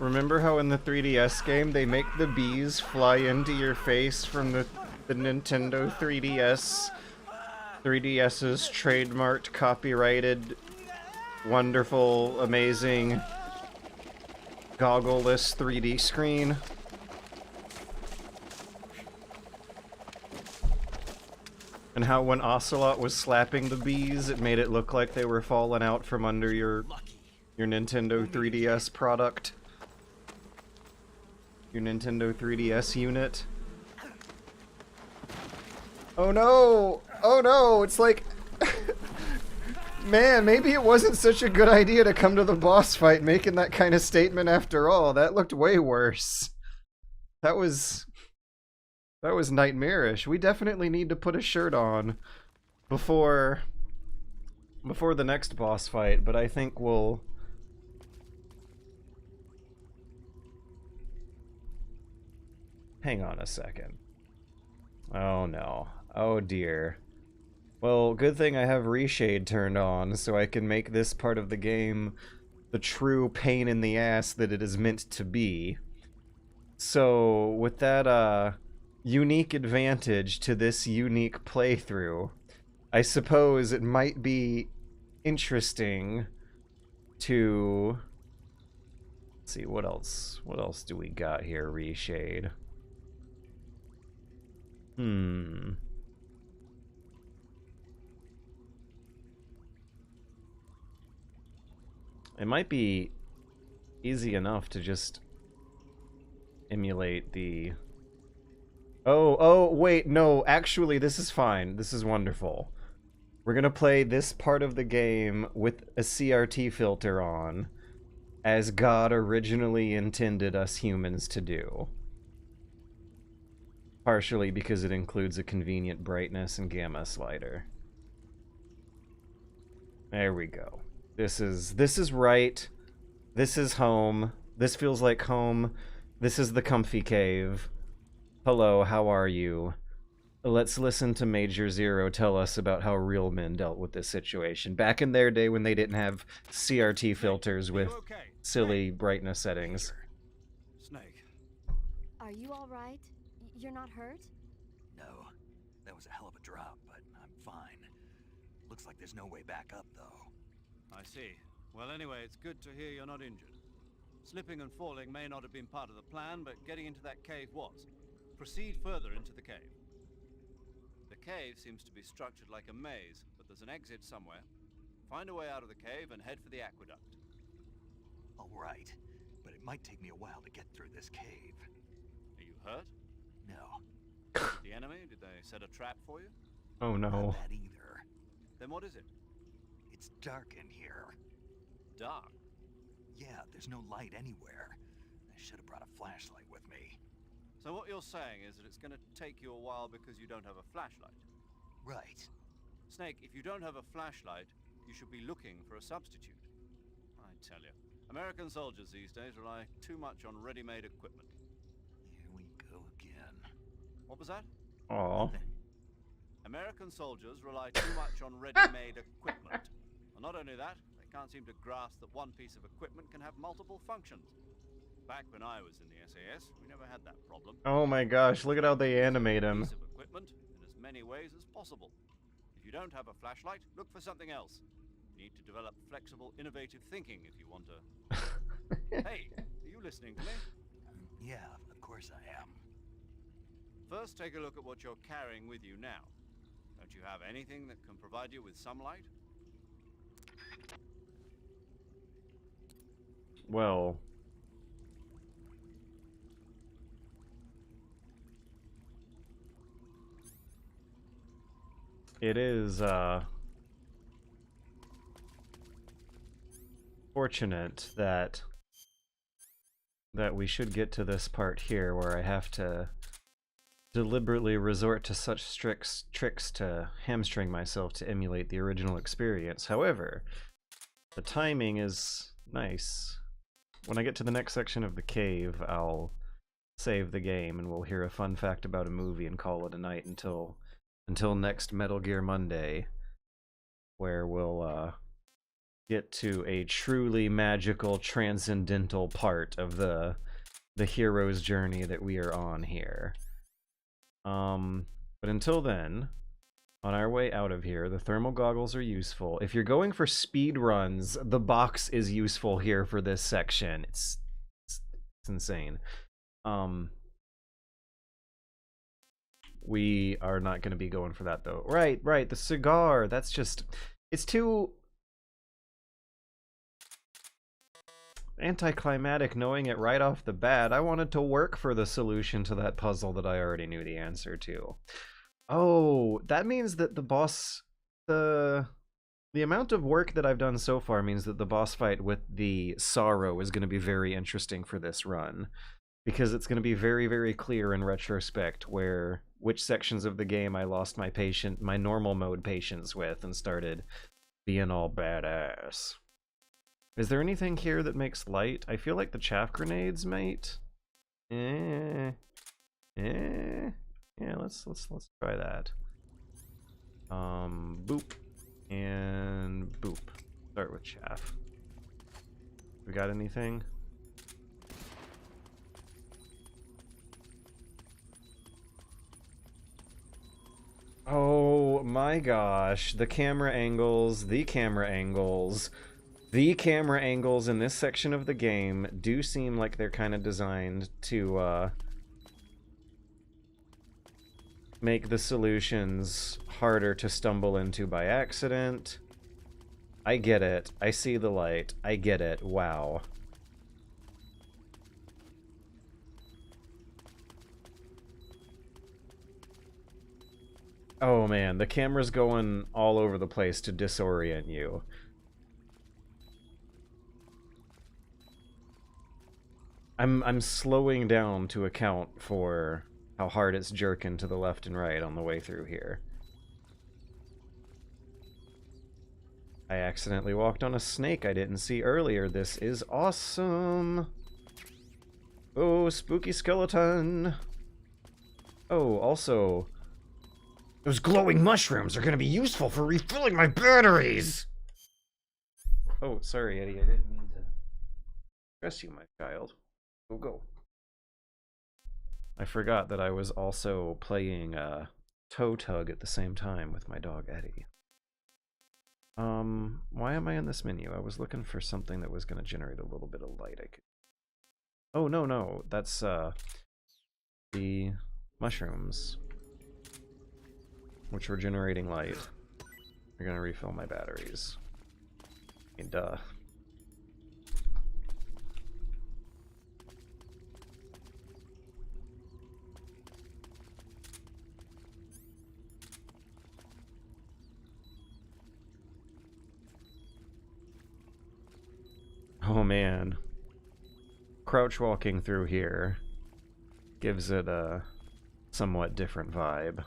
Remember how in the 3DS game they make the bees fly into your face from the Nintendo 3DS's trademarked, copyrighted, wonderful, amazing, goggleless 3D screen? And how when Ocelot was slapping the bees, it made it look like they were falling out from under your Nintendo 3DS product? Your Nintendo 3DS unit. Oh no! Oh no! It's like... Man, maybe it wasn't such a good idea to come to the boss fight making that kind of statement after all. That looked way worse. That was nightmarish. We definitely need to put a shirt on before the next boss fight, but I think we'll... Hang on a second. Oh no. Oh dear. Well, good thing I have reshade turned on, so I can make this part of the game the true pain in the ass that it is meant to be. So, with that, unique advantage to this unique playthrough, I suppose it might be interesting to... Let's see, what else? What else do we got here, reshade? It might be easy enough to just emulate the... Oh, wait, no, actually, this is fine. This is wonderful. We're gonna play this part of the game with a CRT filter on, as God originally intended us humans to do. Partially because it includes a convenient brightness and gamma slider. There we go. This is right. This is home. This feels like home. This is the comfy cave. Hello, how are you? Let's listen to Major Zero tell us about how real men dealt with this situation. Back in their day when they didn't have CRT filters with silly brightness settings. Snake. Are you all right? You're not hurt? No. That was a hell of a drop, but I'm fine. Looks like there's no way back up, though. I see. Well, anyway, it's good to hear you're not injured. Slipping and falling may not have been part of the plan, but getting into that cave was. Proceed further into the cave. The cave seems to be structured like a maze, but there's an exit somewhere. Find a way out of the cave and head for the aqueduct. All right, but it might take me a while to get through this cave. Are you hurt? No. The enemy? Did they set a trap for you? Oh no. Not that either. Then what is it? It's dark in here. Dark? Yeah, there's no light anywhere. I should have brought a flashlight with me. So what you're saying is that it's going to take you a while because you don't have a flashlight? Right. Snake, if you don't have a flashlight, you should be looking for a substitute. I tell you, American soldiers these days rely too much on ready-made equipment. Here we go again. What was that? Aw. American soldiers rely too much on ready-made equipment. And not only that, they can't seem to grasp that one piece of equipment can have multiple functions. Back when I was in the SAS, we never had that problem. Oh my gosh, look at how they animate him. Piece of equipment in as many ways as possible. If you don't have a flashlight, look for something else. You need to develop flexible, innovative thinking if you want to... Hey, are you listening to me? Yeah, of course I am. First, take a look at what you're carrying with you now. Don't you have anything that can provide you with some light? Well... It is, fortunate that we should get to this part here where I have to deliberately resort to such tricks to hamstring myself to emulate the original experience. However, the timing is nice. When I get to the next section of the cave, I'll save the game and we'll hear a fun fact about a movie and call it a night until next Metal Gear Monday, where we'll get to a truly magical, transcendental part of the hero's journey that we are on here. But until then, on our way out of here, the thermal goggles are useful. If you're going for speed runs, the box is useful here for this section. It's insane. We are not going to be going for that, though. Right, the cigar. That's just... It's too... anticlimactic knowing it right off the bat. I wanted to work for the solution to that puzzle that I already knew the answer to. Oh, that means that the boss... The amount of work that I've done so far means that the boss fight with the Sorrow is going to be very interesting for this run. Because it's going to be very, very clear in retrospect which sections of the game I lost my normal mode patience with and started being all badass. Is there anything here that makes light? I feel like the chaff grenades might. Yeah, let's try that. Boop and boop. Start with chaff. We got anything? Oh my gosh, the camera angles in this section of the game do seem like they're kind of designed to make the solutions harder to stumble into by accident. I get it. I see the light. I get it. Wow. Oh man, the camera's going all over the place to disorient you. I'm slowing down to account for how hard it's jerking to the left and right on the way through here. I accidentally walked on a snake I didn't see earlier. This is awesome. Oh, spooky skeleton. Oh, also... those glowing mushrooms are going to be useful for refilling my batteries! Oh, sorry, Eddie. I didn't mean to stress you, my child. Go. I forgot that I was also playing Toe Tug at the same time with my dog Eddie. Why am I in this menu? I was looking for something that was going to generate a little bit of light. Oh, no, that's the mushrooms, which were generating light. They're going to refill my batteries. I mean, duh. Oh man. Crouch walking through here gives it a somewhat different vibe.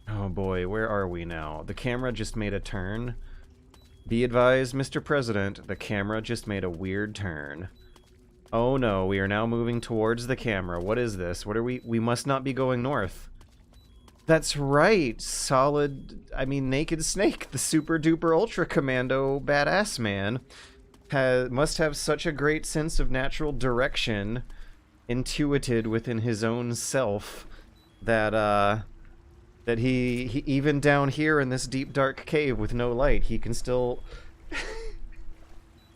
Oh boy, where are we now? The camera just made a turn. Be advised, Mr. President, the camera just made a weird turn. Oh no, we are now moving towards the camera. What is this? What are we? We must not be going north. That's right. Naked Snake, the super duper ultra commando badass man, must have such a great sense of natural direction intuited within his own self that that he even down here in this deep dark cave with no light, he can still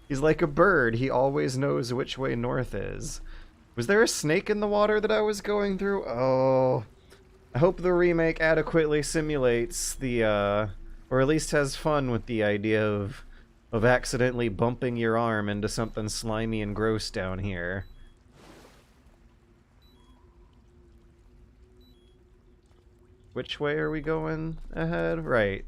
he's like a bird. He always knows which way north is. Was there a snake in the water that I was going through? Oh, I hope the remake adequately simulates the, or at least has fun with the idea of accidentally bumping your arm into something slimy and gross down here. Which way are we going ahead? Right.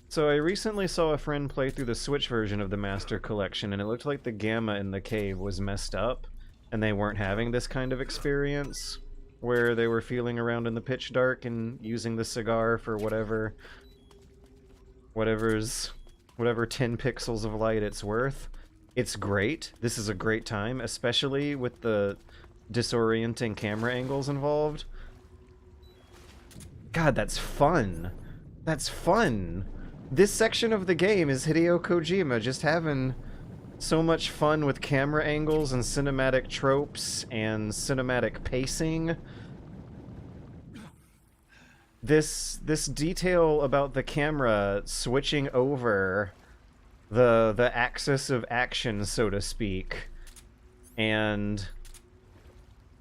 So I recently saw a friend play through the Switch version of the Master Collection, and it looked like the gamma in the cave was messed up, and they weren't having this kind of experience, where they were feeling around in the pitch dark and using the cigar for whatever 10 pixels of light it's worth. It's great. This is a great time, especially with the disorienting camera angles involved. God, that's fun. That's fun. This section of the game is Hideo Kojima just having so much fun with camera angles and cinematic tropes and cinematic pacing. This detail about the camera switching over the axis of action, so to speak, and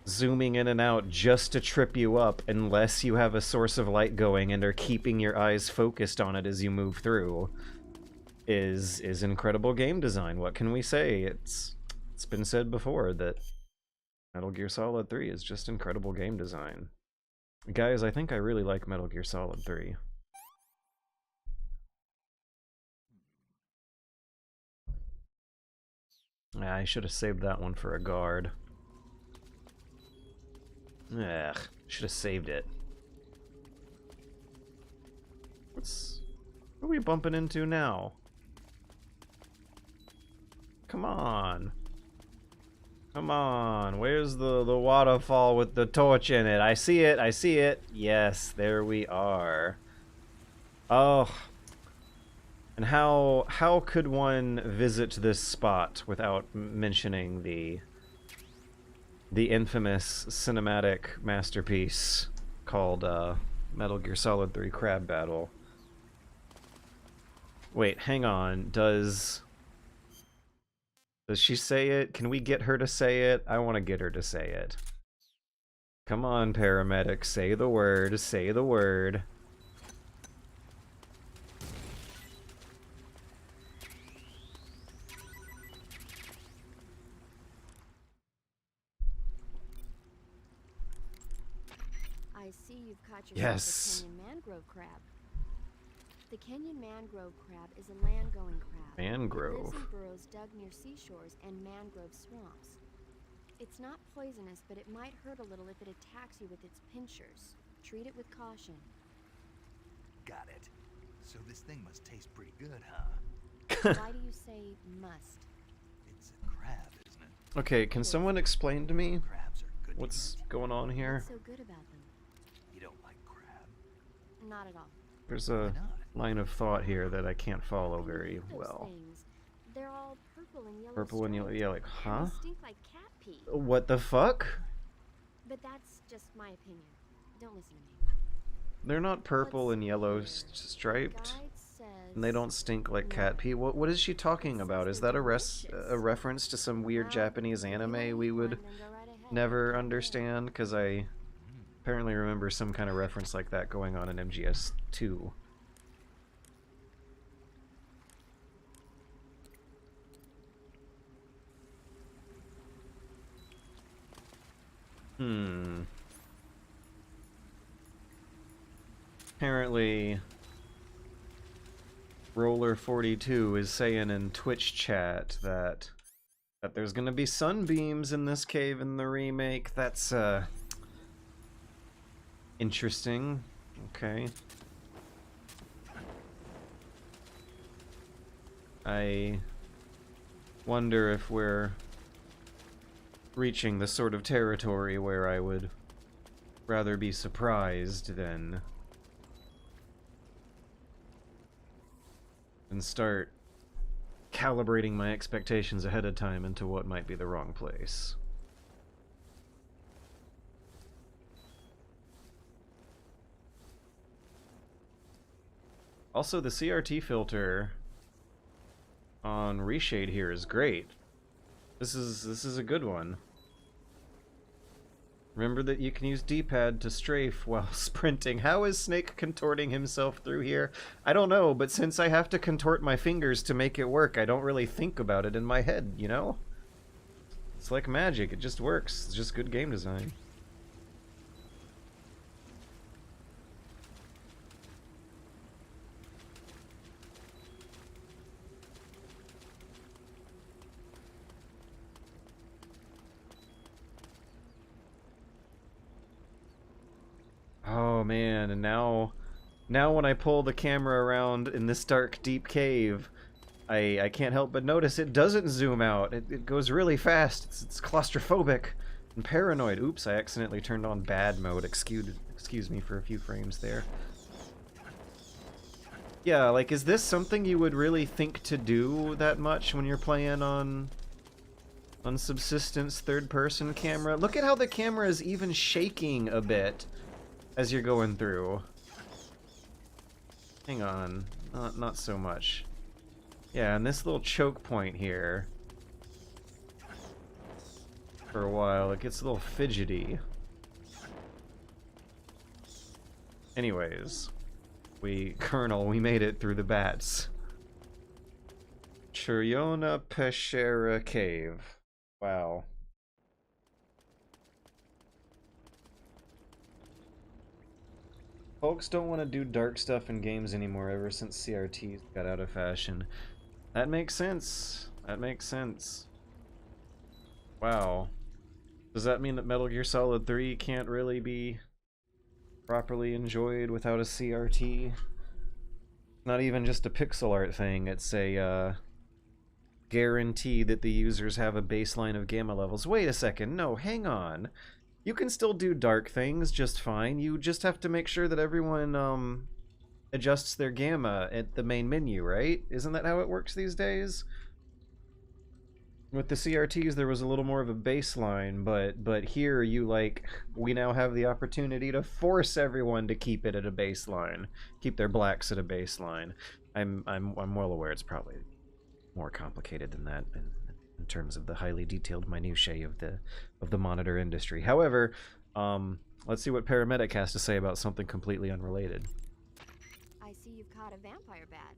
zooming in and out just to trip you up unless you have a source of light going and are keeping your eyes focused on it as you move through is incredible game design. What can we say? It's been said before that Metal Gear Solid 3 is just incredible game design. Guys, I think I really like Metal Gear Solid 3. I should have saved that one for a guard. Ugh, should have saved it. What are we bumping into now? Come on. Come on. Where's the waterfall with the torch in it? I see it. I see it. Yes, there we are. Oh. And how could one visit this spot without mentioning the infamous cinematic masterpiece called Metal Gear Solid 3 Crab Battle? Wait, hang on. Does she say it? Can we get her to say it? I want to get her to say it. Come on, paramedic. Say the word. Say the word. I see you've caught yourself Yes. a Kenyan mangrove crab. The Kenyan mangrove crab is a land-going crab. Mangrove. It lives in burrows dug near seashores and mangrove swamps. It's not poisonous, but it might hurt a little if it attacks you with its pincers. Treat it with caution. Got it. So this thing must taste pretty good, huh? Why do you say must? It's a crab, isn't it? Okay, can someone explain to me what's going on here? What's so good about them? You don't like crab? Not at all. There's a line of thought here that I can't follow very well. Things. They're all purple and yellow. Purple and yellow, yeah, like, huh? And they stink like cat pee. What the fuck? But that's just my opinion. Don't listen to me. They're not purple and yellow striped, and they don't stink like cat pee. What is she talking about? Is that a reference to some weird Japanese anime we would never understand? Because I apparently remember some kind of reference like that going on in MGS3. Apparently, Roller42 is saying in Twitch chat that there's gonna be sunbeams in this cave in the remake. That's interesting. Okay. I wonder if we're reaching the sort of territory where I would rather be surprised than start calibrating my expectations ahead of time into what might be the wrong place. Also, the CRT filter on Reshade here is great. This is a good one. Remember that you can use D-pad to strafe while sprinting. How is Snake contorting himself through here? I don't know, but since I have to contort my fingers to make it work, I don't really think about it in my head, you know? It's like magic, it just works. It's just good game design. Oh man, and now when I pull the camera around in this dark, deep cave, I can't help but notice it doesn't zoom out. It goes really fast. It's claustrophobic and paranoid. Oops, I accidentally turned on bad mode. Excuse me for a few frames there. Yeah, like, is this something you would really think to do that much when you're playing on subsistence third-person camera? Look at how the camera is even shaking a bit as you're going through. Hang on, not so much. Yeah, and this little choke point here, for a while, it gets a little fidgety. Anyways, Colonel, we made it through the bats. Churiona Peshera Cave. Wow. Folks don't want to do dark stuff in games anymore ever since CRTs got out of fashion. That makes sense. That makes sense. Wow. Does that mean that Metal Gear Solid 3 can't really be properly enjoyed without a CRT? Not even just a pixel art thing, it's a guarantee that the users have a baseline of gamma levels. Wait a second, no, hang on. You can still do dark things just fine. You just have to make sure that everyone adjusts their gamma at the main menu, right? Isn't that how it works these days? With the CRTs, there was a little more of a baseline, but here we now have the opportunity to force everyone to keep it at a baseline, keep their blacks at a baseline. I'm well aware it's probably more complicated than that in terms of the highly detailed minutiae of the monitor industry. However, let's see what Paramedic has to say about something completely unrelated. I see you've caught a vampire bat.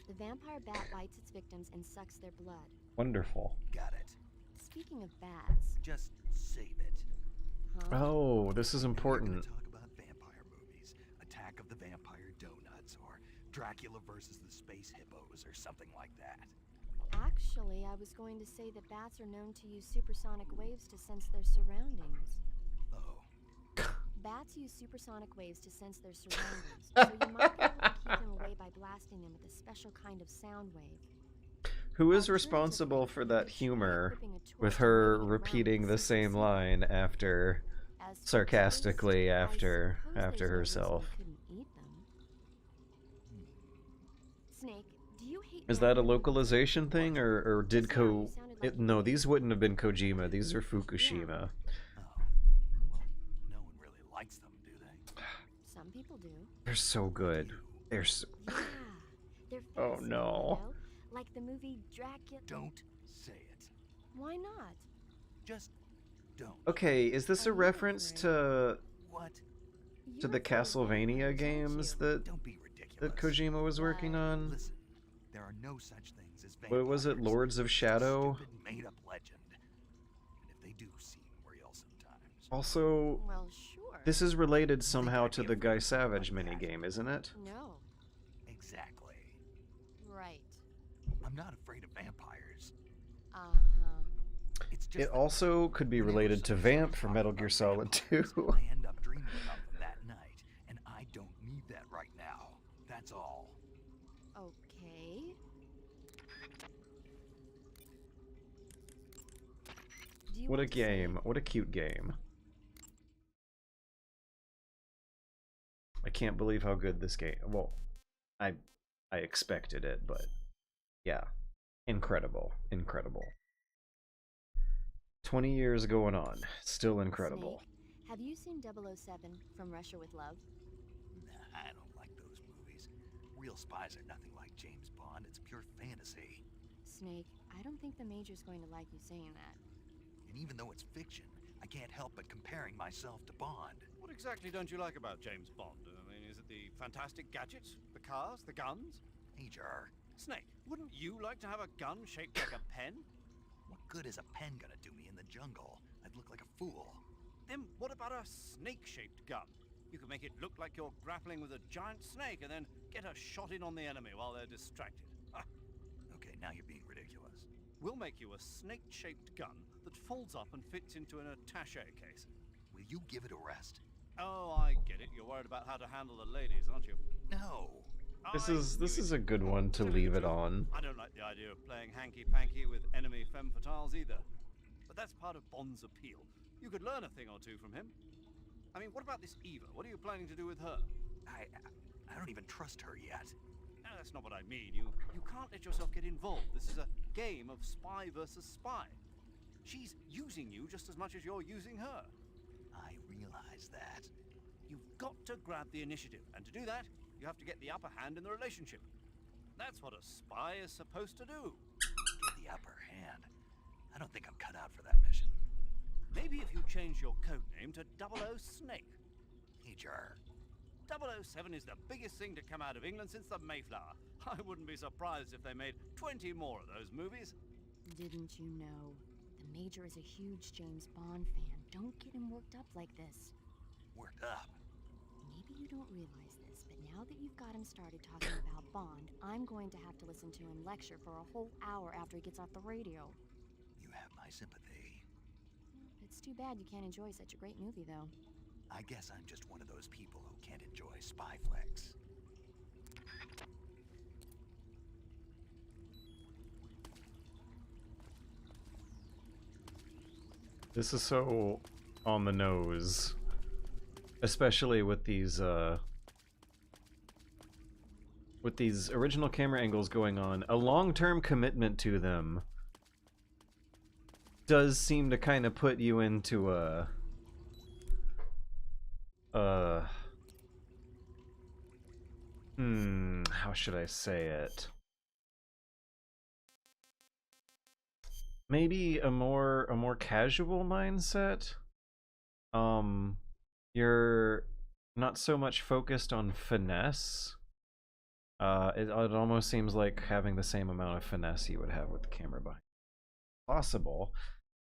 The vampire bat bites its victims and sucks their blood. Wonderful. Got it. Speaking of bats... Just save it. Huh? Oh, this is important. We're gonna talk about vampire movies. Attack of the Vampire Donuts, or Dracula versus the Space Hippos, or something like that. Actually, I was going to say that bats are known to use supersonic waves to sense their surroundings. Oh. Bats use supersonic waves to sense their surroundings, so you might be able to keep them away by blasting them with a special kind of sound wave. Who is responsible for that humor with her repeating the same line after As for sarcastically taste, I after suppose there's no reason herself. you couldn't eat them. Snake, do you hate Is that a men? localization thing, or did Just now you sounded like you no, did. these wouldn't have been Kojima. These are Fukushima. No one really likes them, do they? Some people do. They're so good. They're so... Yeah, they're Oh fascinating, no. you know? Like the movie Dracula. Don't say it. Why not? Just don't. Okay, is this a reference to What? to the Castlevania games that Kojima was working on? Listen, there are no such things as What was it, Lords of Shadow? stupid made-up legend. And if they do seem real sometimes. Also, Well, sure. this is related somehow to the Guy Savage minigame, isn't it? No. Exactly. Right. I'm not afraid of vampires. Uh-huh. It's just It also could be related to Vamp from Metal Gear Solid 2. I end up dreaming about them that night, and I don't need that right now. That's all. Okay. What a game. What a cute game. I can't believe how good this game... Well, I expected it, but yeah. Incredible. Incredible. 20 years going on. Still incredible. Snake, have you seen 007 From Russia with Love? Nah, I don't like those movies. Real spies are nothing like James Bond. It's pure fantasy. Snake, I don't think the Major's going to like you saying that. And even though it's fiction, I can't help but comparing myself to Bond. What exactly don't you like about James Bond? I mean, is it the fantastic gadgets, the cars, the guns? Major. Snake, wouldn't you like to have a gun shaped like a pen? What good is a pen gonna do me in the jungle? I'd look like a fool. Then what about a snake-shaped gun? You could make it look like you're grappling with a giant snake and then get a shot in on the enemy while they're distracted. Okay, now you're being ridiculous. We'll make you a snake-shaped gun that folds up and fits into an attaché case. Will you give it a rest? Oh, I get it. You're worried about how to handle the ladies, aren't you? No. This is a good one to leave it on. I don't like the idea of playing hanky-panky with enemy femme fatales either. But that's part of Bond's appeal. You could learn a thing or two from him. I mean, what about this Eva? What are you planning to do with her? I don't even trust her yet. No, that's not what I mean. You can't let yourself get involved. This is a game of spy versus spy. She's using you just as much as you're using her. I realize that. You've got to grab the initiative, and to do that, you have to get the upper hand in the relationship. That's what a spy is supposed to do. Get the upper hand. I don't think I'm cut out for that mission. Maybe if you change your code name to 00 Snake. Major. 007 is the biggest thing to come out of England since the Mayflower. I wouldn't be surprised if they made 20 more of those movies. Didn't you know? The Major is a huge James Bond fan. Don't get him worked up like this. Worked up? Maybe you don't realize this, but now that you've got him started talking about Bond, I'm going to have to listen to him lecture for a whole hour after he gets off the radio. You have my sympathy. It's too bad you can't enjoy such a great movie, though. I guess I'm just one of those people who can't enjoy spy flicks. This is so on the nose. Especially with these original camera angles going on. A long-term commitment to them does seem to kind of put you into a how should I say it? Maybe a more casual mindset. You're not so much focused on finesse. It almost seems like having the same amount of finesse you would have with the camera behind. Possible.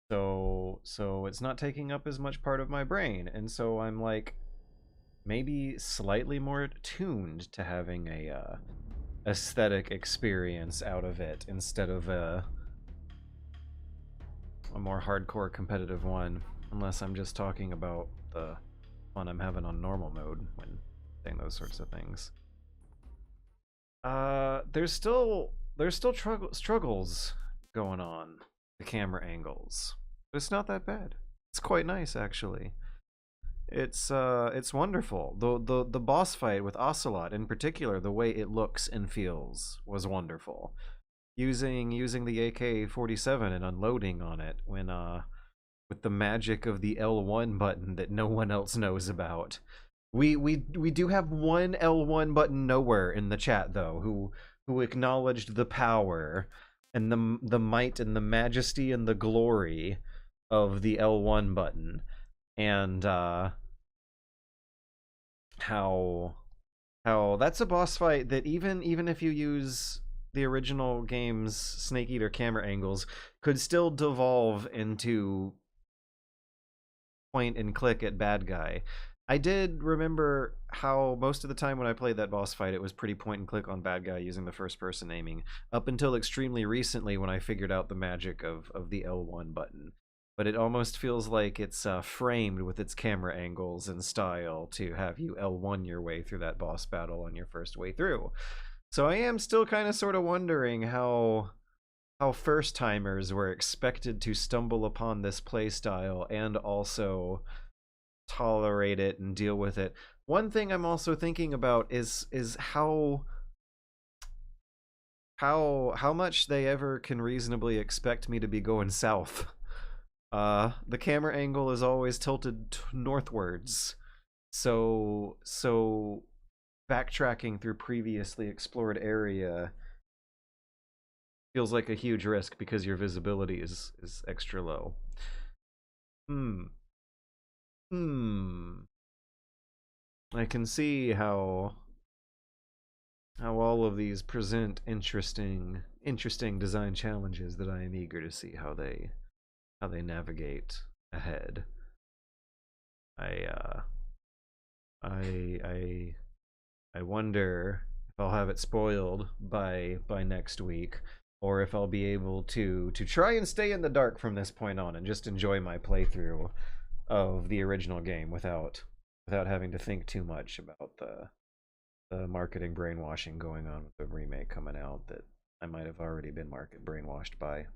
So it's not taking up as much part of my brain, and so I'm like maybe slightly more tuned to having a aesthetic experience out of it instead of a more hardcore competitive one, unless I'm just talking about the fun I'm having on normal mode when saying those sorts of things. There's still struggles going on, the camera angles, but it's not that bad. It's quite nice, actually. It's wonderful. The boss fight with Ocelot in particular, the way it looks and feels was wonderful. Using the AK-47 and unloading on it when with the magic of the L1 button that no one else knows about. We do have one L1 button nowhere in the chat though who acknowledged the power and the might and the majesty and the glory of the L1 button, and how that's a boss fight that even if you use the original game's Snake Eater camera angles, could still devolve into point and click at bad guy. I did remember how most of the time when I played that boss fight, it was pretty point and click on bad guy using the first person aiming, up until extremely recently when I figured out the magic of the L1 button. But it almost feels like it's framed with its camera angles and style to have you L1 your way through that boss battle on your first way through. So I am still kind of sort of wondering how first timers were expected to stumble upon this playstyle and also tolerate it and deal with it. One thing I'm also thinking about is how much they ever can reasonably expect me to be going south. The camera angle is always tilted northwards, so backtracking through previously explored area feels like a huge risk because your visibility is extra low. I can see how all of these present interesting design challenges that I am eager to see how they navigate ahead. I wonder if I'll have it spoiled by next week, or if I'll be able to try and stay in the dark from this point on and just enjoy my playthrough of the original game without having to think too much about the marketing brainwashing going on with the remake coming out that I might have already been market brainwashed by.